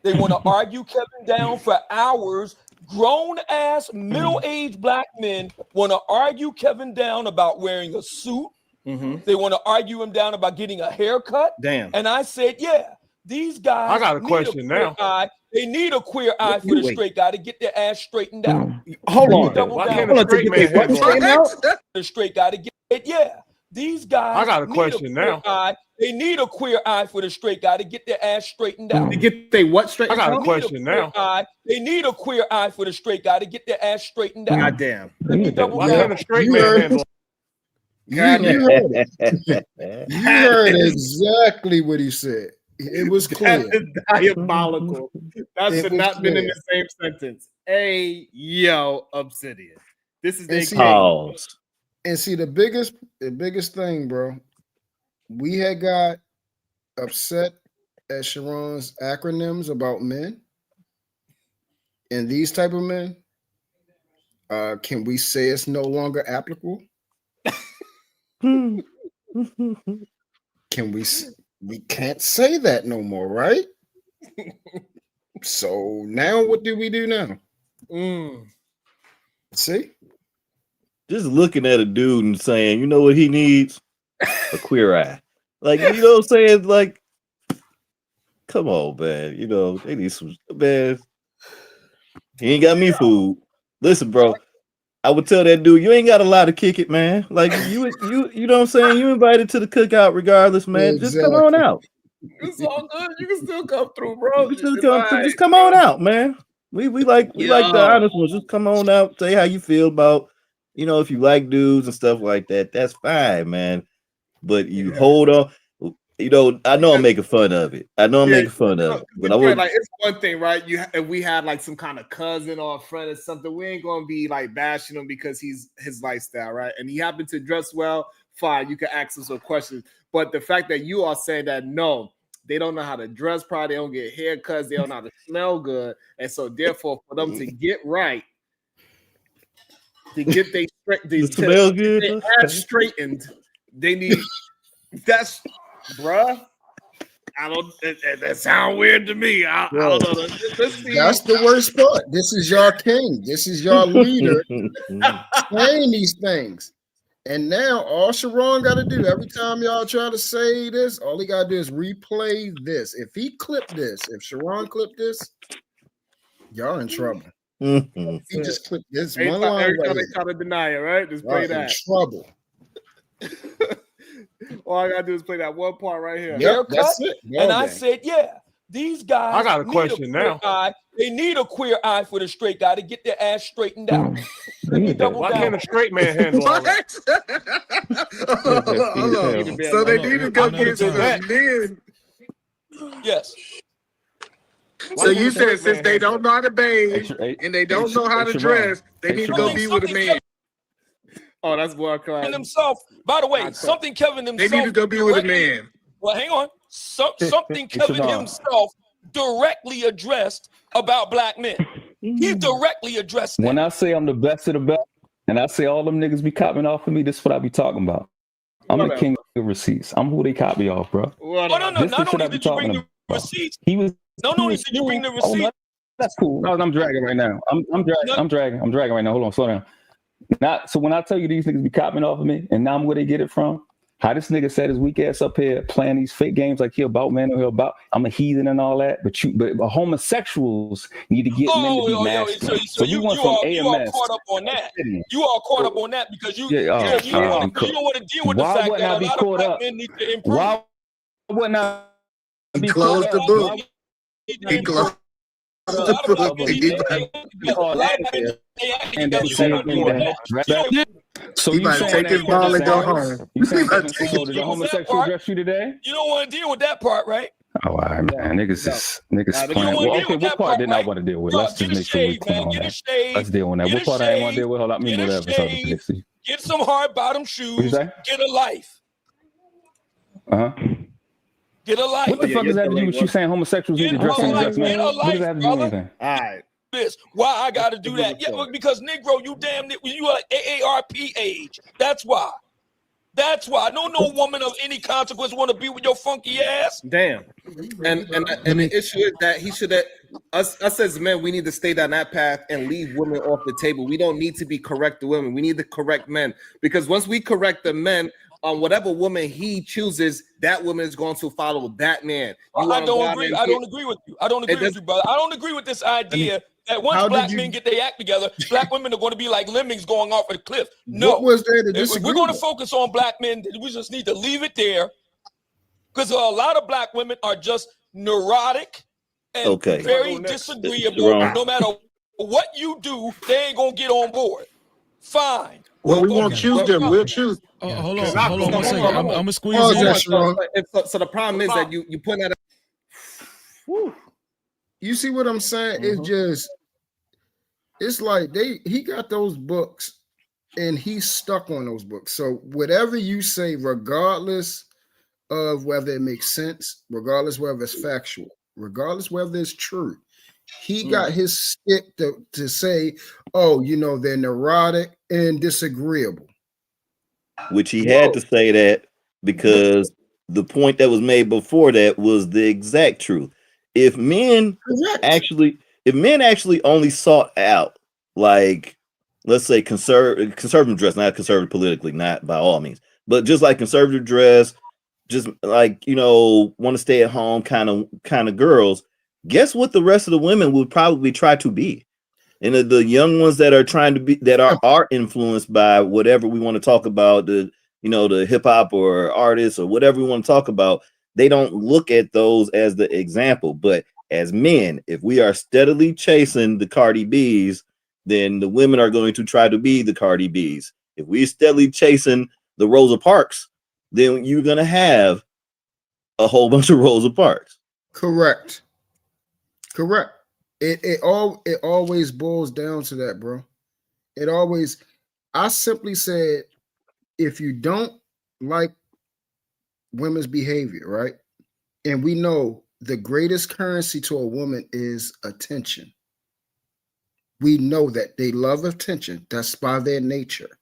They want to argue Kevin down for hours. Grown ass middle-aged black men want to argue Kevin down about wearing a suit. Mm-hmm. They want to argue him down about getting a haircut. Damn. And I said, yeah, these guys. I got a need question queer now. eye. They need a queer eye for the straight guy to get their ass straightened out. Hold on. Double Why down. can't a straight man handle it? The straight guy to get it. Yeah, these guys. I got a need question queer now. eye. They need a queer eye for the straight guy to get their ass straightened out. To get they what straight? I got a out? question now. They need a queer eye for the straight guy to get their ass straightened out. God damn. Let me double Why down. can't a straight man handle it? You heard exactly what he said. It was clear. That is diabolical. That It should was not been in clear. the same sentence. Hey, yo, Obsidian. This is And the see- game. And see, the biggest thing, bro, we had got upset at Sharon's acronyms about men and these type of men. Can we say it's no longer applicable? Can we? we can't say that no more, right? So now what do we do now? See? Just looking at a dude and saying, you know what he needs? A queer eye. Like, you know what I'm saying? Like, come on, man. You know, they need some, man. He ain't got me food. Listen, bro. I would tell that dude, you ain't got a lot to kick it, man. Like you know what I'm saying? You invited to the cookout regardless, man. Just come on out. It's all good. You can still come through, bro. Just come on out, man. We like the honest ones. Just come on out, say how you feel about, you know, if you like dudes and stuff like that, that's fine, man. But you hold on. You know, I know I'm making fun of it. I know I'm making fun of it. But I would like, it's one thing, right? If we had like some kind of cousin or a friend or something, we ain't gonna be like bashing him because he's his lifestyle, right? And he happened to dress well, fine. You can ask him some questions. But the fact that you are saying that no, they don't know how to dress properly, they don't get haircuts, they don't know how to smell good, and so therefore, for them to get right, to get they smell good, their ass straightened, they need that's bruh. I don't. That sound weird to me. I don't know. That's the worst part. This is your king. This is your leader saying these things. And now all Sharon got to do every time y'all try to say this, all he got to do is replay this. If he clipped this, if Sharon clipped this, y'all in trouble. If he just clipped this one line, every time they try to deny it, right? Just play that. In trouble. All I gotta do is play that one part right here. Yep, that's it. And I said, yeah, these guys. I got a question now. They need a queer eye for the straight guy to get their ass straightened out. Why can't a straight man handle all that? So they need to go get some men. Yes. So you said since they don't know how to bathe and they don't know how to dress, they need to go be with a man. Oh, that's what Kevin himself. By the way, something Kevin himself. They need to go be with a man. Well, hang on. Something Kevin himself directly addressed about black men. He directly addressed that. When I say I'm the best of the best, and I say all them niggas be copying off of me, this is what I be talking about. I'm the king of receipts. I'm who they copy off, bro. No. Not only did you bring the receipts. Not only did you bring the receipts. No, that's cool. No, I'm dragging right now. I'm dragging right now. Hold on, slow down. So when I tell you these niggas be copying off of me, and now I'm where they get it from, how this nigga set his weak ass up here playing these fake games like he about man or he about I'm a heathen and all that, but homosexuals need to get men to be masculine. So you went from AMS. You are caught up on that. You are caught up on that because you don't want to deal with the fact that a lot of black men need to improve. Why wouldn't I be closed the book? He closed. So he might take his ball and go home. You saying did a homosexual dress you today? You don't want to deal with that part, right? Oh, all right, man. Niggas playing. Well, okay, what part didn't I want to deal with? Let's just make sure we clear on that. Let's deal on that. What part I didn't want to deal with? Hold up, me whatever. Get some hard bottom shoes. Get a life. Get a life. What the fuck does that have to do with you saying homosexuals need to dress in dress, man? What does that have to do with anything? All right. This why I got to do that? Yeah, because Negro, you damn it, you are AARP age. That's why. That's why. No woman of any consequence want to be with your funky ass. Damn. And the issue is that he should have us as men, we need to stay down that path and leave women off the table. We don't need to be correct the women. We need to correct men because once we correct the men. On whatever woman he chooses, that woman is going to follow that man. I don't agree. I don't agree with you. I don't agree with you, brother. I don't agree with this idea that once black men get their act together, black women are going to be like lemmings going off a cliff. No. What was there to if disagree? we're going to focus on black men, we just need to leave it there because a lot of black women are just neurotic and very disagreeable. No matter what you do, they ain't going to get on board. Fine. Well, we won't choose them. We'll choose. Hold on 1 second. I'm gonna squeeze in. So the problem is that you put that. You see what I'm saying? It's like he got those books and he's stuck on those books. So whatever you say, regardless of whether it makes sense, regardless whether it's factual, regardless whether it's true, he got his stick to say, oh, they're neurotic and disagreeable. Which he had to say that because the point that was made before that was the exact truth. If men actually only sought out, like, let's say conservative dress, not conservative politically, not by all means, but just like conservative dress, just like, want to stay at home kind of girls, guess what the rest of the women would probably try to be? And the young ones that are trying to be, that are influenced by whatever we want to talk about, the hip hop or artists or whatever we want to talk about, they don't look at those as the example. But as men, if we are steadily chasing the Cardi B's, then the women are going to try to be the Cardi B's. If we're steadily chasing the Rosa Parks, then you're going to have a whole bunch of Rosa Parks. Correct. It always boils down to that, bro. I simply said, if you don't like women's behavior, right? And we know the greatest currency to a woman is attention. We know that they love attention. That's by their nature.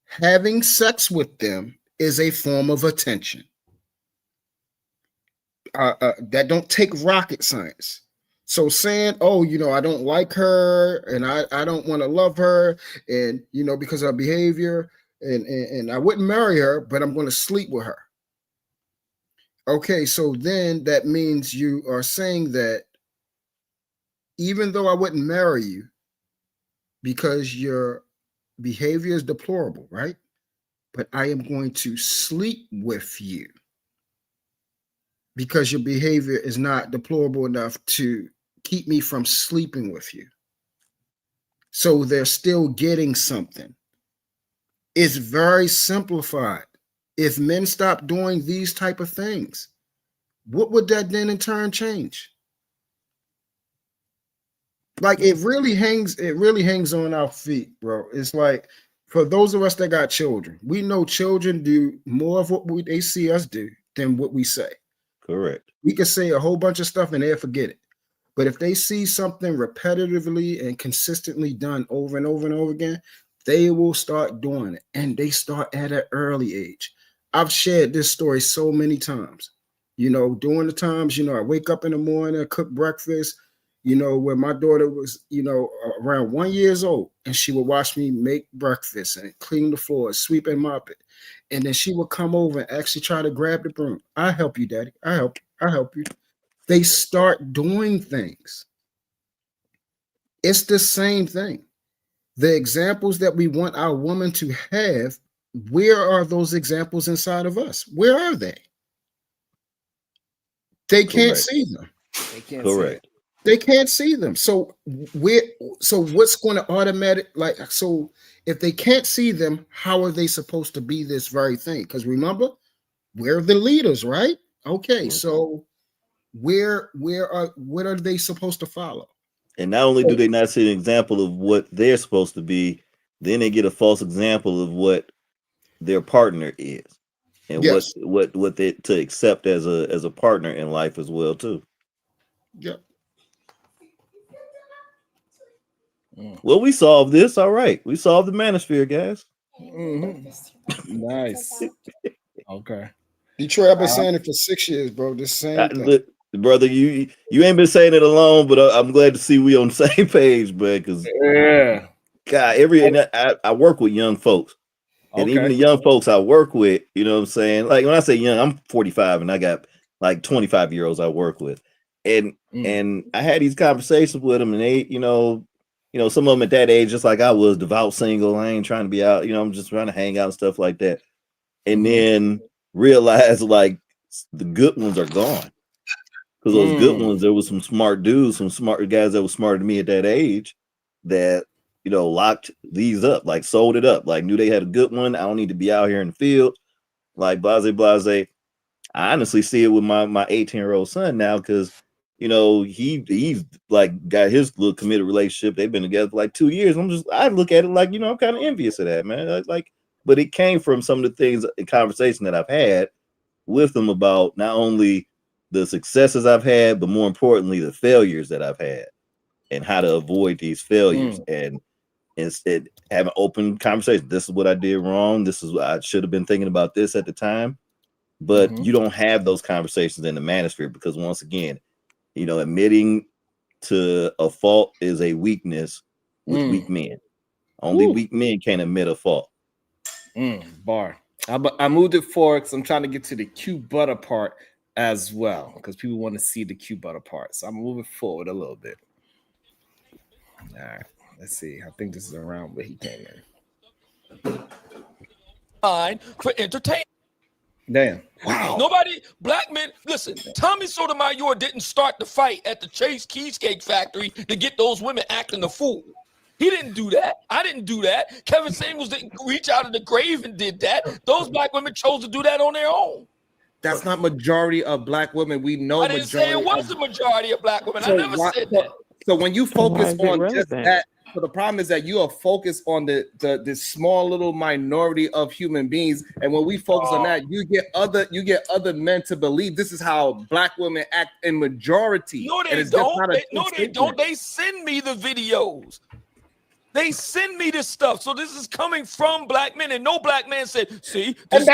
Having sex with them is a form of attention. That don't take rocket science. So saying, oh, I don't like her and I don't want to love her, and because of her behavior, and I wouldn't marry her, but I'm going to sleep with her. Okay, so then that means you are saying that even though I wouldn't marry you because your behavior is deplorable, right? But I am going to sleep with you because your behavior is not deplorable enough to keep me from sleeping with you. So they're still getting something. It's very simplified. If men stop doing these type of things, what would that then in turn change? Like it really hangs on our feet, bro. It's like, for those of us that got children, we know children do more of what they see us do than what we say. Correct. We can say a whole bunch of stuff and they'll forget it. But if they see something repetitively and consistently done over and over and over again, they will start doing it. And they start at an early age. I've shared this story so many times. During the times, I wake up in the morning, I cook breakfast, when my daughter was, around 1 year old, and she would watch me make breakfast and clean the floor, sweep and mop it. And then she would come over and actually try to grab the broom. I help you, Daddy. I help you. They start doing things. It's the same thing. The examples that we want our woman to have, where are those examples inside of us? Where are they? They can't see them. Correct. They can't see them. So what's going to so if they can't see them, how are they supposed to be this very thing? Because remember, we're the leaders, right? Okay, so what are they supposed to follow? And not only do they not see an example of what they're supposed to be, then they get a false example of what their partner is, and what they to accept as a partner in life as well too. Yep. Well, we solved this. All right, we solved the manosphere, guys. Mm-hmm. Nice. Okay. Detroit, I've been saying it for 6 years, bro. The same thing. Brother, you ain't been saying it alone, but I'm glad to see we on the same page, bro. Because God, I work with young folks, and even the young folks I work with, you know what I'm saying? Like when I say young, I'm 45, and I got like 25-year-olds I work with, and I had these conversations with them, and they, some of them at that age, just like I was, devout single. I ain't trying to be out, I'm just trying to hang out and stuff like that, and then realize like the good ones are gone. Because those good ones, there was some smart dudes, some smart guys that were smarter than me at that age that, locked these up, like sold it up, like knew they had a good one. I don't need to be out here in the field, like blase. I honestly see it with my 18-year-old son now, because, he's like got his little committed relationship. They've been together for like 2 years. I look at it like, I'm kind of envious of that, man. But it came from some of the things in conversation that I've had with them about not only the successes I've had, but more importantly, the failures that I've had and how to avoid these failures. And instead have an open conversation. This is what I did wrong. This is what I should have been thinking about this at the time. but you don't have those conversations in the manosphere because once again, you know, admitting to a fault is a weakness with weak men. Only weak men can admit a fault. Bar. I moved it forward because I'm trying to get to the cute butter part as well because people want to see the cute butter part. So I'm moving forward a little bit. All right, let's see. I think this is around where he came in. Fine for entertainment. Damn. Wow. Nobody, black men, listen, Tommy Sotomayor didn't start the fight at the Chase Cheesecake Factory to get those women acting the fool. He didn't do that. I didn't do that. Kevin Samuels didn't reach out of the grave and did that. Those black women chose to do that on their own. That's not majority of black women. We know I didn't say it was the majority of black women. I never said that. So when you focus Why is it on just relevant? that, so the problem is that you are focused on the small little minority of human beings, and when we focus on that, you get other men to believe this is how black women act in majority. No, they don't. They send me the videos. They send me this stuff. So this is coming from black men, and no black man said, "See," and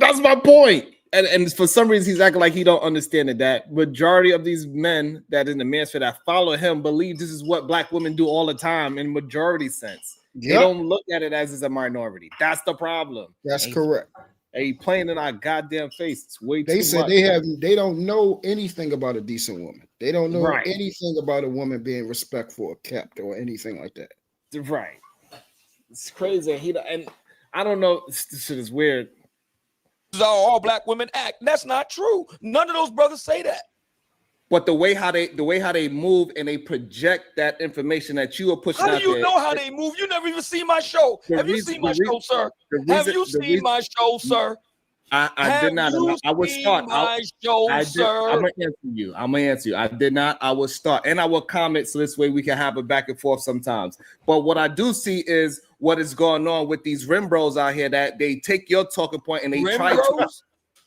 that's my point. And for some reason, he's acting like he don't understand it. That majority of these men that in the manosphere that follow him believe this is what black women do all the time in majority sense. They don't look at it as a minority. That's the problem. That's correct. And he playing in our goddamn face. It's way They too said much. they don't know anything about a decent woman. They don't know Right. anything about a woman being respectful or kept or anything like that. Right. It's crazy. And I don't know. This shit is weird. This is how all black women act. That's not true. None of those brothers say that. But the way how they move and they project that information that you are pushing How out do you there, know how they move? You never even seen my show. Have you seen my show, sir? Have you seen my show, sir? I did not. I would start. My show, sir. I'm gonna answer you. I did not. I will start, and I will comment so this way we can have a back and forth sometimes. But what I do see is what is going on with these rim bros out here that they take your talking point and they try to.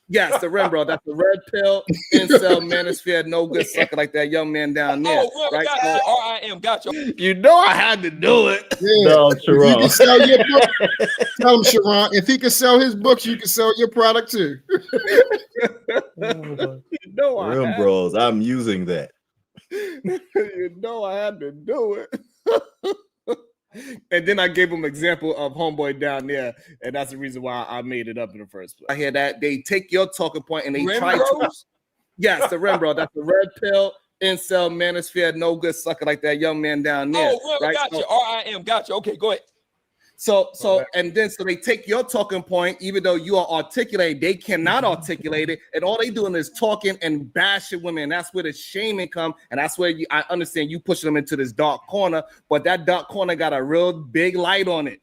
Yes, the rim bro. That's the red pill, incel, manosphere, no good sucker like that young man down there. Oh, right? gotcha. R-I-M, gotcha. You know I had to do it. Yeah. No, If you can sell your book, tell him, Sharon, if he can sell his books, you can sell your product too. You know I Rim had bros, I'm using that. You know I had to do it. And then I gave him example of homeboy down there, and that's the reason why I made it up in the first place. I hear that they take your talking point and they try to. Yes, the rim bro. That's the red pill, incel, manosphere, no good sucker like that young man down there. Oh, right? gotcha. So, R-I-M, gotcha. Okay, go ahead. So they take your talking point, even though you are articulated, they cannot articulate it, and all they doing is talking and bashing women. And that's where the shaming come, and that's where I understand you pushing them into this dark corner, but that dark corner got a real big light on it.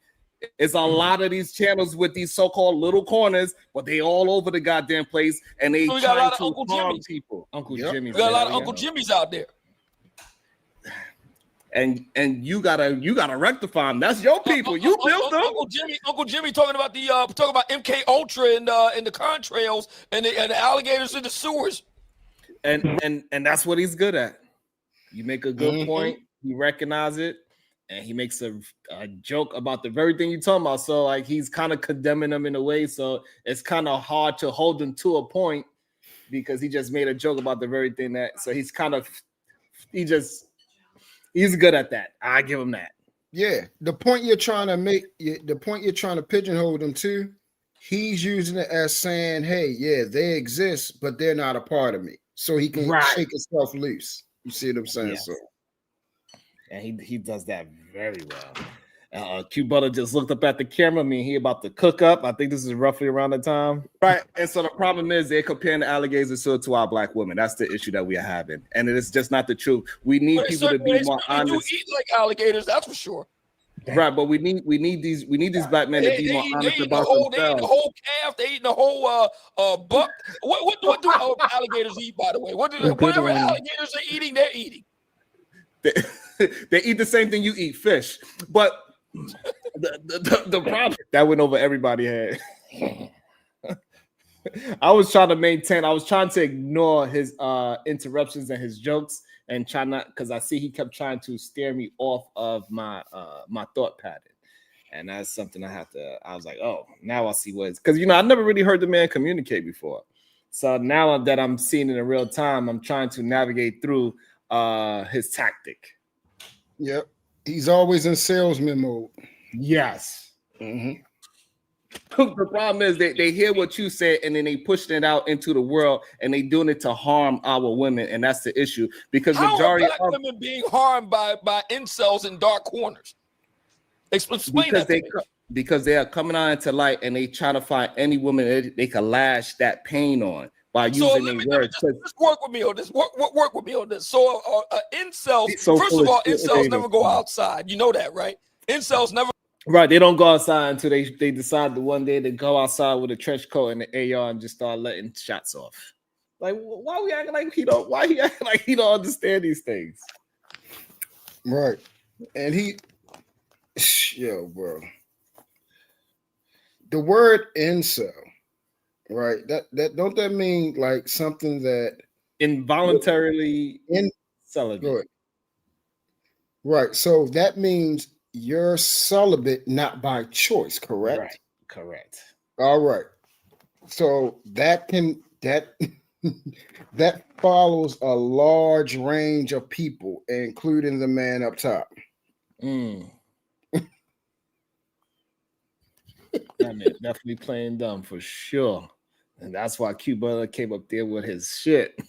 It's a lot of these channels with these so-called little corners, but they all over the goddamn place, and they So we got a trying lot of to Uncle harm Jimmys. people. Uncle Yep. Jimmy's. We got a lot of Uncle Jimmys out there. And you gotta rectify them. That's your people. You built them. Uncle Jimmy talking about MK Ultra and the contrails and the alligators in the sewers. And that's what he's good at. You make a good point. He recognize it, and he makes a joke about the very thing you're talking about. So like he's kind of condemning them in a way. So it's kind of hard to hold him to a point because he just made a joke about the very thing that. So he's good at that. I give him that. Yeah, the point you're trying to make, the point you're trying to pigeonhole them to, he's using it as saying, "Hey, yeah, they exist, but they're not a part of me." So he can shake himself loose. You see what I'm saying? Yes. So, And he does that very well. Q Butter just looked up at the camera. I mean, he about to cook up. I think this is roughly around the time. Right. And so the problem is they're comparing the alligators to our black women. That's the issue that we are having. And it is just not the truth. We need people to be more honest. You eat like alligators, that's for sure. Right, but we need these black men to be more honest about themselves. They eat the whole calf. They eat the whole buck. What do alligators eat? By the way, whatever alligators are eating, they're eating. They eat the same thing you eat, fish. But the problem that went over everybody's head. I was trying to ignore his interruptions and his jokes and try not, because I see he kept trying to steer me off of my my thought pattern. And that's something I was like, oh, now I see what it's, because I never really heard the man communicate before. So now that I'm seeing it in real time, I'm trying to navigate through his tactic. Yep. He's always in salesman mode. Yes. Mm-hmm. The problem is they hear what you said and then they pushing it out into the world and they doing it to harm our women, and that's the issue. Because how majority are black women being harmed by incels in dark corners? Explain that to me. Because they are coming out into light and they trying to find any woman they can lash that pain on by using their words. Just work with me on this. Work with me on this. So incels, so first of all, incels never go outside. You know that, right? Incels never. Right, they don't go outside until they decide the one day to go outside with a trench coat and the AR and just start letting shots off. Like, why we acting like he don't? Why he acting like he don't understand these things? Right, and bro. The word incel, right? That don't that mean like something that involuntarily celibate? Right, so that means you're celibate not by choice, correct? Right, correct. All right. So that follows a large range of people, including the man up top. That man definitely playing dumb for sure. And that's why Q Brother came up there with his shit.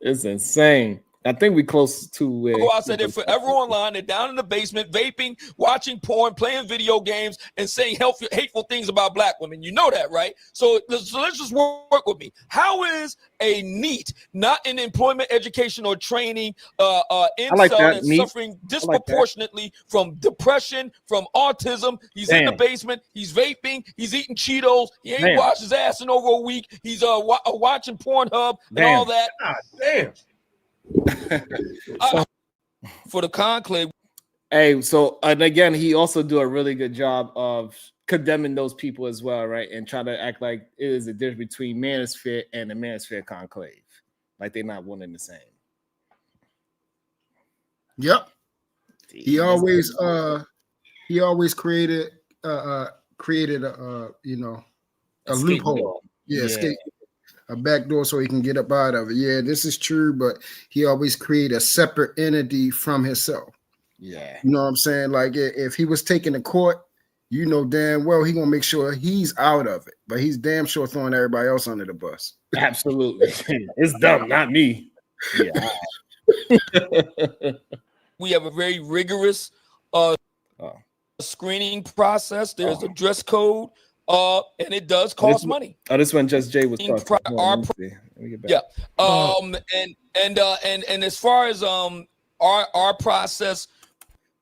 It's insane. I think we close to where go outside. They're forever online. They're down in the basement, vaping, watching porn, playing video games, and saying hateful things about black women. You know that, right? So let's just work with me. How is a NEET, not in employment, education, or training, incel that's suffering disproportionately from depression, from autism? He's in the basement. He's vaping. He's eating Cheetos. He ain't washed his ass in over a week. He's watching Pornhub and all that. God damn. For the conclave. Hey, so and again, he also do a really good job of condemning those people as well, right? And trying to act like it is a difference between manosphere and the manosphere conclave, like they're not one and the same. Yep. He always created a loophole. Escape. A back door so he can get up out of it. Yeah, this is true, but he always create a separate entity from himself. Yeah. You know what I'm saying? Like if he was taking the court, you know damn well he gonna make sure he's out of it, but he's damn sure throwing everybody else under the bus. Absolutely. It's dumb, not me. Yeah. We have a very rigorous screening process. There's a dress code. And it does cost money. Oh, this one just Jay was talking. Let me get back. Yeah. And as far as our process.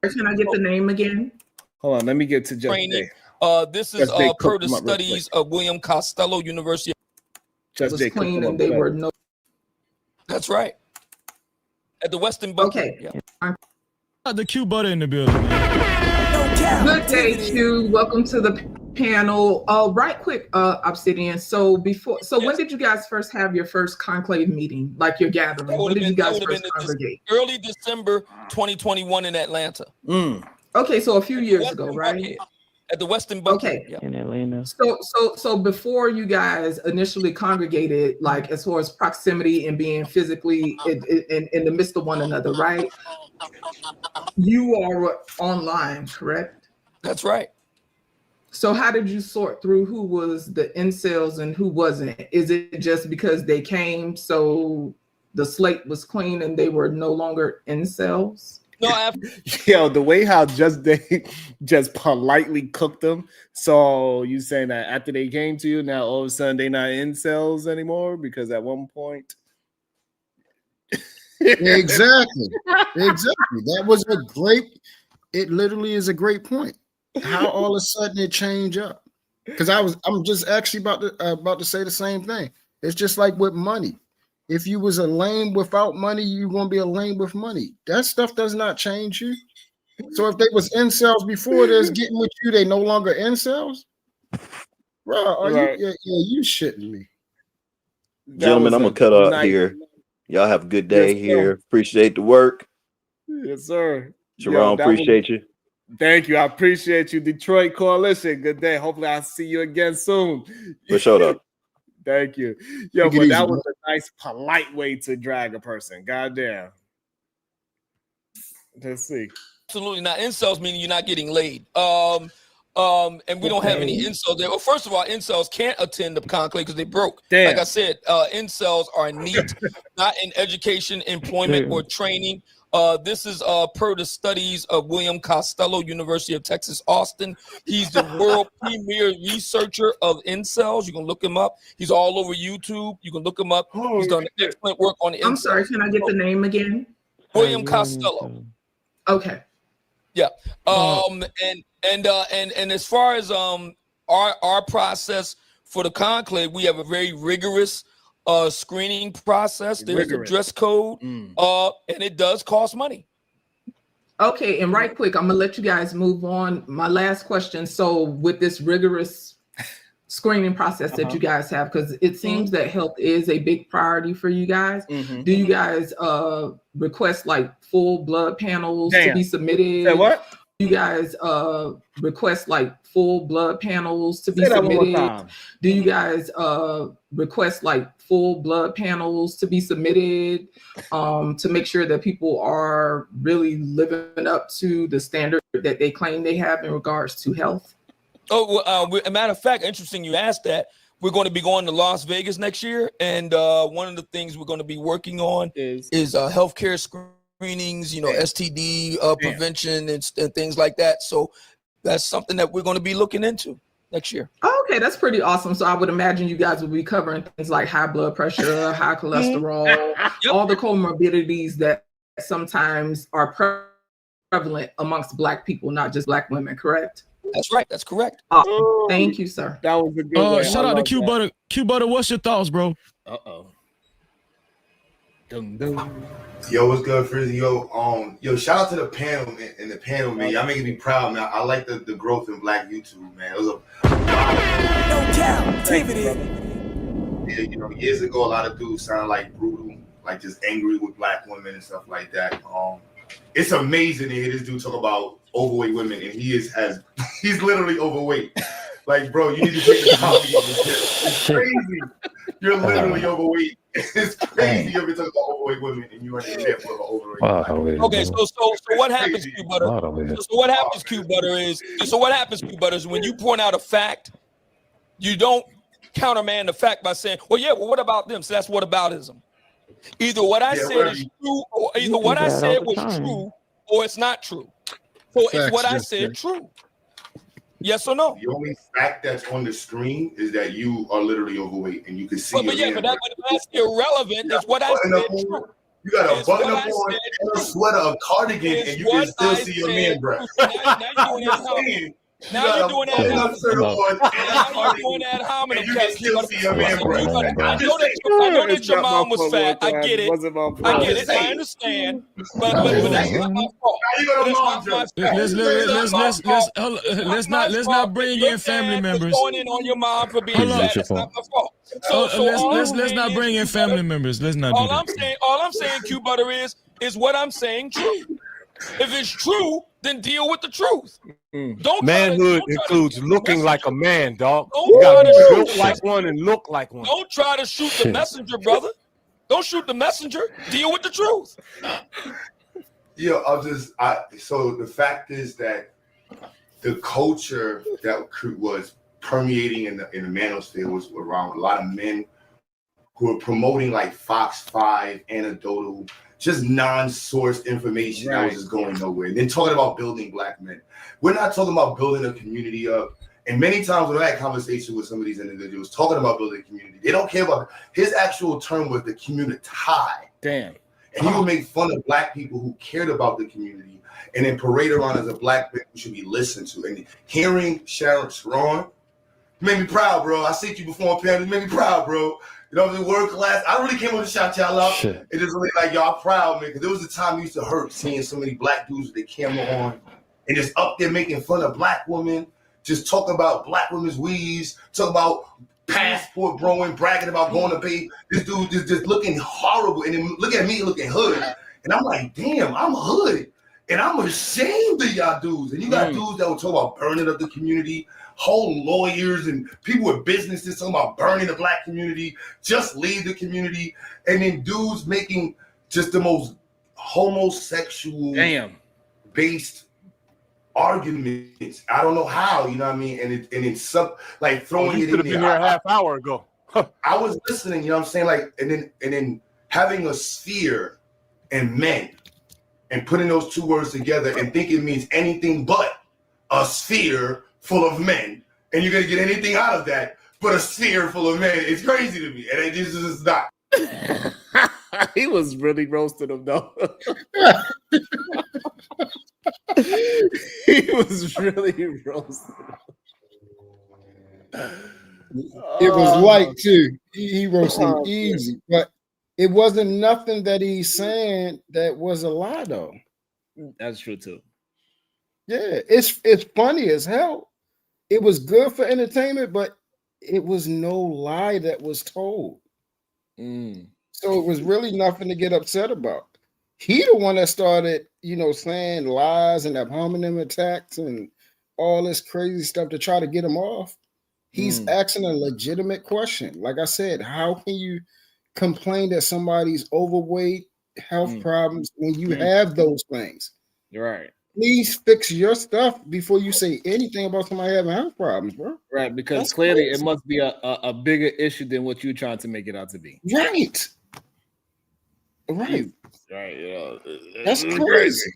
Can I get the name again? Hold on, let me get to just Jay. This is per the studies of William Costello University. Just Jay clean and they were no. That's right. At the Westin Bucket. Okay. Yeah. The Q Butter in the building. Good day, Q. Welcome to the panel. Right quick, Obsidian. So when did you guys first have your first conclave meeting, like your gathering? When did you guys first congregate? Early December 2021 in Atlanta. Okay, so a few years ago, right? At the Westin Bucket. Okay. In Atlanta. So before you guys initially congregated, like as far as proximity and being physically in the midst of one another, right? You are online, correct? That's right. So how did you sort through who was the incels and who wasn't? Is it just because they came so the slate was clean and they were no longer incels? No, yo, the way how they just politely cooked them. So you saying that after they came to you, now all of a sudden they not incels anymore? Because at one point. Exactly. That was it literally is a great point. How all of a sudden it changed up? Because I'm just actually about to say the same thing. It's just like with money. If you was a lame without money, you're gonna be a lame with money. That stuff does not change you. So if they was incels before this getting with you, they no longer incels. Bro, you shitting me. Gentlemen, I'm gonna cut out here. Y'all have a good day here. Appreciate the work. Yes, sir. Jerome, appreciate you. Thank you. I appreciate you, Detroit Coalition. Good day. Hopefully, I'll see you again soon. For sure, though. Thank you. Yo, Take it but that easy, was a nice, polite way to drag a person. Goddamn. Let's see. Absolutely not. Incels meaning you're not getting laid. And we don't have any incels there. Well, first of all, incels can't attend the conclave because they broke. Damn. Like I said, incels are neat, not in education, employment, or training. This is per the studies of William Costello, University of Texas, Austin. He's the world premier researcher of incels. You can look him up. He's all over YouTube. You can look him up. He's done excellent work on the incels. I'm sorry, can I get the name again? William Costello. Okay. Yeah. And as far as our process for the conclave, we have a very rigorous screening process. There's a dress code, and it does cost money. Okay, and right quick, I'm gonna let you guys move on. My last question. So with this rigorous screening process that you guys have, because it seems that health is a big priority for you guys. Do you guys request like full blood panels to be submitted? Say what? You guys request like full blood panels to be submitted? Do you guys request like full blood panels to be submitted to make sure that people are really living up to the standard that they claim they have in regards to health? Oh, a matter of fact, interesting you asked that. We're going to be going to Las Vegas next year, and one of the things we're going to be working on is healthcare screenings, STD prevention and things like that. So that's something that we're going to be looking into next year. Okay, that's pretty awesome. So I would imagine you guys will be covering things like high blood pressure, high cholesterol, all the comorbidities that sometimes are prevalent amongst Black people, not just Black women, correct? That's right. That's correct. Awesome. Thank you, sir. That was a good one. Shout out to Q Butter. Q Butter, what's your thoughts, bro? Yo, what's good, Frizzy? Yo, shout out to the panel and the panel, man. Y'all making me proud, man. I like the growth in Black YouTube, man. It was years ago, a lot of dudes sounded like brutal, like just angry with Black women and stuff like that. It's amazing to hear this dude talk about overweight women, and he's literally overweight. Like, bro, you need to take the time. It's crazy. You're literally overweight. It's crazy. You've been talking about overweight women, and you aren't even there for overweight. Okay, so what happens, Q Butter? So what happens, Q Butter, is when you point out a fact, you don't countermand the fact by saying, well, what about them? So that's whataboutism. Either what I said is true, or either what I said was true, or it's not true. So it's what I said true. Yes or no? The only fact that's on the screen is that you are literally overweight, and you can see. But that's irrelevant. It's what I said true. You got a button up on and a sweater, a cardigan, and you can still see your man breath. Now you're doing that hominum test. I know that your mom was fat. I get it. I understand. But that's not my fault. Let's not bring in family members. Going in on your mom for being fat. That's not my fault. Let's not bring in family members. Let's not do that. All I'm saying, Q Butter, is what I'm saying true. If it's true, then deal with the truth. Manhood includes looking like a man, dog. You gotta be built like one and look like one. Don't try to shoot the messenger, brother. Don't shoot the messenger. Deal with the truth. So the fact is that the culture that was permeating in the manosphere was around a lot of men who were promoting like Fox 5, anecdotal, just non-sourced information that was just going nowhere. And then talking about building Black men. We're not talking about building a community up. And many times when I had conversation with some of these individuals talking about building a community, they don't care about his actual term was the community. Damn. And he would make fun of Black people who cared about the community and then parade around as a Black man who should be listened to. And hearing Sharon made me proud, bro. I seen you before on panel. It made me proud, bro. You know, the word class. I really came up to shout y'all out. It is really like y'all proud, man. Because there was a time it used to hurt seeing so many Black dudes with their camera on and just up there making fun of Black women, just talking about Black women's weaves, talking about passport broing, bragging about going to pay. This dude just looking horrible, and then look at me looking hood, and I'm like, damn, I'm hood. And I'm ashamed of y'all dudes. And you got dudes that will talk about burning up the community, whole lawyers and people with businesses talking about burning the black community, just leave the community. And then dudes making just the most homosexual based arguments. I don't know how, you know what I mean? And it's like throwing it in there. Been here a half hour ago. I was listening, you know what I'm saying? Like, and then having a sphere and men and putting those two words together and think it means anything but a sphere full of men. And you're gonna get anything out of that but a sphere full of men. It's crazy to me. And it just is not. He was really roasting him though. He was really roasting him. It was light too. He roasted him easy, but it wasn't nothing that he's saying that was a lie though. That's true too. Yeah, it's funny as hell. It was good for entertainment, but it was no lie that was told. So it was really nothing to get upset about. He the one that started, saying lies and ad hominem attacks and all this crazy stuff to try to get him off. He's asking a legitimate question. Like I said, how can you complain that somebody's overweight, health problems when you have those things? Right. Please fix your stuff before you say anything about somebody having health problems, bro. Right, because That's clearly crazy. it must be a bigger issue than what you're trying to make it out to be. Right. Right. Right. That's it's crazy.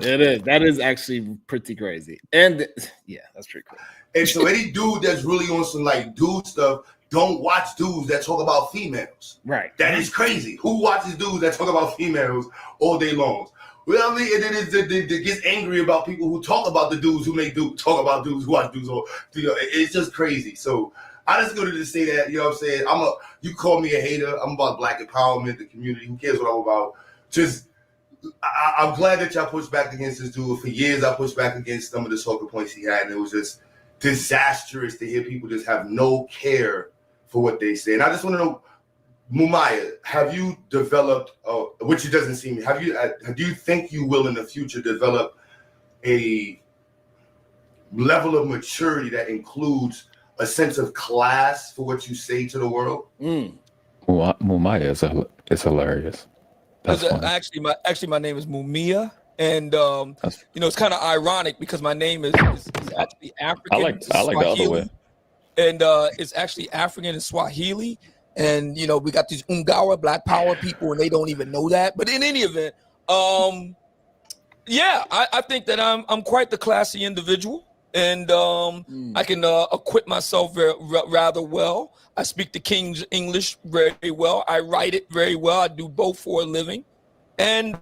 It is. That is actually pretty crazy. And yeah, that's pretty crazy. And so any dude that's really on some like dude stuff, don't watch dudes that talk about females. Right. That is crazy. Who watches dudes that talk about females all day long? Well, I mean, and then it gets angry about people who talk about the dudes who make dudes talk about dudes who watch dudes. It's just crazy. So I just go to say that, you know what I'm saying? You call me a hater. I'm about black empowerment, the community. Who cares what I'm about? I'm glad that y'all pushed back against this dude. For years, I pushed back against some of the talking points he had, and it was just disastrous to hear people just have no care for what they say. And I just want to know, Mumaya, have you developed, which it doesn't seem, do you think you will in the future develop a level of maturity that includes a sense of class for what you say to the world? Mumaya is hilarious. That's funny. Actually, my name is Mumia, and it's kind of ironic because my name is actually African. I like the other way. And it's actually African and Swahili. And, we got these Ungawa Black Power people, and they don't even know that. But in any event, I think that I'm quite the classy individual. And I can acquit myself rather well. I speak the King's English very well. I write it very well. I do both for a living. And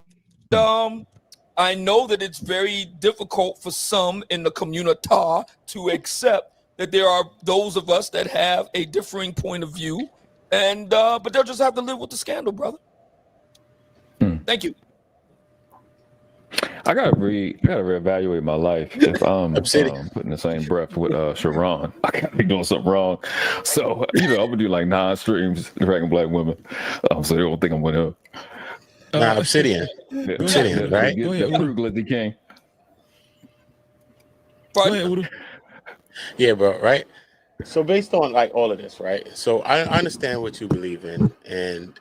I know that it's very difficult for some in the community to accept that there are those of us that have a differing point of view. And but they'll just have to live with the scandal, brother. Thank you. I gotta reevaluate my life if I'm putting the same breath with Sharon. I gotta be doing something wrong. So I'm gonna do like 9 streams dragging black women, so they don't think I'm with her. Obsidian, Obsidian, right? Go ahead, Glizzy King. Yeah, bro. Right. So based on like all of this, right? So I understand what you believe in, and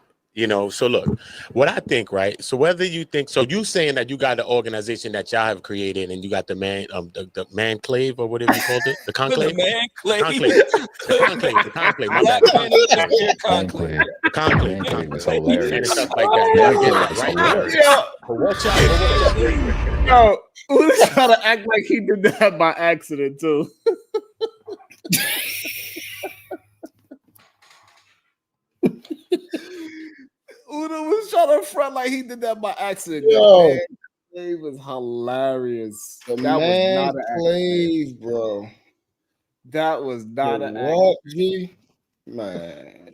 so look, what I think, right? So whether you think, so you saying that you got the organization that y'all have created, and you got the the manclave or whatever you called it, the conclave, the conclave, my bad, conclave, and stuff like that. Yo, Uda's trying to act like he did that by accident too. Uda was trying to front like he did that by accident. Yo, man, it was hilarious. The That was not an manclave, bro. That was not an what, G? Man,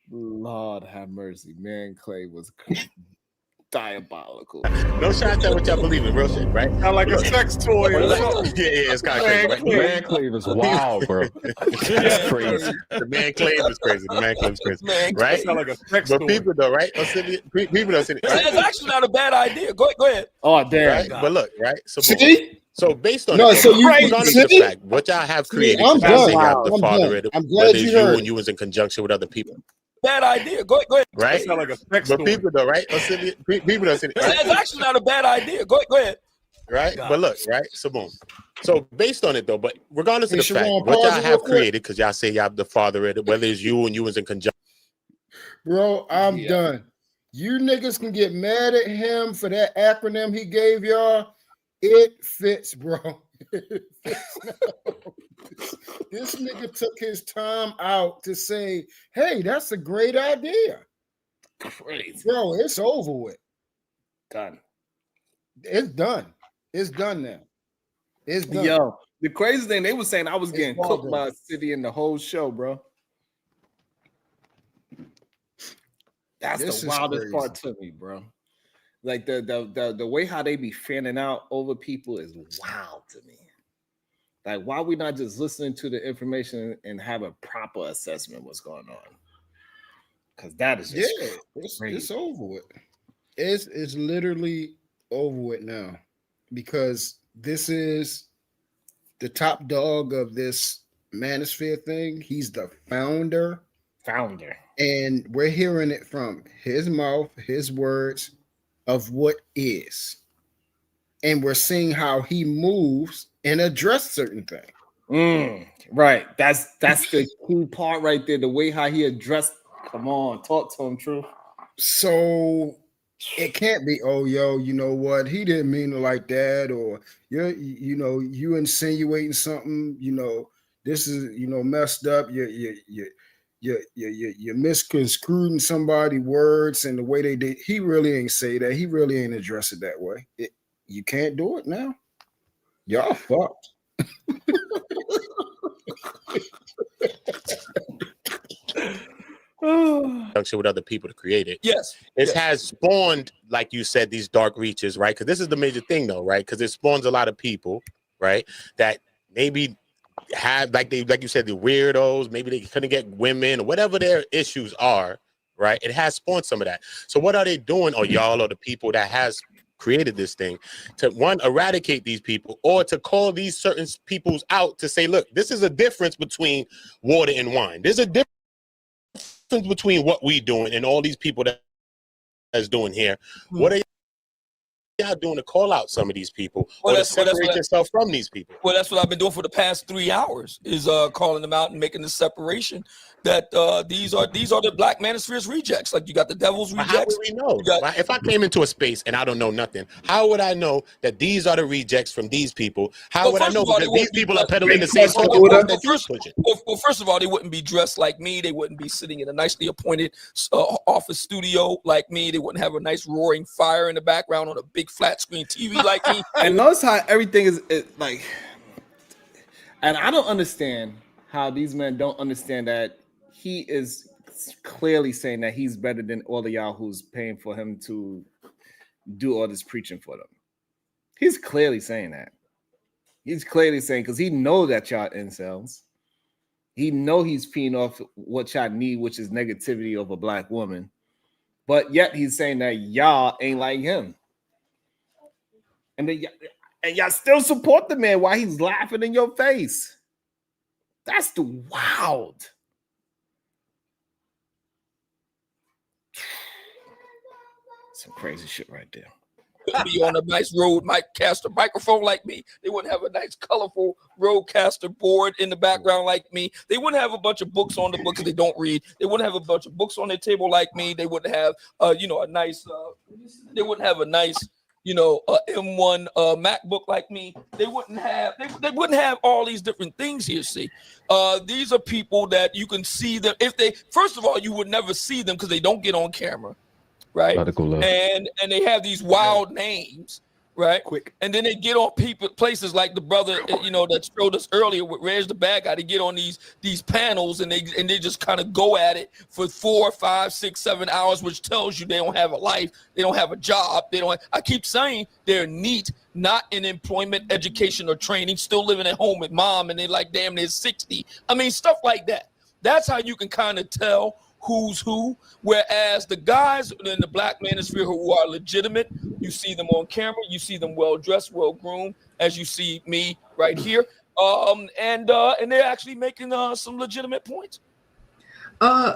Lord have mercy. Manclave was crazy. Diabolical. No shots at what y'all believe in, real shit, right? Sound like a sex toy or something. Yeah, it's kind of crazy, right? Man clave is wild, bro. That's crazy. The man clave is crazy. The man clave is crazy, Man right? Sound like a sex But toy. people though, right? People don't see it, right? It's actually not a bad idea. Go ahead. Oh damn! Right? But look, right? So, See? so based on No, it, so you regardless of the see? fact, what y'all have See, created, I'm because y'all say done. you have the I'm father, done. it, I'm glad whether you it's you heard and it. you was in conjunction with other people, Bad idea. Go ahead. right? Sound like a sex But toy. people though, right? People don't see it, right? It's actually not a bad idea. Go ahead. Right? But look, right? So boom. So based on it though, but regardless Hey, of the fact, Sharon, what pause y'all it real have quick. created, because y'all say you have the father, it, whether it's you and you was in conjunction. Bro, I'm done. You niggas can get mad at him for that acronym he gave y'all. It fits, bro. It fits now. This nigga took his time out to say, hey, that's a great idea. Crazy. Bro, it's over with. Done. It's done. It's done now. It's done. Yo, the crazy thing, they were saying I was It's getting Waldo. cooked by a city in the whole show, bro. That's This the is wildest crazy. part to me, bro. Like the way how they be fanning out over people is wild to me. Like, why we not just listening to the information and have a proper assessment what's going on? Because that is just it's over with. It's literally over with now, because this is the top dog of this manosphere thing. He's the founder, and we're hearing it from his mouth, his words of what is, and we're seeing how he moves and address certain things. Right. That's the key part right there. The way how he addressed. Come on, talk to him, True. So it can't be, oh, yo, you know what? He didn't mean it like that, or you insinuating something. This is messed up. You misconstruing somebody's words and the way they did. He really ain't say that. He really ain't address it that way. You can't do it now. Y'all fucked. Conjunction with other people to create it. Yes. It has spawned, like you said, these dark reaches, right? Because this is the major thing, though, right? Because it spawns a lot of people, right? That maybe have, like you said, the weirdos. Maybe they couldn't get women or whatever their issues are, right? It has spawned some of that. So what are they doing, or y'all, or the people that has created this thing, to one, eradicate these people, or to call these certain peoples out to say, look, this is a difference between water and wine. There's a difference between what we doing and all these people that's doing here. What are y'all doing to call out some of these people, or to separate yourself from these people? Well, that's what I've been doing for the past 3 hours, is calling them out and making the separation that these are the Black Manosphere's rejects. Like, you got the devil's rejects. How would we know? If I came into a space and I don't know nothing, how would I know that these are the rejects from these people? How would I know? Because these people are peddling the same stuff that you're pushing. Well, first of all, they wouldn't be dressed like me. They wouldn't be sitting in a nicely appointed office studio like me. They wouldn't have a nice roaring fire in the background on a big flat screen TV like me. And notice how everything is like, and I don't understand how these men don't understand that he is clearly saying that he's better than all of y'all who's paying for him to do all this preaching for them. He's clearly saying that. He's clearly saying, because he know that y'all incels. He know he's peeing off what y'all need, which is negativity of a Black woman. But yet he's saying that y'all ain't like him. And y'all still support the man while he's laughing in your face. That's the wild. Some crazy shit right there. Be on a nice roadcaster microphone like me. They wouldn't have a nice colorful roadcaster board in the background like me. They wouldn't have a bunch of books on the books they don't read. They wouldn't have a bunch of books on their table like me. They wouldn't have a nice they wouldn't have a nice M1 MacBook like me. They wouldn't have all these different things here. See, these are people that you can see them. If they, first of all, you would never see them because they don't get on camera, right? And they have these wild names, right? Quick. And then they get on places like the brother, that showed us earlier with Reg the bad guy. They get on these panels and they just kind of go at it for 4, 5, 6, 7 hours, which tells you they don't have a life, they don't have a job, I keep saying they're neat, not in employment, education, or training, still living at home with mom, and they're like, damn, they're 60. I mean, stuff like that. That's how you can kind of tell who's who. Whereas the guys in the black manosphere who are legitimate, you see them on camera, you see them well dressed, well groomed, as you see me right here, and they're actually making some legitimate points.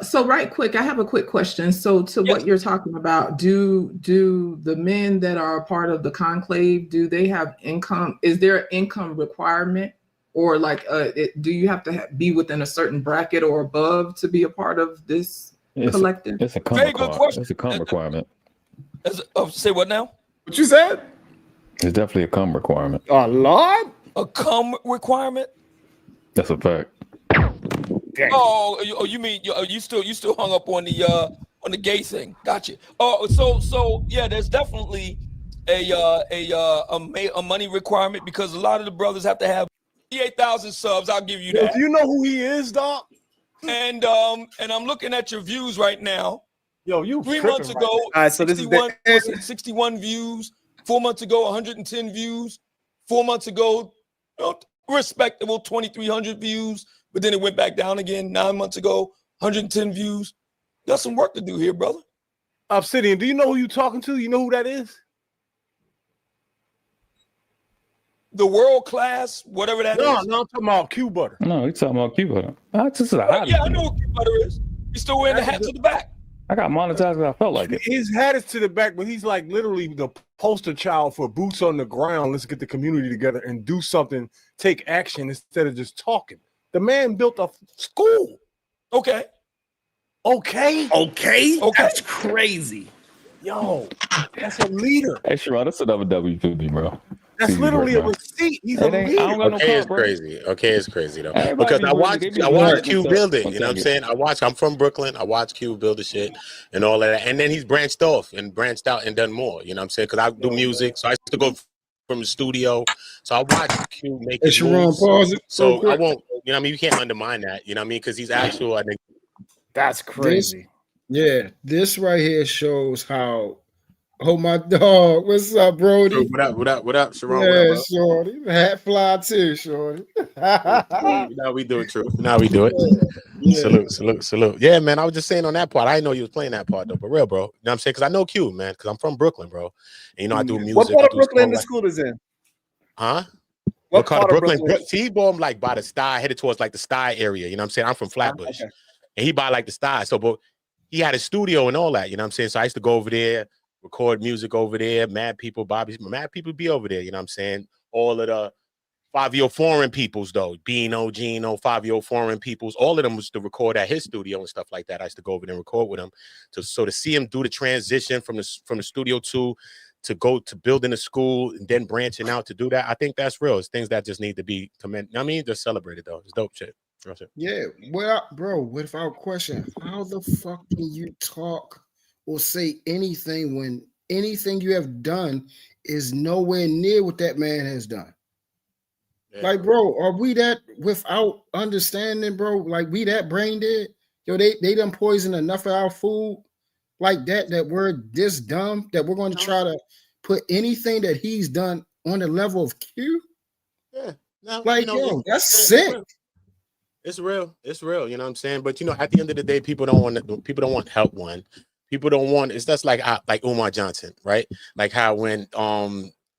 So right quick, I have a quick question. So to what you're talking about, do the men that are a part of the conclave, do they have income? Is there an income requirement? Or like, do you have to be within a certain bracket or above to be a part of this collective? It's a Very good question. It's a cum requirement. Say what now? What you said? It's definitely a cum requirement. Oh Lord, a cum requirement? That's a fact. Oh, you mean you still hung up on the gay thing? Gotcha. Oh, so yeah, there's definitely a money requirement because a lot of the brothers have to have 58,000 subs. I'll give you that. Do you know who he is, dog? And I'm looking at your views right now. Yo, you 3 months ago, All right, so 61, 61 views. 4 months ago, 110 views. 4 months ago, respectable 2,300 views. But then it went back down again 9 months ago, 110 views. Got some work to do here, brother. Obsidian, do you know who you talking to? You know who that is? The world class, whatever that is. No, I'm talking about Q Butter. No, he's talking about Q Butter. Yeah, I know what Q Butter is. He's still wearing the hat to the back. I got monetized because I felt like it. His hat is to the back, but he's like literally the poster child for boots on the ground. Let's get the community together and do something, take action instead of just talking. The man built a school. Okay. That's crazy. Yo, that's a leader. Hey, Sharon, that's another W for me, bro. That's literally a receipt. He's a leader. Okay, it's crazy. Okay, it's crazy though. Because I watched Q build it. You know what I'm saying? I'm from Brooklyn. I watched Q build the shit and all of that. And then he's branched out and done more. You know what I'm saying? Because I do music, so I used to go from the studio. So I watched Q make his moves. So I won't. You know what I mean? You can't undermine that. You know what I mean? Because he's actual. I think that's crazy. This right here shows how. Oh my dog, what's up, Brody? What up, Sharon? Yeah, what up, Shorty. Hat fly too, Shorty. Now we do it, true. Now we do it. Yeah. Salute. Yeah, man. I was just saying on that part. I didn't know you was playing that part though, but real, bro. You know what I'm saying? Because I know Q, man. Because I'm from Brooklyn, bro. And I do music. What part of Brooklyn the school is in? Huh? What part of Brooklyn? See, boy, I'm like by the Sty, headed towards like the Sty area. You know what I'm saying? I'm from Flatbush, and he by like the Sty. So, but he had a studio and all that. You know what I'm saying? So I used to go over there. Record music over there, mad people be over there, you know what I'm saying? All of the 5-year foreign peoples, though, Bino, Gino, 5-year foreign peoples, all of them was to record at his studio and stuff like that. I used to go over there and record with him. So to see him do the transition from the studio to go to building a school and then branching out to do that, I think that's real. It's things that just need to be commended. I mean, just celebrated, though. It's dope shit. Yeah, well, bro, without question, how the fuck can you talk or say anything when anything you have done is nowhere near what that man has done? Yeah. Like, bro, are we that without understanding, bro? Like, we that brain dead? Yo, they done poisoned enough of our food like that we're this dumb that we're going to try to put anything that he's done on the level of Q? Yeah. No, like, yo, that's sick. It's real. It's real. You know what I'm saying? But at the end of the day, people don't want help. People don't want it's just like Umar Johnson, right? Like how when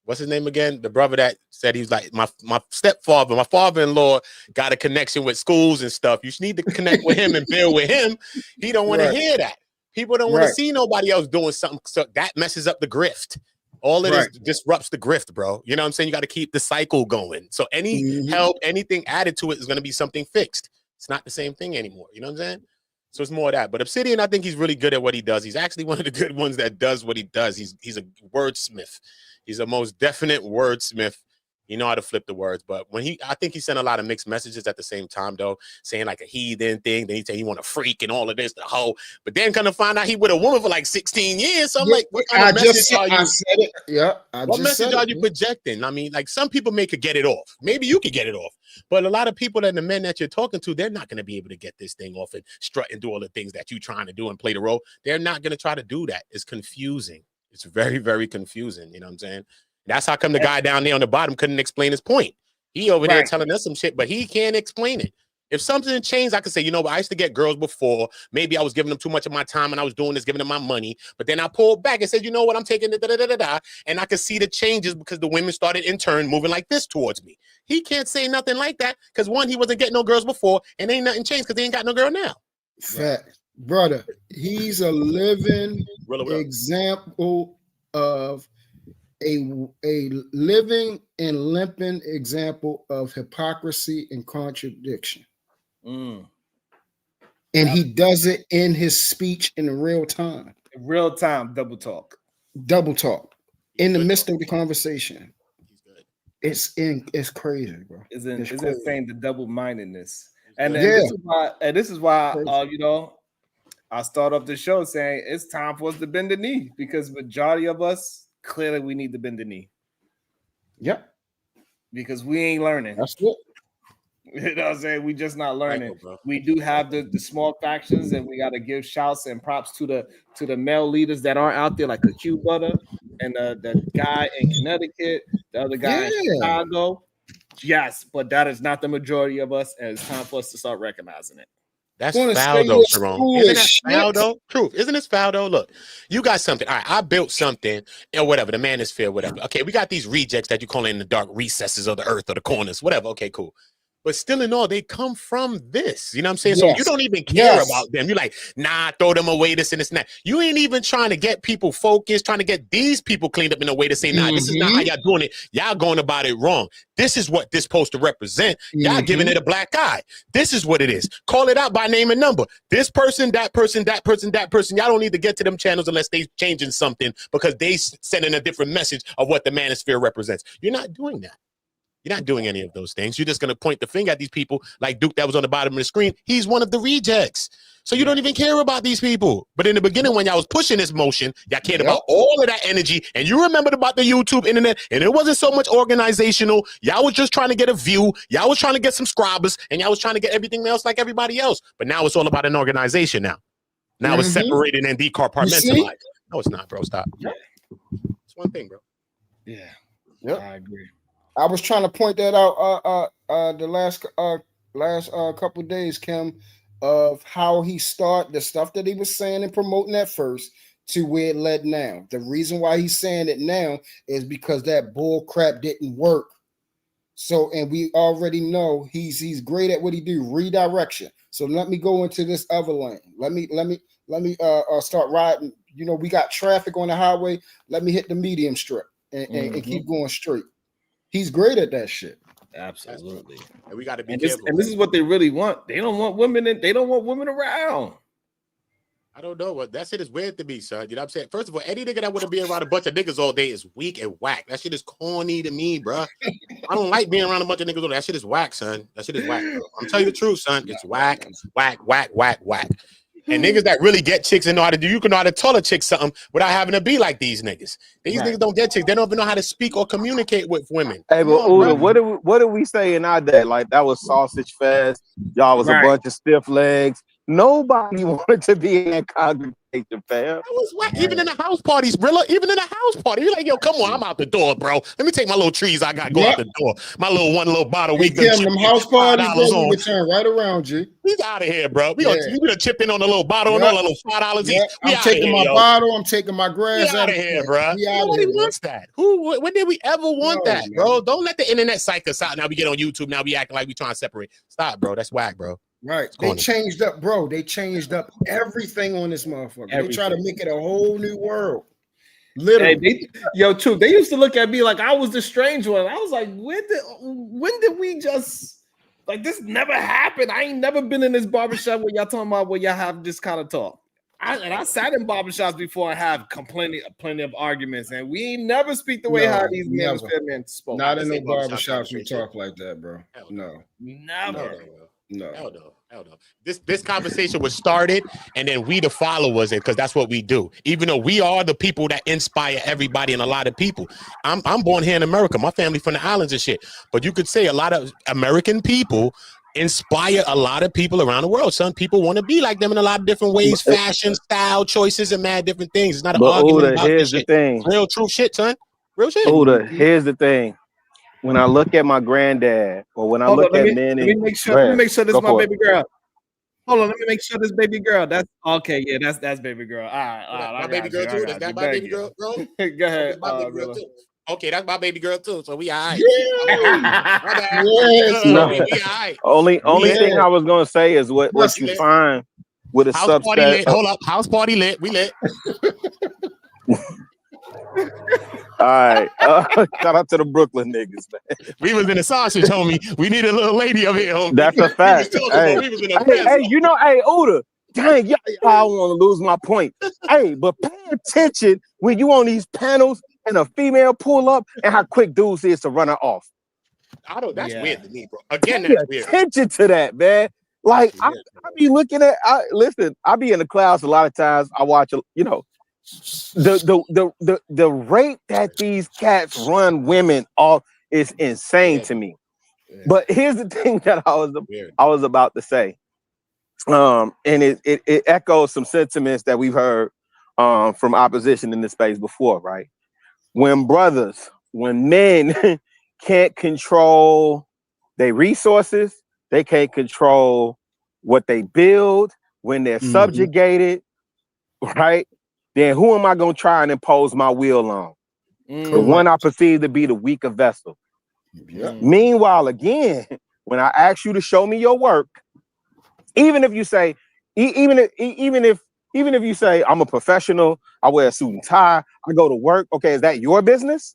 what's his name again? The brother that said he's like my stepfather, my father-in-law got a connection with schools and stuff. You just need to connect with him and build with him. He don't want to hear that. People don't want to see nobody else doing something. So that messes up the grift. All it is disrupts the grift, bro. You know what I'm saying? You got to keep the cycle going. So any help, anything added to it is going to be something fixed. It's not the same thing anymore. You know what I'm saying? So it's more of that. But Obsidian, I think he's really good at what he does. He's actually one of the good ones that does what he does. He's a wordsmith. He's a most definite wordsmith. You know how to flip the words, but I think he sent a lot of mixed messages at the same time, though, saying like a heathen thing. Then he said he want a freak and all of this, the whole. But then kind of find out he with a woman for like 16 years. So I'm like, what kind of message are you? I said it. Yeah, What message are you projecting? I mean, like some people could get it off. Maybe you could get it off, but a lot of people and the men that you're talking to, they're not going to be able to get this thing off and strut and do all the things that you're trying to do and play the role. They're not going to try to do that. It's confusing. It's very, very confusing. You know what I'm saying? That's how come the guy down there on the bottom couldn't explain his point. He over there telling us some shit, but he can't explain it. If something changed, I could say, you know, I used to get girls before. Maybe I was giving them too much of my time and I was doing this, giving them my money. But then I pulled back and said, you know what, I'm taking the da-da-da-da-da. And I could see the changes because the women started in turn moving like this towards me. He can't say nothing like that because one, he wasn't getting no girls before and ain't nothing changed because he ain't got no girl now. Fact. Brother, he's a living example of a living and limping example of hypocrisy and contradiction. And he does it in his speech in real time. Real time double talk. In the midst of the conversation. It's crazy, bro. It's insane, the double-mindedness. And this is why you know, I start off the show saying it's time for us to bend the knee because majority of us clearly we need to bend the knee. Yep. Because we ain't learning. That's it. You know what I'm saying? We just not learning. We do have the small factions, and we got to give shouts and props to the male leaders that are out there, like the Q Butter and the guy in Connecticut, the other guy in Chicago. Yes, but that is not the majority of us, and it's time for us to start recognizing it. That's foul though, Sharon. Isn't that foul though? Truth. Isn't this foul though? Look, you got something. All right, I built something or whatever. The manosphere, whatever. Okay, we got these rejects that you call in the dark recesses of the earth or the corners, whatever. Okay, cool. But still in all, they come from this. You know what I'm saying? Yes. So you don't even care about them. You're like, nah, throw them away, this and this and that. You ain't even trying to get people focused, trying to get these people cleaned up in a way to say, nah, this is not how y'all doing it. Y'all going about it wrong. This is what this supposed to represent. Y'all giving it a black eye. This is what it is. Call it out by name and number. This person, that person, that person, that person. Y'all don't need to get to them channels unless they changing something because they sending a different message of what the manosphere represents. You're not doing that. You're not doing any of those things. You're just going to point the finger at these people like Duke that was on the bottom of the screen. He's one of the rejects. So you don't even care about these people. But in the beginning, when y'all was pushing this motion, y'all cared about all of that energy. And you remembered about the YouTube, internet, and it wasn't so much organizational. Y'all was just trying to get a view. Y'all was trying to get some subscribers, and y'all was trying to get everything else like everybody else. But now it's all about an organization now. Now it's separated and decompartmentalized. No, it's not, bro. Stop. Yeah. It's one thing, bro. Yeah. Yep. I agree. I was trying to point that out the last couple of days, Kim, of how he started the stuff that he was saying and promoting at first to where it led now. The reason why he's saying it now is because that bull crap didn't work. So, and we already know he's great at what he do, redirection. So let me go into this other lane. Let me start riding. You know, we got traffic on the highway. Let me hit the medium strip and keep going straight. He's great at that shit. Absolutely. And we got to be careful. And this is what they really want. They don't want women they don't want women around. I don't know what that shit is weird to me, son. You know what I'm saying? First of all, any nigga that want to be around a bunch of niggas all day is weak and whack. That shit is corny to me, bro. I don't like being around a bunch of niggas all day. That shit is whack, son. That shit is whack, bro. I'm telling you the truth, son. It's whack, whack, whack, whack, whack. And niggas that really get chicks and know how to do, you can know how to tell a chick something without having to be like these niggas. These niggas don't get chicks. They don't even know how to speak or communicate with women. Hey, but Uda, what did we say in our day? Like that was sausage fest. Y'all was a bunch of stiff legs. Nobody wanted to be in that congregation, fam. That was whack. Even in the house parties, Brilla. Even in the house party, you're like, yo, come on, I'm out the door, bro. Let me take my little trees I got, go out the door. My little bottle. We can them house parties, bro, we turn right around you. We out of here, bro. We gonna chip in on a little bottle and all a little $5 each. I'm taking my bottle. I'm taking my grass. We out of here, bro. Nobody wants that. When did we ever want that, bro? Don't let the internet psych us out. Now we get on YouTube. Now we acting like we trying to separate. Stop, bro. That's whack, bro. Right. They changed up, bro. They changed up everything on this motherfucker. They try to make it a whole new world. Literally. Hey, they used to look at me like I was the strange one. I was like, when did we just like this never happened? I ain't never been in this barbershop where y'all talking about where y'all have this kind of talk. I sat in barbershops before and have plenty of arguments, and we ain't never speak the way how these men with men spoke. Not in no barbershops we talk like that, bro. No. Never. No. Hell no. This conversation was started, and then we the followers, and because that's what we do. Even though we are the people that inspire everybody and a lot of people. I'm born here in America. My family from the islands and shit. But you could say a lot of American people inspire a lot of people around the world. Some people want to be like them in a lot of different ways, fashion, style, choices, and mad different things. It's not an argument about here's this the thing. Real true shit, son. Real shit. Here's the thing. When I look at my granddad, or when I look at men, let me make sure this is my baby girl. Hold on, let me make sure this baby girl. That's okay. Yeah, that's baby girl. All right. My baby girl too. Is that my baby girl, bro? Go ahead. My baby girl too. Okay, that's my baby girl too. So we all right. Only thing I was gonna say is what you find with a house party lit. subset. Hold up, house party lit. We lit. All right. Shout out to the Brooklyn niggas, man. We was in the sausage, homie. We need a little lady over here, homie. That's a fact. Hey, Uda. Dang, y'all, I don't want to lose my point. Hey, but pay attention when you on these panels and a female pull up and how quick dudes is to run her off. That's weird to me, bro. Again, Pay that's weird. attention to that, man. Like I be looking at. I be in the class a lot of times. I watch, the rate that these cats run women off is insane to me. But here's the thing that I was about to say, and it echoes some sentiments that we've heard from opposition in this space before, right? When men can't control their resources, they can't control what they build, when they're subjugated, right? Then who am I going to try and impose my will on? The one I perceive to be the weaker vessel. Meanwhile, again, when I ask you to show me your work, even if you say, even if you say I'm a professional, I wear a suit and tie, I go to work. Okay, is that your business?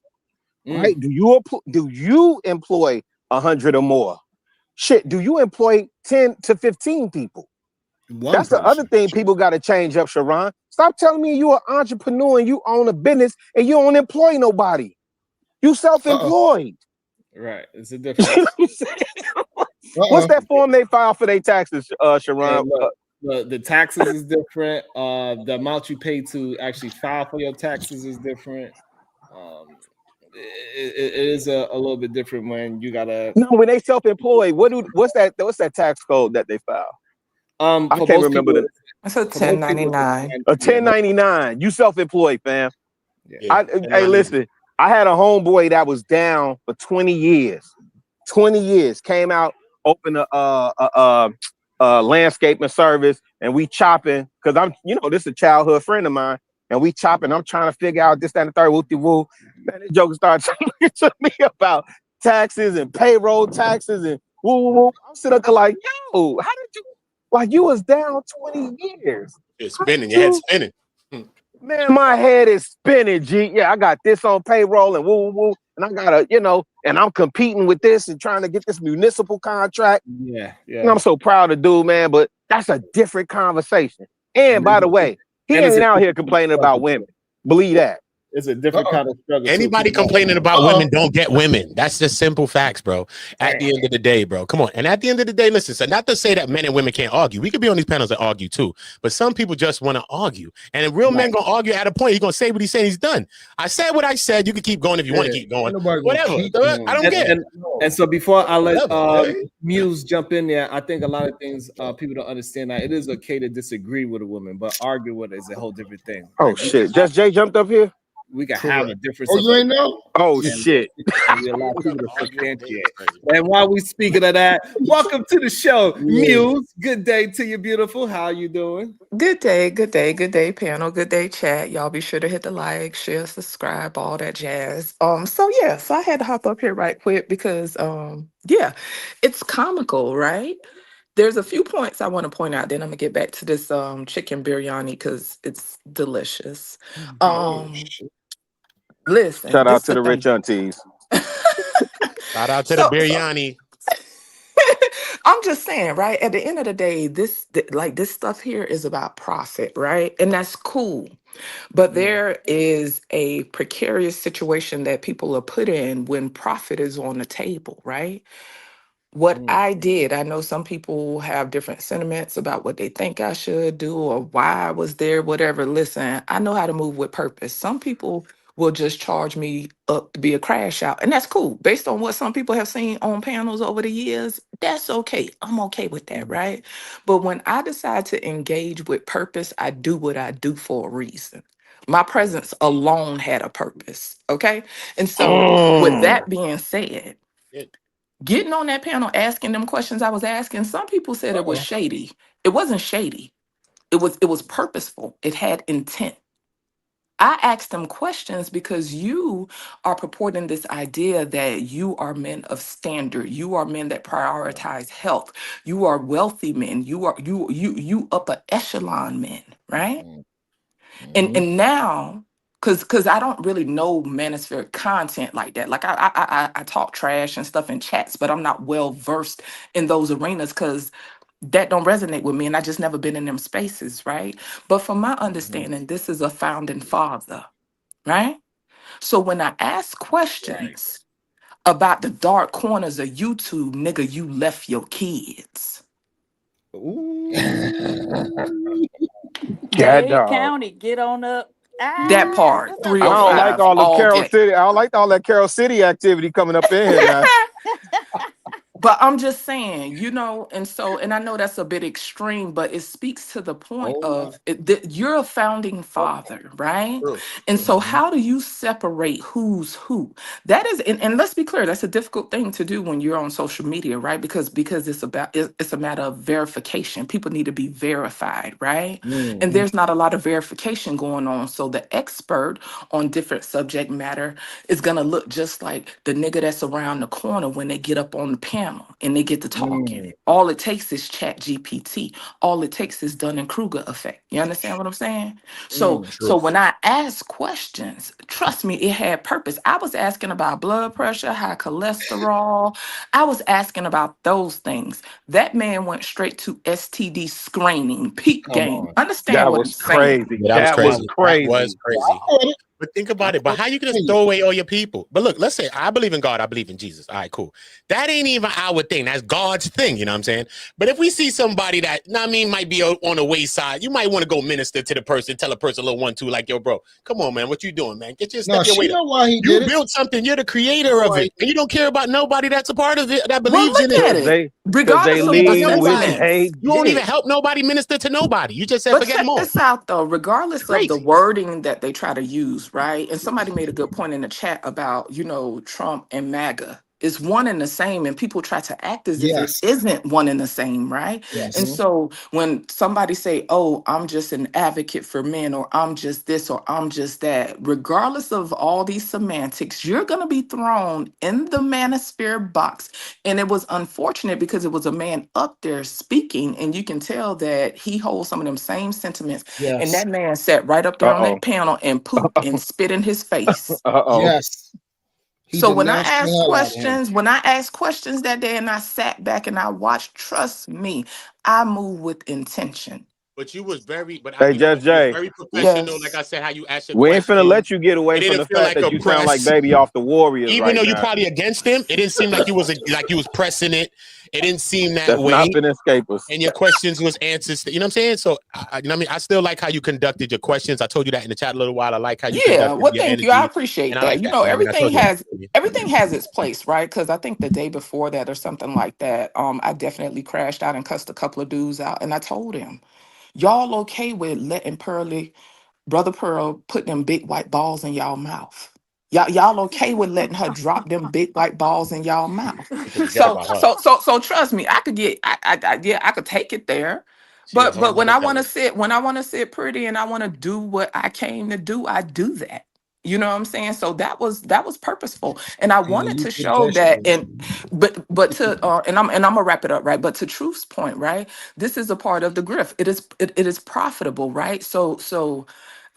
Right? Do you employ 100 or more? Shit, do you employ 10 to 15 people? That's the other thing people got to change up, Sharon. Stop telling me you're an entrepreneur and you own a business and you don't employ nobody. You self-employed. Right. It's a difference. What's that form they file for their taxes, Sharon? The taxes is different. The amount you pay to actually file for your taxes is different. It is a little bit different when you gotta. No, when they self-employed, what's that tax code that they file? I can't remember It's a 1099. A 1099. You self-employed, fam. Hey, listen. I had a homeboy that was down for 20 years. 20 years. Came out, opened a landscaping service, and we chopping because this is a childhood friend of mine, and we chopping. I'm trying to figure out this, that, and the third. Woo-de-woo. Man, this joker started talking to me about taxes and payroll taxes and woo-woo-woo. I'm sitting up there like, yo, how did you? Like you was down 20 years. It's spinning. Your head's spinning. Man, my head is spinning, G. Yeah, I got this on payroll and woo. And I gotta, and I'm competing with this and trying to get this municipal contract. Yeah. And I'm so proud of dude, man, but that's a different conversation. And by the way, he ain't out here complaining about women. Believe that. It's a different kind of struggle. Anybody complaining about women don't get women. That's just simple facts, bro. At the end of the day, bro. Come on. And at the end of the day, listen, so not to say that men and women can't argue. We could be on these panels and argue too. But some people just want to argue. And a real man gonna argue at a point. He's gonna say what he said, he's done. I said what I said. You can keep going if you want to keep going. Whatever. I don't care. And so before I let Muse jump in there, I think a lot of things people don't understand that it is okay to disagree with a woman, but argue with it is a whole different thing. Oh shit. Just Jay jumped up here? We can have a difference. Oh, you ain't know? Oh shit! And we allow people to substantiate. And while we speaking of that, welcome to the show, Muse. Good day to you, beautiful. How are you doing? Good day, panel. Good day, chat. Y'all be sure to hit the like, share, subscribe, all that jazz. So I had to hop up here right quick because it's comical, right? There's a few points I want to point out. Then I'm gonna get back to this chicken biryani because it's delicious. Listen. Shout out to the rich aunties. Shout out to the biryani. I'm just saying, right? At the end of the day, this stuff here is about profit, right? And that's cool. But there is a precarious situation that people are put in when profit is on the table, right? What I did, I know some people have different sentiments about what they think I should do or why I was there, whatever. Listen, I know how to move with purpose. Some people will just charge me up to be a crash out, and that's cool. Based on what some people have seen on panels over the years, that's okay. I'm okay with that, right? But when I decide to engage with purpose, I do what I do for a reason. My presence alone had a purpose, okay? And so, with that being said, getting on that panel asking them questions I was asking, some people said it was shady. It wasn't shady. It was purposeful. It had intent. I asked them questions because you are purporting this idea that you are men of standard. You are men that prioritize health. You are wealthy men. You upper echelon men, right? And now, because I don't really know manosphere content like that. Like I talk trash and stuff in chats, but I'm not well versed in those arenas because that don't resonate with me, and I just never been in them spaces, right? But from my understanding, this is a founding father, right? So when I ask questions about the dark corners of YouTube, nigga, you left your kids. Cat Dade dog. County, get on up. That part, What's up, I don't Dade? like 305, all the all Carol day. City. I don't like all that Carol City activity coming up in here now. But I'm just saying, and I know that's a bit extreme, but it speaks to the point of that you're a founding father, right? And so, how do you separate who's who? That is, and let's be clear, that's a difficult thing to do when you're on social media, right? Because it's a matter of verification. People need to be verified, right? And there's not a lot of verification going on. So the expert on different subject matter is gonna look just like the nigga that's around the corner when they get up on the panel and they get to talking. All it takes is chat GPT. All it takes is Dunning-Kruger effect. You understand what I'm saying? So when I ask questions, trust me, it had purpose. I was asking about blood pressure, high cholesterol. I was asking about those things. That man went straight to STD screening, peak game. Understand That what I'm was saying? crazy. Yeah, that was That was crazy. That was crazy. crazy. But think about it. But how you gonna throw away all your people? But look, let's say I believe in God, I believe in Jesus. All right, cool. That ain't even our thing. That's God's thing. You know what I'm saying? But if we see somebody that, might be on the wayside, you might want to go minister to the person, tell a person a little 1-2, like, yo, bro, come on, man, what you doing, man? Get your No, step your she weight up. know why he You did it. built something. You're the creator of it, and you don't care about nobody that's a part of it that Well, believes in look it. at it. Regardless of the lean with sentiments. You won't even help nobody minister to nobody. You just said But forget them check all. this out though, regardless of the Crazy. wording that they try to use, right? And somebody made a good point in the chat about, Trump and MAGA. It's one and the same, and people try to act as if it Yes. isn't one and the same, right? And Yes. so when somebody say, "Oh, I'm just an advocate for men," or "I'm just this," or "I'm just that," regardless of all these semantics, you're gonna be thrown in the manosphere box. And it was unfortunate because it was a man up there speaking, and you can tell that he holds some of them same sentiments. And Yes. that man sat right up there on that panel and pooped and spit in his face. Yes. He So when I denounced the asked hell out of him. questions that day and I sat back and I watched, trust me, I move with intention. But you was very, Hey, you know Just what? You was Jay, very professional. Like Yes. I said, how you asked your we ain't finna question. let you get away It from didn't the feel fact like that a you sound like press. Baby off the Warriors Even right though you now. probably against him, it didn't seem like you was pressing it. It didn't seem that That's not way. finna escape us. And your questions was answers. You know what I'm saying? So, I still like how you conducted your questions. I told you that in the chat a little while. I like how you Yeah, conducted well, your thank you. I energy, and appreciate I that. like that. You know what I mean? I told you that. Everything has its place, right? Because I think the day before that or something like that, I definitely crashed out and cussed a couple of dudes out, and I told him, "Y'all okay with letting Brother Pearl put them big white balls in y'all mouth? Y'all okay with letting her drop them big white balls in y'all mouth?" You forget So about her. so trust me, I could get I could take it there. She a But whole when nother I want to kettle. sit pretty and I want to do what I came to do, I do that. You know what I'm saying? So that was purposeful, and I And wanted you to did show just that. But to and I'm gonna wrap it up, right? But to Truth's point, right? This is a part of the grift. It is profitable, right? So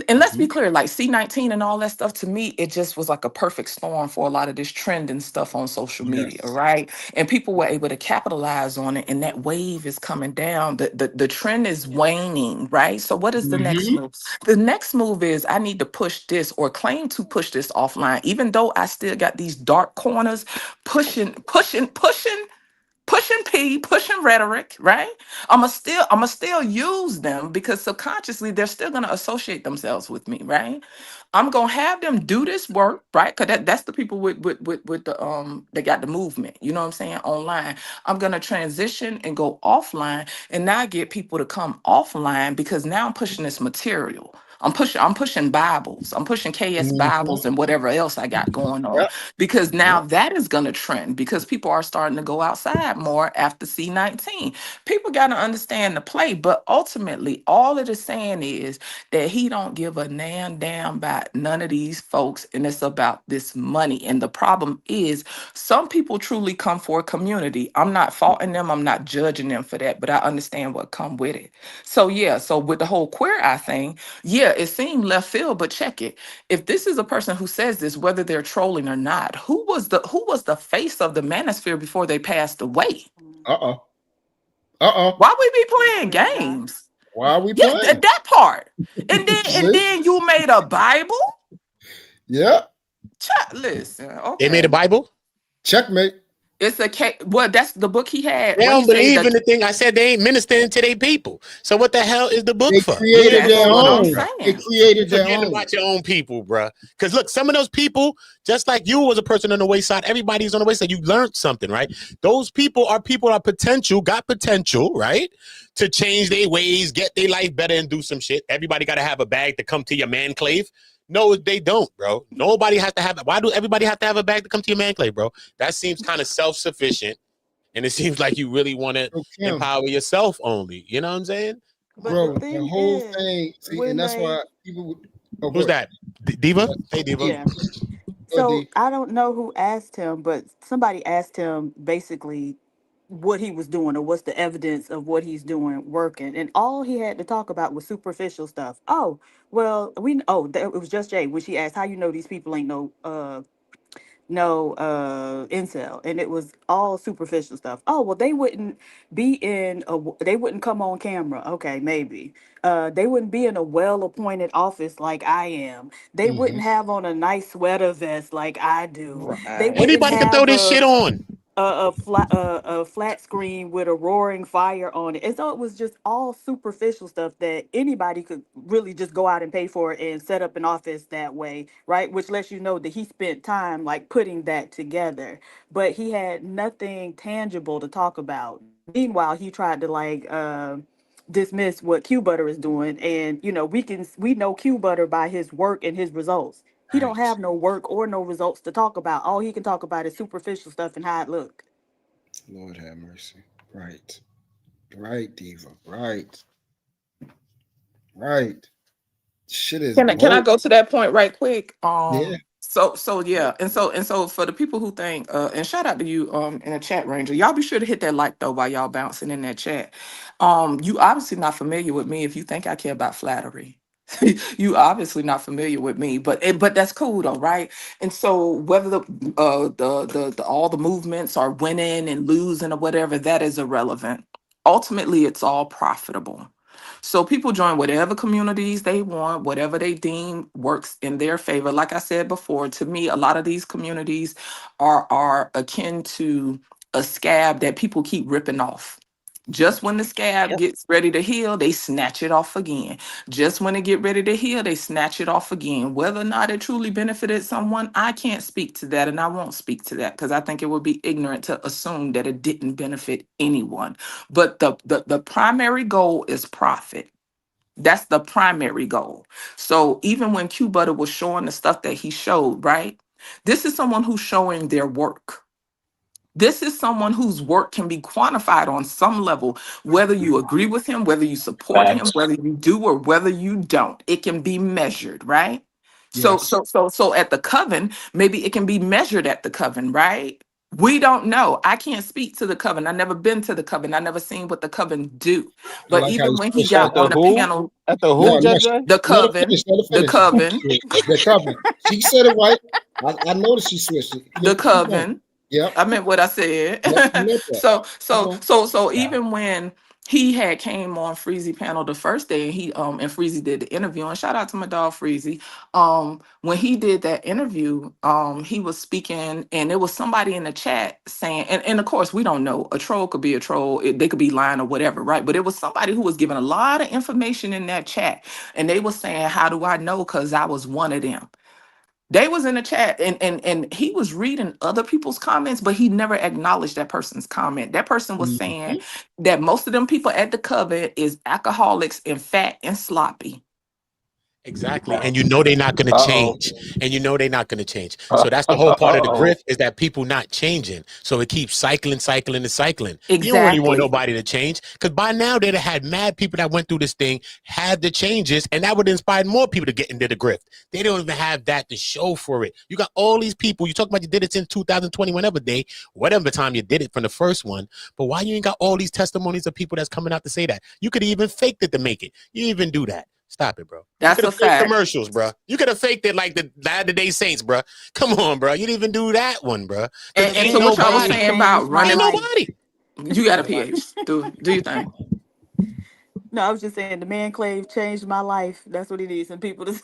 And let's be clear, like C19 and all that stuff, to me, it just was like a perfect storm for a lot of this trending stuff on social media, Yes. right? And people were able to capitalize on it, and that wave is coming down. The trend is waning, right? So what is the next move? The next move is I need to push this or claim to push this offline, even though I still got these dark corners pushing rhetoric, right? I'ma still use them because subconsciously they're still gonna associate themselves with me, right? I'm gonna have them do this work, right? Because that's the people with the they got the movement, you know what I'm saying, online. I'm gonna transition and go offline and now get people to come offline because now I'm pushing this material. I'm pushing Bibles. I'm pushing KS Bibles and whatever else I got going on Yep. because now Yep. that is going to trend because people are starting to go outside more after C19. People got to understand the play, but ultimately all it is saying is that he don't give a damn about none of these folks and it's about this money. And the problem is some people truly come for a community. I'm not faulting them. I'm not judging them for that, but I understand what come with it. So yeah, so with the whole queer eye thing, yeah, it seemed left field, but check it. If this is a person who says this, whether they're trolling or not, who was the face of the manosphere before they passed away? Uh-oh. Uh-oh. Why we be playing games? Why are we Yeah, playing? that part. And then and See? then you made a Bible? Yeah. Listen, They made a okay. Bible. Checkmate. It's a case. Well, that's the book he had. They What he don't say believe that in the thing. I said they ain't ministering to their people. So what the hell is the book They for? Read created it that's their for what I'm once, own. bro. They saying. created their Forgetting own. about your own people, bro. Because look, some of those people, just like you was a person on the wayside, everybody's on the wayside. You learned something, right? Those people are potential, got potential, right? To change their ways, get their life better, and do some shit. Everybody got to have a bag to come to your man clave. No, they don't, bro. Nobody has to have it. Why do everybody have to have a bag to come to your man clave, bro? That seems kind of self-sufficient. And it seems like you really want to So Kim, empower yourself only. You know what I'm saying? bro, the whole thing. See, and that's why people would. Oh, go Who's ahead. that? Diva? Hey, Diva. D. Go D. Mm-hmm. Right. Anybody can throw this shit on. Right. Lord have mercy. Right. Right, Diva. Right. Right. Shit is Can I blow. go to that point right quick? Yeah. So yeah, and so for the people who think, and shout out to you in the chat, Ranger. Y'all be sure to hit that like though while y'all bouncing in that chat. You obviously not familiar with me if you think I care about flattery. You obviously not familiar with me, but that's cool though, right? And so whether the all the movements are winning and losing or whatever, that is irrelevant. Ultimately, it's all profitable. So people join whatever communities they want, whatever they deem works in their favor. Like I said before, to me, a lot of these communities are akin to a scab that people keep ripping off. Just when the scab gets ready to heal, they snatch it off again. Just when it get ready to heal, they snatch it off again. Whether or not it truly benefited someone, I can't speak to that, and I won't speak to that because I think it would be ignorant to assume that it didn't benefit anyone. But the primary goal is profit. That's the primary goal. So even when Q Butter was showing the stuff that he showed, right? This is someone who's showing their work. This is someone whose work can be quantified on some level, whether you agree with him, whether you support him, Facts. whether you do or whether you don't. It can be measured, right? So Yes. so so so at the coven, maybe it can be measured at the coven, right? We don't know. I can't speak to the coven. I've never been to the coven. I never seen what the coven do. I But like how even you when he switched got that At on the the up. who? panel, At the who, No, no, Judge? the let her coven, finish. Let her the finish. coven, The coven. She said it right. I noticed she switched it. the Keep going. coven. Yep. I meant what I said. Yep. I meant that. Keep going. So even when he had came on Freezy panel the first day, and he and Freezy did the interview, and shout out to my dog Freezy. When he did that interview, he was speaking, and there was somebody in the chat saying, and of course we don't know, a troll could be a troll, they could be lying or whatever, right? But it was somebody who was giving a lot of information in that chat, and they was saying, how do I know? Because I was one of them. They was in the chat, and he was reading other people's comments, but he never acknowledged that person's comment. That person was saying that most of them people at the coven is alcoholics and fat and sloppy. Exactly. And you know they're not going to Uh-oh. change. And you know they're not going to change. So that's the whole part of the Uh-oh. grift, is that people not changing. So it keeps cycling. You don't really want Exactly. nobody to change, because by now they'd have had mad people that went through this thing, had the changes, and that would inspire more people to get into the grift. They don't even have that to show for it. You got all these people. You talk about you did it since 2020, whatever time you did it from the first one. But why you ain't got all these testimonies of people that's coming out to say that? You could even faked it to make it. You even do that. Stop it, bro. That's you could a have faked fact. commercials, bro. You could have faked it like the Latter Day Saints, bro. Come on, bro. You didn't even do that one, bro. And so what y'all was saying about Ain't running? nobody. You got a PH. Do you think? No, I was just saying the man clave changed my life. That's what it is. And people to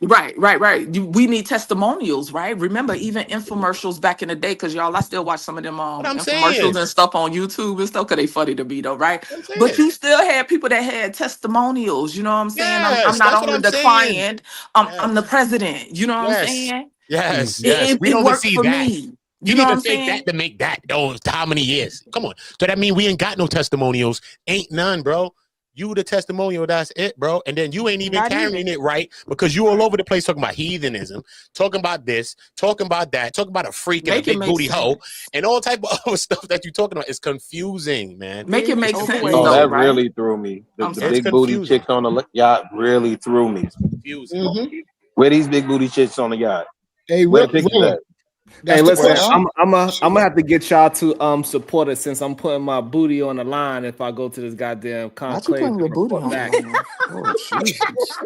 Right. We need testimonials, right? Remember, even infomercials back in the day, because y'all, I still watch some of them What I'm infomercials saying. and stuff on YouTube and stuff, because they funny to me though, right? I'm saying. But you still had people that had testimonials, you know what I'm saying? I'm Yes, not that's what only I'm the saying. client, I'm the president, you know what I'm Yes. saying? Yes. We It don't even worked see for that. me. You You know need what to I'm fake saying? that to make that. Oh, how many years? Come on. So that means we ain't got no testimonials. Ain't none, bro. You the testimonial, that's it, bro. And then you ain't even Not carrying even. it right, because you all over the place talking about heathenism, talking about this, talking about that, talking about a freak and a Make it big make booty hoe, sense. and all type of other stuff that you're talking about. Is confusing, man. Make it Is make It's sense Oh, overweight. though, that right? really threw me. The, I'm the sorry. It's big booty confusing. chicks on the yacht really threw me. Confusing. Where these big booty chicks on the yacht? Hey, Where the pictures Rilla, at? Hey, that's the listen, question. I'm gonna have to get y'all to support it, since I'm putting my booty on the line if I go to this goddamn Not you conclave putting to your booty report on the back. line. Oh Jesus.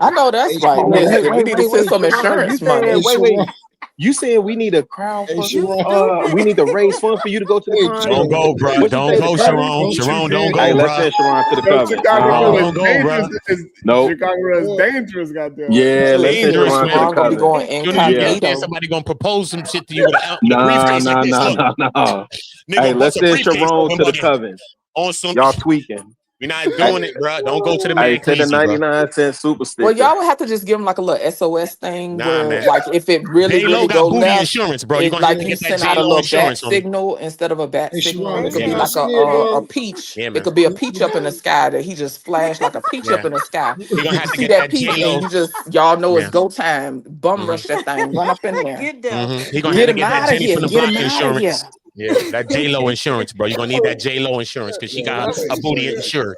I know Hey, that's right. Sharon. Listen, we need to send some Sharon, you insurance saying Hey, money. Sharon. you saying we need a crowd Hey, for You Sharon. we need stupid. to raise funds for you to go to the Hey, con? Don't Sharon. go, bro. What you Don't think, the go, coven? Sharon. Don't you Sharon, don't dare. Hey, go, let's bro. send Sharon to the Yo, coven. Chicago Real Don't is go, bro. dangerous. Nope. Chicago Real is Oh, dangerous, goddamn. Yeah, Shoot, let's send Dangerous, Sharon to the man. Sharon gonna be coven. going Soon as you get Yeah. up there, incognito. somebody gonna propose some shit to you with the Nah, briefcase like nah, this. nah, Look, nah, nah. nigga Hey, gonna bust let's a send briefcase Sharon open, to the buddy. coven. On some, Y'all tweaking. we're not Hey, doing it, bro. Don't go to the hey, man send a crazy, bro. 99-cent super Well, sticker. y'all would have to just give him like a little SOS thing Nah, where, man. like, if it really, J Lo really go got booty left, insurance, bro. You're it gonna have like to he get that sent J out a Lo little bat insurance, homie. signal instead of a bat hey, signal. Sharon, It can could be y'all like send me a peach. Yeah, It man. could be a peach up in the sky that he just flashed like a peach Yeah. up in the sky. You're gonna You have to see get that that J peach and Lo. you just y'all know it's Yeah. go time. Bum Mm-hmm. rush that thing, run up in there, Get them. He's gonna have get to him get that out of Jenny here, from the get block him out of insurance. here. Yeah, that J Lo insurance, bro. You're gonna need that J Lo insurance because she got That's a booty crazy. insured.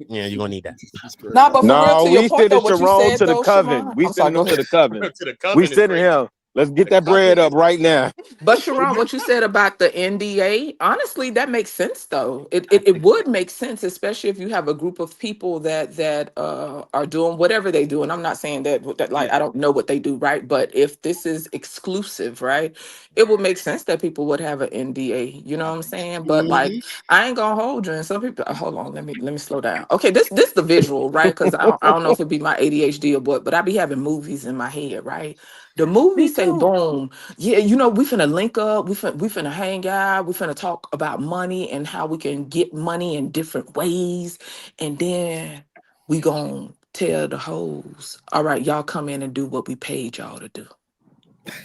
Yeah, you're gonna need that. That's crazy. Nah, but for real, No, to your we point though, sending what you Sharon said to the though, coven. Sharon. We I'm sorry, sending go them to ahead. the coven. To the We coven is sending crazy. him. Let's get The that bread coven up is right now. But Sharon, what you said about the NDA, honestly, that makes sense though. It would make sense, especially if you have a group of people that are doing whatever they do. And I'm not saying that like I don't know what they do, right? But if this is exclusive, right, it would make sense that people would have an NDA. You know what I'm saying? But like I ain't gonna hold you. And some people hold on, let me slow down. Okay, this the visual, right? Because I don't know if it be my ADHD or what, but I be having movies in my head, right? The movie Me say too. boom. Yeah, you know, we finna link up, we finna hang out, we finna talk about money and how we can get money in different ways. And then we gon' tell the hoes, all right, y'all come in and do what we paid y'all to do.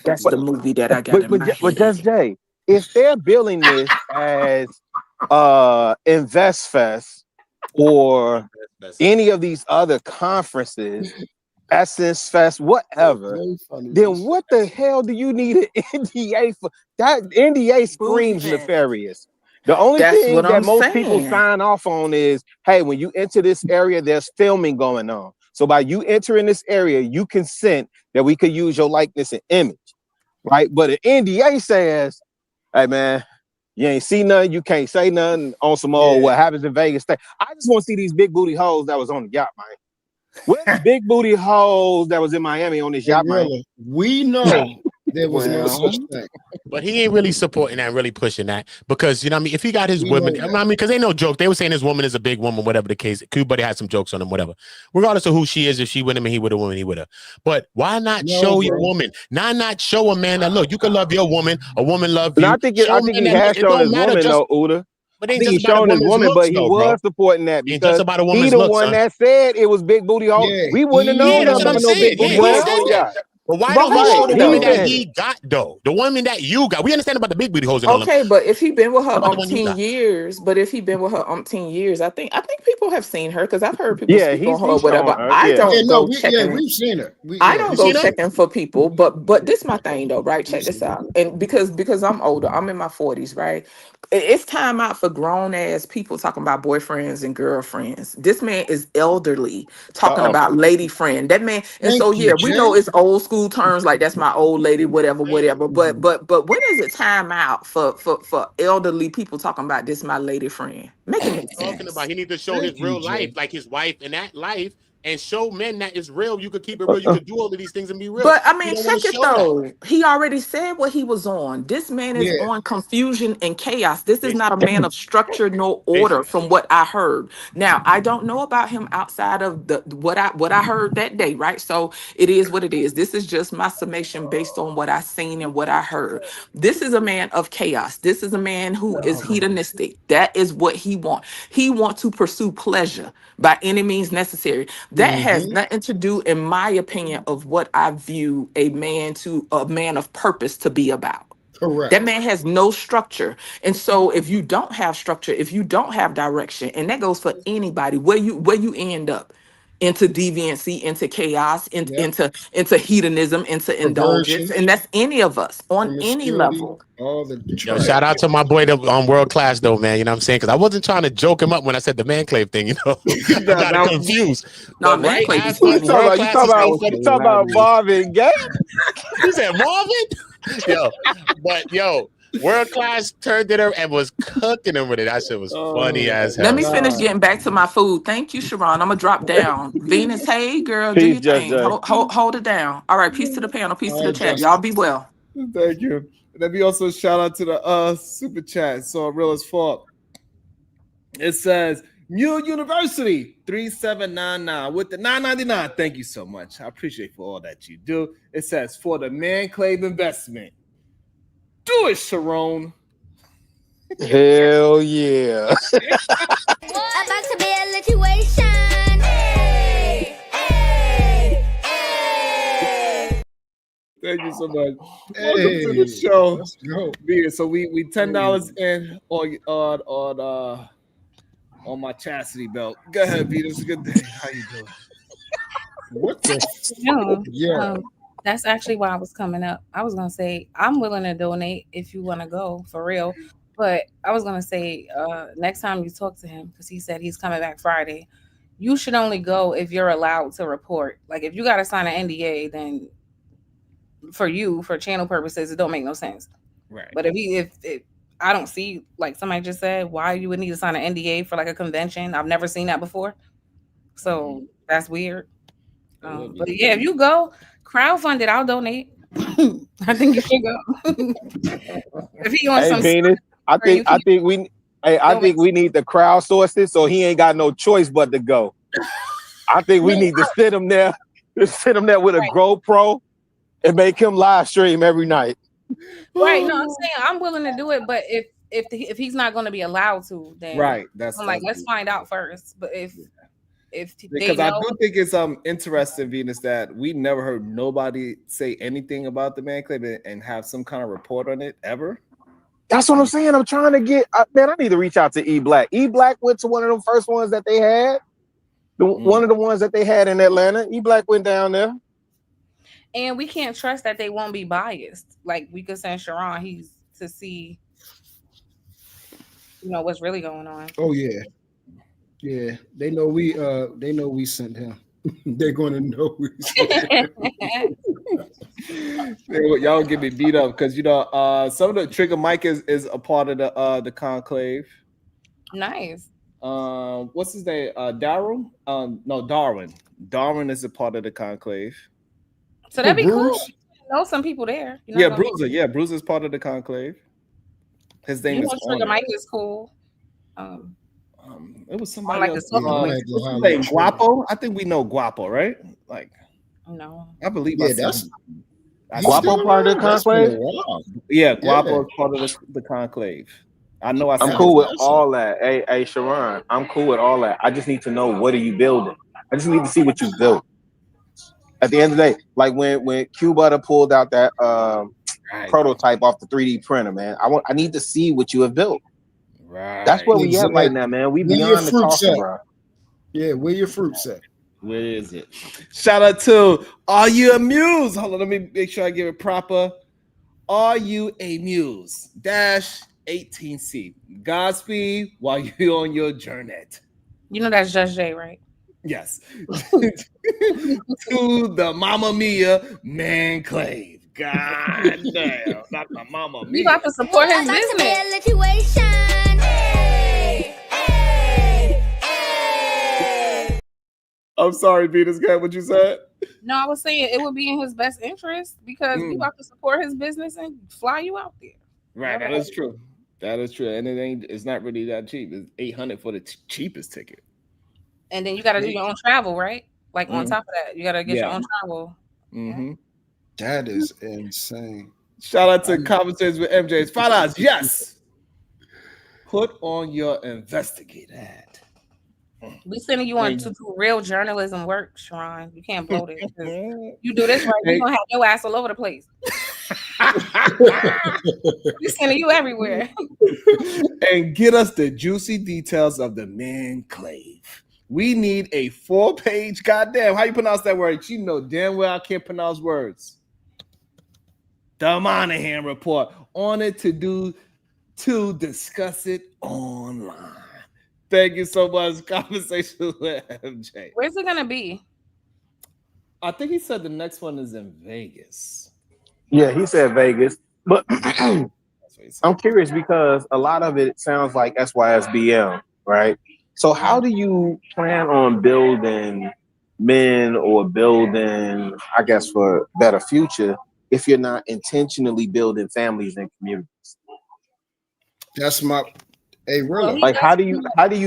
That's But the movie that I got in my Just head. Jay, if they're billing this as Invest Fest or any of these other conferences, Essence Fest, whatever, Very funny. then what the hell do you need an NDA for? That NDA Bougie screams fest. nefarious. The only That's what thing that I'm most people saying. sign off on is, hey, when you enter this area, there's filming going on. So by you entering this area, you consent that we could use your likeness and image, right? But an NDA says, Hey man, you ain't see nothing, you can't say nothing on some old what happens in Vegas. I just want to see these big booty hoes that was on the yacht, man. Where the big booty hoes that was in Miami on this yacht, man? We know there was no such thing. But he ain't really supporting that, really pushing that, because you know what I mean. If he got his women, I mean, because they no joke. They were saying his woman is a big woman, whatever the case. Q-Buddy had some jokes on him, whatever. Regardless of who she is, if she with him and he with a woman, he with her. But why not show your woman? Not show a man that look, you can love your woman, a woman love you. And I think he has shown his woman though, Uda. But I think he's showing his woman, but he was supporting that because he the one that said it was big booty hoes. We wouldn't have known that's what I'm about no saying. big booty He hoes. said that. But why don't he show the women that he got though? The women that you got. We understand about the big booty hoes and all Okay, but if he been with her What about the one you 10 got? years, I think people have seen her because I've heard people speak on her or he's whatever. showing her, I yeah. don't go checking. We've seen her. I don't You go seen her? checking for people, but this my thing though, right? Check this out. And because I'm older, I'm in my 40s, right? It's time out for grown ass people talking about boyfriends and girlfriends. This man is elderly talking about lady friend. That man, and so Thank you, we Jay. know it's old school terms like that's my old lady, whatever. But when is it time out for elderly people talking about this my lady friend? Make it make Talking sense. about he needs to show his real life, like his wife and that life, and show men that it's real. You could keep it real. You could do all of these things and be real. But I He mean, don't wanna check it show that. though. He already said what he was on. This man is on confusion and chaos. This is not a man of structure nor order, from what I heard. Now, I don't know about him outside of what I heard that day, right? So it is what it is. This is just my summation based on what I seen and what I heard. This is a man of chaos. This is a man who is hedonistic. That is what he wants. He wants to pursue pleasure by any means necessary. That has nothing to do, in my opinion, of what I view a man of purpose to be about. Correct. That man has no structure. And so if you don't have structure, if you don't have direction, and that goes for anybody, where you end up into deviancy, into chaos, into hedonism, into indulgence, Perversion, and that's any of us on any promiscuity, level. all the Yo, shout out to my boy on World Class though, man. You know what I'm saying? Because I wasn't trying to joke him up when I said the man clave thing. You know, I got it confused. No, But man right clave is after funny. World Class is so funny. You talking about Marvin Gaye? You said Marvin? Yo, World Class turned it and was cooking him with it. That shit was funny as hell. Let me finish getting back to my food. Thank you, Sharon. I'm gonna drop down. Venus, hey girl, do your thing. Hold it down. All right, peace to the panel, peace to the chat. Y'all be well. Thank you. Let me also shout out to the super chat. So real as fuck. It says Mule University 3799 with the 999. Thank you so much. I appreciate for all that you do. It says for the Man Clave investment. Do it, Sharon. Hell yeah. About to be a situation. Hey, hey, hey. Thank you so much. Welcome to the show. Let's go. So we $10 in on my chastity belt. Go ahead, Vita. It's a good day. How you doing? What the that's actually why I was coming up. I was gonna say I'm willing to donate if you want to go for real. But I was gonna say next time you talk to him, because he said he's coming back Friday, you should only go if you're allowed to report. Like if you gotta sign an NDA, then for channel purposes, it don't make no sense. Right. But if I don't see, like somebody just said, why you would need to sign an NDA for like a convention. I've never seen that before. So that's weird. But yeah, if you go crowdfund it, I'll donate. I think you should go. If he on some Venus, I think we need to crowdsource it so he ain't got no choice but to go. I think we need to sit him there with a GoPro and make him live stream every night. Right. No, I'm saying I'm willing to do it, but if he's not going to be allowed to, then That's I'm like, let's find out first. But if because I do think it's interesting, Venus, that we never heard nobody say anything about the Man Clave and have some kind of report on it ever. That's what I'm saying. I'm trying to get man. I need to reach out to E Black. E Black went to one of them first ones that they had. One of the ones that they had in Atlanta. E Black went down there. And we can't trust that they won't be biased. Like we could send Sharon, he's to see, what's really going on. Oh yeah. Yeah, they know we sent him. They're going to know we sent him. Y'all get me beat up because some of the Trigger Mike is a part of the conclave. Nice. What's his name? Daryl? No, Darwin. Darwin is a part of the conclave. So that'd be cool. You know some people there. Yeah, Bruiser. Yeah, Bruiser's part of the conclave. His name is Trigger Mike is cool. It was somebody like else. the What's his name? Guapo. I think we know Guapo, right? Like, no, I believe. Yeah, that's Guapo part of the conclave. Yeah, Guapo is part of the conclave. I know. I'm cool with all that. Hey, Sharon, I'm cool with all that. I just need to know, what are you building? I just need to see what you built. At the end of the day, like when Q Butter pulled out that prototype off the 3D printer, man, I need to see what you have built. Right. That's where we at right now, man. We beyond the talking, bro. Yeah, where your fruits at? Where is it? Shout out to Are You a Muse? Hold on, let me make sure I give it proper. Are you a muse? -18C. Godspeed while you're on your journey. You know that's Just Jay, right? Yes. To the Mamma Mia man clave. God damn, not the Mamma Mia. You got to support his business. I'm sorry, Venus Cat, what you said? No, I was saying it would be in his best interest because we about to support his business and fly you out there. Right, that is true. That is true. And it's not really that cheap. It's $800 for the cheapest ticket. And then you got to do your own travel, right? Like on top of that, you got to get your own travel. Mm-hmm. That is insane. Shout out to Conversations with MJ's $5. Yes. Put on your investigator hat. We sending you on to do real journalism work, Sharon. You can't blow it. You do this right, you're gonna have your ass all over the place. We sending you everywhere. And get us the juicy details of the man clave. We need a 4-page. Goddamn, how you pronounce that word? You know damn well I can't pronounce words. The Monahan report on it to discuss it online. Thank you so much. Conversation with MJ. Where's it gonna be? I think he said the next one is in Vegas. Yeah, he said Vegas, but I'm curious because a lot of it sounds like SYSBM, right? So how do you plan on building men or building, I guess, for better future if you're not intentionally building families and communities? That's my Well, like how do you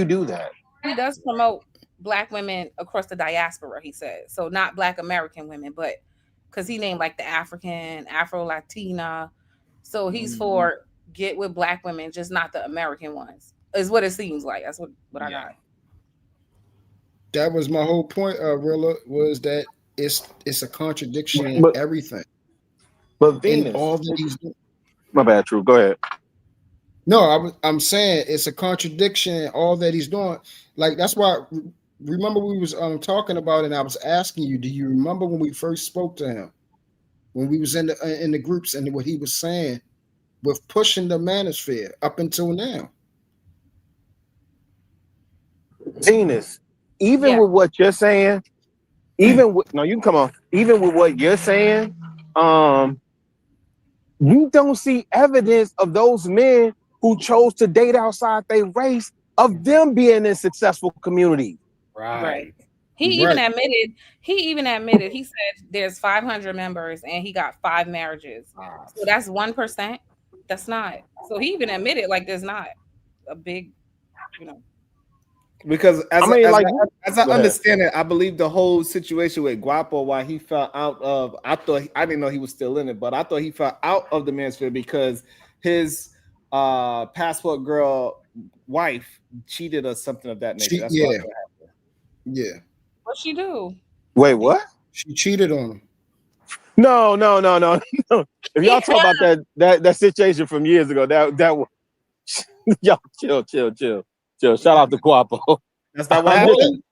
do that? He does promote Black women across the diaspora, he said. So not Black American women, but because he named like the African, Afro-Latina. So he's for get with Black women, just not the American ones, is what it seems like. That's what I got. That was my whole point, Rilla, was that it's a contradiction in everything. But in Venus, all that he's doing. My bad, True. Go ahead. No, I'm saying it's a contradiction in all that he's doing. Like that's why. Remember we was talking about it, and I was asking you, do you remember when we first spoke to him, when we was in the groups, and what he was saying with pushing the manosphere up until now? Venus, even with what you're saying, even with you can come on. Even with what you're saying, you don't see evidence of those men who chose to date outside their race of them being in successful communities. Right. He even admitted, he said there's 500 members and he got 5 marriages. So that's 1%. That's not. So he even admitted like there's not a big, Because as I go understand it, I believe the whole situation with Guapo, why he fell out of, I didn't know he was still in it, but I thought he fell out of the manosphere because his passport girl wife cheated or something of that nature. Yeah. What she do? Wait, what? She cheated on him. No. If y'all talk about that situation from years ago, that was y'all chill. Shout out to Guapo. That's not what happened.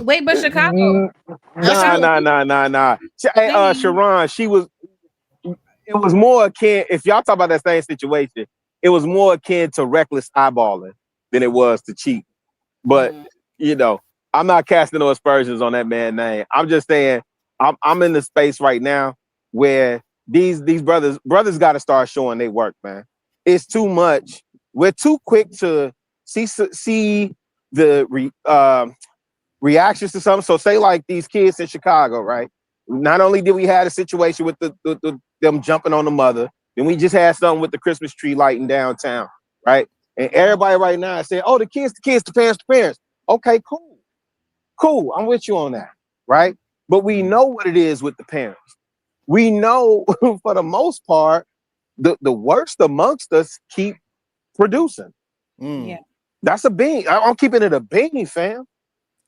Wait, but Chicago. Nah. Hey, Sharon, it was more akin, if y'all talk about that same situation, it was more akin to reckless eyeballing than it was to cheat. But I'm not casting no aspersions on that man's name. I'm just saying I'm in the space right now where these brothers got to start showing they work, man. It's too much. We're too quick to see the reactions to something. So say like these kids in Chicago, right? Not only did we have a situation with them jumping on the mother, then we just had something with the Christmas tree lighting downtown, right? And everybody right now is saying, oh, the kids, the parents. Okay, cool. I'm with you on that, right? But we know what it is with the parents. We know for the most part, the worst amongst us keep producing. Yeah. That's a bean. I'm keeping it a bean, fam.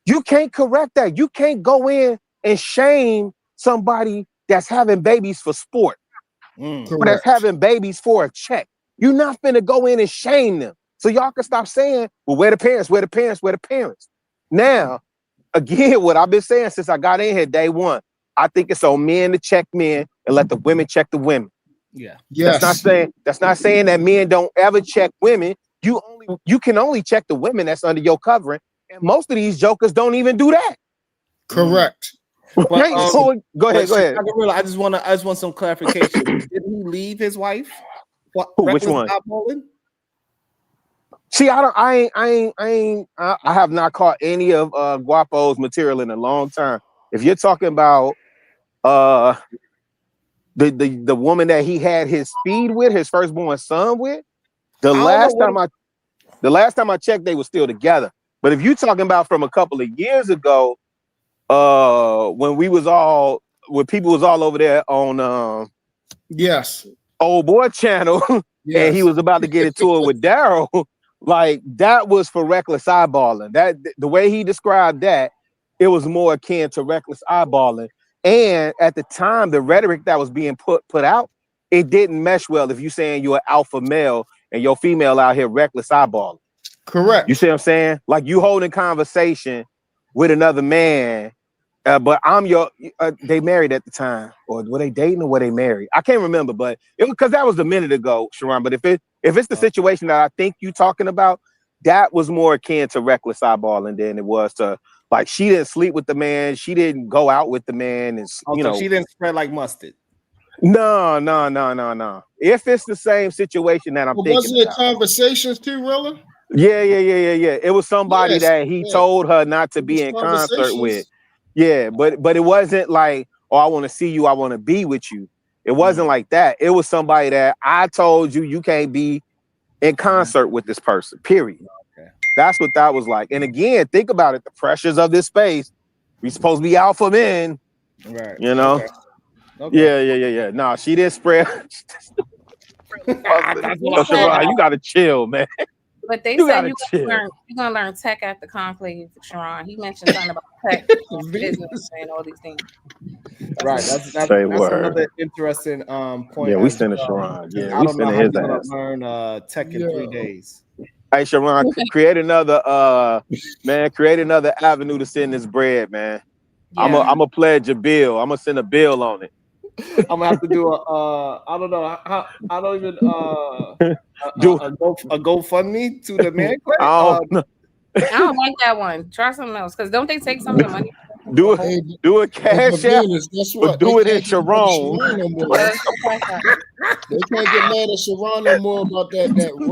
You can't correct that. You can't go in and shame somebody that's having babies for sport. Or that's having babies for a check. You're not finna go in and shame them. So y'all can stop saying, well, where the parents? Now, again, what I've been saying since I got in here day one, I think it's on men to check men and let the women check the women. Yeah. Yes. That's not saying that men don't ever check women. You can only check the women that's under your covering. And most of these jokers don't even do that. Correct. But, go ahead. I just want some clarification. Did he leave his wife? Which one? See, I have not caught any of Guapo's material in a long time. If you're talking about the woman that he had his speed with, his firstborn son with, the last time I checked, they were still together. But if you're talking about from a couple of years ago, when people was all over there on Old Boy channel, and he was about to get into it with Daryl, like that was for reckless eyeballing. That the way he described that, it was more akin to reckless eyeballing. And at the time, the rhetoric that was being put out, it didn't mesh well. If you're saying you're an alpha male and your female out here reckless eyeballing. Correct. You see what I'm saying? Like you holding conversation with another man, but I'm they married at the time, or were they dating or were they married? I can't remember, but it was because that was a minute ago, Sharon. But if it's the situation that I think you talking about, that was more akin to reckless eyeballing than it was to like she didn't sleep with the man, she didn't go out with the man, and so she didn't spread like mustard. No. If it's the same situation that I'm thinking wasn't it about. conversations too, Rilla? Yeah. It was somebody that he told her not to be in concert with. Yeah, but it wasn't like, oh, I want to see you, I want to be with you. It wasn't like that. It was somebody that I told you can't be in concert with this person, period. Okay. That's what that was like. And again, think about it, the pressures of this space. We supposed to be alpha men. Right. You know? Okay. Yeah. No, she didn't spread. Sharon, you gotta chill, man. But they said you're gonna learn tech at the conclave, Sharon. He mentioned something about tech, business, and all these things. Right. That's another interesting point. Yeah, we sent Sharon. Yeah, we sent his ass. Learn tech in 3 days. Hey, Sharon, create another avenue to send this bread, man. Yeah. I'm a pledge a bill. I'm gonna send a bill on it. I'm gonna have to do I don't know how I don't even a GoFundMe to the man. I don't like that one. Try something else, because don't they take some of the money? Do a cash app, or do it in Sharon. They can't get mad at Sharon no more about that RIM, the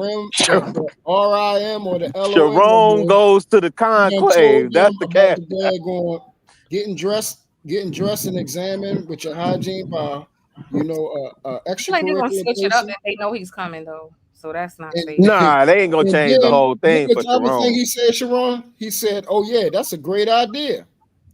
RIM or the LOM. Sharon goes to the conclave. That's the cash. Getting dressed and examined with your hygiene by, extra. Like they're gonna switch it up if they know he's coming though. So that's not safe. Nah, they ain't gonna change the whole thing for Sharon. Sharon. Thing he said, Sharon, he said, "Oh yeah, that's a great idea."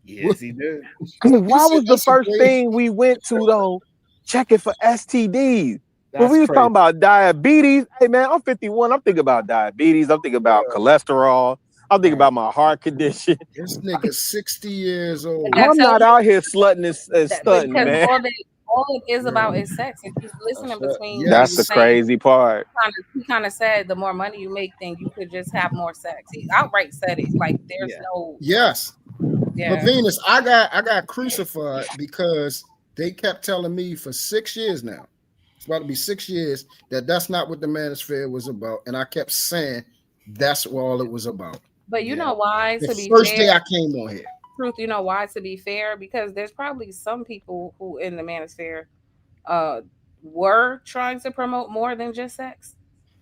Yes, he did. Why was the first thing we went to though checking for STDs? When we was talking about diabetes, hey man, I'm 51. I'm thinking about diabetes. I'm thinking about cholesterol. I'm thinking about my heart condition. This nigga 60 years old. I'm not out here slutting and stunting, man. All it is about is sex. If you're listening between, that's the crazy part. He kind of said the more money you make, then you could just have more sex. He outright said it. Like there's no. Yes. Yeah. But Venus, I got crucified because they kept telling me for 6 years now. It's about to be 6 years that's not what the manosphere was about, and I kept saying that's all it was about. But you know why? The to be first fair, day I came on here. Truth, you know why? To be fair, because there's probably some people who in the manosphere were trying to promote more than just sex.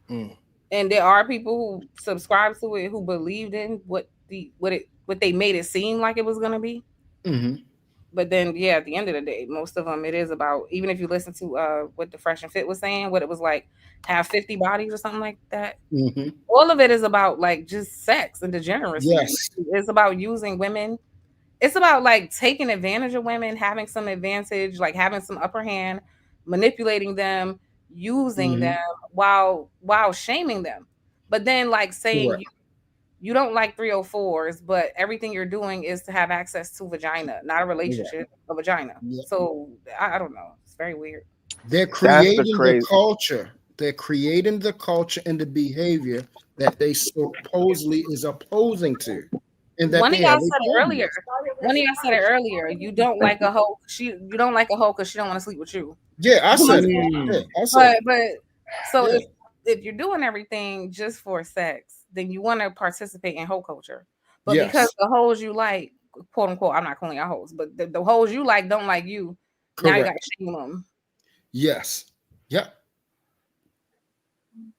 Mm. And there are people who subscribe to it who believed in what they made it seem like it was gonna be. Mm-hmm. But then, yeah, at the end of the day, most of them, it is about, even if you listen to what the Fresh and Fit was saying, what it was like, have 50 bodies or something like that. Mm-hmm. All of it is about like just sex and degeneracy. Yes. It's about using women. It's about like taking advantage of women, having some advantage, like having some upper hand, manipulating them, using Mm-hmm. them while shaming them. But then like saying Correct. you don't like 304s, but everything you're doing is to have access to vagina, not a Yeah. relationship, a vagina. Yeah. So I don't know. It's very weird. They're That's the creating the crazy. culture. They're creating the culture and the behavior that they supposedly is opposing to, and that One of they y'all have a said it problem earlier. with. One of y'all said it earlier. You don't like a hoe. You don't like a hoe because she don't want to sleep with you. Yeah, I said it. Yeah, I said But it. so Yeah. if you're doing everything just for sex, then you want to participate in hoe culture. But because Yes. the hoes you like, quote unquote, I'm not calling y'all hoes, but the hoes you like don't like you. Now you got Correct. to shame them. Yes. Yeah.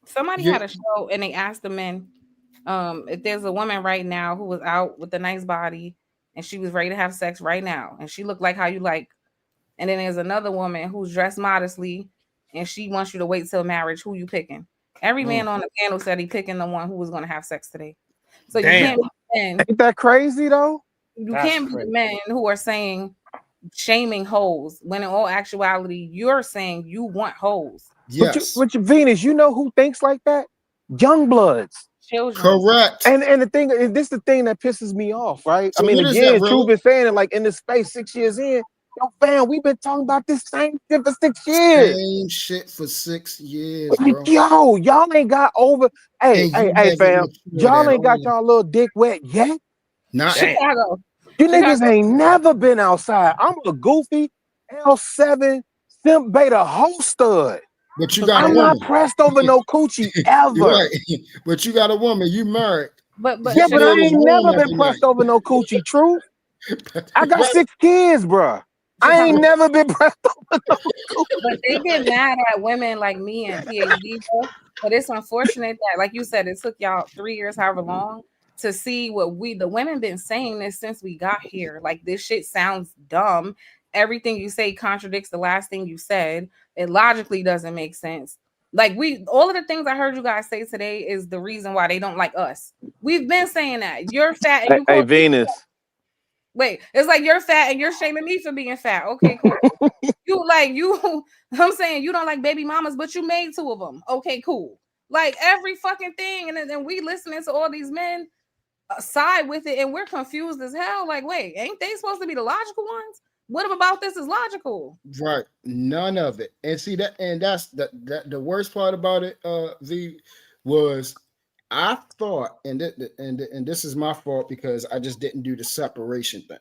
Somebody Yeah. had a show and they asked the men, if there's a woman right now who was out with a nice body and she was ready to have sex right now and she looked like how you like, and then there's another woman who's dressed modestly and she wants you to wait till marriage, who you picking? Every man on the panel said he picking the one who was going to have sex today. So you Damn. can't be the men, Ain't that crazy though? you That's can't be the crazy. men who are saying shaming hoes when in all actuality you're saying you want hoes. Yes. But you Venus, you know who thinks like that? Young bloods. Children. Correct. And the thing is, this the thing that pisses me off, right? So I mean, what is that, again, brother? Truth been saying it like in this space 6 years in. Yo, fam, we've been talking about this same shit for 6 years. Same shit for 6 years, bro. Yo, y'all ain't got over. Hey, And hey, you hey, haven't fam, matured y'all at ain't got all. y'all little dick wet yet. Not Damn. Chicago. You niggas Chicago. ain't never been outside. I'm a goofy L7 simp beta hoe stud. but you got a I'm woman. not pressed over no coochie You're ever. right. But you got a woman. You married. But Yeah, but I Still was ain't home never every been night. pressed over no coochie. True. I got Right. 6 kids, bruh. I ain't never been pressed over no coochie. But they get mad at women like me and PhD, bro. But it's unfortunate that, like you said, it took y'all 3 years, however long, to see what the women been saying this since we got here. Like this shit sounds dumb. Everything you say contradicts the last thing you said. It logically doesn't make sense. Like all of the things I heard you guys say today is the reason why they don't like us. We've been saying that you're fat and you Hey, call Venus. Wait, it's like you're fat and you're shaming me for being fat. Okay, cool. I'm saying you don't like baby mamas, but you made 2 of them. Okay, cool. Like every fucking thing, and then we listening to all these men side with it, and we're confused as hell. Like, wait, ain't they supposed to be the logical ones? What about this is logical? Right. None of it. And see that, and that's the worst part about it, V, was I thought, and this is my fault because I just didn't do the separation thing.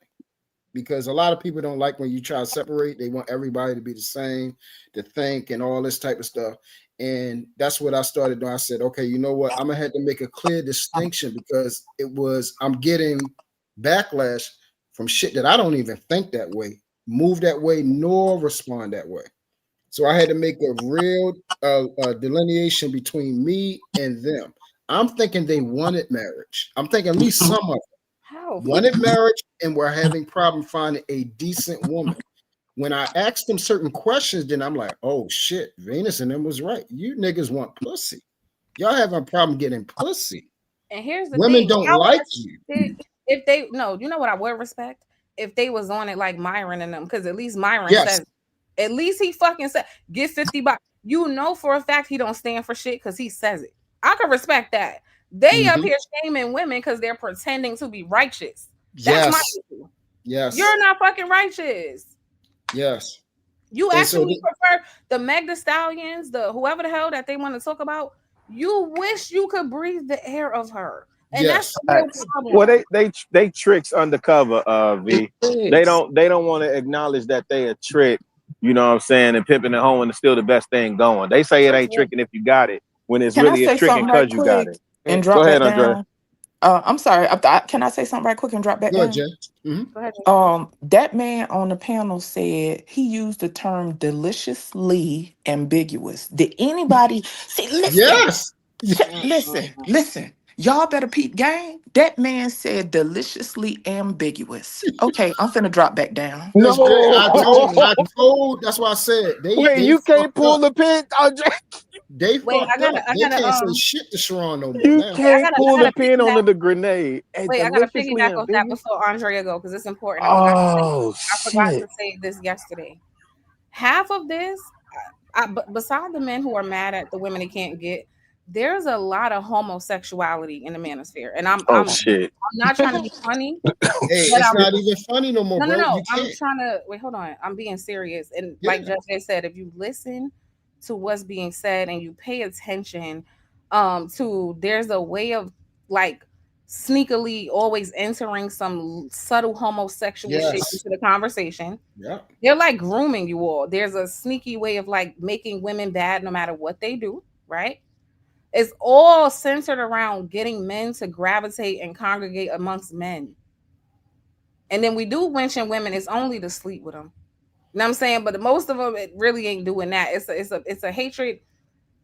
Because a lot of people don't like when you try to separate. They want everybody to be the same, to think, and all this type of stuff. And that's what I started doing. I said, okay, you know what? I'm gonna have to make a clear distinction because I'm getting backlash from shit that I don't even think that way, move that way, nor respond that way. So I had to make a real delineation between me and them. I'm thinking they wanted marriage. I'm thinking at least some of them wanted marriage and were having problem finding a decent woman. When I asked them certain questions, then I'm like, oh shit, Venus and them was right. You niggas want pussy. Y'all having a problem getting pussy. And here's the Women thing: don't like you. if they no, you know what I would respect if they was on it like Myron and them, because at least Myron Yes. says, at least he fucking said, get 50 bucks. You know for a fact he don't stand for shit because he says it. I can respect that. They up here shaming women because they're pretending to be righteous. That's my issue. Yes. You're not fucking righteous. Yes. You And actually prefer the Meg the Stallions, the whoever the hell that they want to talk about. You wish you could breathe the air of her. And that's the real problem. Well, they tricks undercover, V. They don't want to acknowledge that they a trick, you know what I'm saying, and pimping at home and it's still the best thing going. They say it ain't tricking if you got it, when it's Can I really a say tricking something right because you got quick it. and Go drop ahead, back Andre. down? I'm sorry. Can I say something right quick and drop back Go ahead, down? Jay. Mhm. Go ahead. That man on the panel said he used the term deliciously ambiguous. Did anybody see? Listen, Yes. listen. Y'all better peep game. That man said deliciously ambiguous. Okay, I'm finna drop back down. Because Jay, I No. told. That's why I said Wait, they you can't fucked pull up. the pin. They Wait, fucked up. I They gotta can't say shit to Sharon no more You now. can't pull I the gotta pin piggyback. on the grenade. Hey, Wait, I gotta deliciously piggyback off that ambiguous. before Andrea go because it's important. Oh I forgot shit. to say this yesterday. Half of this, beside the men who are mad at the women they can't get, there's a lot of homosexuality in the manosphere, and Oh shit. I'm not trying to be funny, Hey, but it's not even funny no more, no, bro. You I'm can't. trying to wait. Hold on, I'm being serious, and Yeah. like Judge said, if you listen to what's being said and you pay attention, to there's a way of like sneakily always entering some subtle homosexual shit Yes. into the conversation. Yeah. They're like grooming you all. There's a sneaky way of like making women bad no matter what they do, right? It's all centered around getting men to gravitate and congregate amongst men. And then we do mention women, it's only to sleep with them. You know what I'm saying? But most of them, it really ain't doing that. It's a hatred.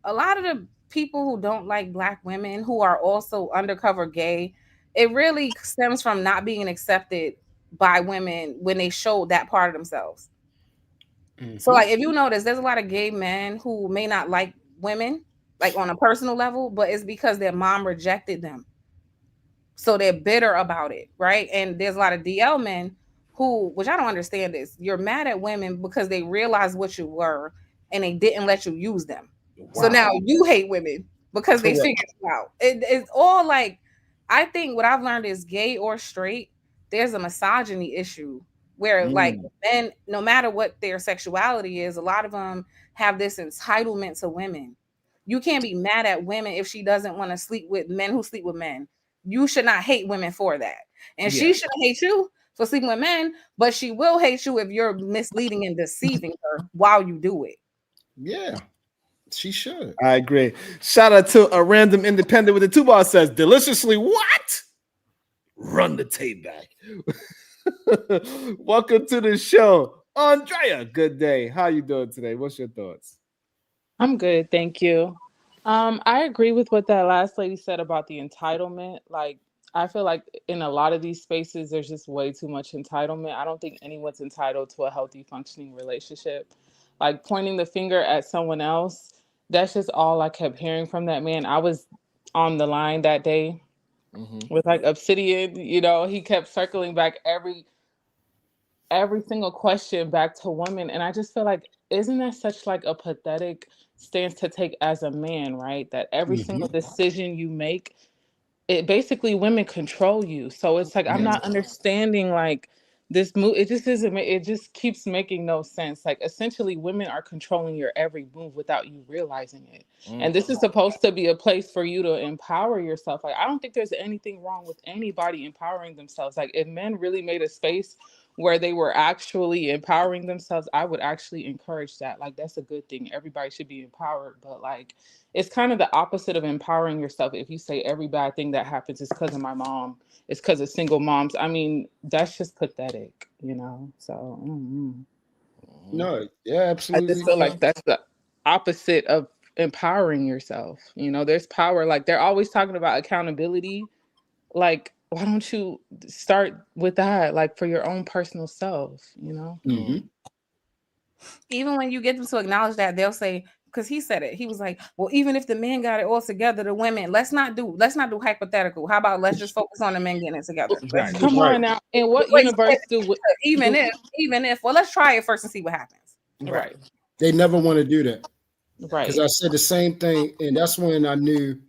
A lot of the people who don't like black women who are also undercover gay, it really stems from not being accepted by women when they show that part of themselves. So like if you notice, there's a lot of gay men who may not like women, like on a personal level, but it's because their mom rejected them. So they're bitter about it, right? And there's a lot of DL men who, which I don't understand this, you're mad at women because they realized what you were and they didn't let you use them. So now you hate women because they Correct. figured it out. It's all like, I think what I've learned is gay or straight, there's a misogyny issue where like men, no matter what their sexuality is, a lot of them have this entitlement to women. You can't be mad at women if she doesn't want to sleep with men who sleep with men. You should not hate women for that. And she shouldn't hate you for sleeping with men, but she will hate you if you're misleading and deceiving her while you do it. Yeah. She should. I agree. Shout out to a random independent with the 2 bar says, deliciously what? Run the tape back. Welcome to the show. Andrea, good day. How you doing today? What's your thoughts? I'm good, thank you. I agree with what that last lady said about the entitlement. Like, I feel like in a lot of these spaces, there's just way too much entitlement. I don't think anyone's entitled to a healthy, functioning relationship. Like pointing the finger at someone else, that's just all I kept hearing from that man. I was on the line that day with like Obsidian, he kept circling back every single question back to women. And I just feel like, isn't that such like a pathetic stance to take as a man, right? That every single decision you make, it basically women control you. So it's like, I'm not understanding like this move. It just isn't, it just keeps making no sense. Like essentially women are controlling your every move without you realizing it. And this is supposed to be a place for you to empower yourself. Like, I don't think there's anything wrong with anybody empowering themselves. Like if men really made a space where they were actually empowering themselves, I would actually encourage that. Like, that's a good thing. Everybody should be empowered. But like, it's kind of the opposite of empowering yourself. If you say every bad thing that happens is because of my mom, it's because of single moms. I mean, that's just pathetic, So, No, yeah, I absolutely. just feel like that's the opposite of empowering yourself. There's power. Like they're always talking about accountability. Like, why don't you start with that, like for your own personal self, Even when you get them to acknowledge that, they'll say, because he said it, he was like, well, even if the men got it all together, the women, let's not do hypothetical. How about let's just focus on the men getting it together? Let's Come on now. In what universe even if, well, let's try it first and see what happens. Right. They never want to do that. Right. Because I said the same thing, and that's when I knew.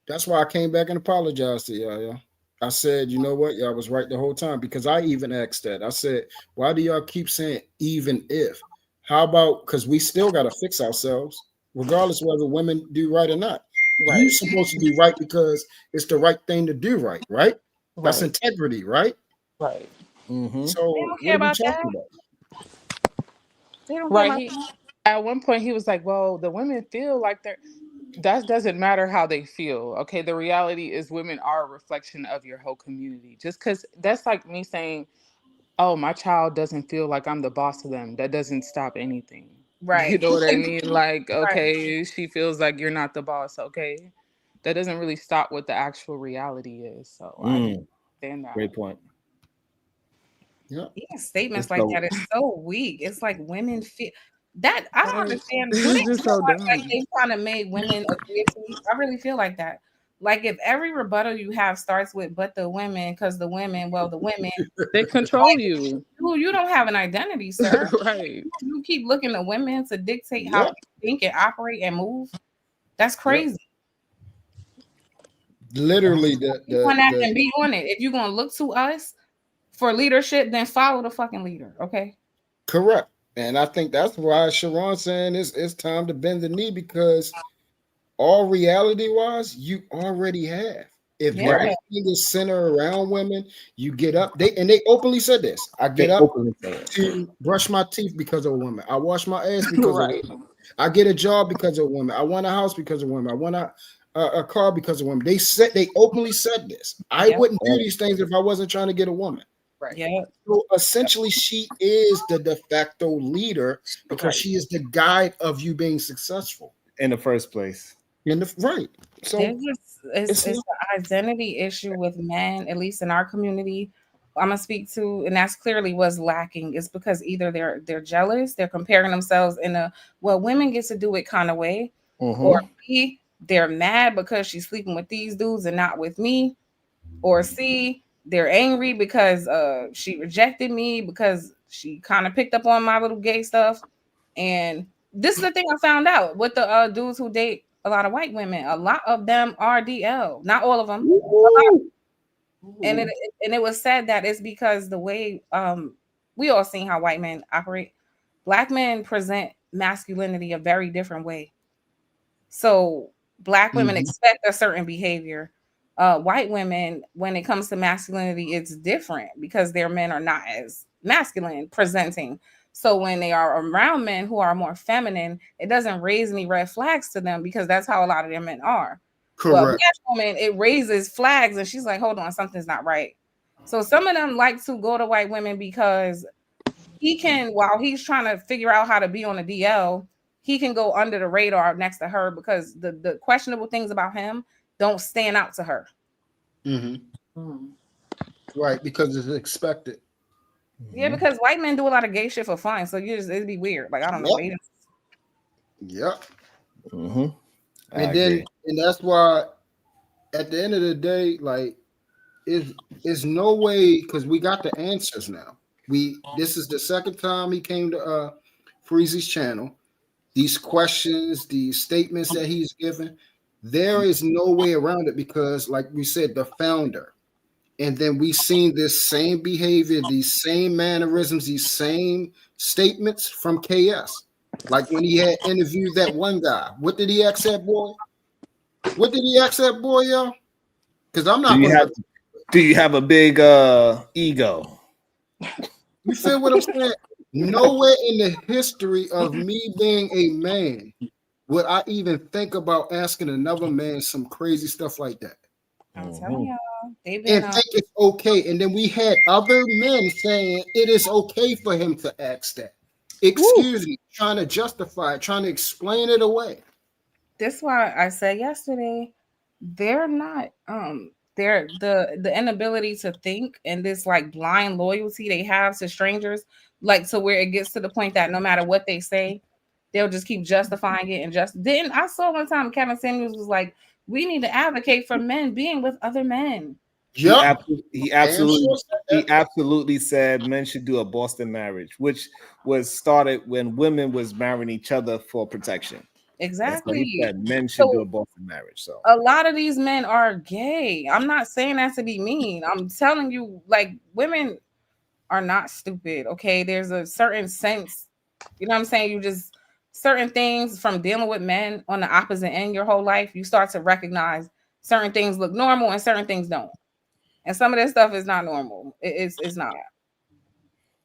That's why I came back and apologized to y'all. Yeah. I said, you know what? Y'all was right the whole time, because I even asked that. I said, why do y'all keep saying even if? How about, because we still got to fix ourselves, regardless whether women do right or not. Right. You're supposed to do right because it's the right thing to do right, right? That's integrity, right? Right. So they don't care about that. They don't care about that. At one point he was like, well, the women feel like they're, That doesn't matter how they feel. Okay, the reality is women are a reflection of your whole community. Just because that's like me saying, oh, my child doesn't feel like I'm the boss of them. That doesn't stop anything. You Right. know what I mean? Like, Right. okay, she feels like you're not the boss. Okay, that doesn't really stop what the actual reality is. So I just understand that. Great point. Yeah, statements It's like so that is so weak. It's like women feel that I don't understand. Do they It's just so realize like dumb. they trying to make women agree to you? I really feel like that. Like if every rebuttal you have starts with "but the women," because the women, well, the women, They control you. you don't have an identity, sir. Right. You keep looking to women to dictate how Yep. you think and operate and move. That's Yep. crazy. Literally, You on that and be on it. If you're gonna look to us for leadership, then follow the fucking leader. Okay. correct. And I think that's why Sharon's saying it's time to bend the knee, because all reality wise, you already have. If Yeah. everything is centered around women, you get up. They openly said this. I get They up openly say it. to brush my teeth because of a woman. I wash my ass because of a Right. woman. I get a job because of a woman. I want a house because of a woman. I want a car because of a woman. They openly said this. I Yeah. wouldn't do these things if I wasn't trying to get a woman. Right. Yeah. So essentially, she is the de facto leader because Right. she is the guide of you being successful in the first place. Right. So There's just it's not- an identity issue with men, at least in our community. I'm gonna speak to, and that's clearly what's lacking. It's because either they're jealous, they're comparing themselves in a well, women get to do it kind of way, or B, they're mad because she's sleeping with these dudes and not with me, or C, they're angry because she rejected me because she kind of picked up on my little gay stuff. And this is the thing I found out with the dudes who date a lot of white women. A lot of them are DL, not all of them. A lot. And it was said that it's because the way we all seen how white men operate. Black men present masculinity a very different way. So black women expect a certain behavior. White women, when it comes to masculinity, it's different because their men are not as masculine presenting. So when they are around men who are more feminine, it doesn't raise any red flags to them because that's how a lot of their men are. But a correct. black woman, it raises flags and she's like, hold on, something's not right. So some of them like to go to white women because he can, while he's trying to figure out how to be on a DL, he can go under the radar next to her because the questionable things about him don't stand out to her. Right, because it's expected. Yeah, because white men do a lot of gay shit for fun, so it'd be weird. Like I don't know. Yep. Yep. I And then agree. and that's why at the end of the day, like is no way, because we got the answers now. This is the second time he came to Freezy's channel. These questions, these statements that he's given, there is no way around it because, like we said, the founder. And then we seen this same behavior, these same mannerisms, these same statements from KS. Like when he had interviewed that one guy. What did he ask that boy? What did he ask that boy, y'all? Because I'm not Do you have a big ego? You feel what I'm saying? Nowhere in the history of me being a man would I even think about asking another man some crazy stuff like that. I'm telling y'all, they've And been think it's okay. And then we had other men saying it is okay for him to ask that. Excuse me, trying to justify it, trying to explain it away. That's why I said yesterday, they're not they're the inability to think and this like blind loyalty they have to strangers, like to where it gets to the point that no matter what they say, they'll just keep justifying it. And just then I saw one time Kevin Samuels was like, we need to advocate for men being with other men. He absolutely said men should do a Boston marriage, which was started when women was marrying each other for protection. Exactly. So he said men should do a Boston marriage. So a lot of these men are gay. I'm not saying that to be mean. I'm telling you, like, women are not stupid. Okay, there's a certain sense, you know what I'm saying? You just certain things from dealing with men on the opposite end your whole life, you start to recognize certain things look normal and certain things don't. And some of this stuff is not normal. It's not.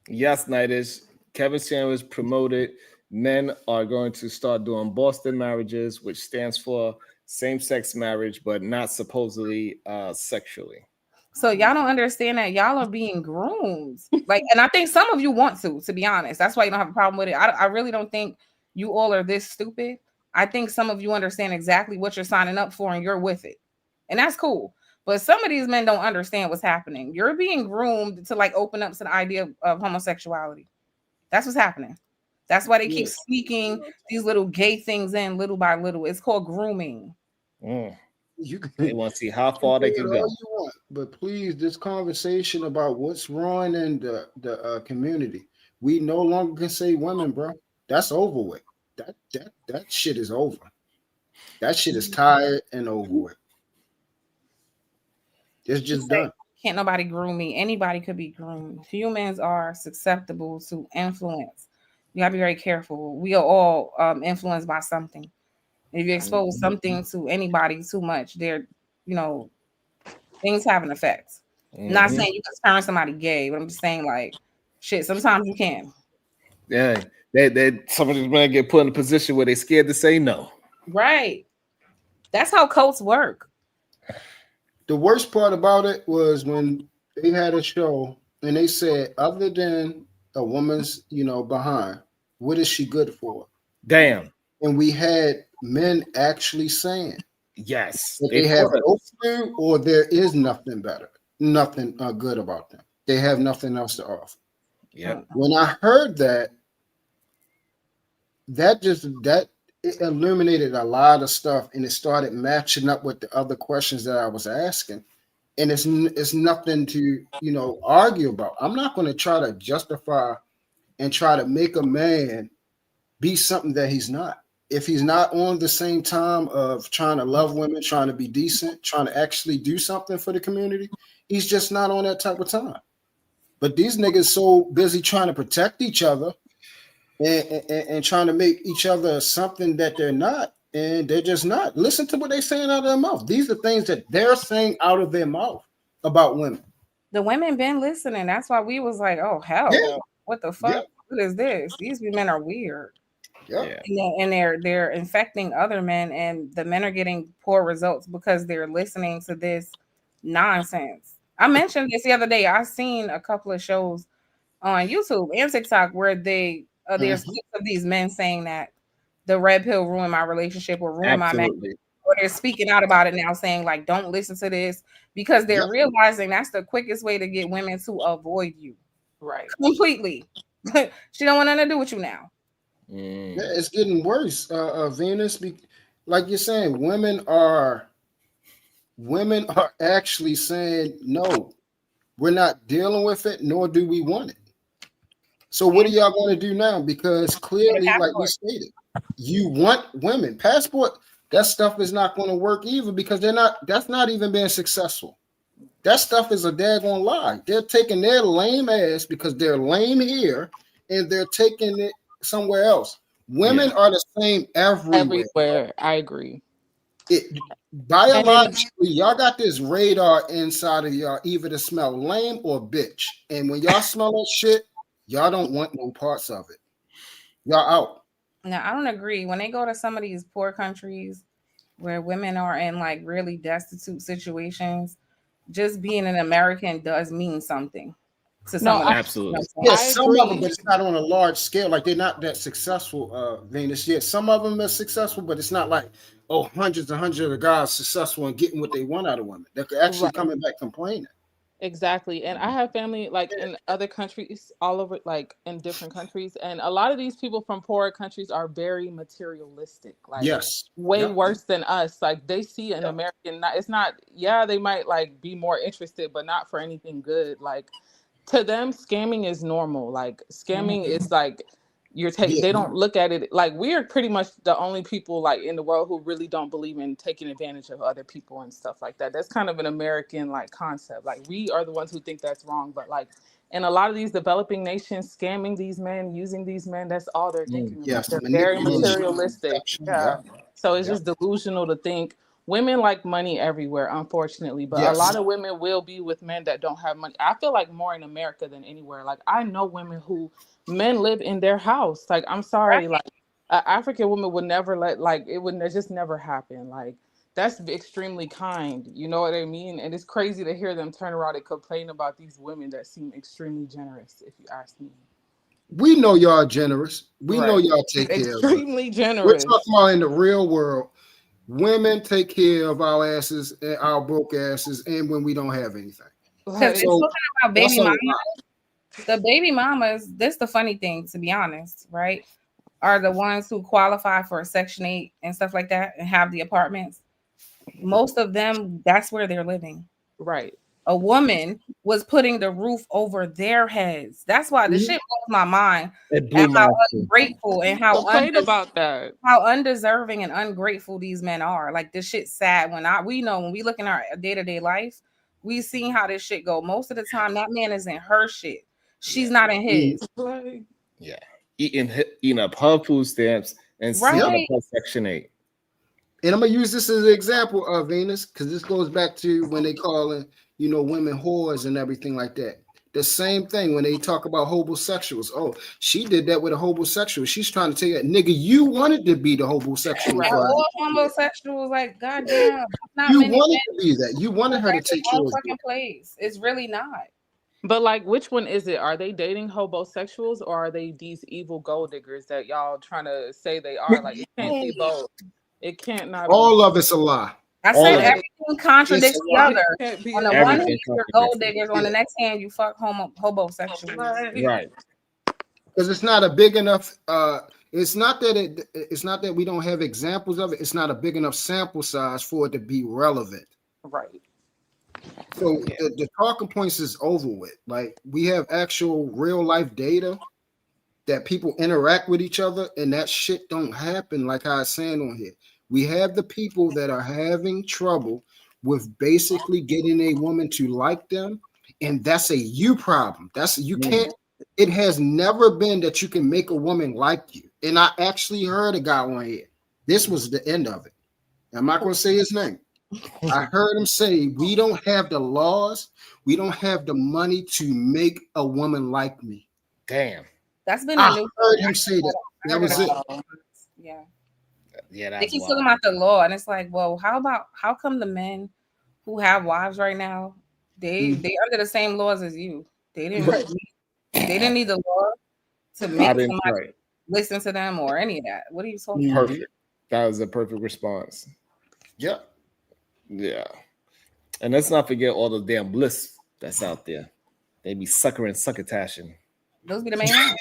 Yes, Nightish. Kevin Samuels promoted men are going to start doing Boston marriages, which stands for same-sex marriage, but not supposedly sexually. So y'all don't understand that y'all are being groomed. Like, and I think some of you want to be honest. That's why you don't have a problem with it. I really don't think you all are this stupid. I think some of you understand exactly what you're signing up for and you're with it. And that's cool. But some of these men don't understand what's happening. You're being groomed to like open up to the idea of homosexuality. That's what's happening. That's why they keep sneaking these little gay things in little by little. It's called grooming. They want to see how far they can go. All you want, but please, this conversation about what's wrong in the community, we no longer can say women, bro. That's over with. That shit is over. That shit is tired and over with. It's just done. Can't nobody groom me. Anybody could be groomed. Humans are susceptible to influence. You gotta be very careful. We are all influenced by something. If you expose something to anybody too much, things have an effect. Not saying you can turn somebody gay, but I'm just saying, like, shit, sometimes you can. Yeah, some of these men get put in a position where they're scared to say no. Right. That's how cults work. The worst part about it was when they had a show and they said, other than a woman's, behind, what is she good for? Damn. And we had men actually saying, yes, that they have no clue or there is nothing better, nothing good about them. They have nothing else to offer. Yeah. When I heard that it illuminated a lot of stuff, and it started matching up with the other questions that I was asking. And it's nothing to argue about. I'm not going to try to justify and try to make a man be something that he's not. If he's not on the same time of trying to love women, trying to be decent, trying to actually do something for the community, he's just not on that type of time. But these niggas so busy trying to protect each other and trying to make each other something that they're not, and they're just not. Listen to what they're saying out of their mouth. These are things that they're saying out of their mouth about women. The women been listening. That's why we was like, oh, hell, Yeah. What the fuck? Yeah. What is this? These men are weird. Yeah. And they're infecting other men, and the men are getting poor results because they're listening to this nonsense. I mentioned this the other day. I seen a couple of shows on YouTube and TikTok where there's clips of these men saying that the red pill ruined my relationship or ruined my marriage. Or they're speaking out about it now, saying like, don't listen to this, because they're realizing that's the quickest way to get women to avoid you. Right. Completely. She don't want nothing to do with you now. Yeah, it's getting worse, Venus. Like you're saying, women are actually saying, no, we're not dealing with it, nor do we want it. So what are y'all going to do now? Because clearly, like we stated, you want women. Passport, that stuff is not going to work either, because that's not even being successful. That stuff is a daggone lie. They're taking their lame ass because they're lame here, and they're taking it somewhere else. Women are the same everywhere. I agree. Biologically, y'all got this radar inside of y'all, either to smell lame or bitch. And when y'all smell that shit, y'all don't want no parts of it. Y'all out. Now, I don't agree. When they go to some of these poor countries where women are in like really destitute situations, just being an American does mean something. To some of them. Absolutely. Yes, some of them, but it's not on a large scale. Like, they're not that successful, Venus. Yes, some of them are successful, but it's not like, hundreds and hundreds of guys successful in getting what they want out of women. They're actually coming back complaining. Exactly. And I have family like in other countries, all over, like in different countries. And a lot of these people from poorer countries are very materialistic, like way worse than us. Like they see an American, it's not, they might like be more interested, but not for anything good. Like to them, scamming is normal. Like scamming is like, they don't look at it like we are pretty much the only people like in the world who really don't believe in taking advantage of other people and stuff like that. That's kind of an American like concept. Like we are the ones who think that's wrong, but like in a lot of these developing nations, scamming these men, using these men, that's all they're thinking about. They're very materialistic. So it's just delusional to think women like money everywhere, unfortunately, but a lot of women will be with men that don't have money. I feel like more in America than anywhere. Like I know women who men live in their house. Like I'm sorry, like an African woman would never let, like it would just never happen. Like that's extremely kind. You know what I mean? And it's crazy to hear them turn around and complain about these women that seem extremely generous, if you ask me. We know y'all generous. We know y'all take care of us. Extremely generous. We're talking about in the real world. Women take care of our asses, our broke asses, and when we don't have anything. Because So talking about baby that's a mamas, lot. the baby mamas, this the funny thing, to be honest, right? Are the ones who qualify for Section 8 and stuff like that and have the apartments. Most of them, that's where they're living. Right. A woman was putting the roof over their heads. That's why the shit blows my mind. It blew And my how shit. ungrateful and how about that. How undeserving and ungrateful these men are. Like this shit's sad. We know when we look in our day-to-day life, we seen how this shit go. Most of the time, that man is in her shit. She's not in his. Yeah. Eating up her food stamps and sleeping up her Section 8. And I'm gonna use this as an example of Venus, because this goes back to when they calling, women whores and everything like that. The same thing when they talk about homosexuals. Oh, she did that with a homosexual. She's trying to tell you, nigga, you wanted to be the homosexual. Right. All homosexuals, like, goddamn, you wanted to be that. You wanted her to take care of fucking place. It's really not. But like, which one is it? Are they dating homosexuals or are they these evil gold diggers that y'all trying to say they are? Like, it can't be both. It can't not. All of it's a lie. I said everything contradicts the other. On the one hand, you're gold diggers. On the next hand, you fuck homosexuals. Right. Because it's not a big enough. It's not that we don't have examples of it. It's not a big enough sample size for it to be relevant. Right. So the talking points is over with. Like we have actual real life data that people interact with each other, and that shit don't happen like I was saying on here. We have the people that are having trouble with basically getting a woman to like them, and that's a you problem. You can't. It has never been that you can make a woman like you. And I actually heard a guy on here. This was the end of it. I'm not going to say his name. I heard him say, we don't have the laws. We don't have the money to make a woman like me. Damn. That's been I heard him say that. That was it. Yeah. Yeah, they that's keep wild. talking about the law, and it's like, well, how come the men who have wives right now, they under the same laws as you? They didn't need the law to make somebody listen to them or any of that. What are you talking about? Perfect. That was a perfect response. Yeah. Yeah. And let's not forget all the damn bliss that's out there. They be suckering, succotashing. Those be the main ones.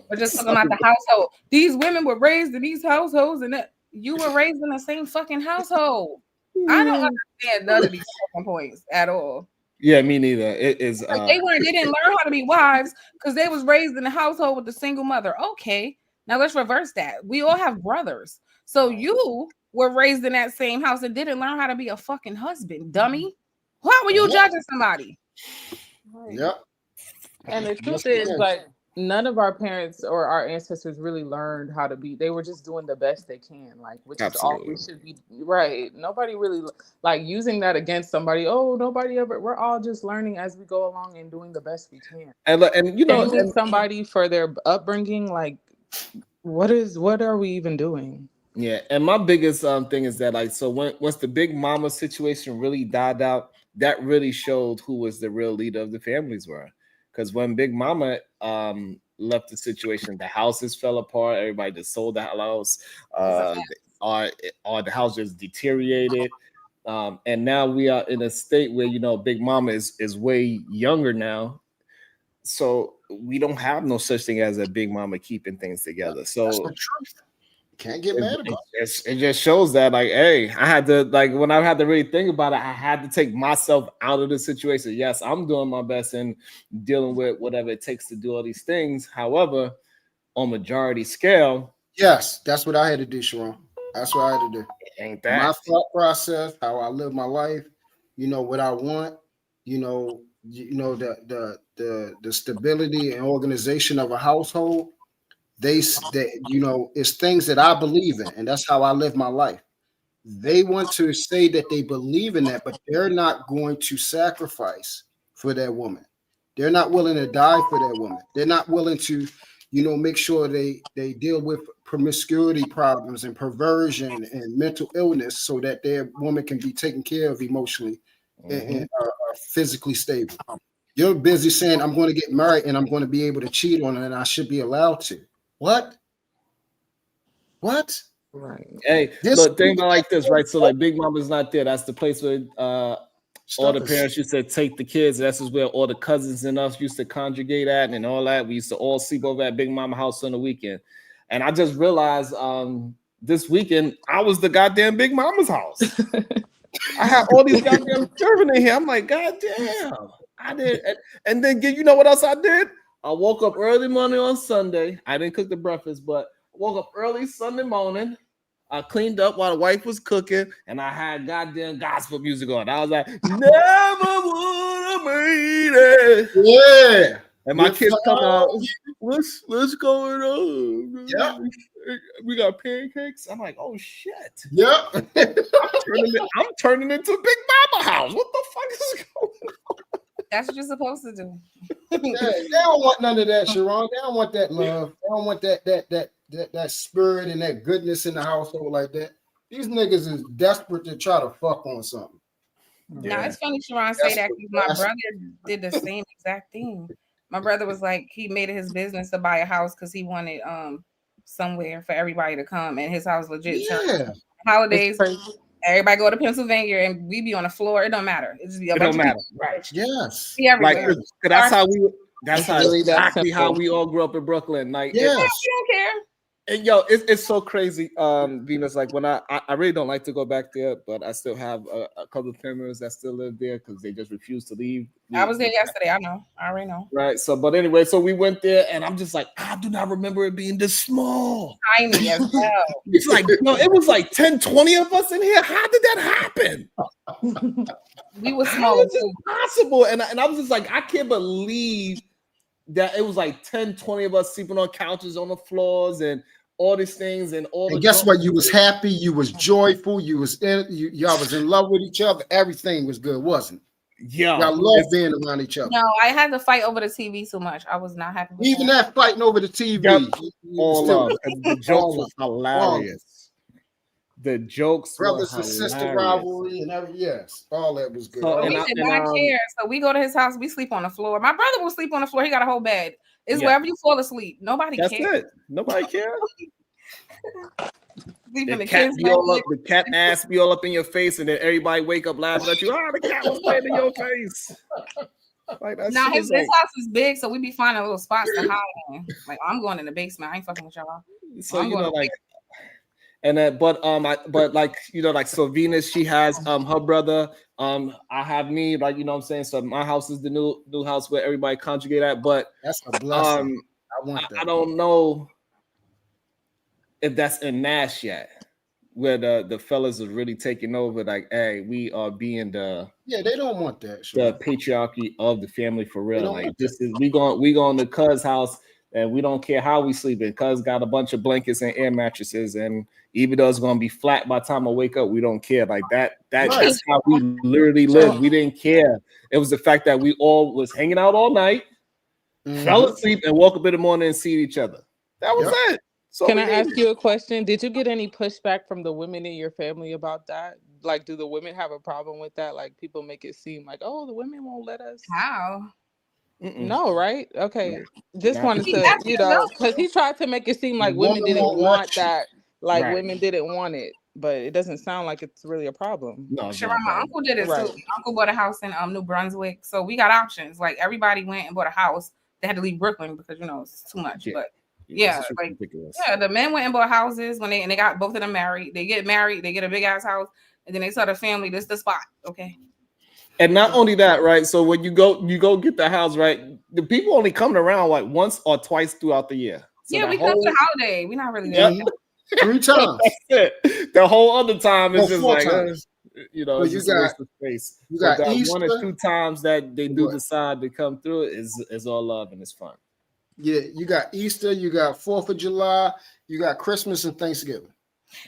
We're just talking about the household. These women were raised in these households, and you were raised in the same fucking household. I don't understand none of these fucking points at all. Yeah, me neither. It is like they didn't learn how to be wives because they was raised in a household with a single mother. Okay, now let's reverse that. We all have brothers. So you were raised in that same house and didn't learn how to be a fucking husband, dummy. How were you judging somebody? Yep. And the truth is, like, none of our parents or our ancestors really learned how to be. They were just doing the best they can, like, which is all we should be. Right. Nobody really like using that against somebody. Oh, nobody ever. We're all just learning as we go along and doing the best we can. And you know, and somebody for their upbringing, like, what are we even doing? Yeah, and my biggest thing is that, like, so once the big mama situation really died out, that really showed who was the real leader of the families were. Because when Big Mama left the situation, the houses fell apart. Everybody just sold the house. Or the house just deteriorated. And now we are in a state where, you know, Big Mama is way younger now. So we don't have no such thing as a Big Mama keeping things together. So that's the truth. Can't get mad about it. It just shows that, like, hey, I had to, like, when I had to really think about it, I had to take myself out of the situation. Yes, I'm doing my best in dealing with whatever it takes to do all these things. However, on majority scale, yes, that's what I had to do, Sharon. That's what I had to do. Ain't that my thought process, how I live my life, you know, what I want, the stability and organization of a household. They you know, it's things that I believe in, and that's how I live my life. They want to say that they believe in that, but they're not going to sacrifice for that woman. They're not willing to die for that woman. They're not willing to, make sure they deal with promiscuity problems and perversion and mental illness so that their woman can be taken care of emotionally and are physically stable. You're busy saying, I'm going to get married and I'm going to be able to cheat on her and I should be allowed to. What? Right. Hey, look, think about it like this, right? So like Big Mama's not there. That's the place where all the parents used to take the kids. This is where all the cousins and us used to congregate at and all that. We used to all sleep over at Big Mama house on the weekend. And I just realized this weekend I was the goddamn Big Mama's house. I had all these goddamn children in here. I'm like, goddamn, I did. And then you know what else I did? I woke up early morning on Sunday. I didn't cook the breakfast, but I woke up early Sunday morning. I cleaned up while the wife was cooking, and I had goddamn gospel music on. I was like, never would have made it. Yeah. And my kids come out, what's going on? Yeah. We got pancakes. I'm like, oh shit. Yeah. I'm turning into Big Mama house. What the fuck is going on? That's what you're supposed to do. Yeah, they don't want none of that, Sharon. They don't want that love. They don't want that spirit and that goodness in the household like that. These niggas is desperate to try to fuck on something. Now it's funny Sharon say that because my brother did the same exact thing. My brother was like, he made it his business to buy a house because he wanted somewhere for everybody to come, and his house legit. Yeah. Holidays, everybody go to Pennsylvania and we be on the floor. It don't matter. It just be a bunch of people. Right. Yes. Be everywhere. Like, that's how we. That's It's really that exactly how simple. we all grew up in Brooklyn. Like, Yeah, we don't care. and yo, it's so crazy, Venus. Like when I really don't like to go back there, but I still have a couple of family members that still live there because they just refuse to leave. I was there yesterday. I know. I already know. Right. So, but anyway, so we went there, and I'm just like, I do not remember it being this small. Tiny as hell. It's like, no, it was like 10, 20 of us in here. How did that happen? We were How small is it possible? And I was just like, I can't believe that it was like 10, 20 of us sleeping on couches on the floors and all these things and all. And guess what? You was happy. You was joyful. Y'all was in love with each other. Everything was good, wasn't it? Yeah, y'all love being around each other. No, I had to fight over the TV so much. I was not happy with Even that fighting over the TV. All love. The jokes were hilarious. The jokes brothers were and sister hilarious. rivalry and all that was good. So we sit back here, so we go to his house. We sleep on the floor. My brother will sleep on the floor. He got a whole bed. It's wherever you fall asleep. Nobody That's cares. it. Nobody cares. Leaving The the cat kids be back all here. up, the cat ass be all up in your face, and then everybody wake up laughing at you. Oh, the cat was playing in your face. Like that Now shit his is like, house is big, so we be finding little spots to hide in. Like, I'm going in the basement. I ain't fucking with y'all. so I'm you know, going like, and but like you know, like so Venus, she has her brother. I have me, like you know what I'm saying. So my house is the new house where everybody conjugate at. But that's a blessing. I want that. I don't know if that's in Nash yet, where the fellas are really taking over. Like, hey, we are being the they don't want that. The patriarchy of the family for real. don't Like want this is we going to Cuz house and we don't care how we sleep in. Cuz got a bunch of blankets and air mattresses, and even though it's gonna be flat by the time I wake up, we don't care. Like that's how we literally live. We didn't care. It was the fact that we all was hanging out all night, fell asleep, and woke up in the morning and see each other. That was it. So Can I ask you a question? Did you get any pushback from the women in your family about that? Like, do the women have a problem with that? Like, people make it seem like, oh, the women won't let us. How? No, right? Okay. Just Nah. wanted to, you know, because he tried to make it seem like women didn't want that. Like, women didn't want it. But it doesn't sound like it's really a problem. No, Sure, my uncle did it too. My uncle bought a house in New Brunswick. So we got options. Like, everybody went and bought a house. They had to leave Brooklyn because, you know, it's too much. But like ridiculous. the men went and bought houses when they got both of them married. They get married, they get a big ass house, and then they tell the family this is the spot. Okay. And not only that, right? So when you go get the house, right? The people only coming around like once or twice throughout the year. So we come to the holiday. We're not really Yep. 3 times. That's it. The whole other time is just 4 like times. you know, So it's you just a got- waste of space. you But got that Easter. 1 or 2 times that they do decide to come through is all love and it's fun. Yeah, you got Easter, you got 4th of July, you got Christmas and Thanksgiving.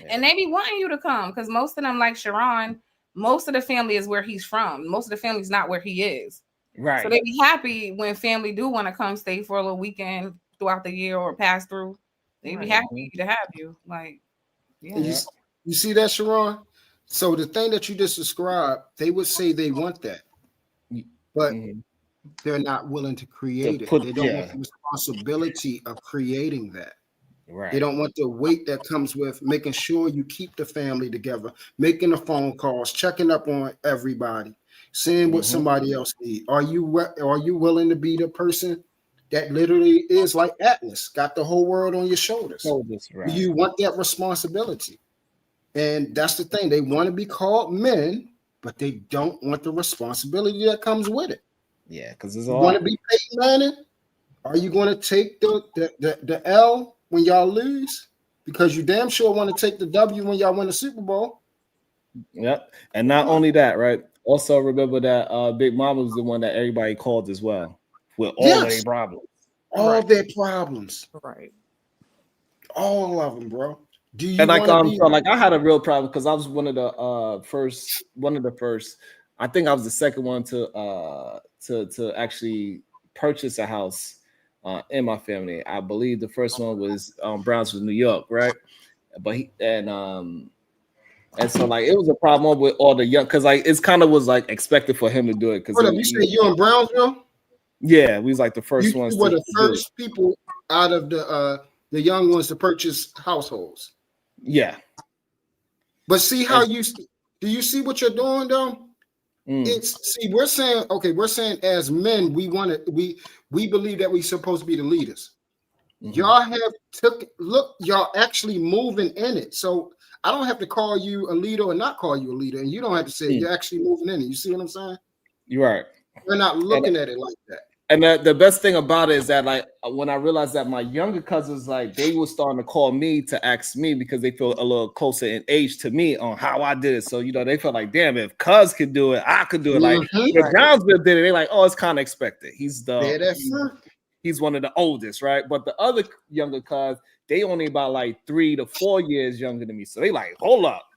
And they be wanting you to come because most of them, like Sharon, most of the family is where he's from. Most of the family's not where he is. Right. So they be happy when family do want to come stay for a little weekend throughout the year or pass through. They be happy to have you. Like, yeah. And you see that, Sharon? So the thing that you just described, they would say they want that, but they're not willing to create it. They don't want the responsibility of creating that. Right. They don't want the weight that comes with making sure you keep the family together, making the phone calls, checking up on everybody, seeing what somebody else needs. Are you willing to be the person that literally is like Atlas, got the whole world on your shoulders? Right. Do you want that responsibility? And that's the thing. They want to be called men, but they don't want the responsibility that comes with it. Yeah, because it's you all. Want to be Peyton Manning? Are you going to take the L when y'all lose? Because you damn sure want to take the W when y'all win the Super Bowl. Yep. And not only that, right? Also remember that Big Mama was the one that everybody called as well with all their problems. All their problems. Right. All of them, bro. Do you And like want to be so like I had a real problem because I was one of the first. I think I was the second one to actually purchase a house in my family. I believe the first one was Brownsville, New York, right? But and so like it was a problem with all the young because like it's kind of was like expected for him to do it because you say you in Brownsville? Yeah, we was like the first ones. You were the first people out of the young ones to purchase households. Yeah. But see how do you see what you're doing though? We're saying as men, we believe that we're supposed to be the leaders. Y'all y'all actually moving in it. So I don't have to call you a leader or not call you a leader, and you don't have to say it. You're actually moving in it. You see what I'm saying? You're right. We're not looking at it like that. And the best thing about it is that like when I realized that my younger cousins like they were starting to call me to ask me because they feel a little closer in age to me on how I did it. So they felt like, damn, if Cuz could do it, I could do it. Like if Brownsville did it, they like, oh, it's kind of expected. He's one of the oldest, right? But the other younger Cuz, they only about like 3 to 4 years younger than me. So they like, hold up,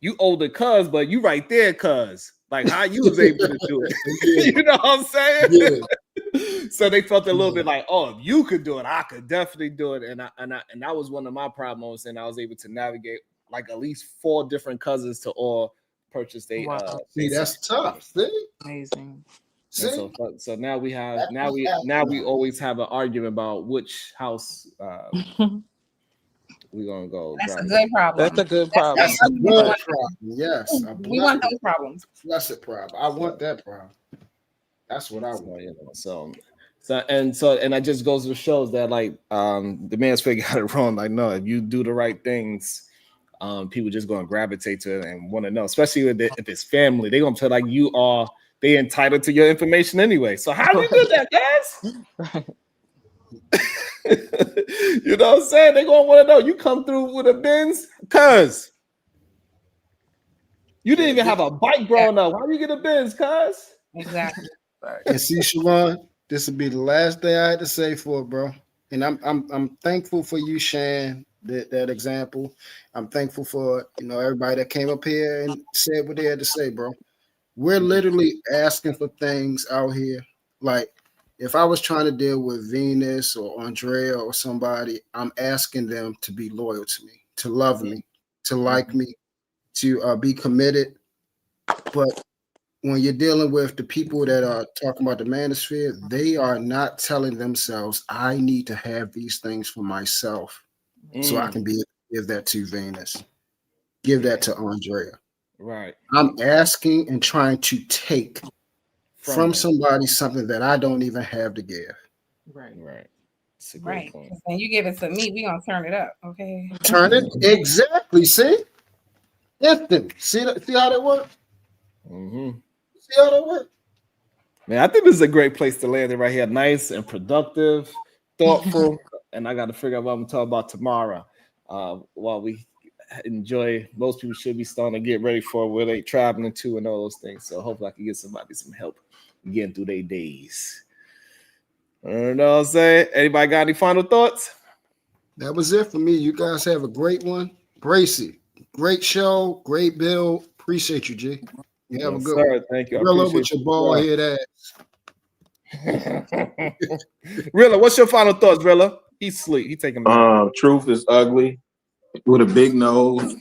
you older Cuz, but you right there, Cuz. Like how you was able to do it. You know what I'm saying? Yeah. So they felt a little bit like, oh, if you could do it, I could definitely do it. And that was one of my problems. And I was able to navigate like at least 4 different cousins to all purchase they see, that's tough. See? Amazing. So now we have we always have an argument about which house we're gonna go. That's a good problem. That's a good problem. That's a good problem. Yes. We want those problems. That's a problem. I want that problem. That's what I want. So I just goes to shows that like the man's figure got it wrong. Like, no, if you do the right things, people just gonna gravitate to it and want to know, especially if it's family, they're gonna feel like they entitled to your information anyway. So how do you do that, guys? You know what I'm saying? They're gonna want to know. You come through with a Benz, cuz you didn't even have a bike growing up. Why do you get a Benz, cuz? Exactly. And see, Siobhan, this will be the last thing I had to say for it, bro. And I'm thankful for you sharing that example. I'm thankful for everybody that came up here and said what they had to say, bro. We're literally asking for things out here. Like if I was trying to deal with Venus or Andrea or somebody, I'm asking them to be loyal to me, to love me, to like me, to be committed. But when you're dealing with the people that are talking about the manosphere, they are not telling themselves, I need to have these things for myself so I can give that to Venus, give that to Andrea. Right. I'm asking and trying to take from somebody something that I don't even have to give. Right. It's a great point. And you give it to me, we're gonna turn it up, okay? Turn it exactly. See? Instant. See how that works? See how that works? Man, I think this is a great place to land it right here. Nice and productive, thoughtful. And I got to figure out what I'm going to talk about tomorrow. While we enjoy, most people should be starting to get ready for where they traveling to and all those things. So hopefully I can get somebody some help getting through their days. You know what I'm saying? Anybody got any final thoughts? That was it for me. You guys have a great one. Bracy, great show, great build. Appreciate you, G. You have a good one. Thank you. Real with your bald head ass. Rilla, what's your final thoughts, Rilla? He's asleep. He taking Truth is ugly with a big nose.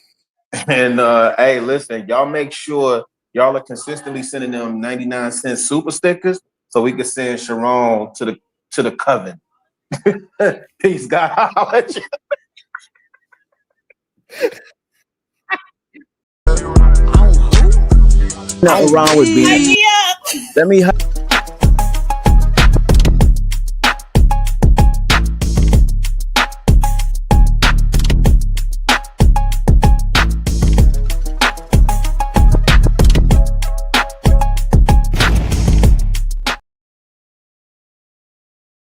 And hey, listen, y'all make sure y'all are consistently sending them 99-cent super stickers so we can send Sharon to the coven. Peace, God. I'll let you. Nothing wrong with being. Let me